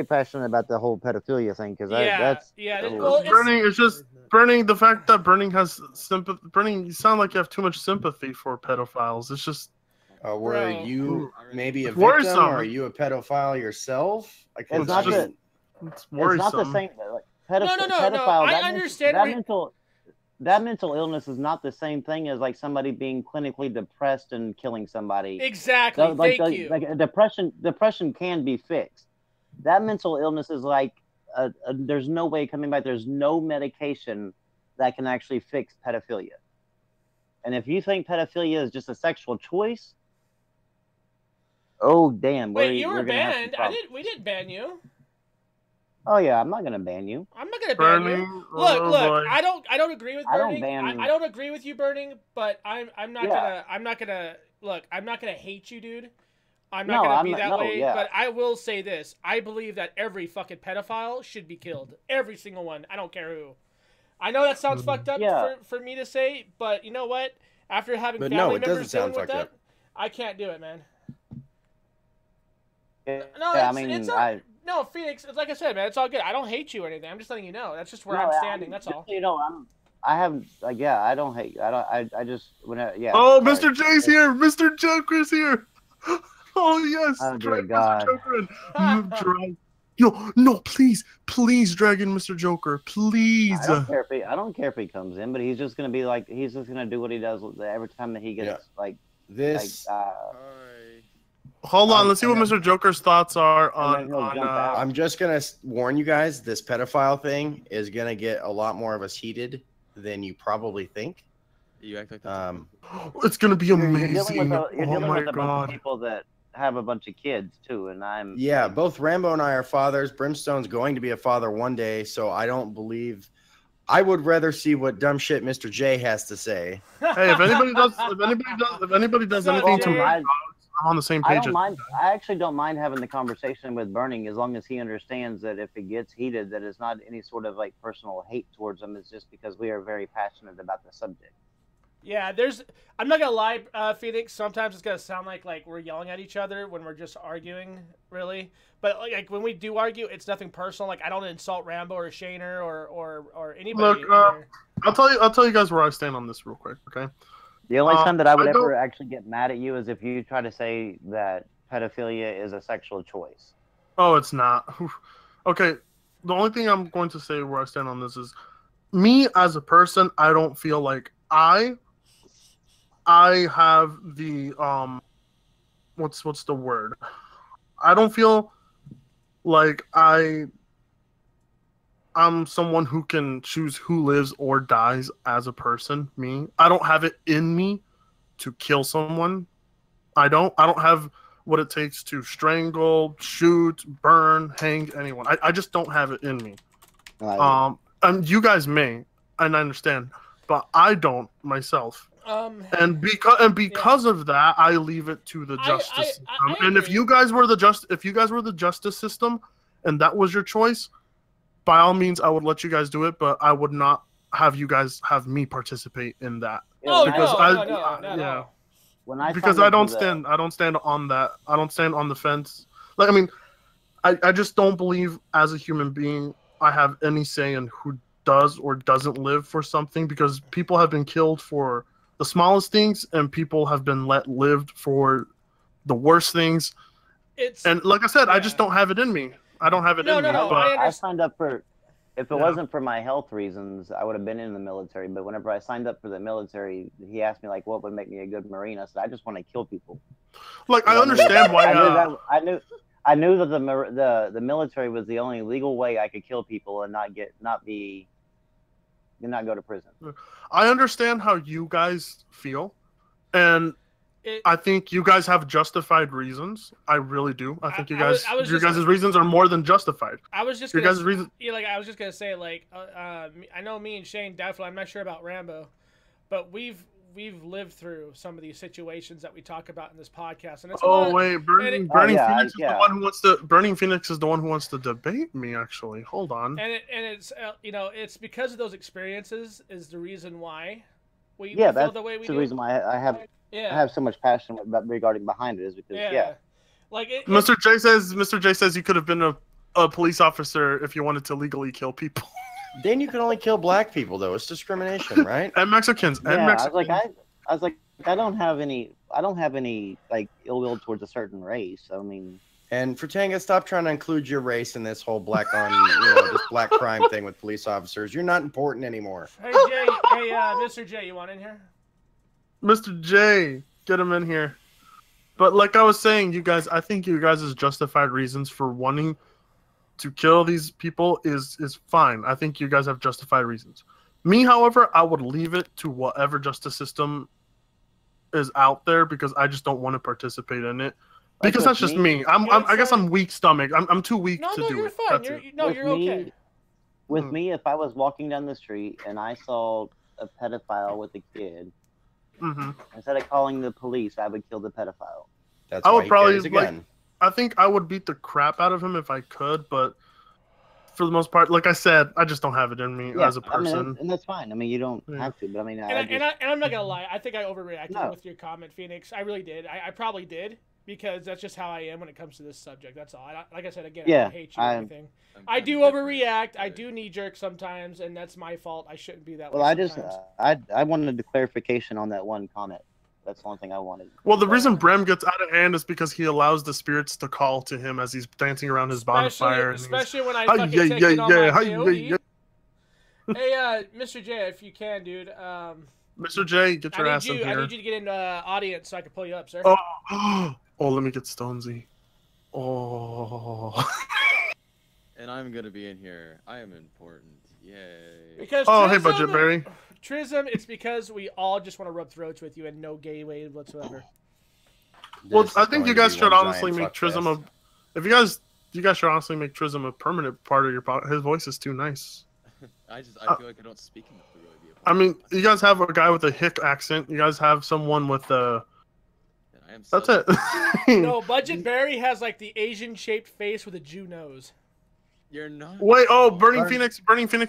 passionate about the whole pedophilia thing because Burning is just Burning. The fact that Burning has sympathy. Burning, you sound like you have too much sympathy for pedophiles. It's just. Were you maybe a victim, or are you a pedophile yourself? It's not the same. Like, pedophile, I understand. That mental illness is not the same thing as like somebody being clinically depressed and killing somebody. Exactly. So, Thank you. Like depression can be fixed. That mental illness is like there's no way coming back. There's no medication that can actually fix pedophilia. And if you think pedophilia is just a sexual choice. Oh damn! Wait, you were banned. We didn't ban you. Oh yeah, I'm not gonna ban you. I'm not gonna ban you. Look. I don't agree with Burning. I don't agree with you, Burning. But I'm not gonna hate you, dude. I'm not gonna be that way. Yeah. But I will say this: I believe that every fucking pedophile should be killed. Every single one. I don't care who. I know that sounds fucked up for me to say, but you know what? After having family members dealing with that, I can't do it, man. No, Phoenix. It's like I said, man. It's all good. I don't hate you or anything. I'm just letting you know. That's just where I'm standing. That's all. You know, I don't hate you. I just Oh, Mr. J's here. Mr. Joker's here. Oh yes. Oh dear God. No, please, drag in Mr. Joker, please. I don't care if he comes in, but he's just gonna be like, he's just gonna do what he does every time that he gets like this. Hold on, let's see what Mr. Joker's thoughts are on. I'm just gonna warn you guys: this pedophile thing is gonna get a lot more of us heated than you probably think. You act like that. It's gonna be amazing. You're dealing with a bunch of people that have a bunch of kids too, and both Rambo and I are fathers. Brimstone's going to be a father one day, so I don't believe. I would rather see what dumb shit Mr. J has to say. Hey, if anybody does anything to me, I'm on the same I page. don't mind. I actually don't mind having the conversation with Burning as long as he understands that if it gets heated, that it's not any sort of like personal hate towards him. It's just because we are very passionate about the subject. Yeah, I'm not gonna lie, Phoenix. Sometimes it's gonna sound like we're yelling at each other when we're just arguing, really. But like when we do argue, it's nothing personal. Like I don't insult Rambo or Shaner or anybody. Look, I'll tell you guys where I stand on this real quick. Okay. The only time that I would ever actually get mad at you is if you try to say that pedophilia is a sexual choice. Oh, it's not. Okay. The only thing I'm going to say where I stand on this is, me as a person, I don't feel like I have the what's the word? I don't feel like I'm someone who can choose who lives or dies as a person. Me, I don't have it in me to kill someone. I don't have what it takes to strangle, shoot, burn, hang anyone. I just don't have it in me. And you guys may, and I understand, but I don't myself. And because of that, I leave it to the justice system. And if you guys were the justice system, and that was your choice, by all means, I would let you guys do it. But I would not have you guys have me participate in that. Oh, because no. Because I don't stand on that. I don't stand on the fence. Like, I mean, I just don't believe as a human being I have any say in who does or doesn't live for something, because people have been killed for the smallest things and people have been lived for the worst things. And like I said, I just don't have it in me. I don't have it in me. No, I signed up for, if it wasn't for my health reasons, I would have been in the military. But whenever I signed up for the military, he asked me like, what would make me a good Marine? I said, I just want to kill people. Like, I understand why. I knew that the military was the only legal way I could kill people and not go to prison. I understand how you guys feel, and I think you guys have justified reasons. I really do. I think your guys' reasons are more than justified. I was just gonna say, like, I know me and Shane definitely. I'm not sure about Rambo, but we've lived through some of these situations that we talk about in this podcast. And it's Burning Phoenix is the one who wants to. Burning Phoenix is the one who wants to debate me. Actually, hold on. And it's it's because of those experiences is the reason why we feel the way we do. That's the reason why I have so much passion regarding behind it is because Mr. J says you could have been a police officer if you wanted to legally kill people. Then you can only kill black people, though. It's discrimination, right? And Mexicans. I was like, I don't have any like ill will towards a certain race. I mean. And Fratanga, stop trying to include your race in this whole black this black crime thing with police officers. You're not important anymore. Hey Jay, Mr. J, you want in here? Mr. J, get him in here. But like I was saying, you guys, I think you guys' justified reasons for wanting to kill these people is fine. I think you guys have justified reasons. Me, however, I would leave it to whatever justice system is out there because I just don't want to participate in it. Because that's just me. I guess I'm weak stomach. I'm too weak to do it. No, you're fine. You're okay. With me, if I was walking down the street and I saw a pedophile with a kid, instead of calling the police, I would kill the pedophile. That's why he carries a gun. I think I would beat the crap out of him if I could, but for the most part, like I said, I just don't have it in me as a person. I mean, and that's fine. I mean, you don't have to, but I mean, and I'm not gonna lie. I think I overreacted with your comment, Phoenix. I really did. I probably did because that's just how I am when it comes to this subject. That's all. Like I said again, I hate you and everything. I do overreact. I do knee jerk sometimes, and that's my fault. I shouldn't be that way. Well, I wanted the clarification on that one comment. That's the only thing I wanted. Well, the reason Brem gets out of hand is because he allows the spirits to call to him as he's dancing around his bonfire. Especially when I fucking take it on my POE. Hey, Mr. J, if you can, dude. Mr. J, get your ass in here. I need you to get in the audience so I can pull you up, sir. Oh, let me get Stonesy. Oh. And I'm gonna be in here. I am important. Yay. Because hey, Budget Berry. Trism, it's because we all just want to rub throats with you in no gay way whatsoever. Well, I think you guys should honestly make Trism if you guys should honestly make Trism a permanent part of your podcast. His voice is too nice. I feel like I don't speak enough to really be a part I mean, you guys have a guy with a hick accent. You guys have someone with a am. That's so it. No, Budget Barry has like the Asian-shaped face with a Jew nose. You're not. Wait, oh, Burning Phoenix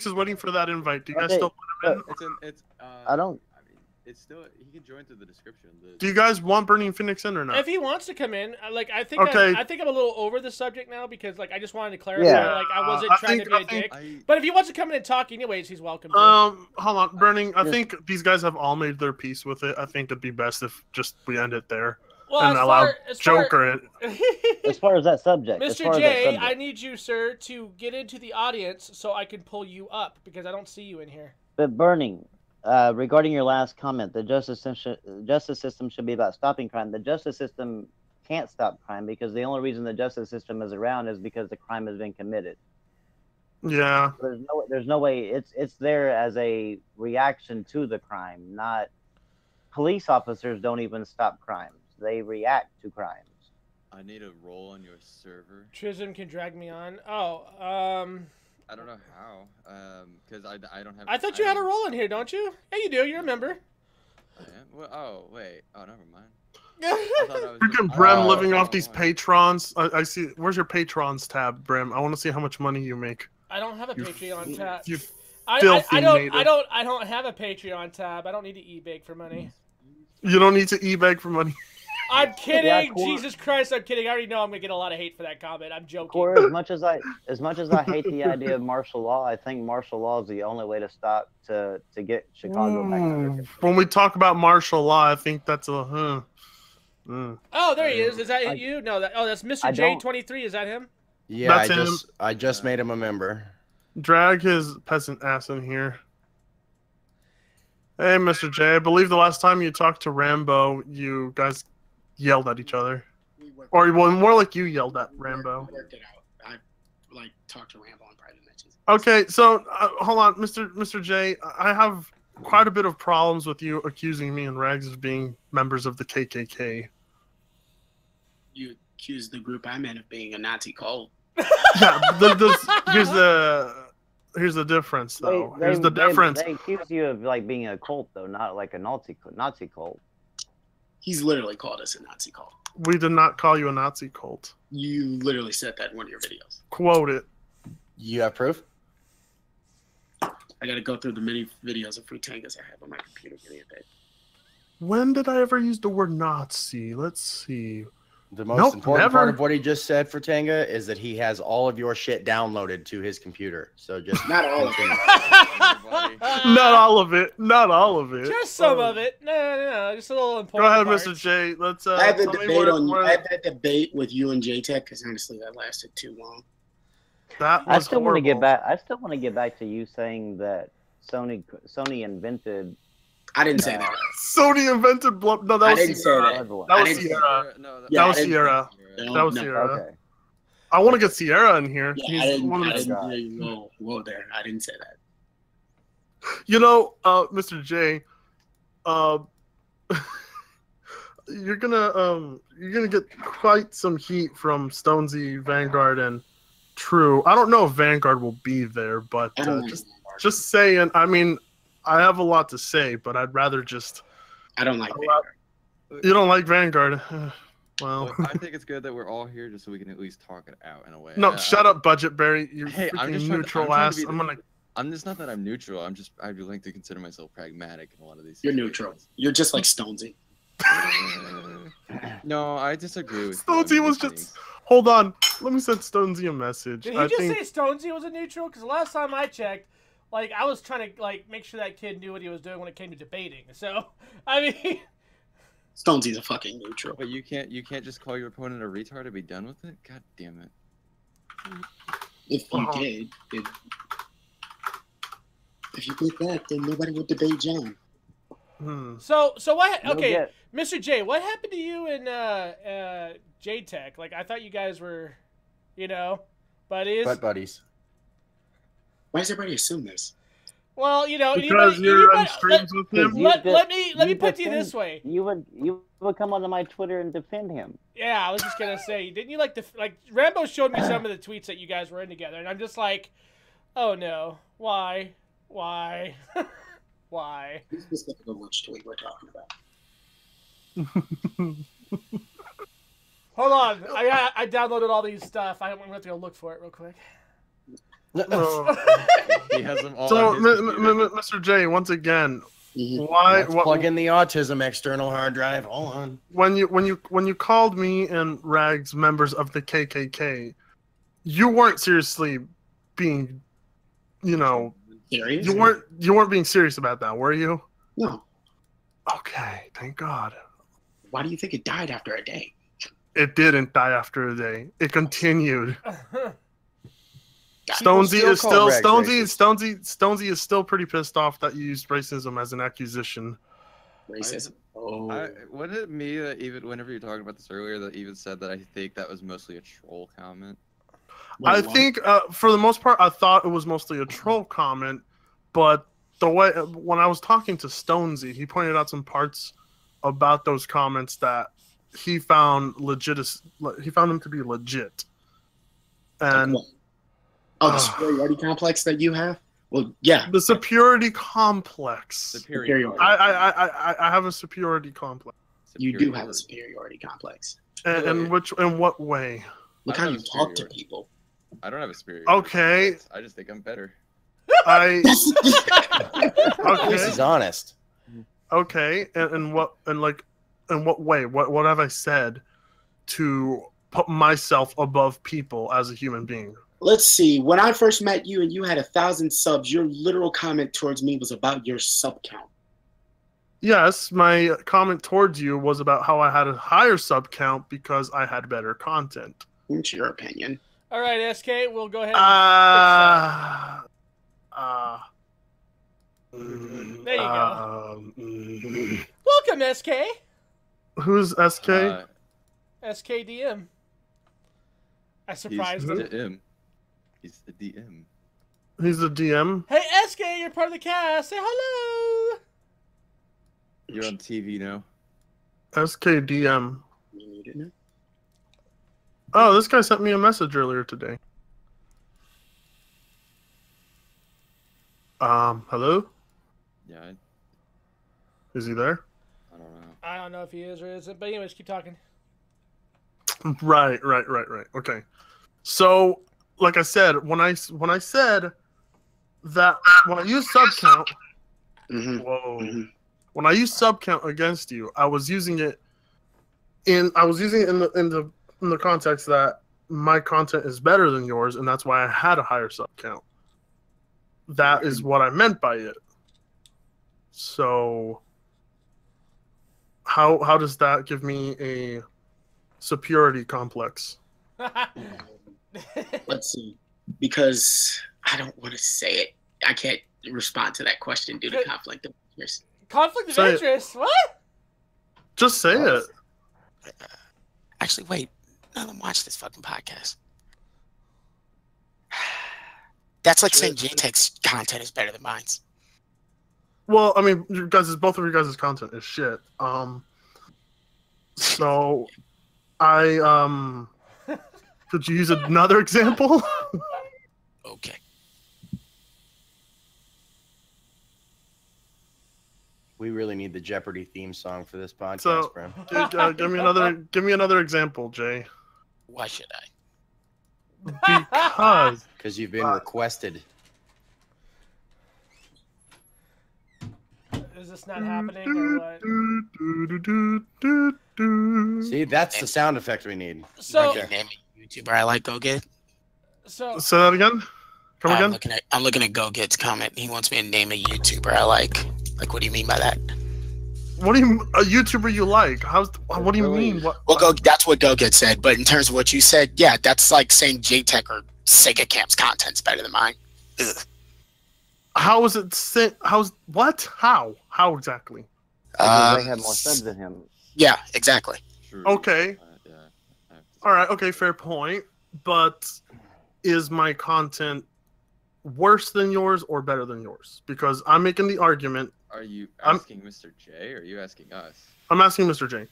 is waiting for that invite. Do you guys Okay, still want him in? It's I don't. I mean, it's still. He can join through the description. Do you guys want Burning Phoenix in or not? If he wants to come in, like I think Okay. I think I'm a little over the subject now because like I just wanted to clarify, Yeah. like I wasn't trying to be a dick. But if he wants to come in and talk anyways, he's welcome to. Hold on, Burning. I think these guys have all made their peace with it. I think it'd be best if just we end it there and allow Joker in. As far as that subject, as Mr. far as that J, subject. I need you, sir, to get into the audience so I can pull you up because I don't see you in here. But Burning, regarding your last comment, the justice system should be about stopping crime. The justice system can't stop crime because the only reason the justice system is around is because the crime has been committed. Yeah. There's no way it's there as a reaction to the crime. Not police officers don't even stop crimes; they react to crimes. I need a role on your server. Trism can drag me on. Oh, I don't know how. Because I don't have. I thought you had a role in here, don't you? Yeah, you do. You're a member. I am? Well, oh wait. Oh, never mind. I thought I was Freaking just- Brem Oh, living off oh, these oh. patrons. I see. Where's your patrons tab, Brem? I want to see how much money you make. I don't have a Patreon tab. You I filthy don't native. I don't have a Patreon tab. I don't need to e-bake for money. You don't need to e-bag for money. I'm kidding. Yeah, Cor- Jesus Christ, I'm kidding. I already know I'm gonna get a lot of hate for that comment. I'm joking. Corey, as much as I hate the idea of martial law, I think martial law is the only way to stop to get Chicago back under control. When we talk about martial law, I think that's a Oh, there he is. Is that you? No, that's Mr. I don't- J23. Is that him? Yeah, That's I just made him a member. Drag his peasant ass in here. Hey, Mr. J, I believe the last time you talked to Rambo, you guys yelled at each other. Or well, more like you yelled at Rambo. We worked it out. I like talked to Rambo on private mentions. Okay, so hold on, Mr. J. I have quite a bit of problems with you accusing me and Rags of being members of the KKK. You accused the group I'm in of being a Nazi cult. Yeah, here's the difference though. Here's the difference. They accuse you of like being a cult though, not like a Nazi cult. He's literally called us a Nazi cult. We did not call you a Nazi cult. You literally said that in one of your videos. Quote it. You have proof? I gotta go through the many videos of Frutangas I have on my computer. Give me a bit. When did I ever use the word Nazi? Let's see. The most Nope, important never. part of what he just said for Tanga is that he has all of your shit downloaded to his computer. So just Not all of continue. Not all of it. Not all of it. Just some of it. No. Just a little Go important. ahead, parts. Mr. J. Let's. I had the tell me debate where- I had that debate with you and JTech because honestly that lasted too long. That I was still want to get horrible. back. I still want to get back to you saying that Sony invented. I didn't say that. Sony invented blood. No, that I was didn't say Sierra. that. Blood. That I was didn't say Sierra. No, Yeah, That was I didn't- Sierra. No, That was no. Sierra. Okay. I want to get Sierra in here. Yeah, He's one of I the- didn't whoa there. I didn't say that. You know, Mr. J, you're gonna get quite some heat from Stonesy, Vanguard, and True. I don't know if Vanguard will be there, but I don't like just saying. I mean, I have a lot to say, but I'd rather just. I don't like a lot- Vanguard. You don't like Vanguard? Well, Well, I think it's good that we're all here just so we can at least talk it out in a way. no, shut up, Budget Barry. You Hey, I'm freaking just trying to- neutral I'm trying to ass. be I'm gonna. I'm just not that I'm neutral. I do like to consider myself pragmatic in a lot of these. You're neutral. You're just like Stonesy. No, I disagree with you. Stonesy was just. Hold on. Let me send Stonesy a message. Did he I just think. say Stonesy was a neutral? Because the last time I checked, like I was trying to like make sure that kid knew what he was doing when it came to debating. So, I mean, Stonesy's a fucking neutral. But you can't just call your opponent a retard and be done with it. God damn it. If you Uh-huh. did, if you did that, then nobody would debate John. so what? You'll Okay, get- Mr. J, what happened to you and JTech? Like I thought you guys were, buddies. Butt buddies. Why does everybody assume this? Well, Because you're on streams with him. Let You me put it to you defend- this way. You would come onto my Twitter and defend him. Yeah, I was just gonna say, didn't you like Rambo showed me some of the tweets that you guys were in together, and I'm just like, oh no, why? Why? Be specific of which tweet we're talking about. Hold on, I downloaded all these stuff. I'm going to go look for it real quick. He has them all. So, on his computer. Mr. J, once again, Let's plug in the autism external hard drive. Hold on. When you called me and Rags members of the KKK, you weren't seriously being, Serious? you weren't being serious about that, were you? No. Okay, thank God. Why do you think it died after a day? It didn't die after a day. It continued. People Stonesy still is call still Rags Stonesy is still pretty pissed off that you used racism as an accusation. Racism. Wasn't it me that even whenever you were talking about this earlier that even said that I think that was mostly a troll comment? I think for the most part I thought it was mostly a troll comment, but the way when I was talking to Stonesy, he pointed out some parts about those comments that he found he found them to be legit. And the superiority complex that you have? Well, yeah. The superiority complex. Superiority. I have a superiority complex. You do have a superiority complex. And in what way? Look how you talk to people. I don't have a superiority. Okay. Complex. I just think I'm better. Okay. This is honest. Okay. In what way? What have I said to put myself above people as a human being? Let's see. When I first met you and you had 1,000 subs, your literal comment towards me was about your sub count. Yes, my comment towards you was about how I had a higher sub count because I had better content. It's your opinion. All right, SK, we'll go ahead. There you go. Welcome, SK. Who's SK? SKDM. I surprised him. He's the DM. He's the DM. Hey, SK, you're part of the cast. Say hello. You're on TV now. SKDM. Oh, this guy sent me a message earlier today. Hello? Yeah. Is he there? I don't know. I don't know if he is or isn't, but anyways, keep talking. Right. Okay. So, like I said, when I said that when I use sub count, when I use sub count against you, I was using it in the context that my content is better than yours, and that's why I had a higher sub count. That is what I meant by it. So, how does that give me a superiority complex? Let's see. Because I don't want to say it. I can't respond to that question due to conflict of interest. Conflict of interest? What? Just say it. Actually, wait. None of them watch this fucking podcast. That's like saying JTech's content is better than mine's. Well, I mean, both of your guys' content is shit. So I could you use another example? Okay. We really need the Jeopardy theme song for this podcast, So, bro. give me another example, Jay. Why should I? Because you've been requested. Is this not happening or what? See, that's the sound effect we need. So, right name a YouTuber I like. Go get. So say that again. Come again. I'm looking at Go Get's comment. He wants me to name a YouTuber I like. Like, what do you mean by that? What do you a YouTuber you like? What do you mean? Well, that's what Go Get said. But in terms of what you said, yeah, that's like saying JTech or Sega Camp's content's better than mine. Ugh. How is it? How's what? How exactly? They had more subs than him. Yeah, exactly. True. Okay. All right. Okay. Fair point. But is my content worse than yours or better than yours? Because I'm making the argument. Are you asking Mr. J or are you asking us? I'm asking Mr. J.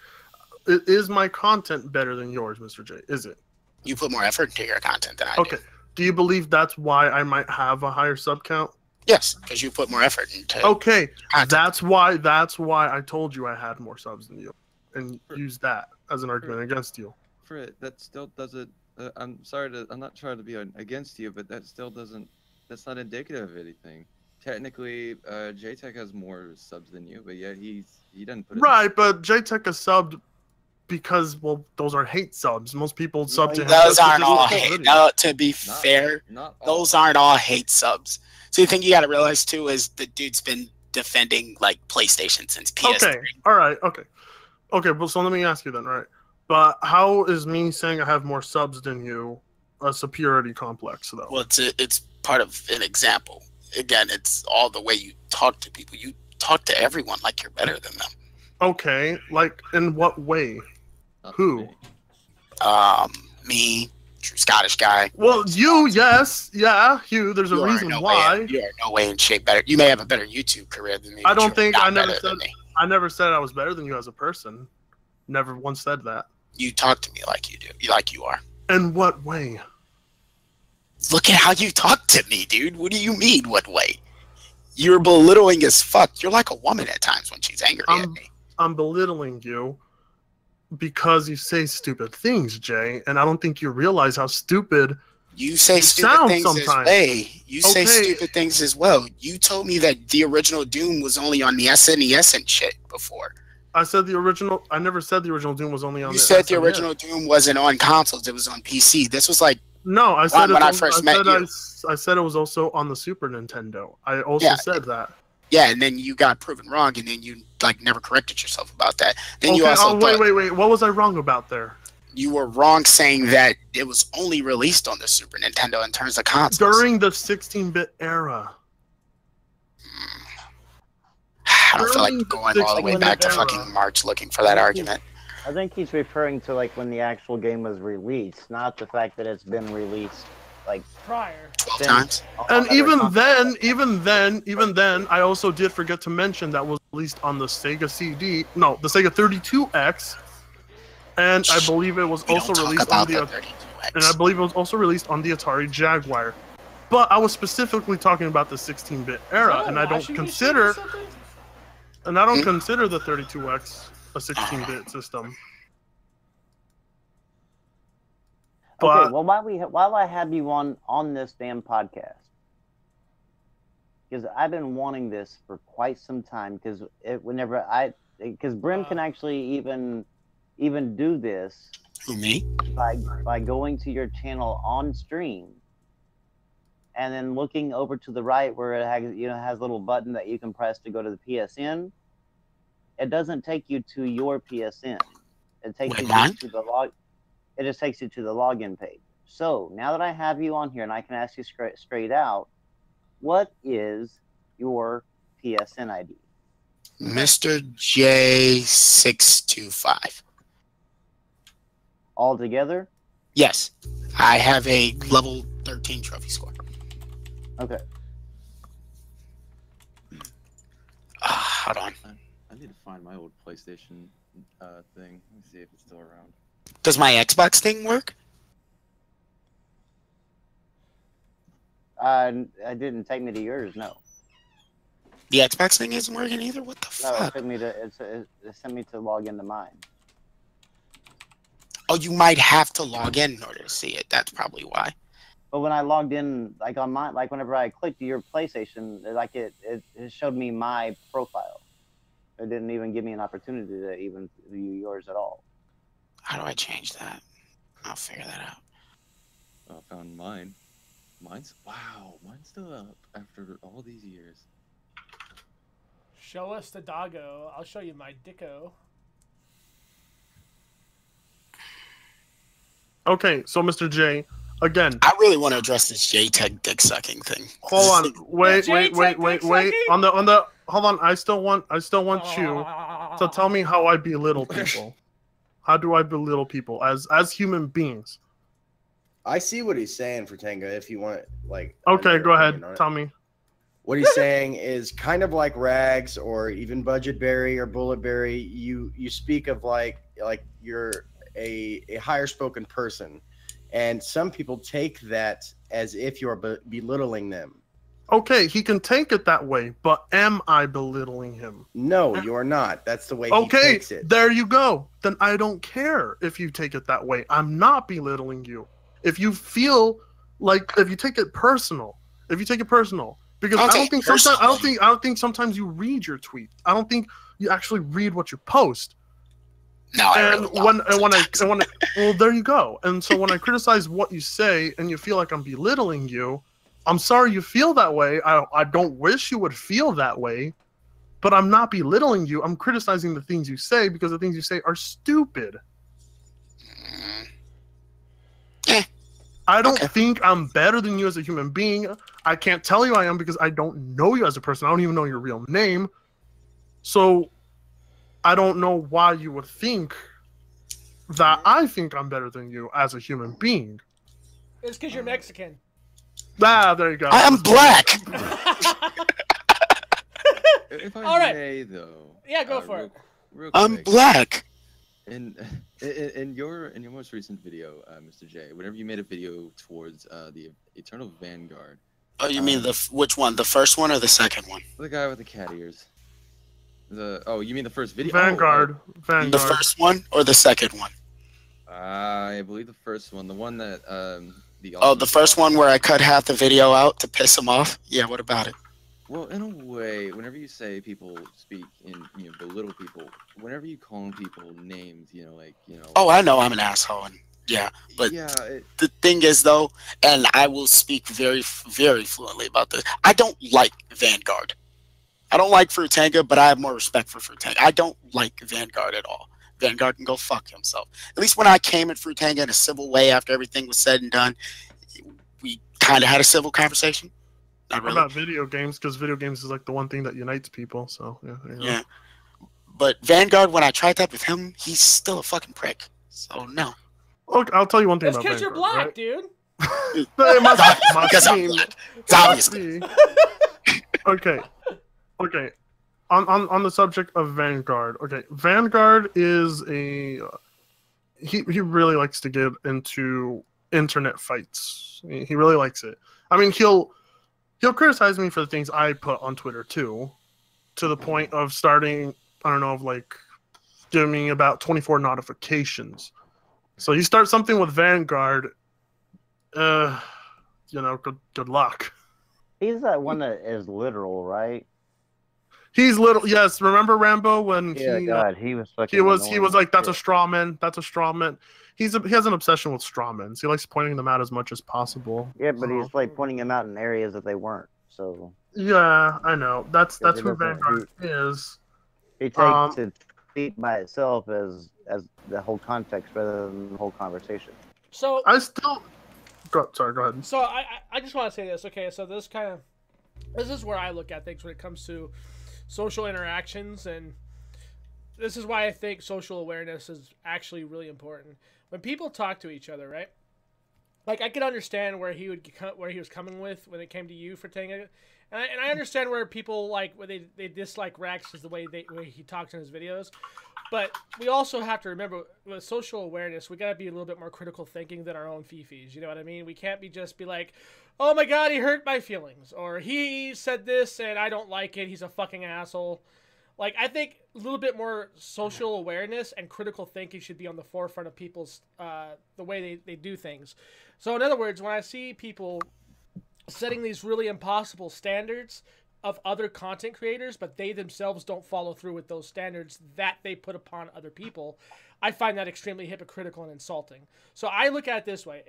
Is my content better than yours, Mr. J? Is it? You put more effort into your content than I do. Okay. Do you believe that's why I might have a higher sub count? Yes, because you put more effort into. Okay. content. That's why I told you I had more subs than you. and use that as an argument against you. Frit, that still doesn't. I'm sorry to. I'm not trying to be against you, but that still doesn't. That's not indicative of anything. Technically, JTech has more subs than you, but yet he doesn't put it. Right, but JTech is subbed because, well, those are hate subs. Most people sub to him. Those aren't all hate. No, to be fair, those aren't all hate subs. So the thing you got to realize too is the dude's been defending like PlayStation since PS3. Okay, all right, okay. Well, so let me ask you then, right? But how is me saying I have more subs than you a superiority complex, though? Well, it's part of an example. Again, it's all the way you talk to people. You talk to everyone like you're better than them. Okay, like in what way? Who? Me, true Scottish guy. Well, you, yes, yeah, you. There's a reason why. You are no way in shape better. You may have a better YouTube career than me. I don't think I never said I was better than you as a person. Never once said that. You talk to me like you do. Like you are. In what way? Look at how you talk to me, dude. What do you mean, what way? You're belittling as fuck. You're like a woman at times when she's angry at me. I'm belittling you because you say stupid things, Jay, and I don't think you realize how stupid you say stupid things sometimes. You say stupid things as well. You told me that the original Doom was only on the SNES and shit before. I said the original. I never said the original Doom was only on. You said the original Doom wasn't on consoles; it was on PC. This was like I said when I first met you. I said it was also on the Super Nintendo. I also said that. Yeah, and then you got proven wrong, and then you like never corrected yourself about that. Then you also wait. What was I wrong about there? You were wrong saying that it was only released on the Super Nintendo in terms of consoles during the 16-bit era. I don't feel like going all the way back to fucking March looking for that argument. I think he's referring to like when the actual game was released, not the fact that it's been released like prior 12 times. And even then, I also did forget to mention that was released on the Sega CD, no, the Sega 32X, and I believe it was also released on the 32X. And I believe it was also released on the Atari Jaguar. But I was specifically talking about the 16-bit era, and I don't consider. And I don't consider the 32X a 16-bit system. But, okay, well, while I have you on this damn podcast, because I've been wanting this for quite some time, because because Brim can actually even do this. Who, me? By going to your channel on stream. And then looking over to the right where it has a little button that you can press to go to the PSN. It doesn't take you to your PSN. It takes you to the log. It just takes you to the login page. So now that I have you on here and I can ask you straight out, what is your PSN ID? Mr. J625. All together? Yes. I have a level 13 trophy score. Okay. Hold on. I need to find my old PlayStation thing. Let me see if it's still around. Does my Xbox thing work? I didn't take me to yours, no. The Xbox thing isn't working either? What the fuck? No, it sent me to log into mine. Oh, you might have to log in order to see it. That's probably why. But when I logged in, like on mine, like whenever I clicked your PlayStation, like it showed me my profile. It didn't even give me an opportunity to even view yours at all. How do I change that? I'll figure that out. I found mine. Mine's still up after all these years. Show us the doggo. I'll show you my dicko. Okay, so Mr. J, again. I really want to address this JTech dick sucking thing. Hold on, wait. Hold on. I still want you to tell me how I belittle people. How do I belittle people as human beings? I see what he's saying for Tenga. If you want, like. Okay, go ahead. Tell me. What he's saying is kind of like Rags or even Budgetberry or Bulletberry. You speak of like you're a higher spoken person, and some people take that as if you're belittling them. Okay, he can take it that way, but am I belittling him? No, you're not. That's the way he takes it. There you go. Then I don't care if you take it that way. I'm not belittling you. If you feel like, if you take it personal, because I don't think sometimes you read your tweet. I don't think you actually read what you post. No, well, there you go. And so when I criticize what you say and you feel like I'm belittling you, I'm sorry you feel that way. I don't wish you would feel that way, but I'm not belittling you. I'm criticizing the things you say because the things you say are stupid. I don't think I'm better than you as a human being. I can't tell you I am because I don't know you as a person. I don't even know your real name. So I don't know why you would think that I think I'm better than you as a human being. It's because you're Mexican. Ah, there you go. I'm black. If I All right. may, though. Yeah, go for it. Real I'm quick. black. In your most recent video, Mr. J, whenever you made a video towards the Eternal Vanguard. Oh, you mean which one? The first one or the second one? The guy with the cat ears. You mean the first video? Vanguard. Vanguard. The first one or the second one? I believe the first one, the one that the first one where I cut half the video out to piss him off? Yeah, what about it? Well, in a way, whenever you say people speak in, belittle people, whenever you call people names, Oh, I know I'm an asshole, and yeah, but the thing is, though, and I will speak very, very fluently about this, I don't like Vanguard. I don't like Fruitanga, but I have more respect for Fruitanga. I don't like Vanguard at all. Vanguard can go fuck himself. At least when I came at Fruitanga in a civil way after everything was said and done, we kind of had a civil conversation. Not really. About video games, because video games is like the one thing that unites people. So yeah. But Vanguard, when I tried that with him, he's still a fucking prick. So no. Look, I'll tell you one thing about Vanguard. That's because you're black, right? dude. Because I'm black. It's obviously. Okay. On the subject of Vanguard, okay, Vanguard is he really likes to get into internet fights. He really likes it. I mean, he'll criticize me for the things I put on Twitter too, to the point of starting, I don't know, of like giving me about 24 notifications. So you start something with Vanguard, good luck. He's that one that is literal, right? He's little. Yes, remember Rambo when he was fucking. He was like, "That's a straw man. That's a straw man." He has an obsession with straw men. So he likes pointing them out as much as possible. Yeah, but he's like pointing them out in areas that they weren't. So. Yeah, I know. That's who Vanguard is. He takes it by itself as the whole context rather than the whole conversation. So I still. Sorry, go ahead. So I just want to say this. Okay, so this is where I look at things when it comes to social interactions, and this is why I think social awareness is actually really important. When people talk to each other, right? Like, I could understand where he was coming with when it came to you for Tanga, and I understand where people where they dislike Rex is the way he talks in his videos. But we also have to remember, with social awareness, we gotta be a little bit more critical thinking than our own fifis. You know what I mean? We can't just be like, oh my god, he hurt my feelings, or he said this and I don't like it, he's a fucking asshole. Like, I think a little bit more social awareness and critical thinking should be on the forefront of people's, the way they do things. So in other words, when I see people setting these really impossible standards of other content creators, but they themselves don't follow through with those standards that they put upon other people, I find that extremely hypocritical and insulting. So I look at it this way.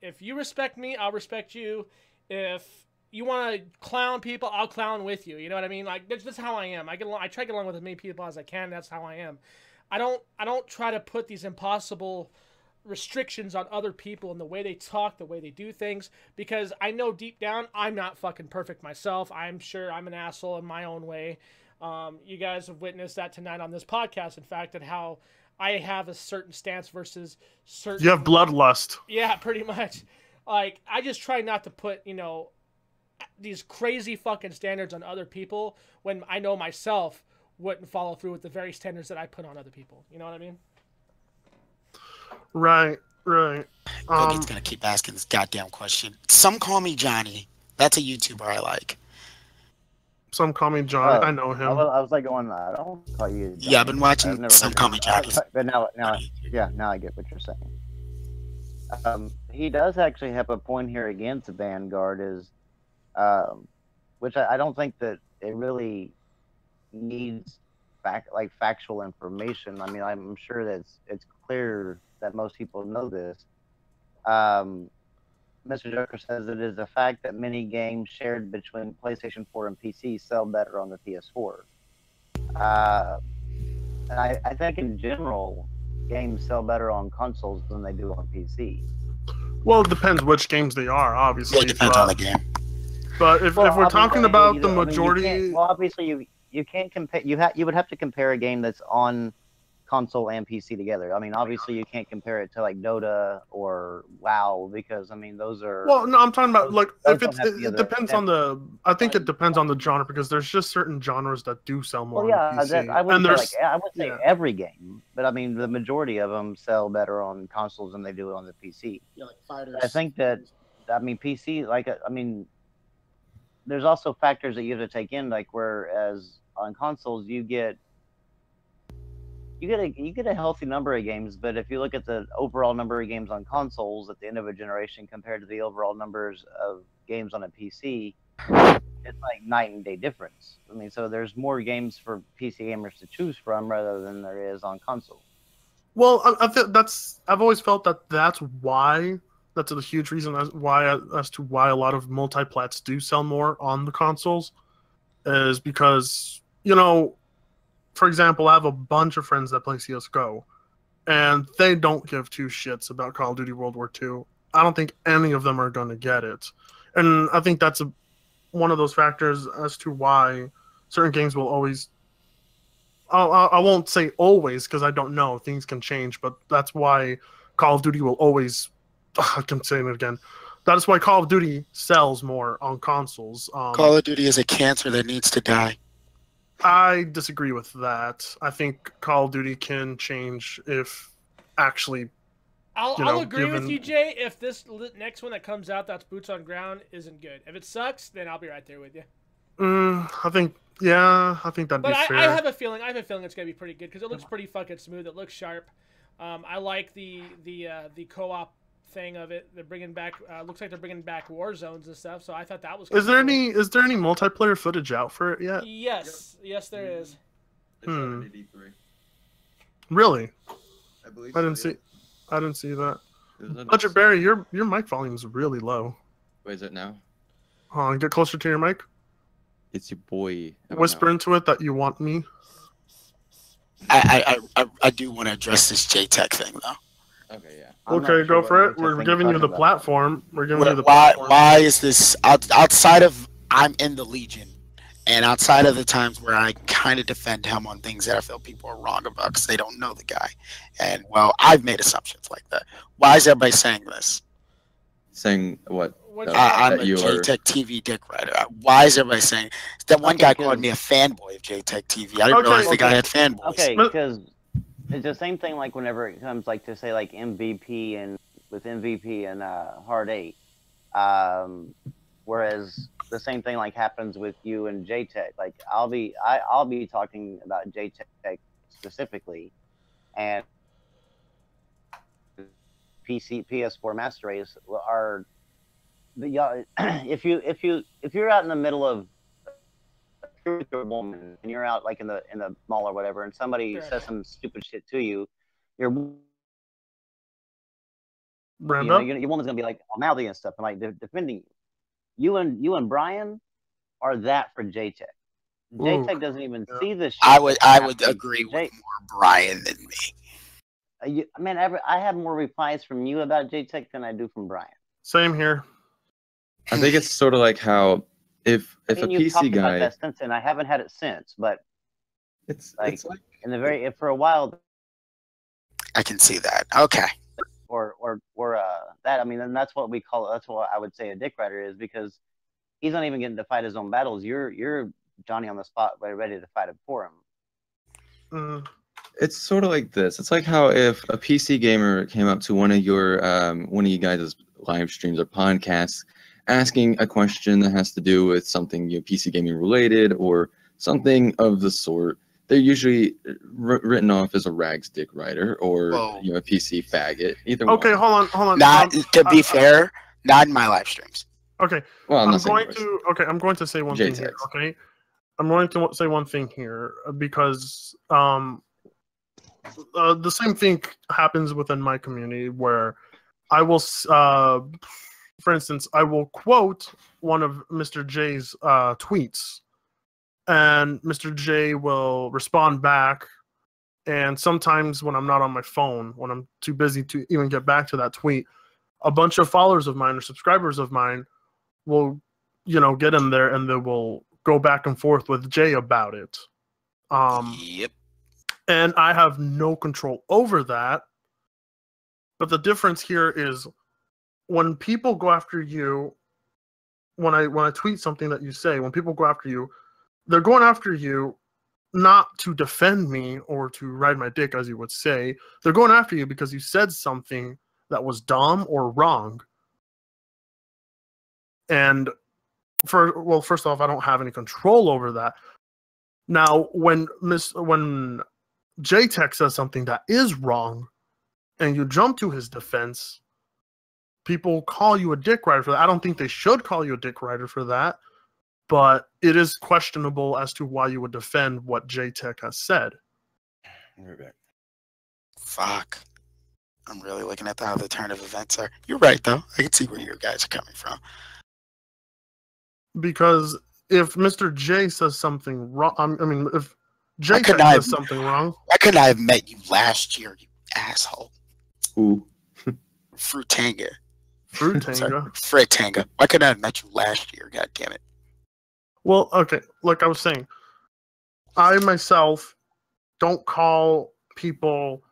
If you respect me, I'll respect you. If you want to clown people, I'll clown with you. You know what I mean? Like, that's how I am. I try to get along with as many people as I can. That's how I am. I don't try to put these impossible restrictions on other people and the way they talk, the way they do things, because I know deep down I'm not fucking perfect myself. I'm sure I'm an asshole in my own way. You guys have witnessed that tonight on this podcast, in fact, and how I have a certain stance versus certain... You have bloodlust. Yeah, pretty much. Like, I just try not to put, these crazy fucking standards on other people when I know myself wouldn't follow through with the very standards that I put on other people. You know what I mean? Right. Gogi's gonna keep asking this goddamn question. Some call me Johnny. That's a YouTuber I like. Some Call Me Johnny. I know him. I was like going, I don't call you Johnny. Yeah, I've been watching Some Call Me Johnny. But now I get what you're saying. He does actually have a point here against Vanguard, is, which I don't think that it really needs factual information. I mean, I'm sure that it's clear that most people know this. Mr. Joker says it is a fact that many games shared between PlayStation 4 and PC sell better on the PS4. And I think in general, games sell better on consoles than they do on PC. Well, it depends which games they are, obviously. It depends on the game. But if we're talking about the majority, obviously you can't compare. You would have to compare a game that's on console and PC together. I mean, obviously you can't compare it to like Dota or WoW, because I mean those are. Well, no, I'm talking about like if it depends on the. I think it depends on the genre, because there's just certain genres that do sell more. Well, yeah, on PC. I would say every game, but I mean the majority of them sell better on consoles than they do on the PC. Yeah, like fighters. I think that PC, there's also factors that you have to take in, like whereas on consoles you get a healthy number of games, but if you look at the overall number of games on consoles at the end of a generation compared to the overall numbers of games on a PC, it's like night and day difference. I mean, so there's more games for PC gamers to choose from rather than there is on console. Well, I've always felt that that's a huge reason as to why a lot of multiplats do sell more on the consoles, is because, you know, for example, I have a bunch of friends that play CSGO, and they don't give two shits about Call of Duty World War II. I don't think any of them are going to get it. And I think that's one of those factors as to why certain games will always... I won't say always, because I don't know. Things can change, but that's why Call of Duty will always... I can say it again. That is why Call of Duty sells more on consoles. Call of Duty is a cancer that needs to die. I disagree with that. I think Call of Duty can change if actually. I'll agree with you, Jay. If this next one that comes out that's boots on ground isn't good, if it sucks, then I'll be right there with you. I think that'd be fair. I have a feeling it's gonna be pretty good because it looks pretty fucking smooth. It looks sharp. I like the co-op thing of it. They're bringing back. Looks like they're bringing back war zones and stuff. So I thought that was. Is there any multiplayer footage out for it yet? Yes, yes, there is. Really? I believe. I didn't see that. Budget Barry, your mic volume is really low. Wait, is it now? Hold on, get closer to your mic. It's your boy. Whisper into it that you want me. I do want to address this JTech thing though. Okay, yeah. Okay, go for it. We're giving you the platform. We're giving you the platform. Why is this outside of I'm in the Legion, and outside of the times where I kind of defend him on things that I feel people are wrong about because they don't know the guy, and well, I've made assumptions like that. Why is everybody saying this? Saying what? I'm a JTech TV dick rider. Why is everybody saying that? One guy called me a fanboy of JTech TV. I didn't realize the guy had fanboys. Okay, because it's the same thing like whenever it comes like to say like MVP and with MVP and Hard 8. Whereas the same thing like happens with you and JTech. Like I'll be talking about JTech specifically, and PS4 Master Race are if you're out in the middle of a woman and you're out like in the mall or whatever, and somebody says some stupid shit to you, your woman's gonna be like mouthy and stuff and like defending you. You and Brian are that for JTech. JTech doesn't even see this shit. I would agree with more Brian than me. I have more replies from you about JTech than I do from Brian. Same here. I think it's sort of like how if a PC guy. That since then, I haven't had it since, but it's like for a while. I can see that. Okay. Or that. I mean, and that's what we call it. That's what I would say a dick rider is, because he's not even getting to fight his own battles. You're Johnny on the spot, ready to fight it for him. It's sort of like this. It's like how if a PC gamer came up to one of you guys' live streams or podcasts asking a question that has to do with something PC gaming related or something of the sort, they're usually written off as a rags dick writer or a PC faggot. Either okay, one. hold on. Not to be fair, not in my live streams. Okay. Well, I'm going to say one thing here. Okay. I'm going to say one thing here because the same thing happens within my community where I will, for instance, I will quote one of Mr. J's tweets, and Mr. J will respond back. And sometimes when I'm not on my phone, when I'm too busy to even get back to that tweet, a bunch of followers of mine or subscribers of mine will, get in there and they will go back and forth with Jay about it. Yep. And I have no control over that. But the difference here is when people go after you, when I tweet something that you say, when people go after you, they're going after you not to defend me or to ride my dick, as you would say. They're going after you because you said something that was dumb or wrong. And first off, I don't have any control over that. Now, when JTech says something that is wrong, and you jump to his defense, people call you a dick rider for that. I don't think they should call you a dick rider for that, but it is questionable as to why you would defend what JTech has said. Fuck. I'm really looking at how the turn of events are. You're right, though. I can see where your guys are coming from. Because if Mr. J says something wrong, if JTech says something wrong... Why couldn't I have met you last year, you asshole? Ooh. Fruitanga. Fruitanga. Why couldn't I have met you last year? God damn it. Well, okay, like I was saying, I myself don't call people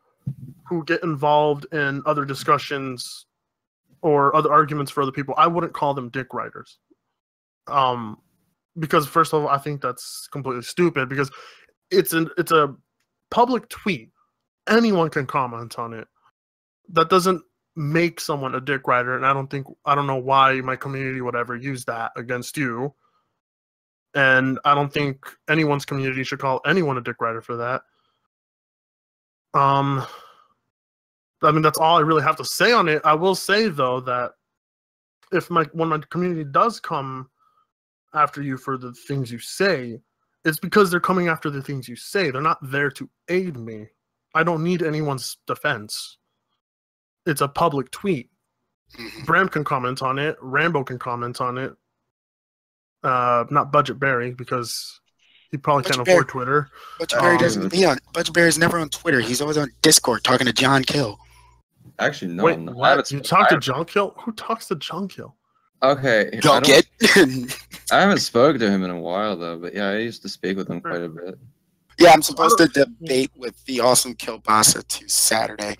who get involved in other discussions or other arguments for other people, I wouldn't call them dick riders. Because first of all, I think that's completely stupid because it's a public tweet. Anyone can comment on it. That doesn't make someone a dick rider, and I don't know why my community would ever use that against you. And I don't think anyone's community should call anyone a dick rider for that. That's all I really have to say on it. I will say though that when my community does come after you for the things you say, it's because they're coming after the things you say. They're not there to aid me. I don't need anyone's defense. It's a public tweet. Bram can comment on it. Rambo can comment on it. Not Budget Barry because he probably can't afford Twitter. Budget Barry doesn't be on. Budget Barry's never on Twitter. He's always on Discord talking to John Kill. Actually, no. Wait, what? You talk to John Kill? Who talks to John Kill? Okay. I haven't spoken to him in a while though, but yeah, I used to speak with him quite a bit. Yeah, I'm supposed to debate with the awesome Kielbasa Saturday.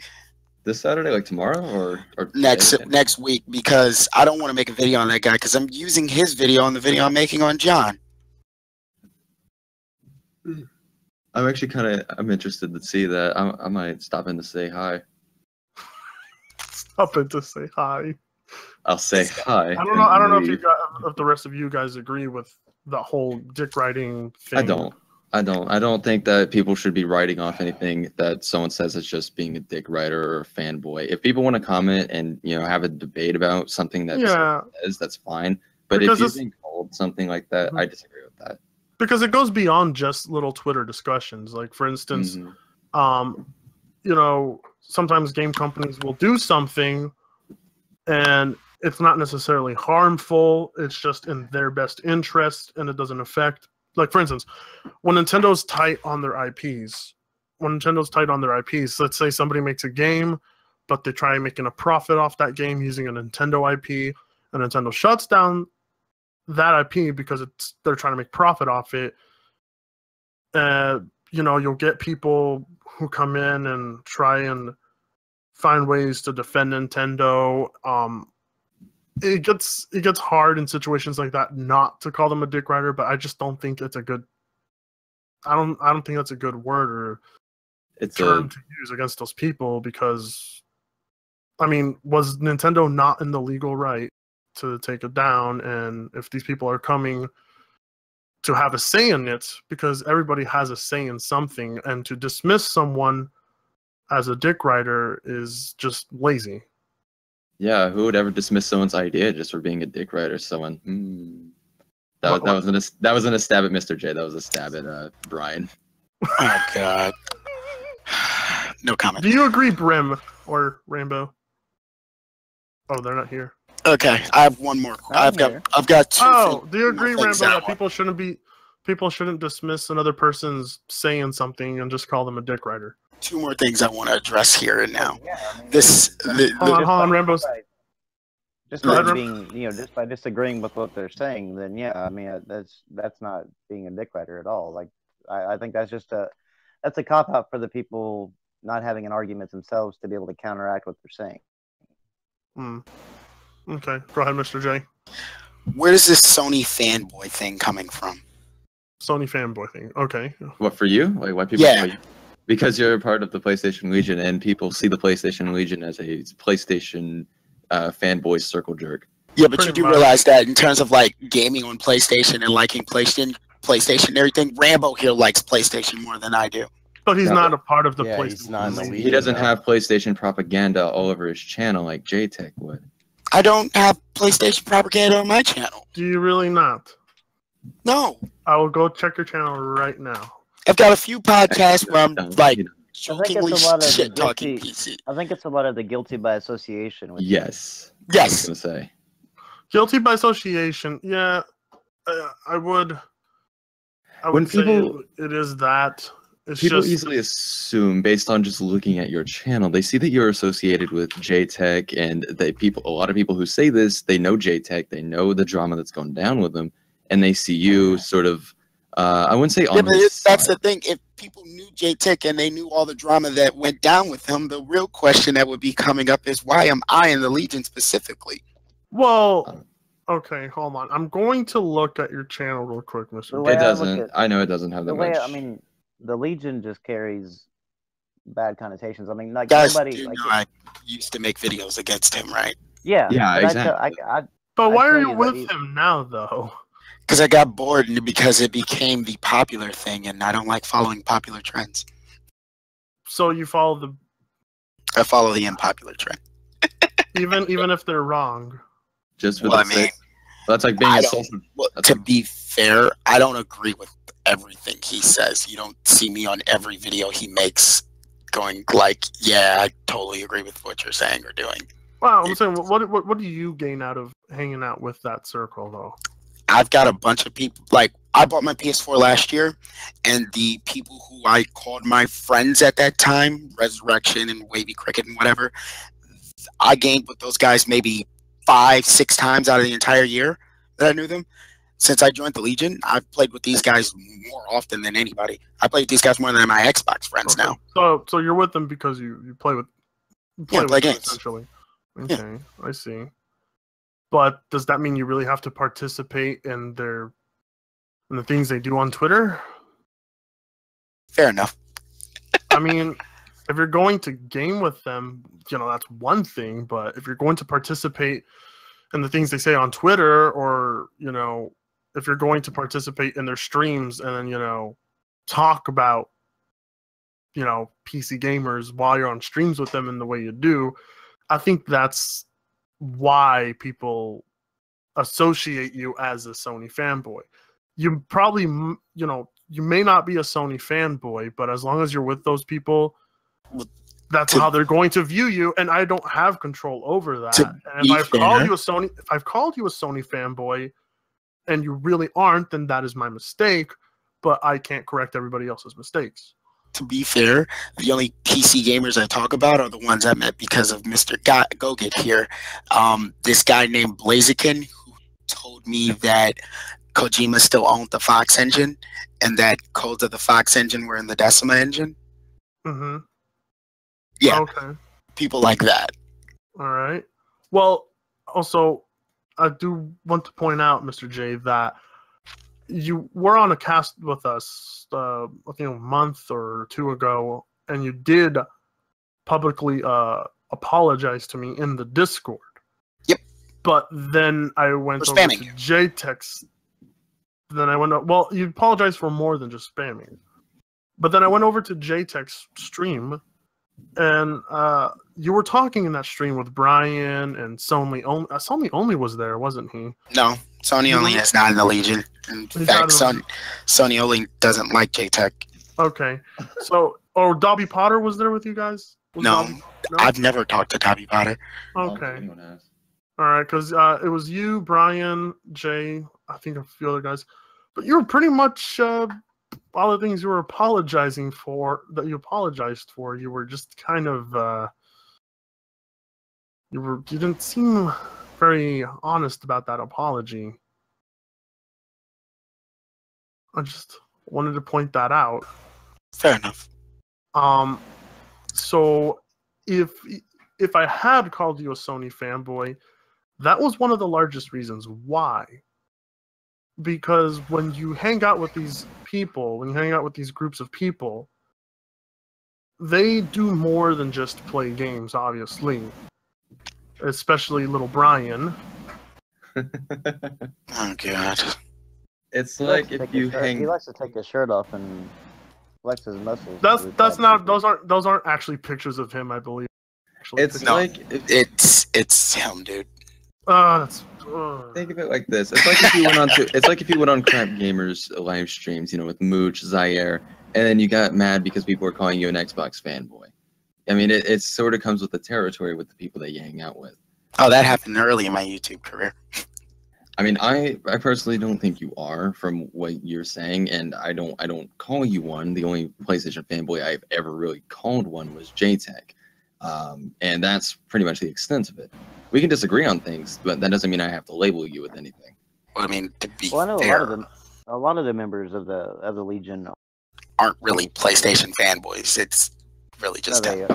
This Saturday, like tomorrow, or next week, because I don't want to make a video on that guy because I'm using his video on the video I'm making on John. I'm actually I'm interested to see that. I might stop in to say hi. Stop in to say hi. I'll say hi. I don't know if the rest of you guys agree with the whole dick riding thing. I don't think that people should be writing off anything that someone says is just being a dick writer or a fanboy. If people want to comment and have a debate about something that says, that's fine. But if you're being called something like that, I disagree with that. Because it goes beyond just little Twitter discussions. Like for instance, sometimes game companies will do something and it's not necessarily harmful. It's just in their best interest and it doesn't affect. Like, for instance, when Nintendo's tight on their IPs, let's say somebody makes a game, but they try making a profit off that game using a Nintendo IP, and Nintendo shuts down that IP because they're trying to make profit off it. You'll get people who come in and try and find ways to defend Nintendo. It gets hard in situations like that not to call them a dick rider, but I just don't think it's a good. I don't think that's a good word or term to use against those people because, was Nintendo not in the legal right to take it down, and if these people are coming to have a say in it, because everybody has a say in something, and to dismiss someone as a dick rider is just lazy. Yeah, who would ever dismiss someone's idea just for being a dick rider? Someone. That wasn't a stab at Mr. J. That was a stab at Brian. Oh God. No comment. Do you agree, Brim or Rainbow? Oh, they're not here. Okay, I have one more. I've got two. Oh, do you agree, Rainbow, that people shouldn't dismiss another person's saying something and just call them a dick rider? Two more things I want to address here and now. Hold on, Rainbow's. Just by being, just by disagreeing with what they're saying, then yeah, I mean that's not being a dick rider at all. Like I think that's just that's a cop out for the people not having an argument themselves to be able to counteract what they're saying. Okay, go ahead, Mr. J. Where is this Sony fanboy thing coming from? Sony fanboy thing. Okay. What, for you? Like, why people? Yeah. Because you're a part of the PlayStation Legion, and people see the PlayStation Legion as a PlayStation fanboy circle jerk. Yeah, but you do realize that in terms of like gaming on PlayStation and liking PlayStation and everything, Rambo here likes PlayStation more than I do. But he's not a part of the PlayStation. He's not in the league. He doesn't have PlayStation propaganda all over his channel like JTech would. I don't have PlayStation propaganda on my channel. Do you really not? No. I will go check your channel right now. I've got a few podcasts where I'm like jokingly shit talking PC. I think it's a lot of the guilty by association. Yes. Yes. I was gonna say. Guilty by association. Yeah, I would. When people, it is that. It's people just easily assume, based on just looking at your channel, they see that you're associated with JTech, and a lot of people who say this, they know JTech, they know the drama that's going down with them, and they see you sort of. I wouldn't say on. Yeah, but that's the thing. If people knew JTech and they knew all the drama that went down with him, the real question that would be coming up is why am I in the Legion specifically? Well, okay, hold on. I'm going to look at your channel real quick, Mr. It doesn't. I know it doesn't have that much. I mean, the Legion just carries bad connotations. I mean, like guys, nobody. Like, I used to make videos against him, right? Yeah. Yeah, exactly. But why are you with him now, though? Because I got bored and because it became the popular thing, and I don't like following popular trends. So you follow I follow the unpopular trend. even if they're wrong. Just for the sake. That's like being a social. To be fair, I don't agree with everything he says. You don't see me on every video he makes going like, yeah, I totally agree with what you're saying or doing. Wow, I'm saying, what do you gain out of hanging out with that circle, though? I've got a bunch of people, like, I bought my PS4 last year, and the people who I called my friends at that time, Resurrection and Wavy Cricket and whatever, I gained with those guys maybe 5-6 times out of the entire year that I knew them. Since I joined the Legion, I've played with these guys more often than anybody. I play with these guys more than my Xbox friends now. So you're with them because you play with play games essentially. Okay, yeah. I see. But does that mean you really have to participate in the things they do on Twitter? Fair enough. I mean, if you're going to game with them, that's one thing. But if you're going to participate in the things they say on Twitter, or if you're going to participate in their streams and then talk about PC gamers while you're on streams with them in the way you do, I think that's why people associate you as a Sony fanboy. You probably, you may not be a Sony fanboy, but as long as you're with those people, that's how they're going to view you, and I don't have control over that. And if I've called you a Sony fanboy, and you really aren't, then that is my mistake. But I can't correct everybody else's mistakes. To be fair, the only PC gamers I talk about are the ones I met because of Mr. Goget here. This guy named Blaziken, who told me that Kojima still owned the Fox engine and that codes of the Fox engine were in the Decima engine. Mm-hmm. Yeah. Okay. People like that. All right. Well, also, I do want to point out, Mr. J, that you were on a cast with us, I think a month or two ago, and you did publicly apologize to me in the Discord. Yep. But then I went For over spamming to you. JTech's. Then I went. Well, you apologize for more than just spamming. But then I went over to JTech's stream, and you were talking in that stream with Brian and Sony. Sony only was there, wasn't he? No, Sony only is not in the Legion. In fact, Sony only doesn't like JTech. Okay, so Dobby Potter was there with you guys? No, I've never talked to Dobby Potter. Okay, all right, because it was you, Brian, Jay, I think a few other guys, but you were pretty much all the things you were apologizing for. That you apologized for, you were just kind of you didn't seem very honest about that apology. I just wanted to point that out. Fair enough. So if I had called you a Sony fanboy, that was one of the largest reasons why. Because when you hang out with these people, when you hang out with these groups of people, they do more than just play games, obviously. Especially little Brian. Oh god. It's like if you hang. He likes to take his shirt off and flex his muscles. That's not. Those aren't actually pictures of him, I believe. It's like it's him, dude. That's. Think of it like this. It's like if you went on to. It's like if you went on Crap Gamers live streams, you know, with Mooch, Zaire, and then you got mad because people were calling you an Xbox fanboy. I mean, it sort of comes with the territory with the people that you hang out with. Oh, that happened early in my YouTube career. I mean, I personally don't think you are, from what you're saying, and I don't call you one. The only PlayStation fanboy I've ever really called one was JTech, and that's pretty much the extent of it. We can disagree on things, but that doesn't mean I have to label you with anything. Well, I mean, to be I know fair, a lot of the members of the Legion aren't really PlayStation fanboys. It's really just like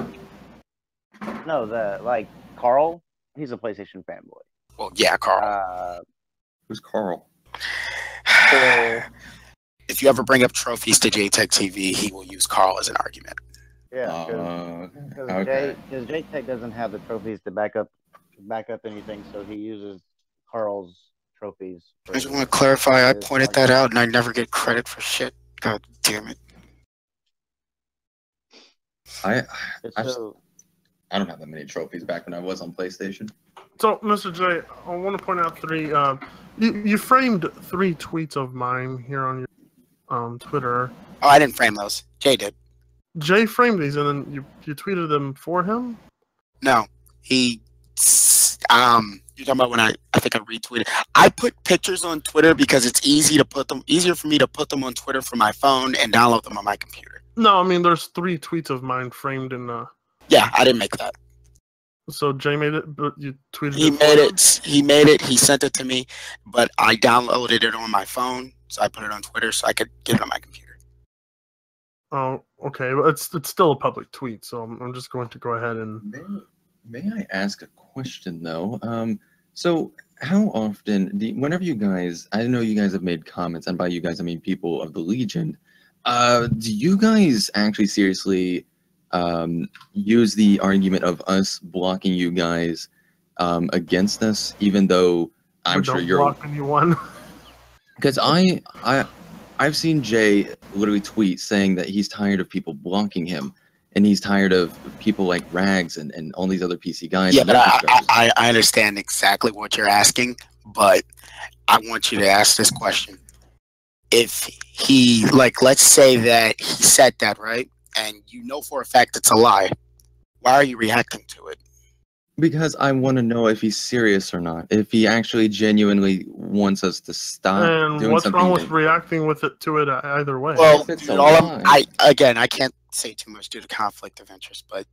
Carl. He's a PlayStation fanboy. Well, yeah, Carl. Who's Carl? If you ever bring up trophies to JTech TV, he will use Carl as an argument. Yeah, because JTech doesn't have the trophies to back up anything, so he uses Carl's trophies. I just want to clarify, I pointed that out, and I never get credit for shit. God damn it. I don't have that many trophies back when I was on PlayStation. So, Mr. J, I want to point out three. You framed 3 tweets of mine here on your Twitter. Oh, I didn't frame those. Jay did. Jay framed these, and then you tweeted them for him? No, he. You're talking about when I think I retweeted. I put pictures on Twitter because it's easier for me to put them on Twitter from my phone and download them on my computer. No, I mean there's 3 tweets of mine framed in. Yeah, I didn't make that. So Jay made it, but you tweeted it. He made it. He sent it to me, but I downloaded it on my phone, so I put it on Twitter so I could get it on my computer. Oh, okay. Well, it's still a public tweet, so I'm just going to go ahead and. May I ask a question though? So how often, whenever you guys, I know you guys have made comments, and by you guys I mean people of the Legion. Do you guys actually seriously use the argument of us blocking you guys against us, even though I'm sure you're block anyone? Because I've seen Jay literally tweet saying that he's tired of people blocking him, and he's tired of people like Rags and all these other PC guys. Yeah, but I understand exactly what you're asking, but I want you to ask this question. If he, let's say that he said that, right? And you know for a fact it's a lie. Why are you reacting to it? Because I want to know if he's serious or not. If he actually genuinely wants us to stop and doing what's something. wrong with reacting to it either way? Well, I can't say too much due to conflict of interest, but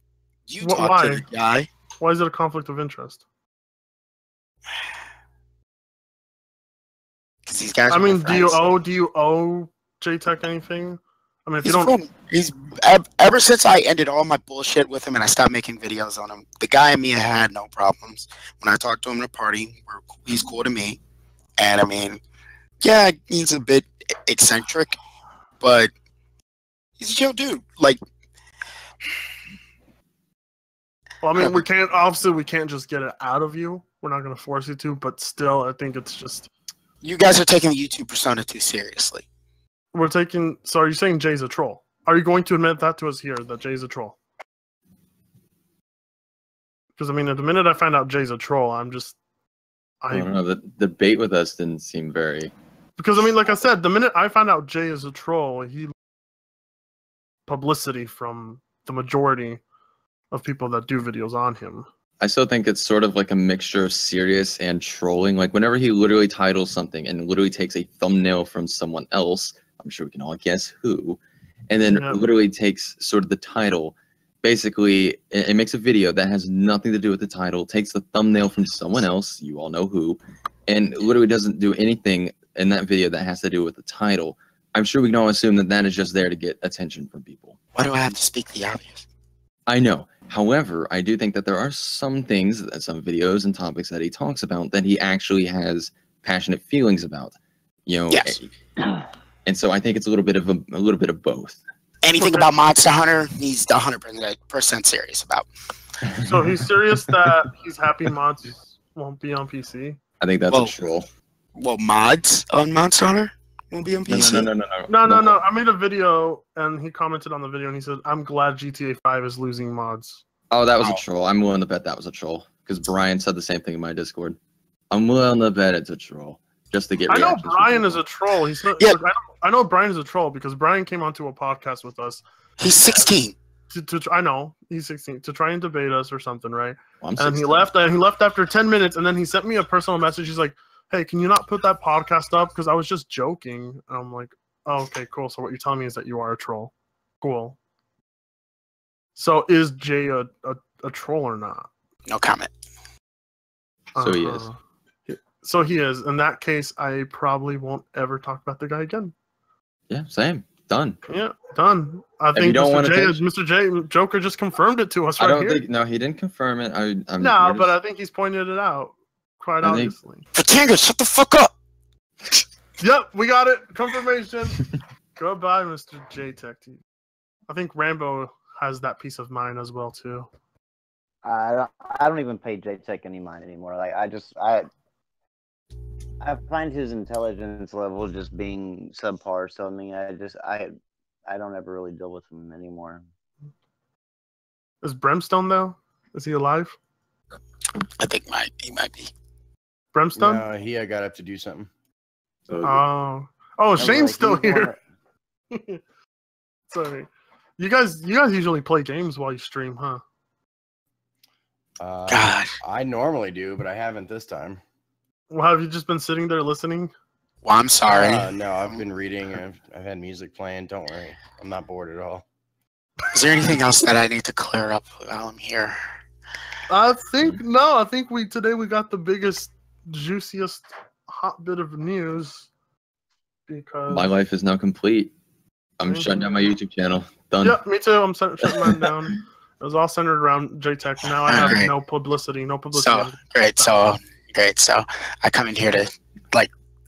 you talk to the guy. Why is it a conflict of interest? Because these guys. I mean, do you owe JTech anything? I mean, if you don't. He's ever since I ended all my bullshit with him and I stopped making videos on him. The guy and me had no problems. When I talked to him at a party, he's cool to me. And I mean, yeah, he's a bit eccentric, but he's a chill dude. Like, well, I mean, we can't just get it out of you. We're not gonna force you to, but still, I think it's just you guys are taking the YouTube persona too seriously. we're taking. So, are you saying Jay's a troll? Are you going to admit that to us here that Jay's a troll? Because I mean, the minute I find out Jay's a troll, I don't know. The debate with us didn't seem very. Because I mean, like I said, the minute I find out Jay is a troll, he publicity from the majority of people that do videos on him. I still think it's sort of like a mixture of serious and trolling. Like whenever he literally titles something and literally takes a thumbnail from someone else, I'm sure we can all guess who, and then literally takes sort of the title. Basically, it makes a video that has nothing to do with the title, takes the thumbnail from someone else, you all know who, and literally doesn't do anything in that video that has to do with the title. I'm sure we can all assume that that is just there to get attention from people. Why do I have to speak the obvious? I know. However, I do think that there are some things, some videos and topics that he talks about that he actually has passionate feelings about. You know, yes. And so I think it's a little bit of both. Anything about Monster Hunter, he's 100% serious about. So he's serious that he's happy mods won't be on PC? I think that's a troll. Well, mods on Monster Hunter won't be on PC? No. I made a video, and he commented on the video, and he said, I'm glad GTA 5 is losing mods. Oh, that was a troll. I'm willing to bet that was a troll. Because Brian said the same thing in my Discord. I'm willing to bet it's a troll. Just to get I know Brian is a troll. He's not, yeah. I know Brian is a troll because Brian came onto a podcast with us. He's 16. I know he's 16 to try and debate us or something, right? Well, and he left. And he left after 10 minutes, and then he sent me a personal message. He's like, "Hey, can you not put that podcast up? Because I was just joking." And I'm like, "Oh, okay, cool. So what you're telling me is that you are a troll. Cool. So is Jay a troll or not?" No comment. So he is. So he is. In that case, I probably won't ever talk about the guy again. Yeah, same. Done. Yeah, done. I think Mr. J Joker just confirmed it to us right here. No, he didn't confirm it. But I think he's pointed it out quite obviously. Fatanga, shut the fuck up. Yep, we got it. Confirmation. Goodbye, Mr. J Tech. I think Rambo has that peace of mind as well too. I don't even pay J Tech any mind anymore. Like I find his intelligence level just being subpar. So I mean, I don't ever really deal with him anymore. Is Brimstone though? Is he alive? I think he might be. Brimstone? No, he got up to do something. Oh, Shane's still here. Sorry, you guys usually play games while you stream, huh? God, I normally do, but I haven't this time. Well, have you just been sitting there listening? Well, I'm sorry. No, I've been reading. I've had music playing. Don't worry. I'm not bored at all. Is there anything else that I need to clear up while I'm here? I think today we got the biggest, juiciest, hot bit of news. Because my life is now complete. I'm shutting down my YouTube channel. Done. Yep, me too. I'm shutting mine down. It was all centered around JTech. Now I have no publicity. Great. So I come in here to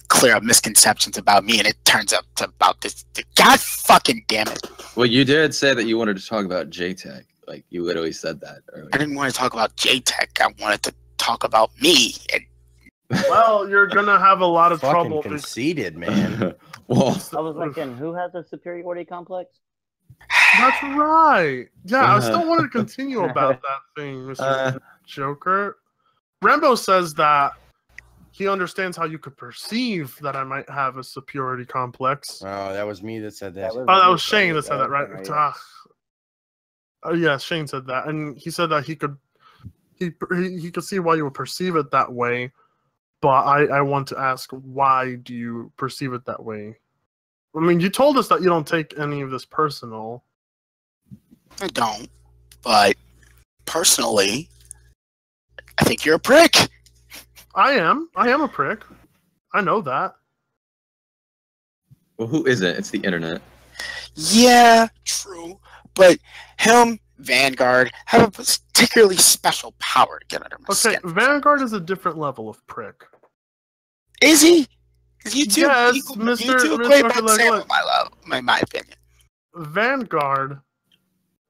clear up misconceptions about me, and it turns up to about this. God fucking damn it! Well, you did say that you wanted to talk about JTech. Like you literally said that earlier. I didn't want to talk about JTech. I wanted to talk about me. Well, you're gonna have a lot of trouble. Conceited, man. Well, I was like, who has a superiority complex? That's right. Yeah, I still want to continue about that thing, Mr. Joker. Rambo says that he understands how you could perceive that I might have a superiority complex. Oh, that was me that said that. That was Shane that said that, right? Yeah, Shane said that, and he said that he could see why you would perceive it that way, but I want to ask, why do you perceive it that way? I mean, you told us that you don't take any of this personal. I don't, but personally, I think you're a prick. I am a prick. I know that. Well, who isn't? It's the internet. Yeah, true. But him, Vanguard, have a particularly special power to get under my skin. Okay, Vanguard is a different level of prick. Is he? You two, yes, Mr. My opinion.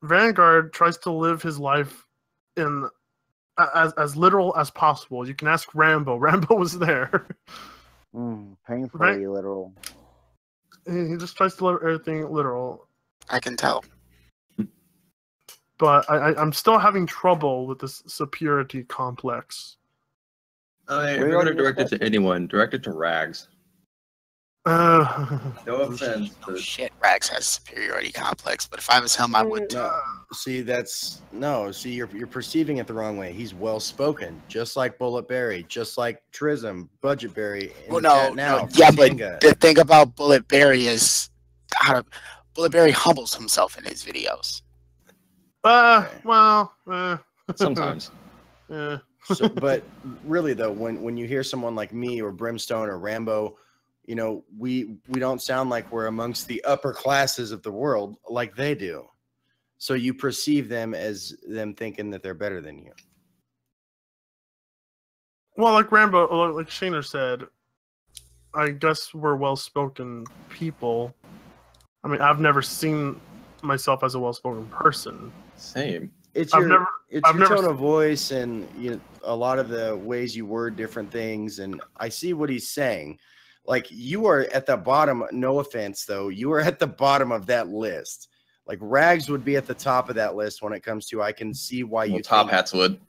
Vanguard tries to live his life in as literal as possible. You can ask Rambo. Rambo was there. Painfully literal. He just tries to let everything literal. I can tell. But I'm still having trouble with this superiority complex. If you're going to direct it to anyone, direct it to Rags. No offense. Oh, shit, Rags has superiority complex, but if I was him, I would too. See, you're perceiving it the wrong way. He's well spoken, just like Bullet Berry, just like Trism, Budget Berry. Well, but the thing about Bullet Berry is Bullet Berry humbles himself in his videos. Sometimes. Yeah. So, but really though, when you hear someone like me or Brimstone or Rambo, you know, we don't sound like we're amongst the upper classes of the world like they do. So you perceive them as them thinking that they're better than you. Well, like Rambo, like Shaner said, I guess we're well-spoken people. I mean, I've never seen myself as a well-spoken person. Same. It's your tone of voice and a lot of the ways you word different things. And I see what he's saying. Like, you are at the bottom, no offense, though. You are at the bottom of that list. Like, Rags would be at the top of that list when it comes to, I can see why you Top Hats would.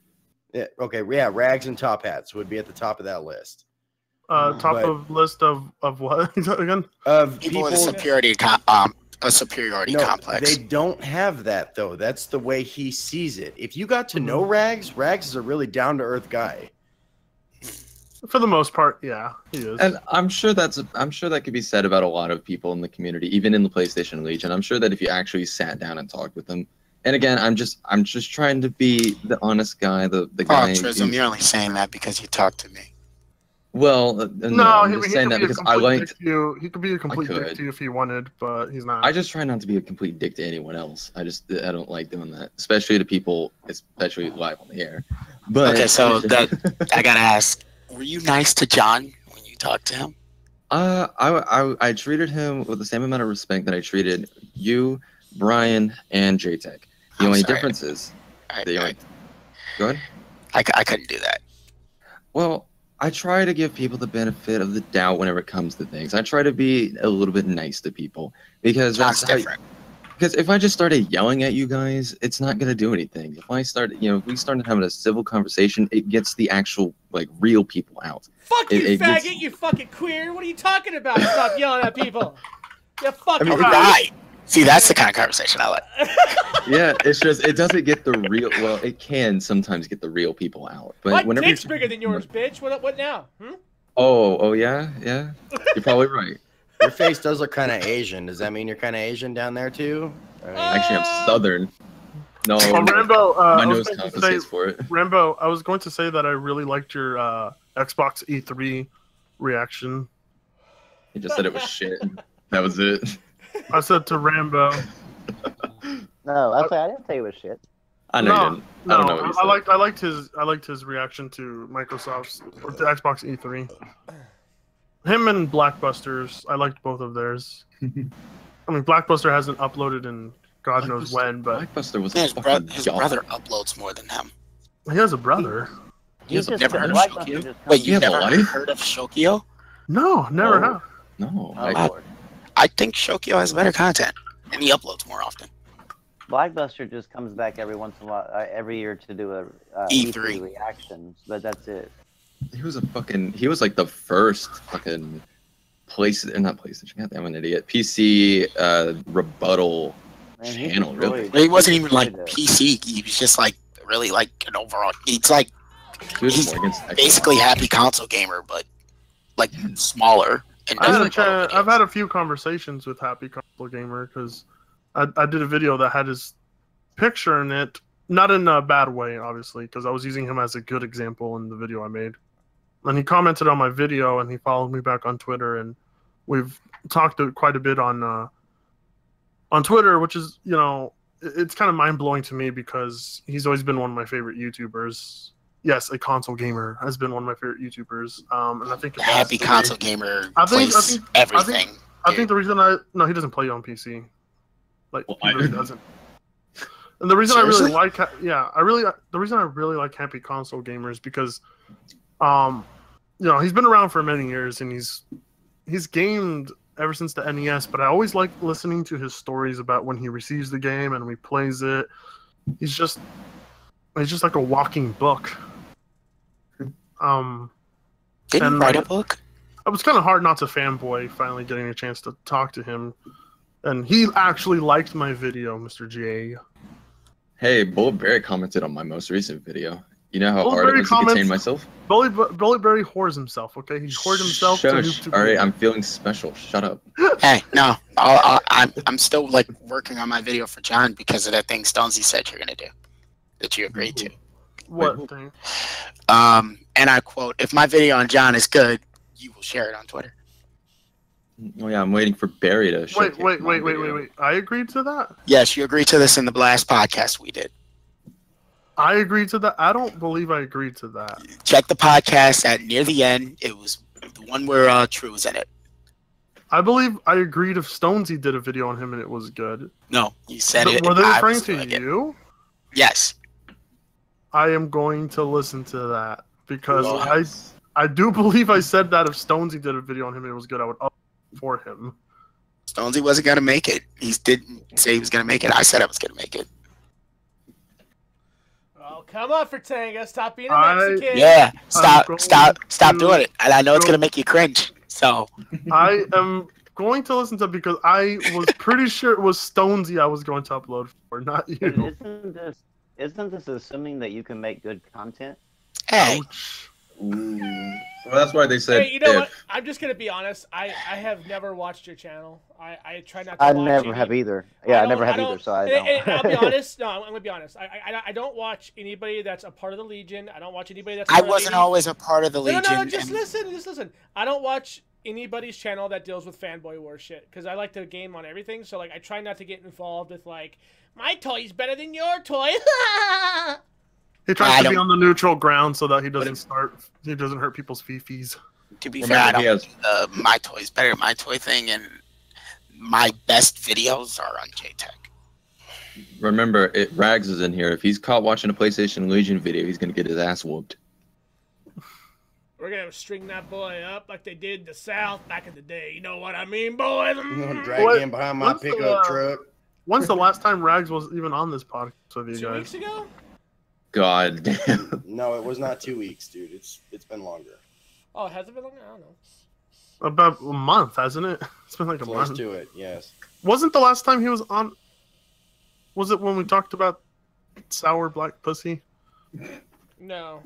Yeah, okay, yeah, Rags and Top Hats would be at the top of that list. Of list of what again? Of people with a superiority complex. They don't have that, though. That's the way he sees it. If you got to know Rags is a really down-to-earth guy. For the most part, yeah, he is. And I'm sure that could be said about a lot of people in the community, even in the PlayStation Legion. I'm sure that if you actually sat down and talked with them, and again, I'm just trying to be the honest guy, the guy. Trism, you're only saying that because you talked to me. Well, I'm just saying that because I liked you. He could be a complete dick to you if he wanted, but he's not. I just try not to be a complete dick to anyone else. I don't like doing that, especially to people, especially live on the air. But okay, so I gotta ask. Were you nice to John when you talked to him? I treated him with the same amount of respect that I treated you, Brian, and JTech. The only difference is go ahead. I couldn't do that. Well, I try to give people the benefit of the doubt whenever it comes to things. I try to be a little bit nice to people because that's different. Because if I just started yelling at you guys, it's not going to do anything. If we started having a civil conversation, it gets the actual, like, real people out. Fuck you, faggot, you fucking queer. What are you talking about? Stop yelling at people. You fucking right. See, that's the kind of conversation I like. Yeah, it's just, it doesn't get the real, well, it can sometimes get the real people out. But my dick's bigger than yours, bitch. What now? Oh, yeah? Yeah? You're probably right. Your face does look kind of Asian. Does that mean you're kind of Asian down there too? Actually, I'm Southern. No, Rambo, my nose compensates for it. Rambo, I was going to say that I really liked your Xbox E3 reaction. He just said it was shit. That was it. I said to Rambo. No, I didn't say it was shit. I know you didn't. I don't know what you said. I liked his reaction to Microsoft's or to Xbox E3. Him and Blackbusters, I liked both of theirs. I mean, Blackbuster hasn't uploaded in God knows when, but Blackbuster was his brother uploads more than him. He has a brother. You've never heard of Shokio? Wait, you've never heard of Shokio? No, never have. No, I think Shokio has better content, and he uploads more often. Blackbuster just comes back every once in a while, every year to do a E3 reactions, but that's it. He was like the first fucking not PlayStation. God damn, I'm an idiot. PC rebuttal channel. Really, he wasn't even like PC. He was just like really like an overall. He's like he's basically Happy Console Gamer, but like smaller. And I've had a few conversations with Happy Console Gamer because I did a video that had his picture in it, not in a bad way, obviously, because I was using him as a good example in the video I made. And he commented on my video, and he followed me back on Twitter, and we've talked quite a bit on Twitter, which is, it's kind of mind-blowing to me because he's always been one of my favorite YouTubers. Yes, a console gamer has been one of my favorite YouTubers. And I think Happy Console Gamer plays everything. I think the reason he doesn't play on PC. Like, he really doesn't. And the reason Seriously? the reason I really like Happy Console Gamer is because, he's been around for many years and he's gamed ever since the NES. But I always like listening to his stories about when he receives the game and when he plays it. He's just like a walking book. Didn't he write a book? It was kind of hard not to fanboy finally getting a chance to talk to him. And he actually liked my video, Mr. J. Hey, Bullet Berry commented on my most recent video. You know how hard it was to contain myself? Bullet Berry whores himself, okay? He whored himself to noob to Alright, I'm feeling special. Shut up. Hey, no. I'm still like working on my video for John because of that thing Stonesy said you're gonna do. That you agreed to. What thing? And I quote, if my video on John is good, you will share it on Twitter. Oh yeah, I'm waiting for Barry to Wait. I agreed to that? Yes, you agreed to this in the last podcast we did. I agreed to that? I don't believe I agreed to that. Check the podcast at near the end. It was the one where True was in it. I believe I agreed if Stonesy did a video on him and it was good. No, you said it. Were they referring to you? Yes. I am going to listen to that because I do believe I said that if Stonesy did a video on him and it was good, I would up for him. Stonesy wasn't going to make it. He didn't say he was going to make it. I said I was going to make it. Oh, come on, Fertanga. Stop being a Mexican. Yeah, stop doing it. And I know it's going to make you cringe. So I am going to listen to it because I was pretty sure it was Stonesy I was going to upload for, not you. Isn't this assuming that you can make good content? Hey. Ouch. Ooh. Well, that's why they said. Hey, you know what? I'm just gonna be honest. I have never watched your channel. I try not to. I watch never have either. Yeah, I never have either. So I don't. I'll be honest. No, I'm gonna be honest. I don't watch anybody that's a part of the Legion. I don't watch anybody that's. I wasn't always a part of the Legion. No. Just listen. I don't watch anybody's channel that deals with fanboy war shit because I like to game on everything. So like, I try not to get involved with like my toy's better than your toy. He tries to be on the neutral ground so that he doesn't hurt people's fifis. To be fair, I don't do my toy's better than my toy thing, and my best videos are on JTech. Remember, Rags is in here. If he's caught watching a PlayStation Legion video, he's gonna get his ass whooped. We're gonna string that boy up like they did in the South back in the day. You know what I mean, boys? I'm gonna drag him behind my pickup truck. When's the last time Rags was even on this podcast with you guys? 2 weeks ago? God damn. No, it was not 2 weeks, dude. It's been longer. Oh, has it been longer? I don't know. About a month, hasn't it? It's been like a month. Close to it, yes. Wasn't the last time he was on? Was it when we talked about sour black pussy? No.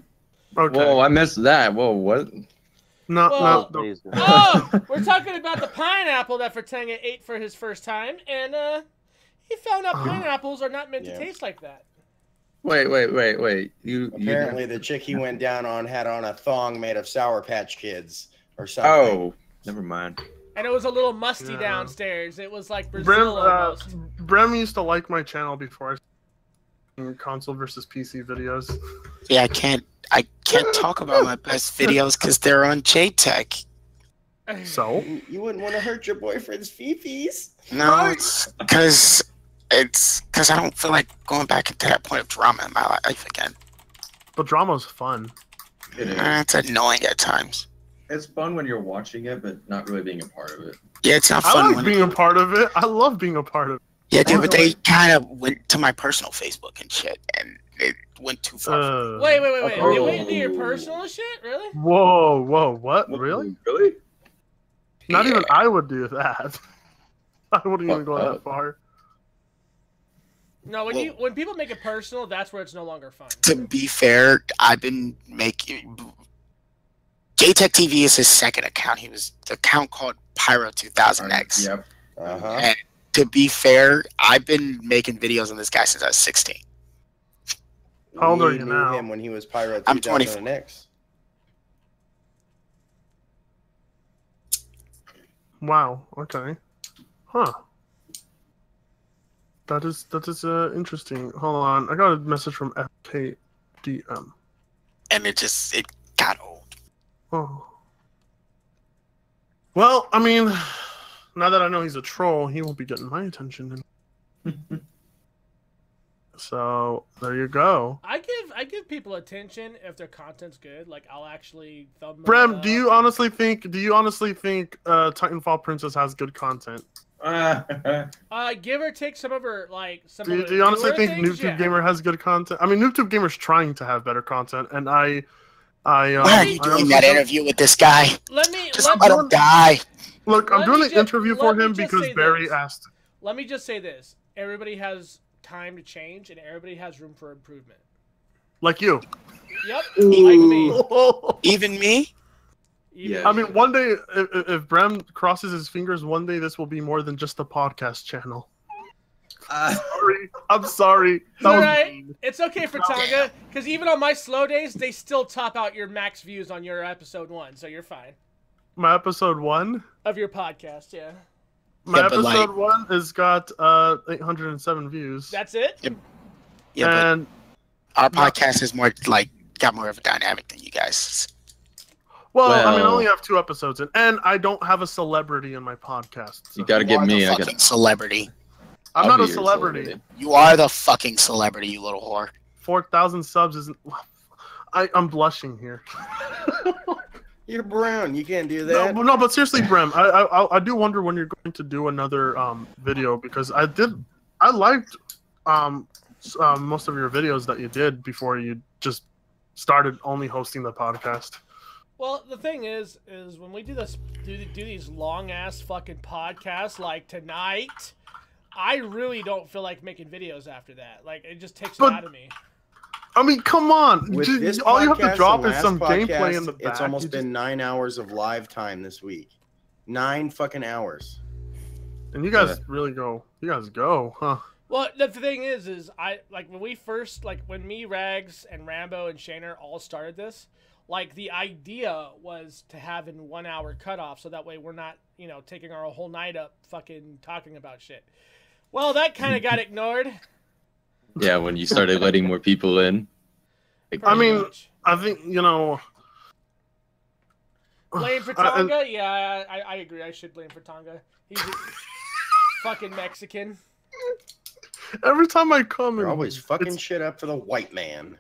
Okay. Whoa, I missed that. Whoa, what? No. Oh, we're talking about the pineapple that Fertanga ate for his first time, and he found out pineapples are not meant to taste like that. Wait. Apparently, the chick he went down on had on a thong made of Sour Patch Kids or something. Oh, never mind. And it was a little musty downstairs. It was like Brazil almost. Brem used to like my channel before I started console versus PC videos. Yeah, I can't talk about my best videos because they're on JTech. So? You wouldn't want to hurt your boyfriend's fifis? No, it's because I don't feel like going back into that point of drama in my life again. But drama's fun. It is. It's annoying at times. It's fun when you're watching it, but not really being a part of it. Yeah, it's not fun. I like being a part of it. I love being a part of it. Yeah, dude, but they kind of went to my personal Facebook and shit, and it went too far. Wait. They went into your personal shit? Really? Whoa, what? Really? Really? Not even I would do that. I wouldn't even go that far. No, when people make it personal, that's where it's no longer fun. To be fair, I've been making... JTech TV is his second account. He was the account called Pyro 2000X. Yep. And to be fair, I've been making videos on this guy since I was 16. How old are you now? Him when he was Pyro 2000X. I'm 24. Wow. Okay. Huh. That is interesting. Hold on. I got a message from FKDM. And it got old. Oh. Well, I mean, now that I know he's a troll, he won't be getting my attention. So there you go. I give people attention if their content's good. Like I'll actually thumb them Brem, up. do you honestly think Titanfall Princess has good content? Give or take some of her Do you honestly think NoobTube Gamer has good content? I mean, NoobTube Gamer's trying to have better content, and why are you doing that interview with this guy? Just let him die. Look, I'm doing an interview for him because Barry asked. Let me just say this: everybody has time to change, and everybody has room for improvement. Like you. Yep. Like me. Even me? Yeah. I mean, one day, if Brem crosses his fingers, one day this will be more than just a podcast channel. I'm sorry. It's alright. It's okay for Tonga, because even on my slow days, they still top out your max views on your episode 1, so you're fine. My episode 1? Of your podcast, yeah. My episode 1 has got 807 views. That's it? Yeah, and our podcast is more got more of a dynamic than you guys. Well, I mean, I only have 2 episodes in, and I don't have a celebrity in my podcast. So. You gotta get me. I got celebrity. I'm not a celebrity. You are the fucking celebrity, you little whore. 4,000 subs isn't. I'm blushing here. You're brown. You can't do that. No, but seriously, Brem, I do wonder when you're going to do another video, because I liked most of your videos that you did before you just started only hosting the podcast. Well, the thing is when we do these long ass fucking podcasts like tonight, I really don't feel like making videos after that. Like it just takes it out of me. I mean, come on. All you have to drop is some gameplay in the back. It's almost been 9 hours of live time this week. 9 fucking hours. And you guys really go. You guys go, huh? Well, the thing is when we first, when me, Rags, and Rambo and Shaner all started this, the idea was to have in 1 hour cutoff, so that way we're not, taking our whole night up fucking talking about shit. Well, that kind of got ignored. Yeah, when you started letting more people in. I mean, I think, Blame for Tonga? Yeah, I agree. I should blame for Tonga. He's fucking Mexican. Every time I come You're always fucking shit up for the white man.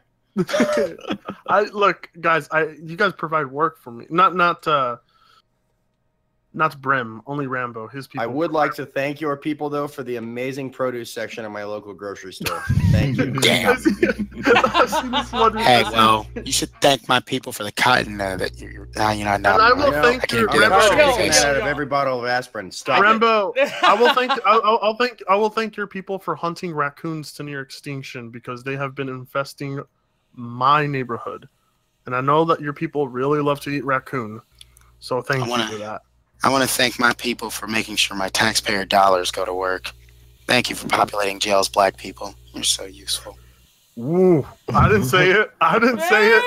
Look, guys, you guys provide work for me. Not Brem, only Rambo. His people. I would like to thank your people though for the amazing produce section at my local grocery store. Thank you. Damn. Hey, well, you should thank my people for the cotton that you're not. I will thank you. Out of every bottle of aspirin. Stop Rambo. I will thank your people for hunting raccoons to near extinction, because they have been infesting my neighborhood, and I know that your people really love to eat raccoon. So thank you for that. I want to thank my people for making sure my taxpayer dollars go to work. Thank you for populating jails, black people. You're so useful. Ooh, I didn't say it. I didn't say it.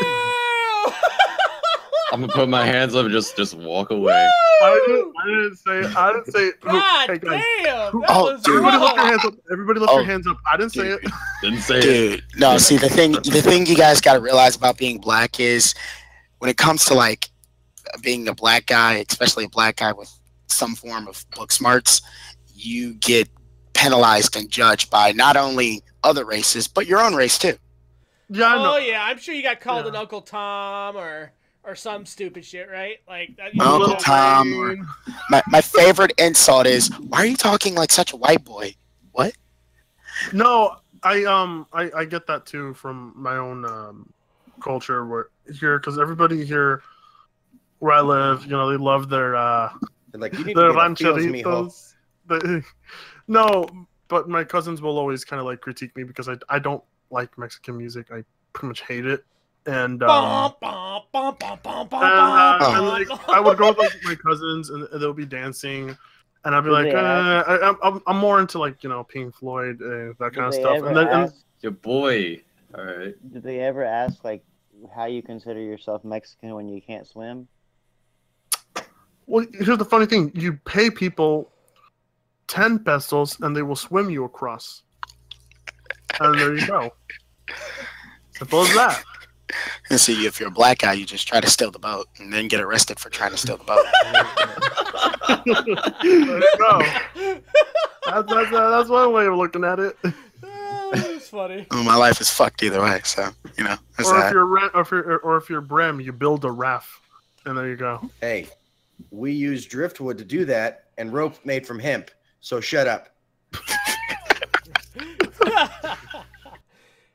I'm gonna put my hands up and just walk away. I didn't say it. I didn't say it. God hey, guys. damn! Everybody lift your hands up. Everybody lift your hands up. I didn't say it. Didn't say it. Dude, no. See, the thing you guys got to realize about being black is, when it comes to being a black guy, especially a black guy with some form of book smarts, you get penalized and judged by not only other races but your own race too. Yeah, I know. Oh yeah, I'm sure you got called an Uncle Tom or some stupid shit, right? Uncle Tom. Or, my favorite insult is, "Why are you talking like such a white boy?" What? No, I get that too from my own culture because everybody here where I live, they love their you need their to rancheritos. No, but my cousins will always kind of critique me because I don't like Mexican music. I pretty much hate it. And I would go with my cousins and they'll be dancing, and I'd be I'm more into Pink Floyd, that kind of stuff. And then your boy. All right. Did they ever ask how you consider yourself Mexican when you can't swim? Well, here's the funny thing: you pay people 10 pesos and they will swim you across, and there you go. Simple as that. And see, if you're a black guy, you just try to steal the boat and then get arrested for trying to steal the boat. There you go. That's one way of looking at it. That's funny. My life is fucked either way, so you know. Or if you're Brim, you build a raft, and there you go. Hey, we use driftwood to do that, and rope made from hemp. So shut up.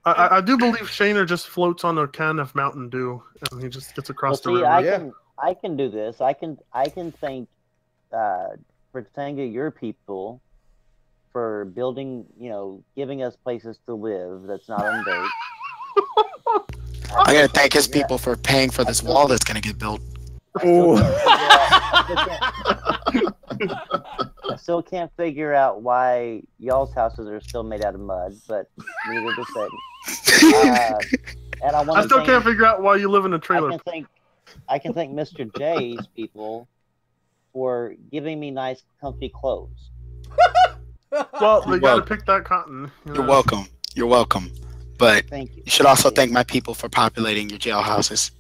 I do believe Shaner just floats on a can of Mountain Dew, and he just gets across the river. I can do this. I can thank Fratanga, your people, for building, giving us places to live that's not on dirt. I gotta thank his people for paying for this wall that's gonna get built. I still can't figure out why y'all's houses are still made out of mud, but neither to say. And I still can't figure out why you live in a trailer. I can thank Mr. J's people for giving me nice, comfy clothes. Well, they gotta pick that cotton. You're welcome. You're welcome. But thank you. You should also thank my people for populating your jailhouses.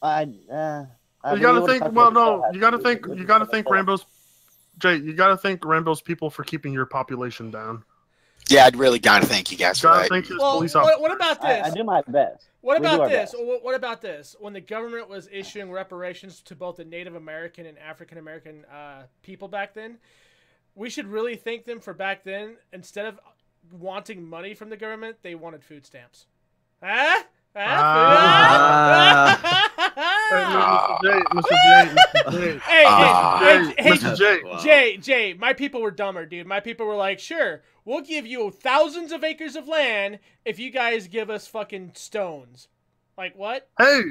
You gotta think. Well, no, you gotta think. You gotta thank Rambo's. Jay, you gotta thank Rambo's people for keeping your population down. Yeah, I'd really gotta thank you guys for that. Thank his police officers. What about this? I do my best. What about this? What about this? When the government was issuing reparations to both the Native American and African American people back then, we should really thank them for back then. Instead of wanting money from the government, they wanted food stamps. Huh? Jay, my people were dumber, dude. My people were like, sure, we'll give you thousands of acres of land if you guys give us fucking stones. Like, what? Hey,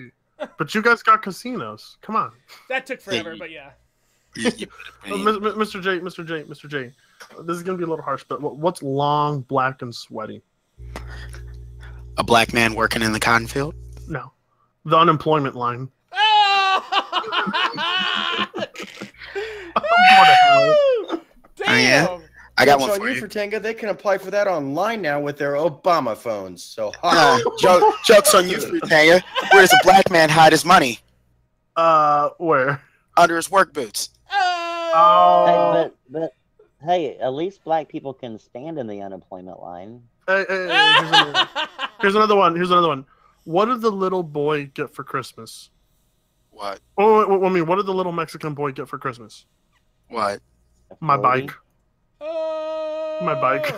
but you guys got casinos. Come on. That took forever, but yeah. Mr. J, this is going to be a little harsh, but what's long, black, and sweaty? A black man working in the cotton field? No. The unemployment line. Damn! I got one for you. Fratanga, they can apply for that online now with their Obama phones. So joke's on you, Fratanga. Where does a black man hide his money? Where? Under his work boots. Hey, but hey, at least black people can stand in the unemployment line. Hey, here's another one. What did the little boy get for Christmas? What? Oh, I mean, what did the little Mexican boy get for Christmas? What? My bike. My bike.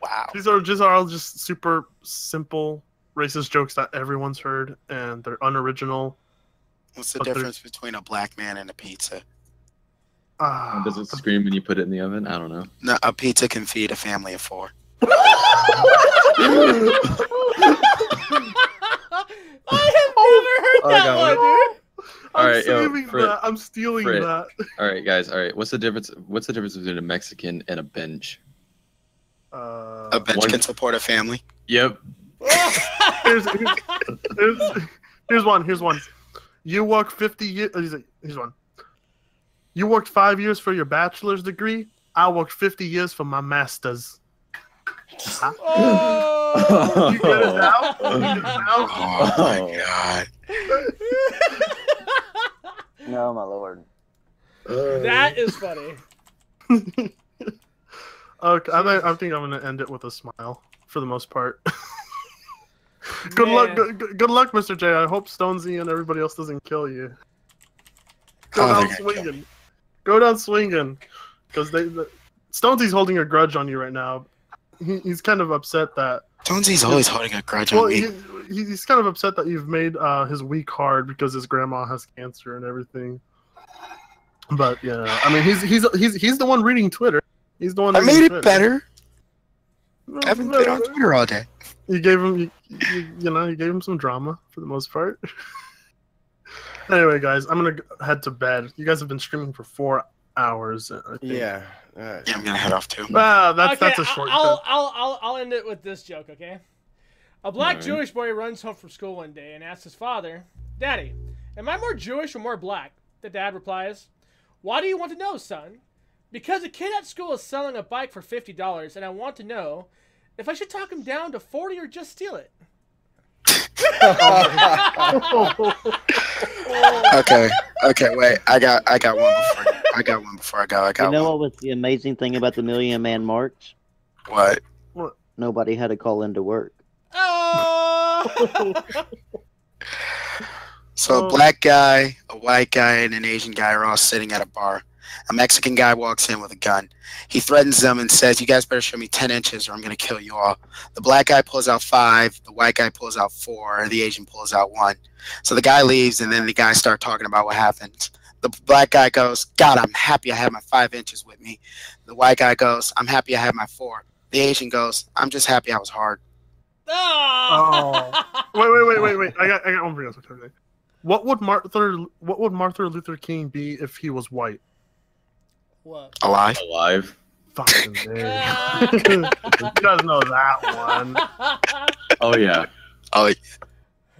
Wow. These are all just super simple racist jokes that everyone's heard, and they're unoriginal. What's the difference between a black man and a pizza? Does it scream when you put it in the oven? I don't know. No, a pizza can feed a family of 4. I have never heard that one, dude. I'm stealing that. All right, guys. All right. What's the difference between a Mexican and a bench? A bench can support a family. Yep. Here's one. You work 50 years. Here's one. You worked 5 years for your bachelor's degree. I worked 50 years for my master's. Huh? Oh. You get it now? Oh my god. No, my lord. That is funny. Okay, I think I'm gonna end it with a smile for the most part. Good luck, Mr. J. I hope Stonesy and everybody else doesn't kill you. Go down swinging, because Stonesy's holding a grudge on you right now. He's kind of upset that Stonesy's always holding a grudge on me. He's kind of upset that you've made his week hard because his grandma has cancer and everything. But yeah, I mean, he's the one reading Twitter. He's the one. I made it better. I haven't been on Twitter all day. You gave him, you gave him some drama for the most part. Anyway, guys, I'm gonna head to bed. You guys have been streaming for 4 hours. I think. Yeah. Yeah, I'm gonna head off too. That's a short. I'll end it with this joke, okay? A black Jewish boy runs home from school one day and asks his father, "Daddy, am I more Jewish or more black?" The dad replies, "Why do you want to know, son?" "Because a kid at school is selling a bike for $50, and I want to know if I should talk him down to 40 or just steal it." Okay, wait. I got one before I go. You know what was the amazing thing about the Million Man March? What? Nobody had to call into work. Oh! So a black guy, a white guy, and an Asian guy are all sitting at a bar. A Mexican guy walks in with a gun. He threatens them and says, "You guys better show me 10 inches or I'm going to kill you all." The black guy pulls out 5, the white guy pulls out 4, and the Asian pulls out 1. So the guy leaves, and then the guys start talking about what happened. The black guy goes, "God, I'm happy I have my 5 inches with me." The white guy goes, "I'm happy I have my 4. The Asian goes, "I'm just happy I was hard." Oh! Wait. I got one for you. Okay. What would Martin Luther King be if he was white? What? Alive? Alive. Fucking damn. You guys know that one. Oh yeah. Oh, yeah.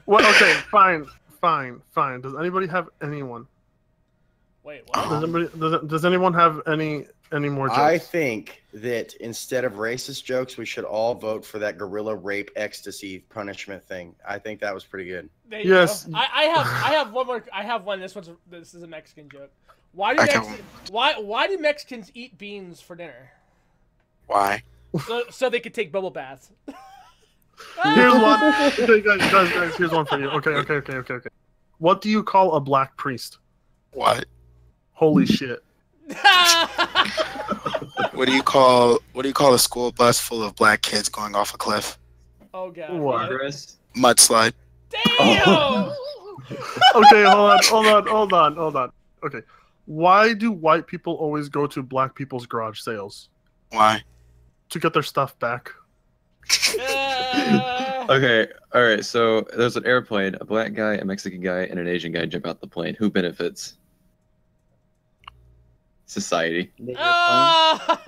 Well, okay, fine. Does anybody have anyone? Wait, what? Does anyone have any more jokes? I think that instead of racist jokes, we should all vote for that gorilla rape ecstasy punishment thing. I think that was pretty good. Yes. I have one more. I have one. This is a Mexican joke. Why do Mexicans eat beans for dinner? Why? So they could take bubble baths. Here's one. Okay, guys, here's one for you. Okay. What do you call a black priest? What? Holy shit. What do you call a school bus full of black kids going off a cliff? Oh god. What? Mudslide. Damn. Okay, hold on. Okay. Why do white people always go to black people's garage sales? Why? To get their stuff back. Okay, all right. So there's an airplane. A black guy, a Mexican guy, and an Asian guy jump out the plane. Who benefits? Society. Oh!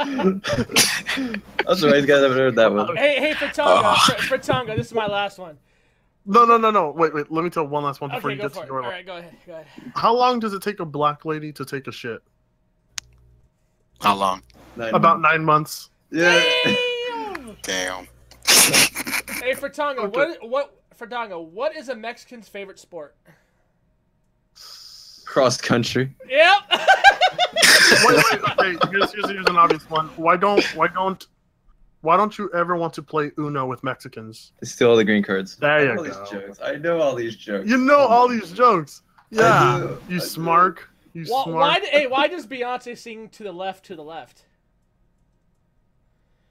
That's right. You guys haven't heard that one. Hey, Fratanga, this is my last one. No. Wait. Let me tell one last one before you get to your one. All right, go ahead. How long does it take a black lady to take a shit? How long? About 9 months. Yeah. Damn. Hey, Fratanga, what is a Mexican's favorite sport? Cross country. Yep. Wait. Here's an obvious one. Why don't you ever want to play Uno with Mexicans? Steal all the green cards. There you I know all these jokes. You know all these jokes. Yeah. You smart. Why does Beyonce sing to the left?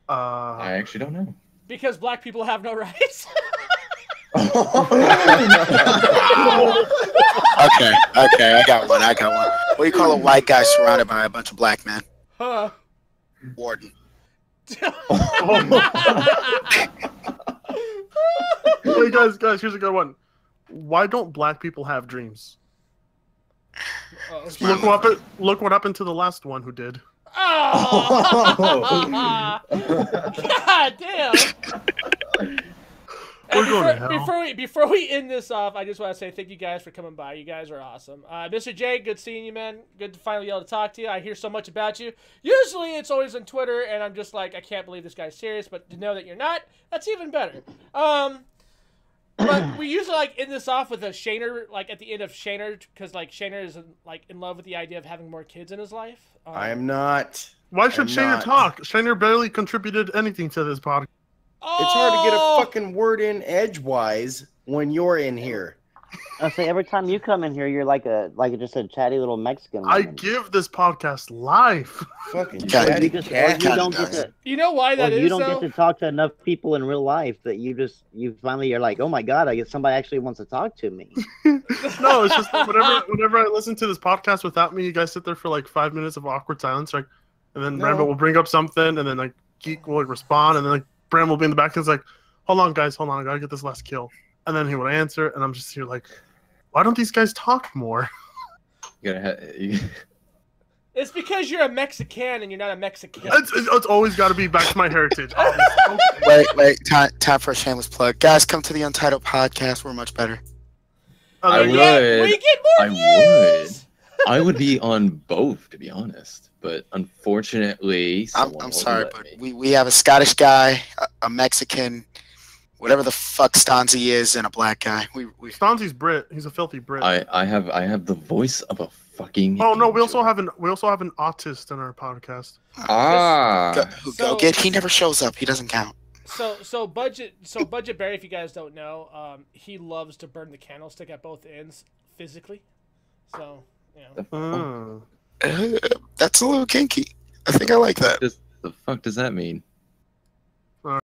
I actually don't know. Because black people have no rights. Okay, I got one. What do you call a white guy surrounded by a bunch of black men? Huh. Warden. Hey guys, here's a good one. Why don't black people have dreams? Look what happened to the last one who did. Oh! God damn! We're going to hell. Before we end this off, I just want to say thank you guys for coming by. You guys are awesome. Mr. J, good seeing you, man. Good to finally be able to talk to you. I hear so much about you. Usually it's always on Twitter, and I'm just like, I can't believe this guy's serious, but to know that you're not, that's even better. But we usually end this off with a Shaner, at the end of Shaner, because Shaner is in love with the idea of having more kids in his life. I am not. Why should Shaner talk? Shaner barely contributed anything to this podcast. It's hard to get a fucking word in edgewise when you're in here. I say every time you come in here, you're just a chatty little Mexican woman. I give this podcast life. Fucking chatty cat. You know why that is? You don't get to talk to enough people in real life that you finally you're like, oh my god, I guess somebody actually wants to talk to me. No, it's just whenever I listen to this podcast without me, you guys sit there for 5 minutes of awkward silence, and then Rambo will bring up something, and then Geek will respond, and then Bram will be in the back and it's like, hold on, guys, I gotta get this last kill. And then he would answer, and I'm just here why don't these guys talk more? It's because you're a Mexican and you're not a Mexican. It's always got to be back to my heritage. Wait, time for a shameless plug. Guys, come to the Untitled Podcast. We're much better. We get more views! I would be on both, to be honest. But unfortunately, I'm sorry, but we have a Scottish guy, a Mexican, whatever the fuck Stanzi is, and a black guy. Stanzi's Brit. He's a filthy Brit. I have the voice of a fucking. Oh no, we also have an autist in our podcast. Go get. He never shows up. He doesn't count. So budget Barry, if you guys don't know, he loves to burn the candlestick at both ends physically. So That's a little kinky. I think I like that. The fuck does that mean?